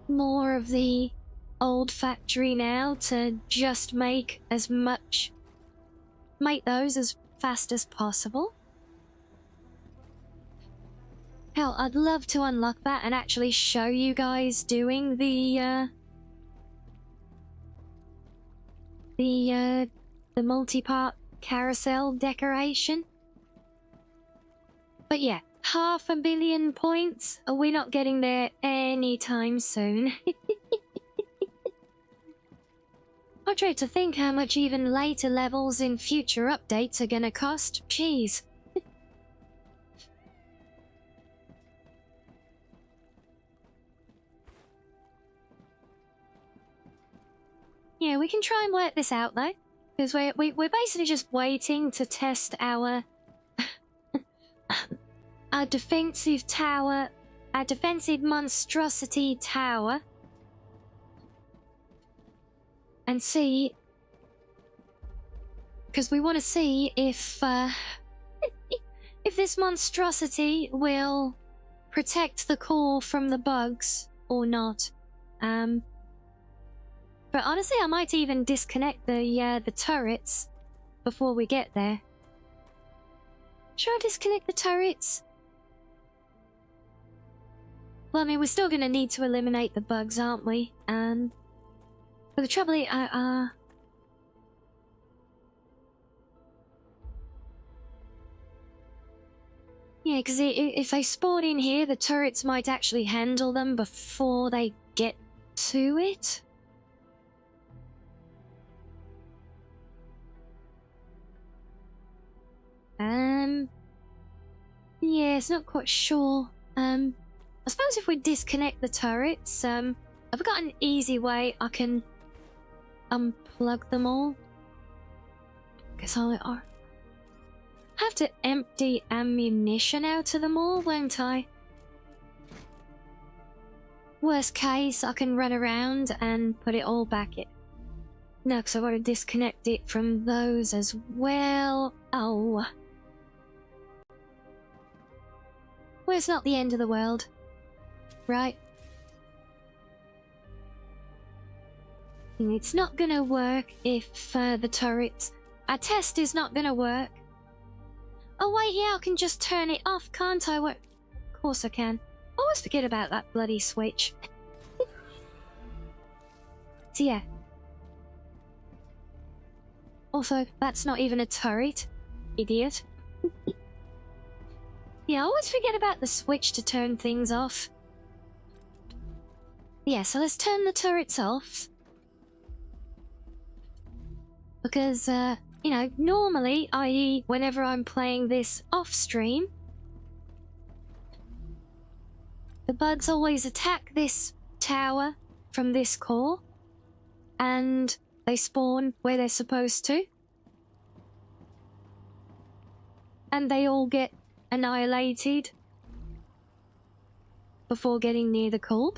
more of the old factory now to just make those as fast as possible. Hell, I'd love to unlock that and actually show you guys doing the multi-part carousel decoration. But yeah, 500 million points. We're not getting there anytime soon. I try to think how much even later levels in future updates are gonna cost. Jeez. Yeah, we can try and work this out though, because we're basically just waiting to test our our defensive tower, our defensive monstrosity tower. and see, because we want to see if this monstrosity will protect the core from the bugs or not. But honestly, I might even disconnect the turrets before we get there. Should I disconnect the turrets? Well, I mean, we're still gonna need to eliminate the bugs, aren't we? But the trouble is, yeah, because if they spawn in here, the turrets might actually handle them before they get to it. Yeah, it's not quite sure. I suppose if we disconnect the turrets, I've got an easy way I can unplug them all. Guess I'll have to empty ammunition out of them all, won't I? Worst case, I can run around and put it all back in. No, because I've got to disconnect it from those as well. Oh. Well, it's not the end of the world. Right? It's not gonna work if the turrets... Our test is not gonna work. Oh wait, yeah, I can just turn it off, can't I? Of course I can. I always forget about that bloody switch. So yeah. Also, that's not even a turret. Idiot. Yeah, I always forget about the switch to turn things off. Yeah, so let's turn the turrets off. Because, you know, normally, i.e. whenever I'm playing this off-stream, the bugs always attack this tower from this core, and they spawn where they're supposed to. And they all get annihilated before getting near the core.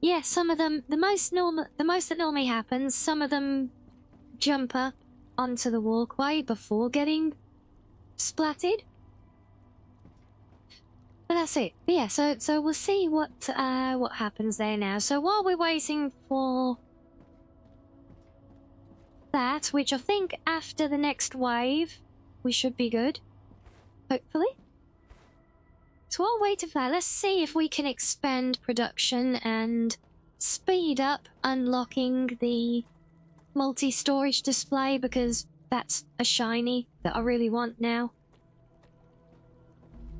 Yeah, some of them, the most that normally happens, some of them jump up onto the walkway before getting splatted. But that's it. But yeah, so we'll see what happens there now. So while we're waiting for that, which I think after the next wave, we should be good. Hopefully. So while waiting for that, let's see if we can expand production and speed up unlocking the multi-storage display, because that's a shiny that I really want now.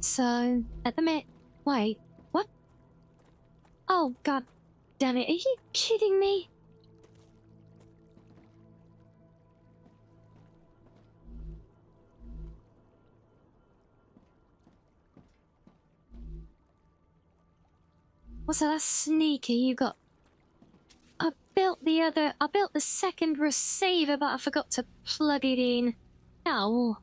So, at the minute... Wait, what? Oh, god damn it, are you kidding me? What's that? That's sneaky. You got... I built the second receiver, but I forgot to plug it in. Oh.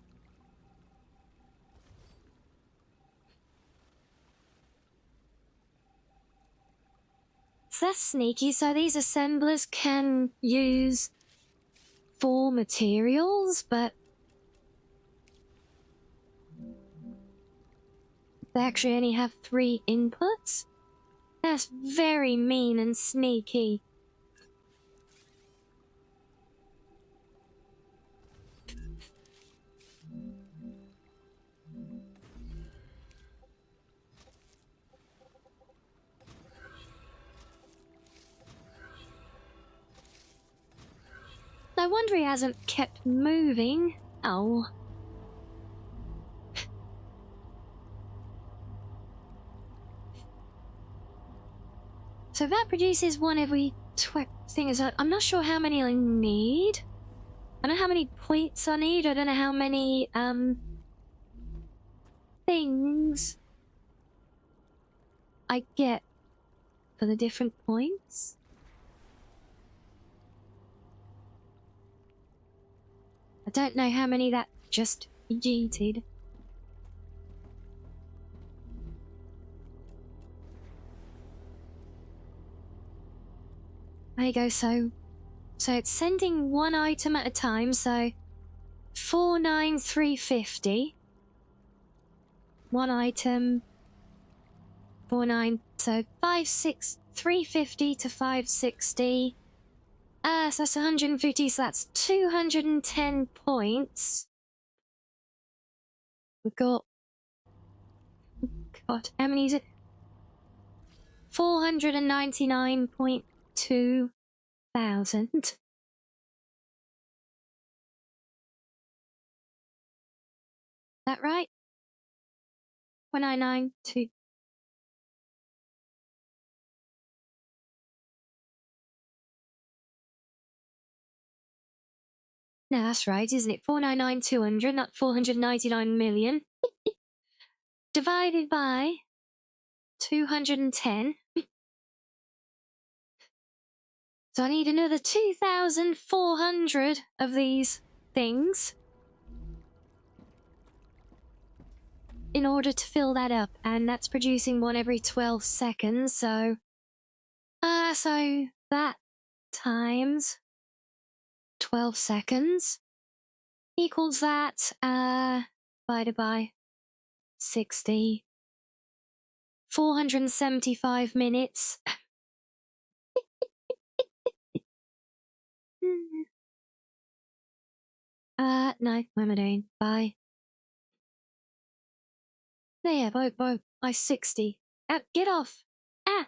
So that's sneaky. So these assemblers can use 4 materials, but they actually only have 3 inputs? That's very mean and sneaky. No wonder he hasn't kept moving. Oh. So that produces one every thing. I'm not sure how many I need. I don't know how many points I need. I don't know how many things I get for the different points. I don't know how many that just yeeted. There you go, so it's sending one item at a time, so 49350. One item, 49, so 56350 to 560. So that's 150, so that's 210 points. We've got, God, how many is it? 499.2 thousand. That right? 1992. No, that's right, isn't it? 499,200, not 499 million. Divided by 210. So I need another 2,400 of these things in order to fill that up, and that's producing one every 12 seconds, so that times 12 seconds equals that divided by 60. 475 minutes. No, what am I doing? By there, by 60. Get off! Ah!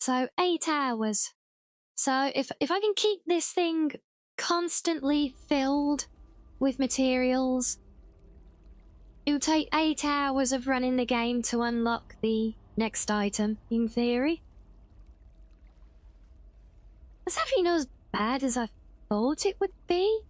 So 8 hours. So if I can keep this thing constantly filled with materials, it will take 8 hours of running the game to unlock the next item, in theory. That's actually not as bad as I thought it would be.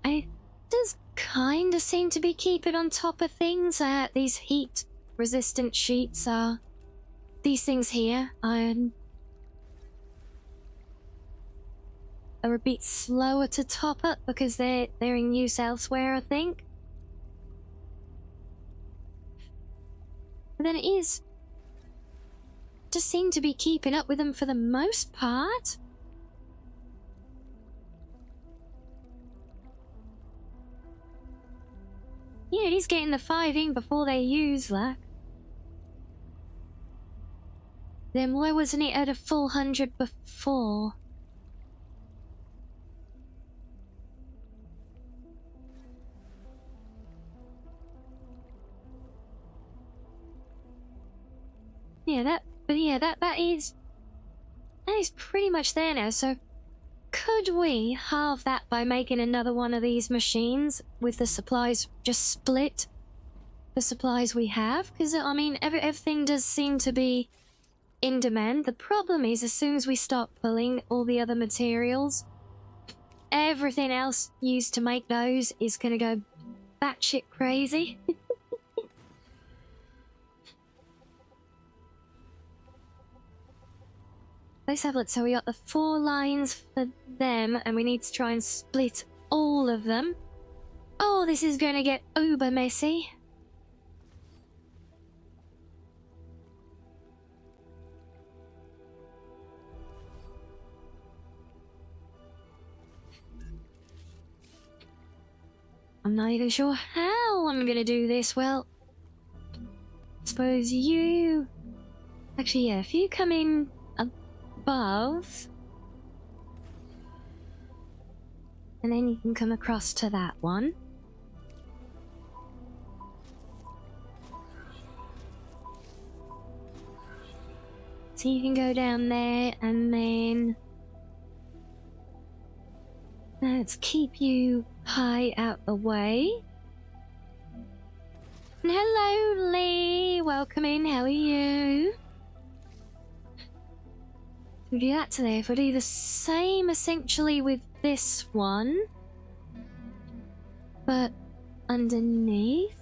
It does kind of seem to be keeping on top of things. These heat-resistant sheets are... These things here are a bit slower to top up because they're in use elsewhere, I think. But then it is... just seem to be keeping up with them for the most part. Yeah, it is getting the 5 in before they use that. Then why wasn't it at a full 100 before? Yeah, that is pretty much there now, so could we halve that by making another one of these machines with the supplies, just split the supplies we have? Because, I mean, everything does seem to be in demand. The problem is, as soon as we start pulling all the other materials, everything else used to make those is going to go batshit crazy. Let's have a look. So we got the 4 lines for them, and we need to try and split all of them. Oh, this is going to get uber messy. I'm not even sure how I'm going to do this. Well, I suppose you... Actually, yeah, if you come in above, and then you can come across to that one. So you can go down there, and then let's keep you high out the way. And hello, Lee. Welcome in. How are you? We do that to there. If we do the same essentially with this one, but underneath.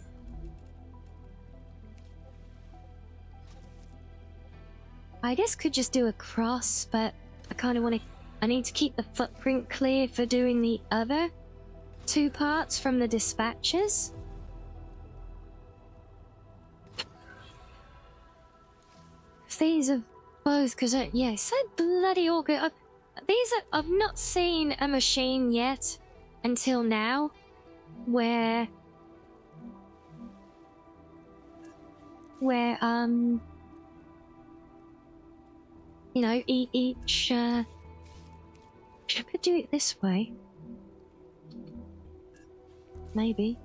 I guess could just do a cross, but I kind of want to... I need to keep the footprint clear for doing the other 2 parts from the dispatches. these are both, because, yeah, it's so bloody awkward. I've not seen a machine yet, until now, where, you know, each, I could do it this way. Maybe.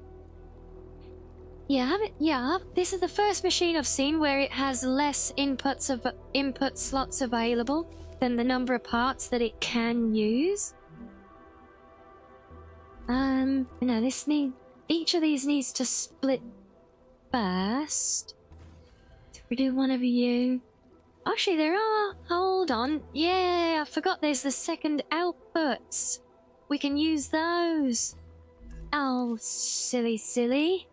Yeah, this is the first machine I've seen where it has less input slots available than the number of parts that it can use. No, each of these needs to split first. If we do one of you. Actually, hold on. Yeah, I forgot there's the second outputs. We can use those. Oh, silly.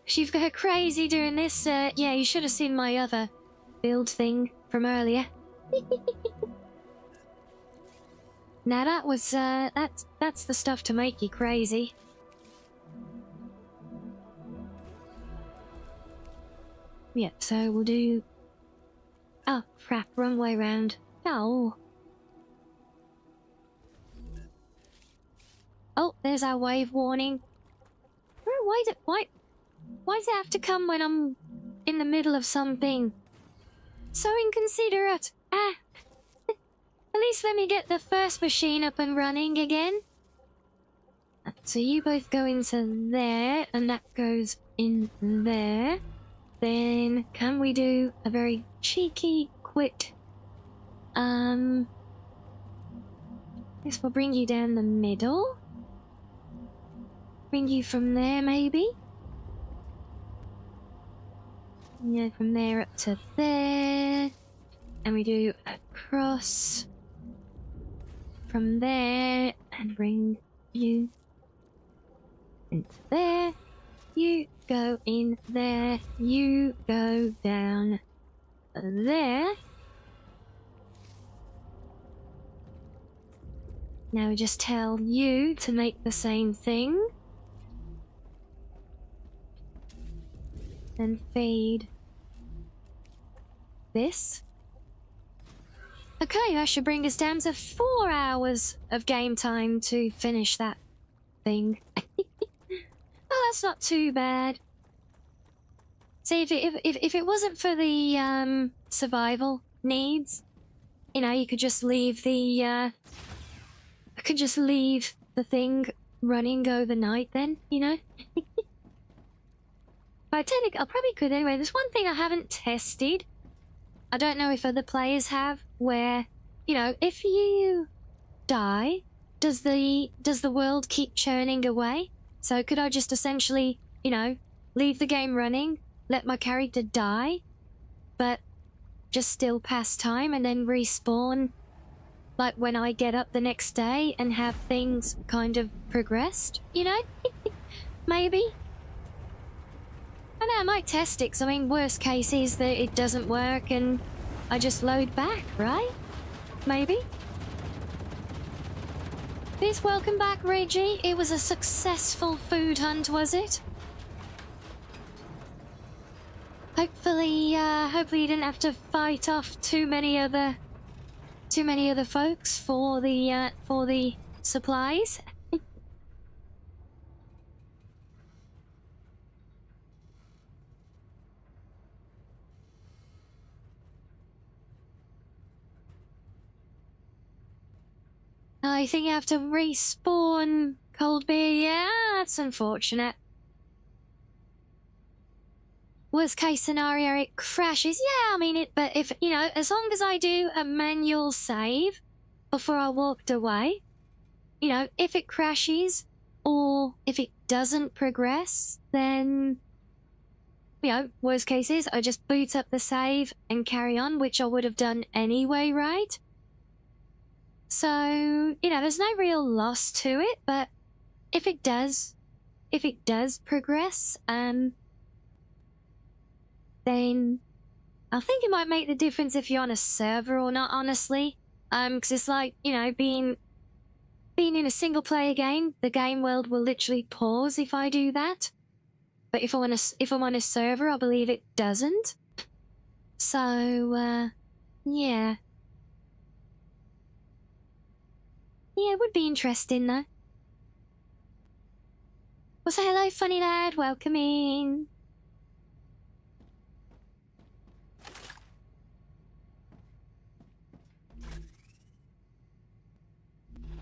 She's go crazy doing this. Yeah, you should have seen my other build thing from earlier. Now that was, that's the stuff to make you crazy. Yeah, so we'll do... Oh, crap, wrong way round. Oh. Oh, there's our wave warning. Why does it have to come when I'm in the middle of something? So inconsiderate. At least let me get the first machine up and running again. So you both go into there, and that goes in there. Then, can we do a very cheeky, quick... Guess we'll bring you down the middle. Bring you from there, maybe? Yeah, from there up to there. And we do a cross from there and bring you into there. You go in there. You go down there. Now we just tell you to make the same thing. And feed this. Okay, that should bring us down to 4 hours of game time to finish that thing. Oh, that's not too bad. See, if it wasn't for the survival needs, you know, you could just leave the I could just leave the thing running overnight then, you know? But technically, I probably could anyway. There's one thing I haven't tested. I don't know if other players have, where, you know, if you die, does the world keep churning away? So could I just essentially, you know, leave the game running, let my character die, but just still pass time and then respawn, like when I get up the next day and have things kind of progressed, you know? Maybe. I know, I might test it, 'cause I mean, worst case is that it doesn't work and I just load back, right? Maybe. Please welcome back, Reggie. It was a successful food hunt, was it? Hopefully you didn't have to fight off too many other folks for the supplies. I think you have to respawn cold beer. Yeah, that's unfortunate. Worst case scenario, it crashes. Yeah, I mean, but if, you know, as long as I do a manual save before I walked away, you know, if it crashes or if it doesn't progress, then, you know, worst case is I just boot up the save and carry on, which I would have done anyway, right? So, you know, there's no real loss to it, but if it does progress, then I think it might make the difference if you're on a server or not, honestly. 'Cause it's like, you know, being in a single player game, the game world will literally pause if I do that. But if I'm on a server, I believe it doesn't. So, yeah. Yeah, it would be interesting, though. Well, say hello, funny lad. Welcome in.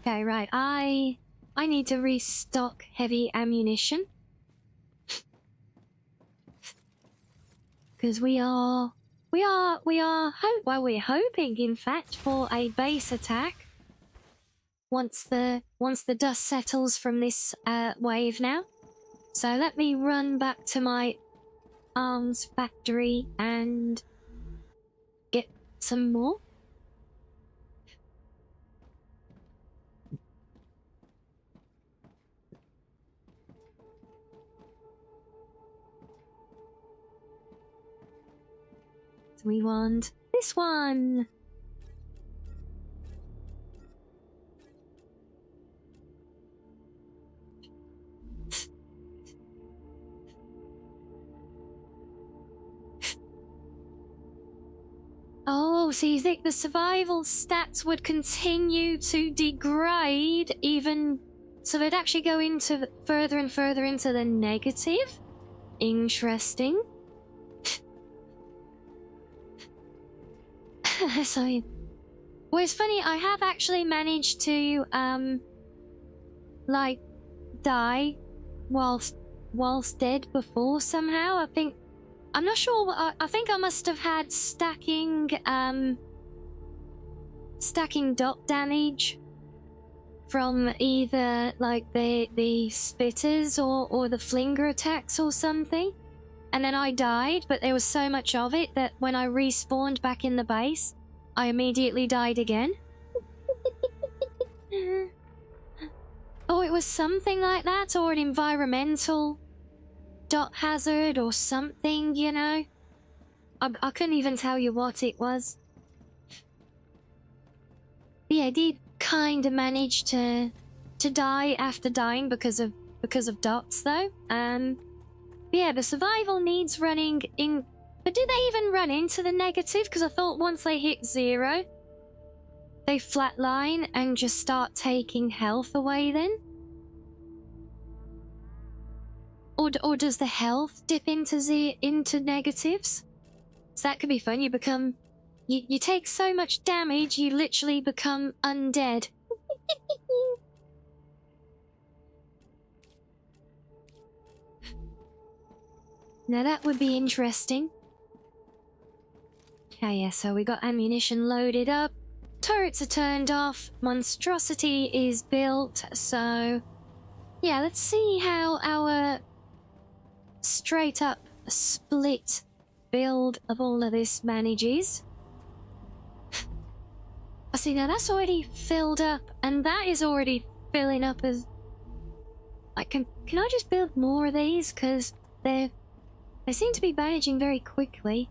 Okay, right. I need to restock heavy ammunition. Because we're hoping, in fact, for a base attack. Once the dust settles from this wave now. So let me run back to my arms factory and get some more. So we want this one. Oh, so you think the survival stats would continue to degrade even... So they'd actually go into further and further into the negative? Interesting. So... Well, it's funny, I have actually managed to, like, die whilst dead before somehow. I think... I'm not sure. I think I must have had stacking dot damage from either like the spitters or the flinger attacks or something, and then I died. But there was so much of it that when I respawned back in the base, I immediately died again. Oh, it was something like that, or an environmental dot hazard or something, you know? I couldn't even tell you what it was. But yeah, I did kind of manage to die after dying because of dots though. Yeah, the survival needs running in, but do they even run into the negative? Because I thought once they hit 0, they flatline and just start taking health away then. Or does the health dip into negatives? So that could be fun. You become... You take so much damage, you literally become undead. Now that would be interesting. Okay, yeah, so we got ammunition loaded up. Turrets are turned off. Monstrosity is built, so... Yeah, let's see how our... straight up split build of all of this manages. I see, now that's already filled up, and that is already filling up as... Like, can I just build more of these? Because they seem to be managing very quickly.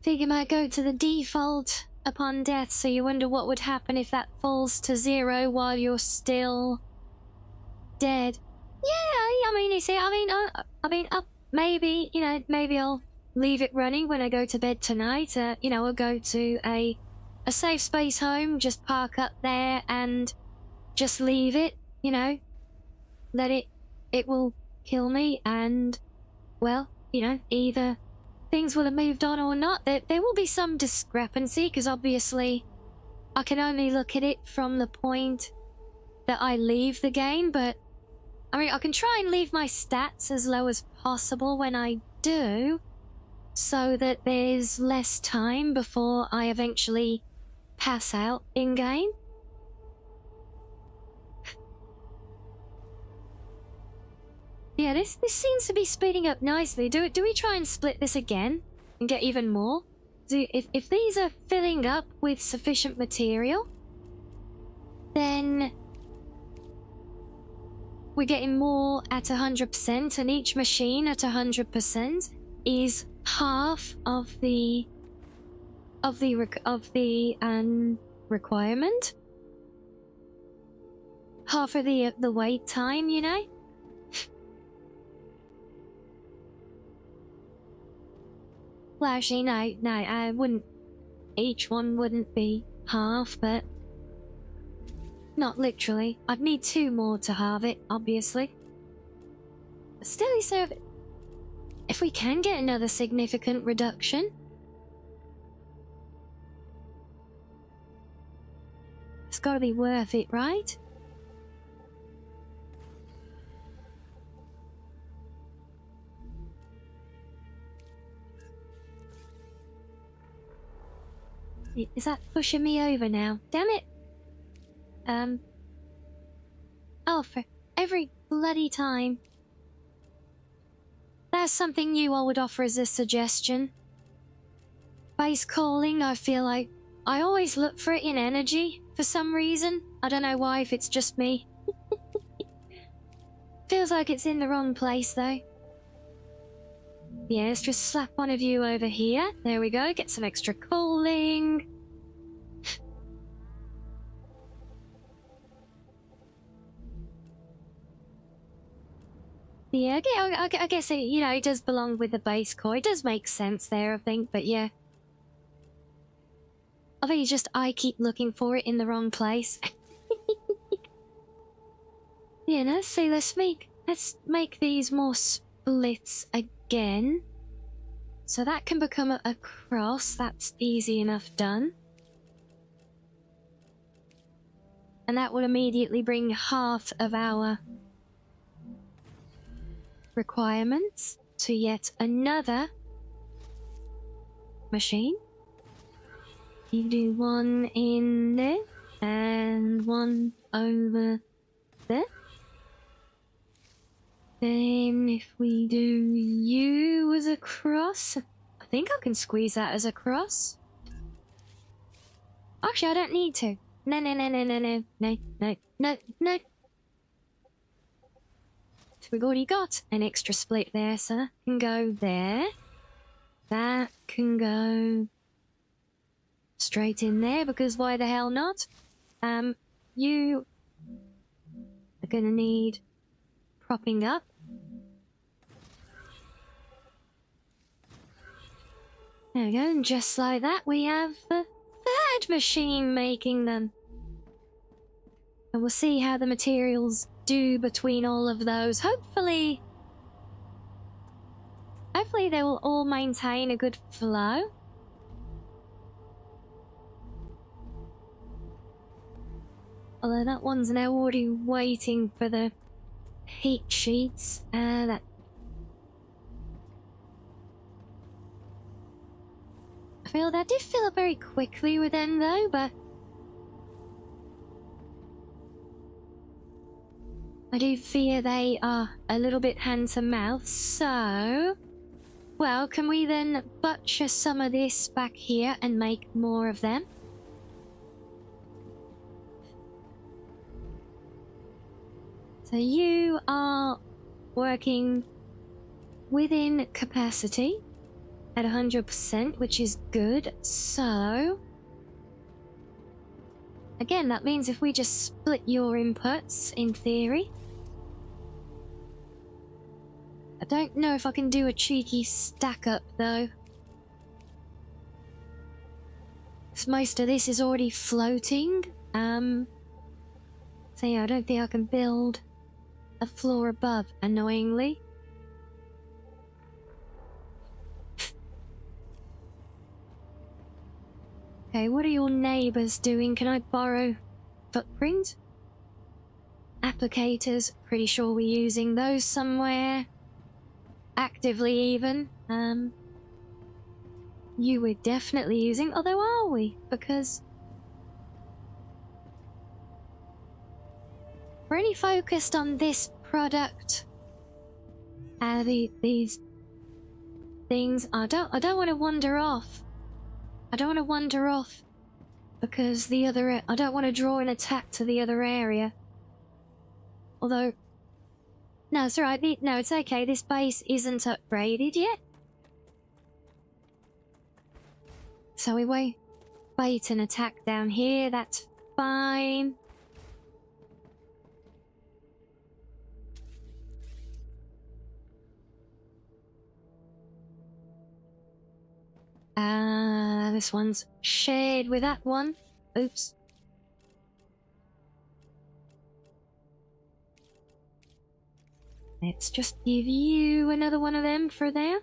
Think it might go to the default upon death, so you wonder what would happen if that falls to 0 while you're still dead. Yeah, I mean, you see, maybe, you know, maybe I'll leave it running when I go to bed tonight. You know, I'll go to a safe space home, just park up there and just leave it, you know, let it will kill me, and, well, you know, either things will have moved on or not. There will be some discrepancy, because obviously I can only look at it from the point that I leave the game, but I mean, I can try and leave my stats as low as possible when I do, so that there's less time before I eventually pass out in-game. Yeah, this seems to be speeding up nicely. Do we try and split this again and get even more? If these are filling up with sufficient material, then we're getting more at 100%, and each machine at 100% is half of the requirement. Half of the wait time, you know. Well, actually, no, I wouldn't. Each one wouldn't be half, but not literally. I'd need 2 more to halve it, obviously. But still, so if we can get another significant reduction, it's got to be worth it, right? Is that pushing me over now? Damn it! Oh, for every bloody time. That's something new I would offer as a suggestion. Base calling, I feel like I always look for it in energy for some reason. I don't know why, if it's just me. Feels like it's in the wrong place though. Yeah, let's just slap one of you over here. There we go, get some extra calling. Yeah, I guess it, you know, it does belong with the base core. It does make sense there, I think, but yeah. I think it's just I keep looking for it in the wrong place. Yeah, let's see, let's make these more splits again. So that can become a cross, that's easy enough done. And that will immediately bring half of our requirements to yet another machine. You do one in there and one over there. Then if we do you as a cross, I think I can squeeze that as a cross. Actually, I don't need to. No. So we've already got an extra split there, so can go there. That can go straight in there, because why the hell not? You are gonna need propping up. There we go, and just like that we have the 3rd machine making them. And we'll see how the materials do between all of those. Hopefully they will all maintain a good flow. Although that one's now already waiting for the heat sheets. That that did fill up very quickly with them though, but I do fear they are a little bit hand to mouth, so... Well, can we then butcher some of this back here and make more of them? So you are working within capacity at 100%, which is good. So... Again, that means if we just split your inputs, in theory... I don't know if I can do a cheeky stack up though. Because most of this is already floating. So yeah, I don't think I can build a floor above, annoyingly. Okay, what are your neighbours doing? Can I borrow footprint? Applicators, pretty sure we're using those somewhere. Actively even. You were definitely using, although are we? Because we're only focused on this product. These things. I don't want to wander off. I don't want to wander off because the other. I don't want to draw an attack to the other area. Although. No, it's alright. No, it's okay. This base isn't upgraded yet. So we won't wait an attack down here. That's fine. this one's shared with that one. Oops. Let's just give you another one of them for there.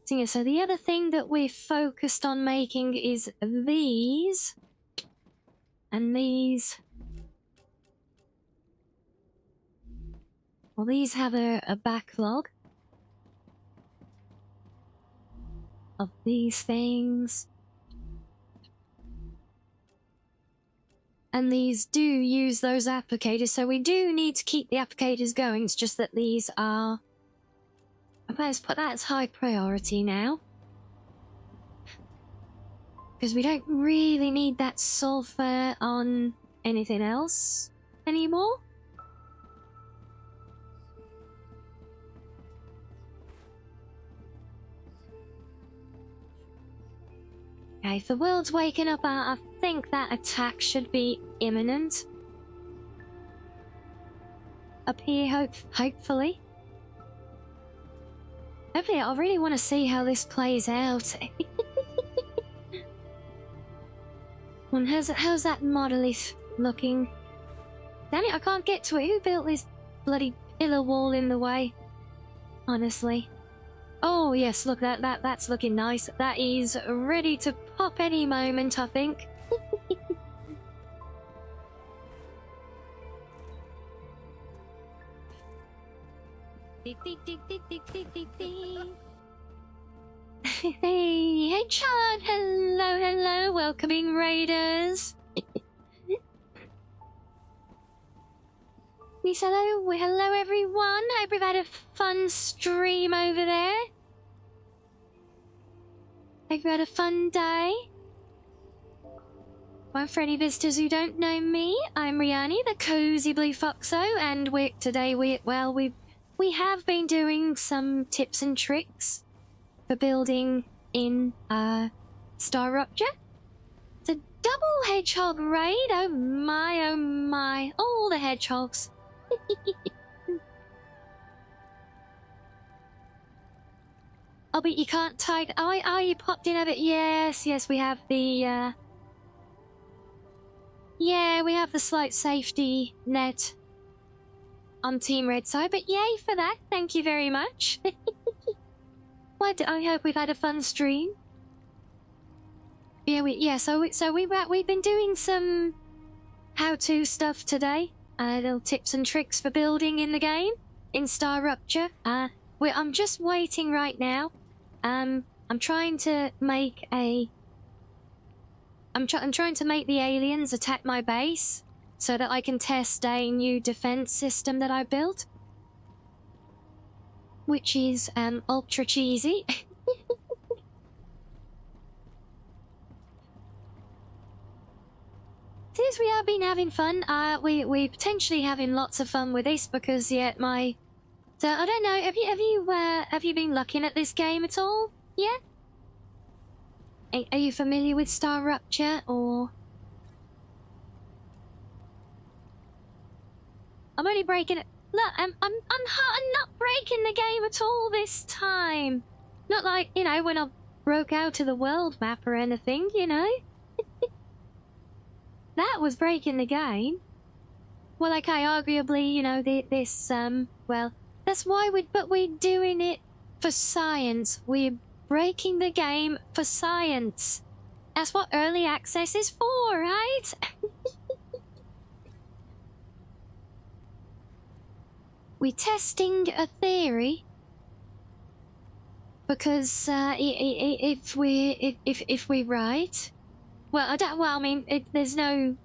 So yeah, so the other thing that we're focused on making is these. And these. Well, these have a backlog of these things. And these do use those applicators, so we do need to keep the applicators going. It's just that these are... Let's put that as high priority now. Because we don't really need that sulfur on anything else anymore. Okay, if the world's waking up, I think that attack should be imminent. Up here, hopefully. Hopefully, I really want to see how this plays out. And how's that monolith looking? Damn it, I can't get to it. Who built this bloody pillar wall in the way? Honestly. Oh yes, look, that's looking nice. That is ready to pop any moment, I think. Hey, Chad! Hello, welcoming raiders. Yes, hello everyone. Hope we've had a fun stream over there. Hope you had a fun day. Well, for any visitors who don't know me, I'm Rianni, the Cozy Blue Foxo, and today we have been doing some tips and tricks for building in Star Rupture. It's a double hedgehog raid. Oh my, all the hedgehogs. Oh, but you can't tide. Oh, you popped in a bit. Yes, we have the yeah, we have the slight safety net on Team Red side, but yay for that. Thank you very much. I hope we've had a fun stream. Yeah, so we've been doing some how-to stuff today. Little tips and tricks for building in the game in Star Rupture. I'm just waiting right now. I'm trying to make I'm trying to make the aliens attack my base so that I can test a new defense system that I built, which is ultra cheesy. Since we have been having fun, we potentially having lots of fun with this because so I don't know. Have you been looking at this game at all? Yeah. Are you familiar with Star Rupture or? I'm only breaking it. Look, I'm not breaking the game at all this time. Not like when I broke out of the world map or anything. That was breaking the game. Well, okay, arguably, this, well, that's why we're doing it for science. We're breaking the game for science. That's what early access is for, right? We're testing a theory because if we're right, there's no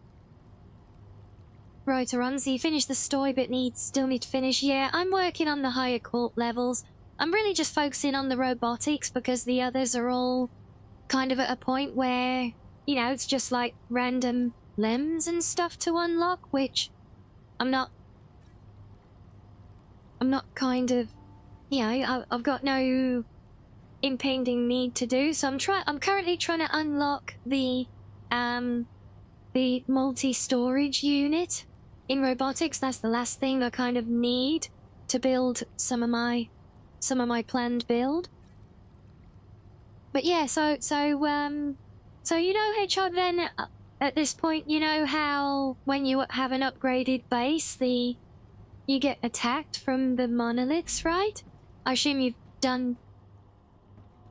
right or wrong. So you finish the story, but still need to finish. Yeah, I'm working on the higher cult levels. I'm really just focusing on the robotics because the others are all kind of at a point where, it's just like random limbs and stuff to unlock, which I'm not kind of, I've got no impending need to do. So I'm currently trying to unlock the multi-storage unit in robotics. That's the last thing I kind of need to build some of my planned build. But yeah, so you know, Hedgehog, then at this point, you know how when you have an upgraded base, you get attacked from the monoliths, right? I assume you've done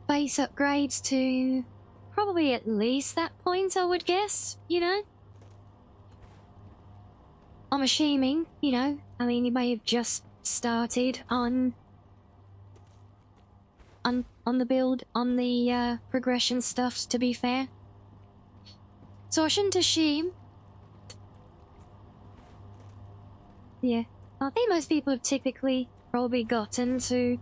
base upgrades to probably at least that point, I would guess, you know? I'm assuming, you know, I mean, you may have just started on the build, on the progression stuff, to be fair. So I shouldn't assume. Yeah, I think most people have typically probably gotten to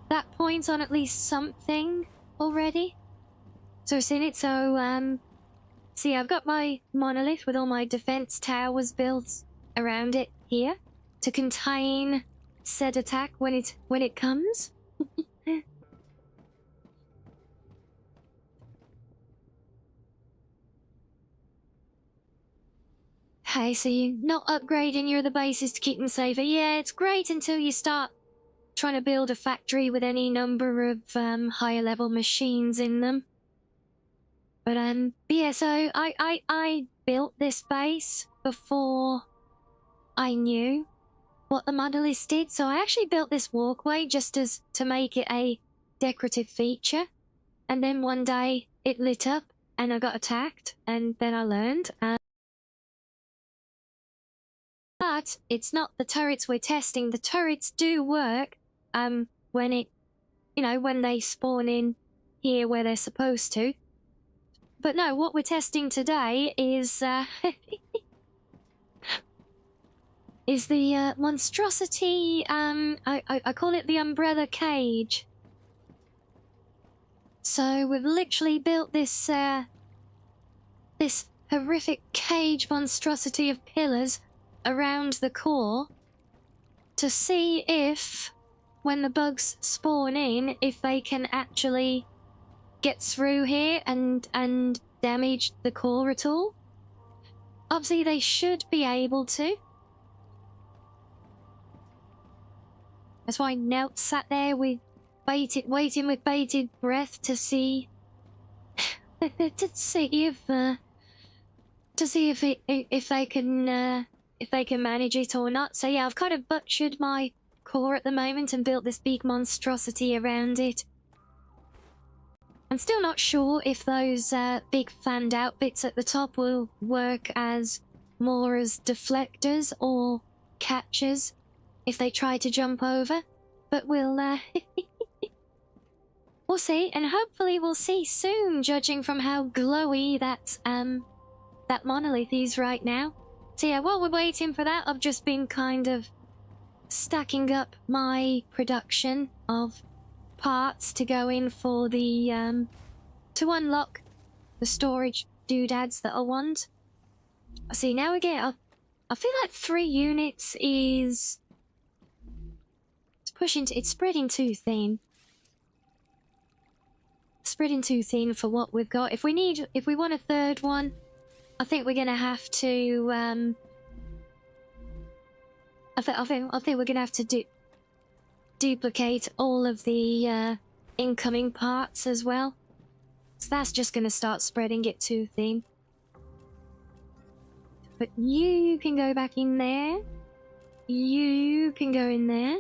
that point on at least something already. So I've seen it, so, see, I've got my monolith with all my defense towers built around it here to contain said attack when it comes. Hey, so you're not upgrading your other bases to keep them safer? Yeah, it's great until you start trying to build a factory with any number of higher level machines in them. But yeah, so I built this base before I knew what the monoliths did, so I actually built this walkway just to make it a decorative feature. And then one day it lit up and I got attacked, and then I learned. But it's not the turrets we're testing. The turrets do work when it, you know, when they spawn in here where they're supposed to. But no, what we're testing today is is the monstrosity. I call it the umbrella cage. So we've literally built this this horrific cage monstrosity of pillars around the core to see if, when the bugs spawn in, if they can actually get through here and damage the core at all. Obviously they should be able to. That's why Nelt sat there with waiting with bated breath to see to see if they can manage it or not. So yeah, I've kind of butchered my core at the moment and built this big monstrosity around it. I'm still not sure if those big fanned out bits at the top will work as more as deflectors or catchers if they try to jump over, but we'll we'll see, and hopefully we'll see soon, judging from how glowy that monolith is right now. So yeah, while we're waiting for that, I've just been kind of stacking up my production of parts to go in for the to unlock the storage doodads that I want. See, now we get I feel like 3 units is it's spreading too thin. Spreading too thin for what we've got. If we want a third one, I think we're gonna have to I think we're gonna have to duplicate all of the incoming parts as well. So that's just gonna start spreading it too thin. But you can go back in there. You can go in there.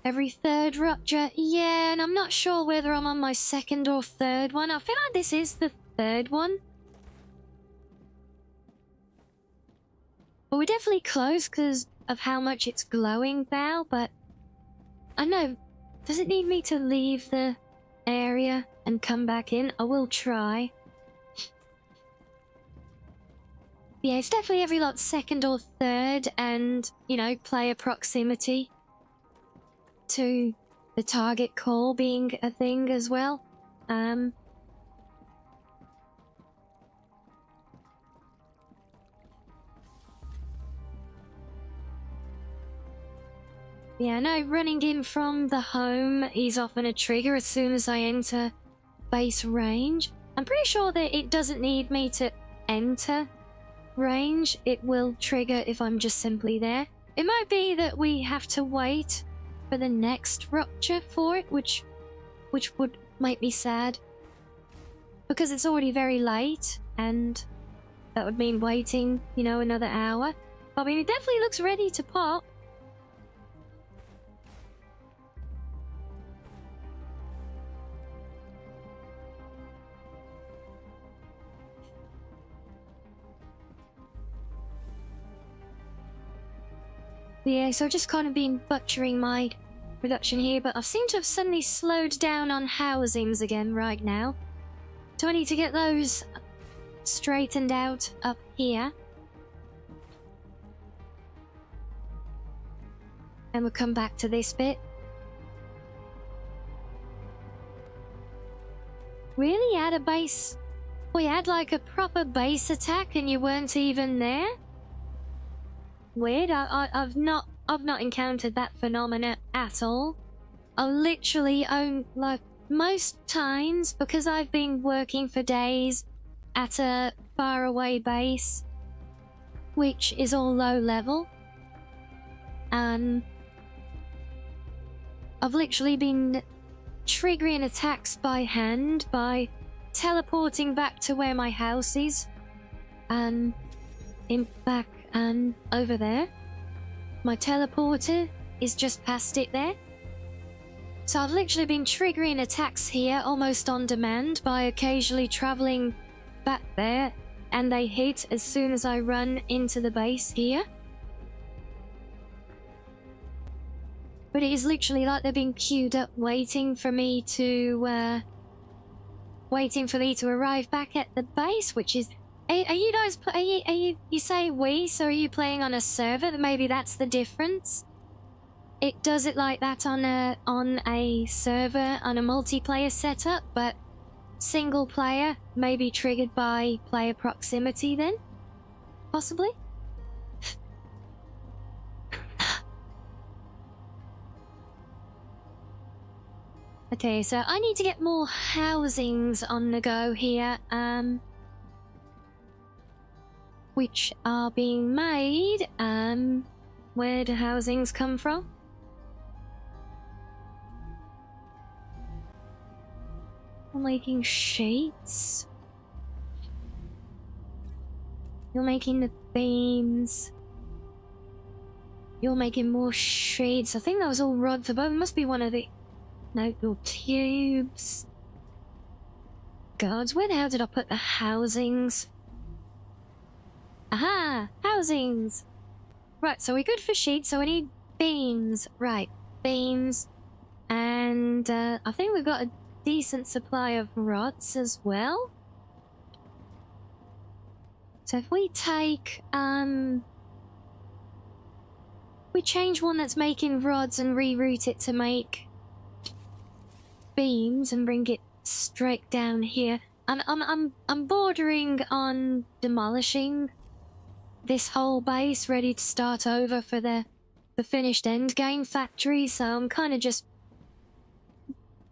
Every third rupture, yeah, and I'm not sure whether I'm on my second or third one. I feel like this is the third one. But we're definitely close because of how much it's glowing now, but I know, does it need me to leave the area and come back in? I will try. Yeah, it's definitely every lot second or third, and, you know, player proximity to the target call being a thing as well. Yeah, no, running in from the home is often a trigger as soon as I enter base range. I'm pretty sure that it doesn't need me to enter range. It will trigger if I'm just simply there. It might be that we have to wait for the next rupture for it, which would make me sad. Because it's already very late, and that would mean waiting, you know, another hour. But I mean, it definitely looks ready to pop. Yeah, so I've just kind of been butchering my production here, but I seem to have suddenly slowed down on housings again right now. Do I need to get those straightened out up here? And we'll come back to this bit. Really? You had a base? We had like a proper base attack and you weren't even there? Weird. I've not encountered that phenomena at all. I literally own, like, most times, because I've been working for days at a faraway base, which is all low level, and I've literally been triggering attacks by hand by teleporting back to where my house is, and back and over there. My teleporter is just past it there. So I've literally been triggering attacks here almost on demand by occasionally traveling back there, and they hit as soon as I run into the base here. But it is literally like they've been queued up waiting for me to arrive back at the base, which is... Are you guys... You say we, so are you playing on a server? Maybe that's the difference. It does it like that on a server, on a multiplayer setup, but single player may be triggered by player proximity then? Possibly? Okay, so I need to get more housings on the go here, which are being made. Where do housings come from? I'm making sheets. You're making the beams. You're making more sheets. I think that was all rod for both. It must be one of the... No, your tubes. Gods, where the hell did I put the housings? Aha! Housings! Right, so we're good for sheets, so we need beams. Right, beams. And I think we've got a decent supply of rods as well. So if we take, we change one that's making rods and reroute it to make beams and bring it straight down here. And I'm bordering on demolishing this whole base, ready to start over for the finished endgame factory, so I'm kind of just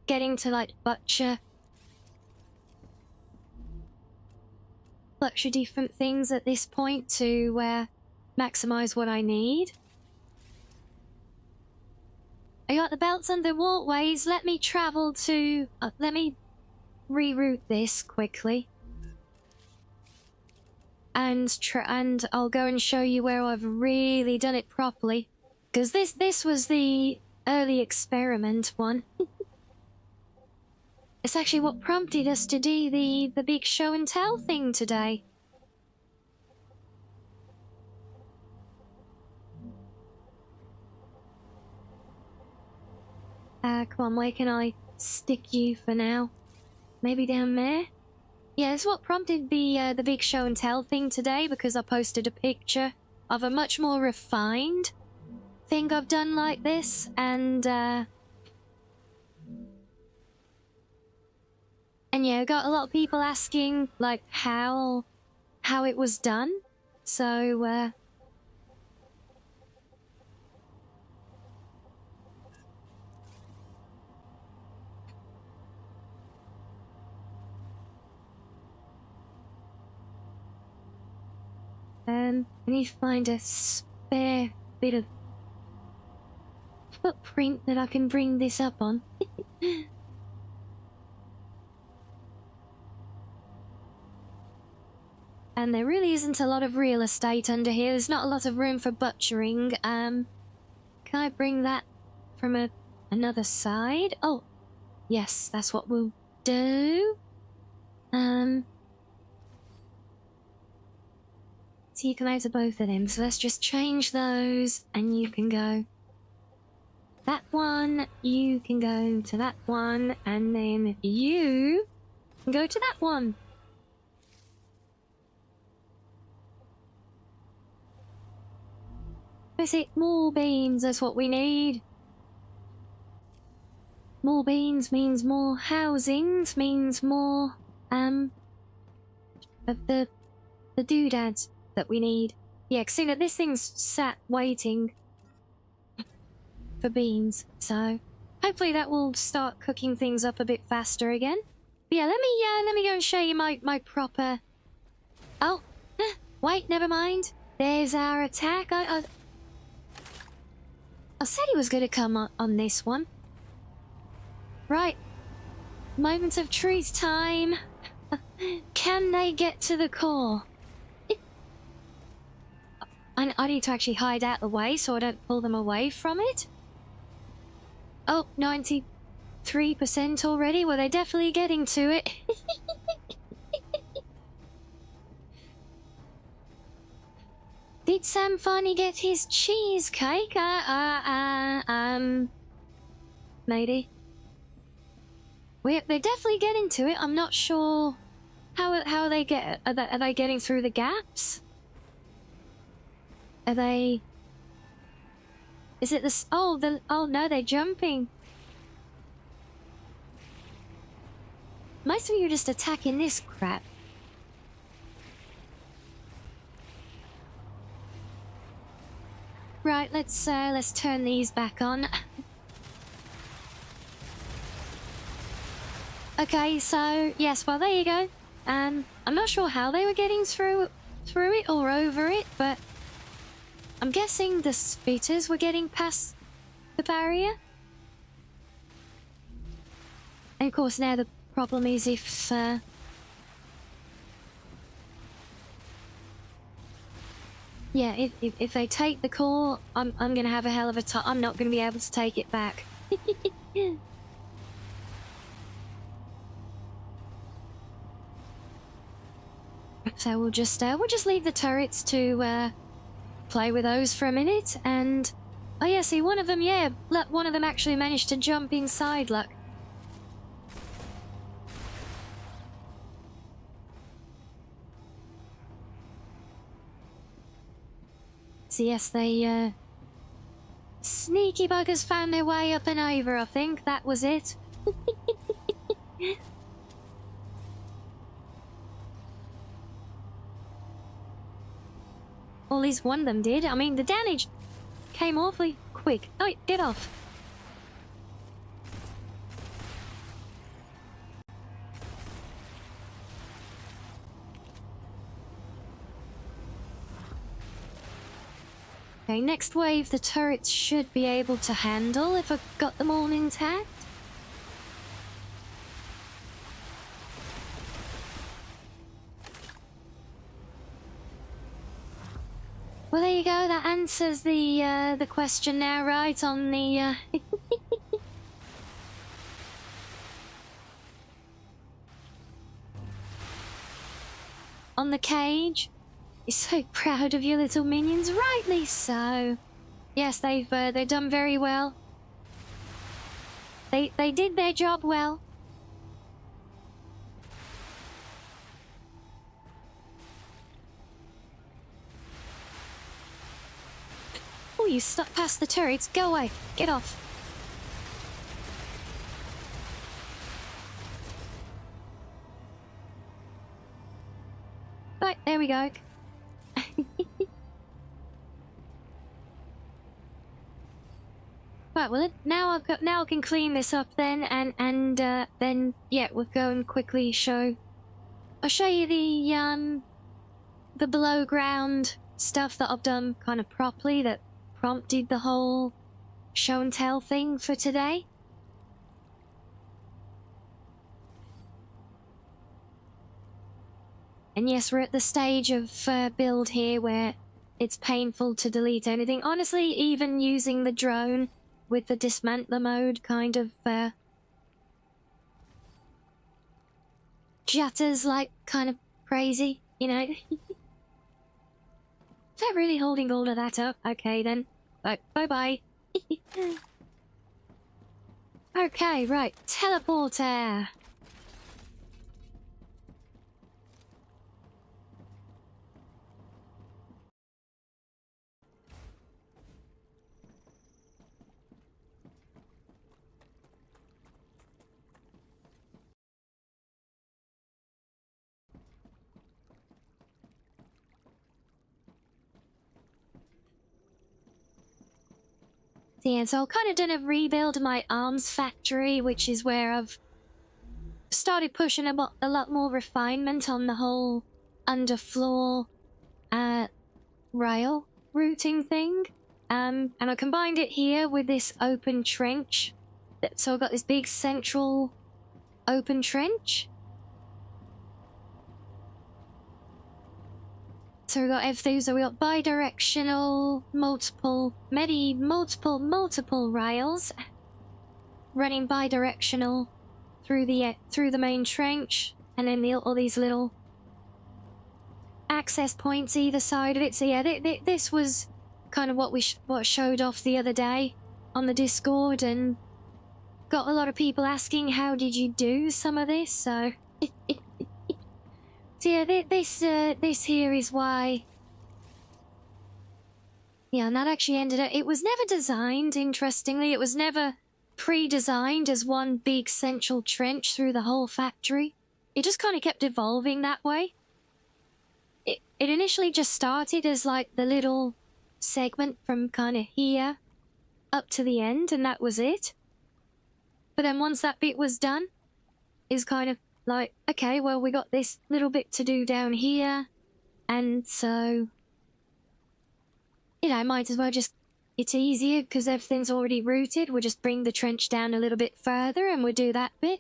getting to, like, butcher different things at this point to maximize what I need. I got the belts and the walkways. Let me travel to... let me reroute this quickly. And I'll go and show you where I've really done it properly. Because this was the early experiment one. It's actually what prompted us to do the big show and tell thing today. Come on, where can I stick you for now? Maybe down there? Yeah, it's what prompted the big show and tell thing today, because I posted a picture of a much more refined thing I've done like this, and yeah, I got a lot of people asking, like, how it was done, so I need to find a spare bit of footprint that I can bring this up on. And there really isn't a lot of real estate under here. There's not a lot of room for butchering. Can I bring that from another side? Oh, yes, that's what we'll do. So you can out of both of them. So let's just change those, and you can go that one, you can go to that one, and then you can go to that one. I say more beans, that's what we need. More beans means more housings, means more, of the doodads that we need. Yeah, cause see that this thing's sat waiting for beans, so hopefully that will start cooking things up a bit faster again. But yeah, let me go and show you my proper... Oh, wait, never mind. There's our attack. I said he was going to come on this one. Right. Moment of truth time. Can they get to the core? I need to actually hide out the way so I don't pull them away from it. Oh, 93% already? Well, they're definitely getting to it. Did Sam finally get his cheesecake? Maybe. They're definitely getting to it. I'm not sure how they get. Are they getting through the gaps? Are they? Is it this? Oh, oh no, they're jumping. Most of you are just attacking this crap. Right, let's turn these back on. Okay, so yes, well there you go. I'm not sure how they were getting through it or over it, but I'm guessing the spitters were getting past the barrier. And of course now the problem is if yeah, if they take the core, I'm gonna have a hell of a time. I'm not gonna be able to take it back. So we'll just leave the turrets to play with those for a minute, and oh yeah, see one of them, yeah, one of them actually managed to jump inside. Look. So yes, they sneaky buggers found their way up and over. I think that was it. Well, at least one of them did. I mean, the damage came awfully quick. Oh, get off. Okay, next wave the turrets should be able to handle if I've got them all intact. Well, there you go. That answers the question now, right? On the on the cage. You're so proud of your little minions, rightly so. Yes, they've done very well. They did their job well. Oh, you stuck past the turrets. Go away. Get off. Right, there we go. Right, well now I can clean this up then, and then yeah, we'll go and quickly show. I'll show you the below ground stuff that I've done kind of properly that prompted the whole show and tell thing for today. And yes, we're at the stage of build here where it's painful to delete anything. Honestly, even using the drone with the dismantler mode kind of jutters like kind of crazy, you know. Is that really holding all of that up? Okay then. Bye-bye. Okay, right. Teleporter. Yeah, so I've kind of done a rebuild of my arms factory, which is where I've started pushing a lot more refinement on the whole underfloor rail routing thing. And I combined it here with this open trench. So I've got this big central open trench. So we've got everything, so we got bi-directional, multiple rails running bi-directional through the main trench, and then all these little access points either side of it. So yeah, this was kind of what showed off the other day on the Discord, and got a lot of people asking how did you do some of this. So so yeah, this here is why. Yeah, and that actually ended up. It was never designed. Interestingly, it was never pre-designed as one big central trench through the whole factory. It just kind of kept evolving that way. It initially just started as like the little segment from kind of here up to the end, and that was it. But then once that bit was done, it's kind of like, okay, well, we got this little bit to do down here, and so, you know, might as well just, it's easier because everything's already routed. We'll just bring the trench down a little bit further and we'll do that bit.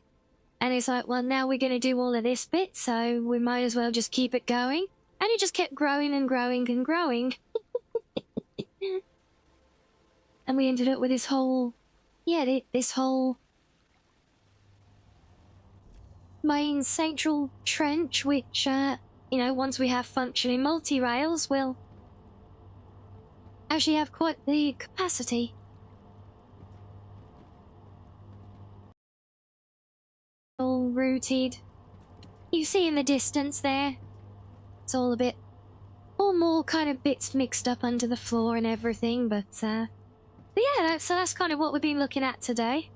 And it's like, well, now we're going to do all of this bit, so we might as well just keep it going. And it just kept growing and growing and growing. And we ended up with this whole, yeah, this whole main central trench, which, you know, once we have functioning multi-rails, will actually have quite the capacity. All routed. You see in the distance there, it's all a bit, all more kind of bits mixed up under the floor and everything, but yeah, so that's kind of what we've been looking at today.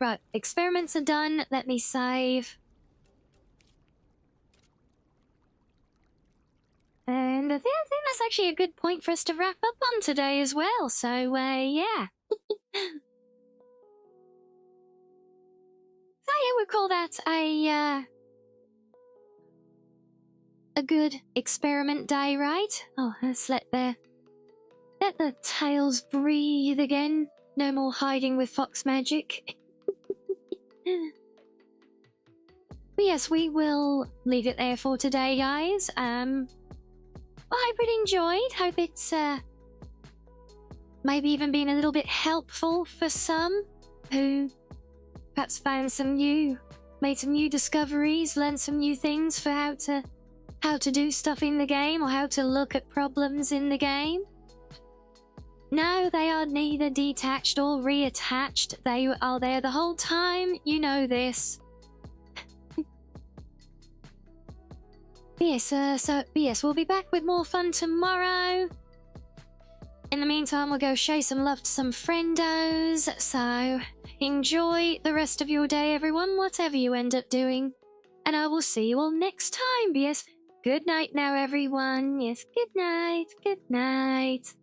Right, experiments are done. Let me save. And I think that's actually a good point for us to wrap up on today as well. So, yeah. So yeah, we'll call that a good experiment day, right? Oh, let's let the tails breathe again. No more hiding with fox magic. But yes, we will leave it there for today, guys. Well, I hope you enjoyed. Hope it's maybe even been a little bit helpful for some who perhaps made some new discoveries, learned some new things for how to do stuff in the game, or how to look at problems in the game. No, they are neither detached or reattached. They are there the whole time. You know this. Yes, yes, we'll be back with more fun tomorrow. In the meantime, we'll go show some love to some friendos. So, enjoy the rest of your day, everyone, whatever you end up doing. And I will see you all next time. Yes, good night now, everyone. Yes, good night. Good night.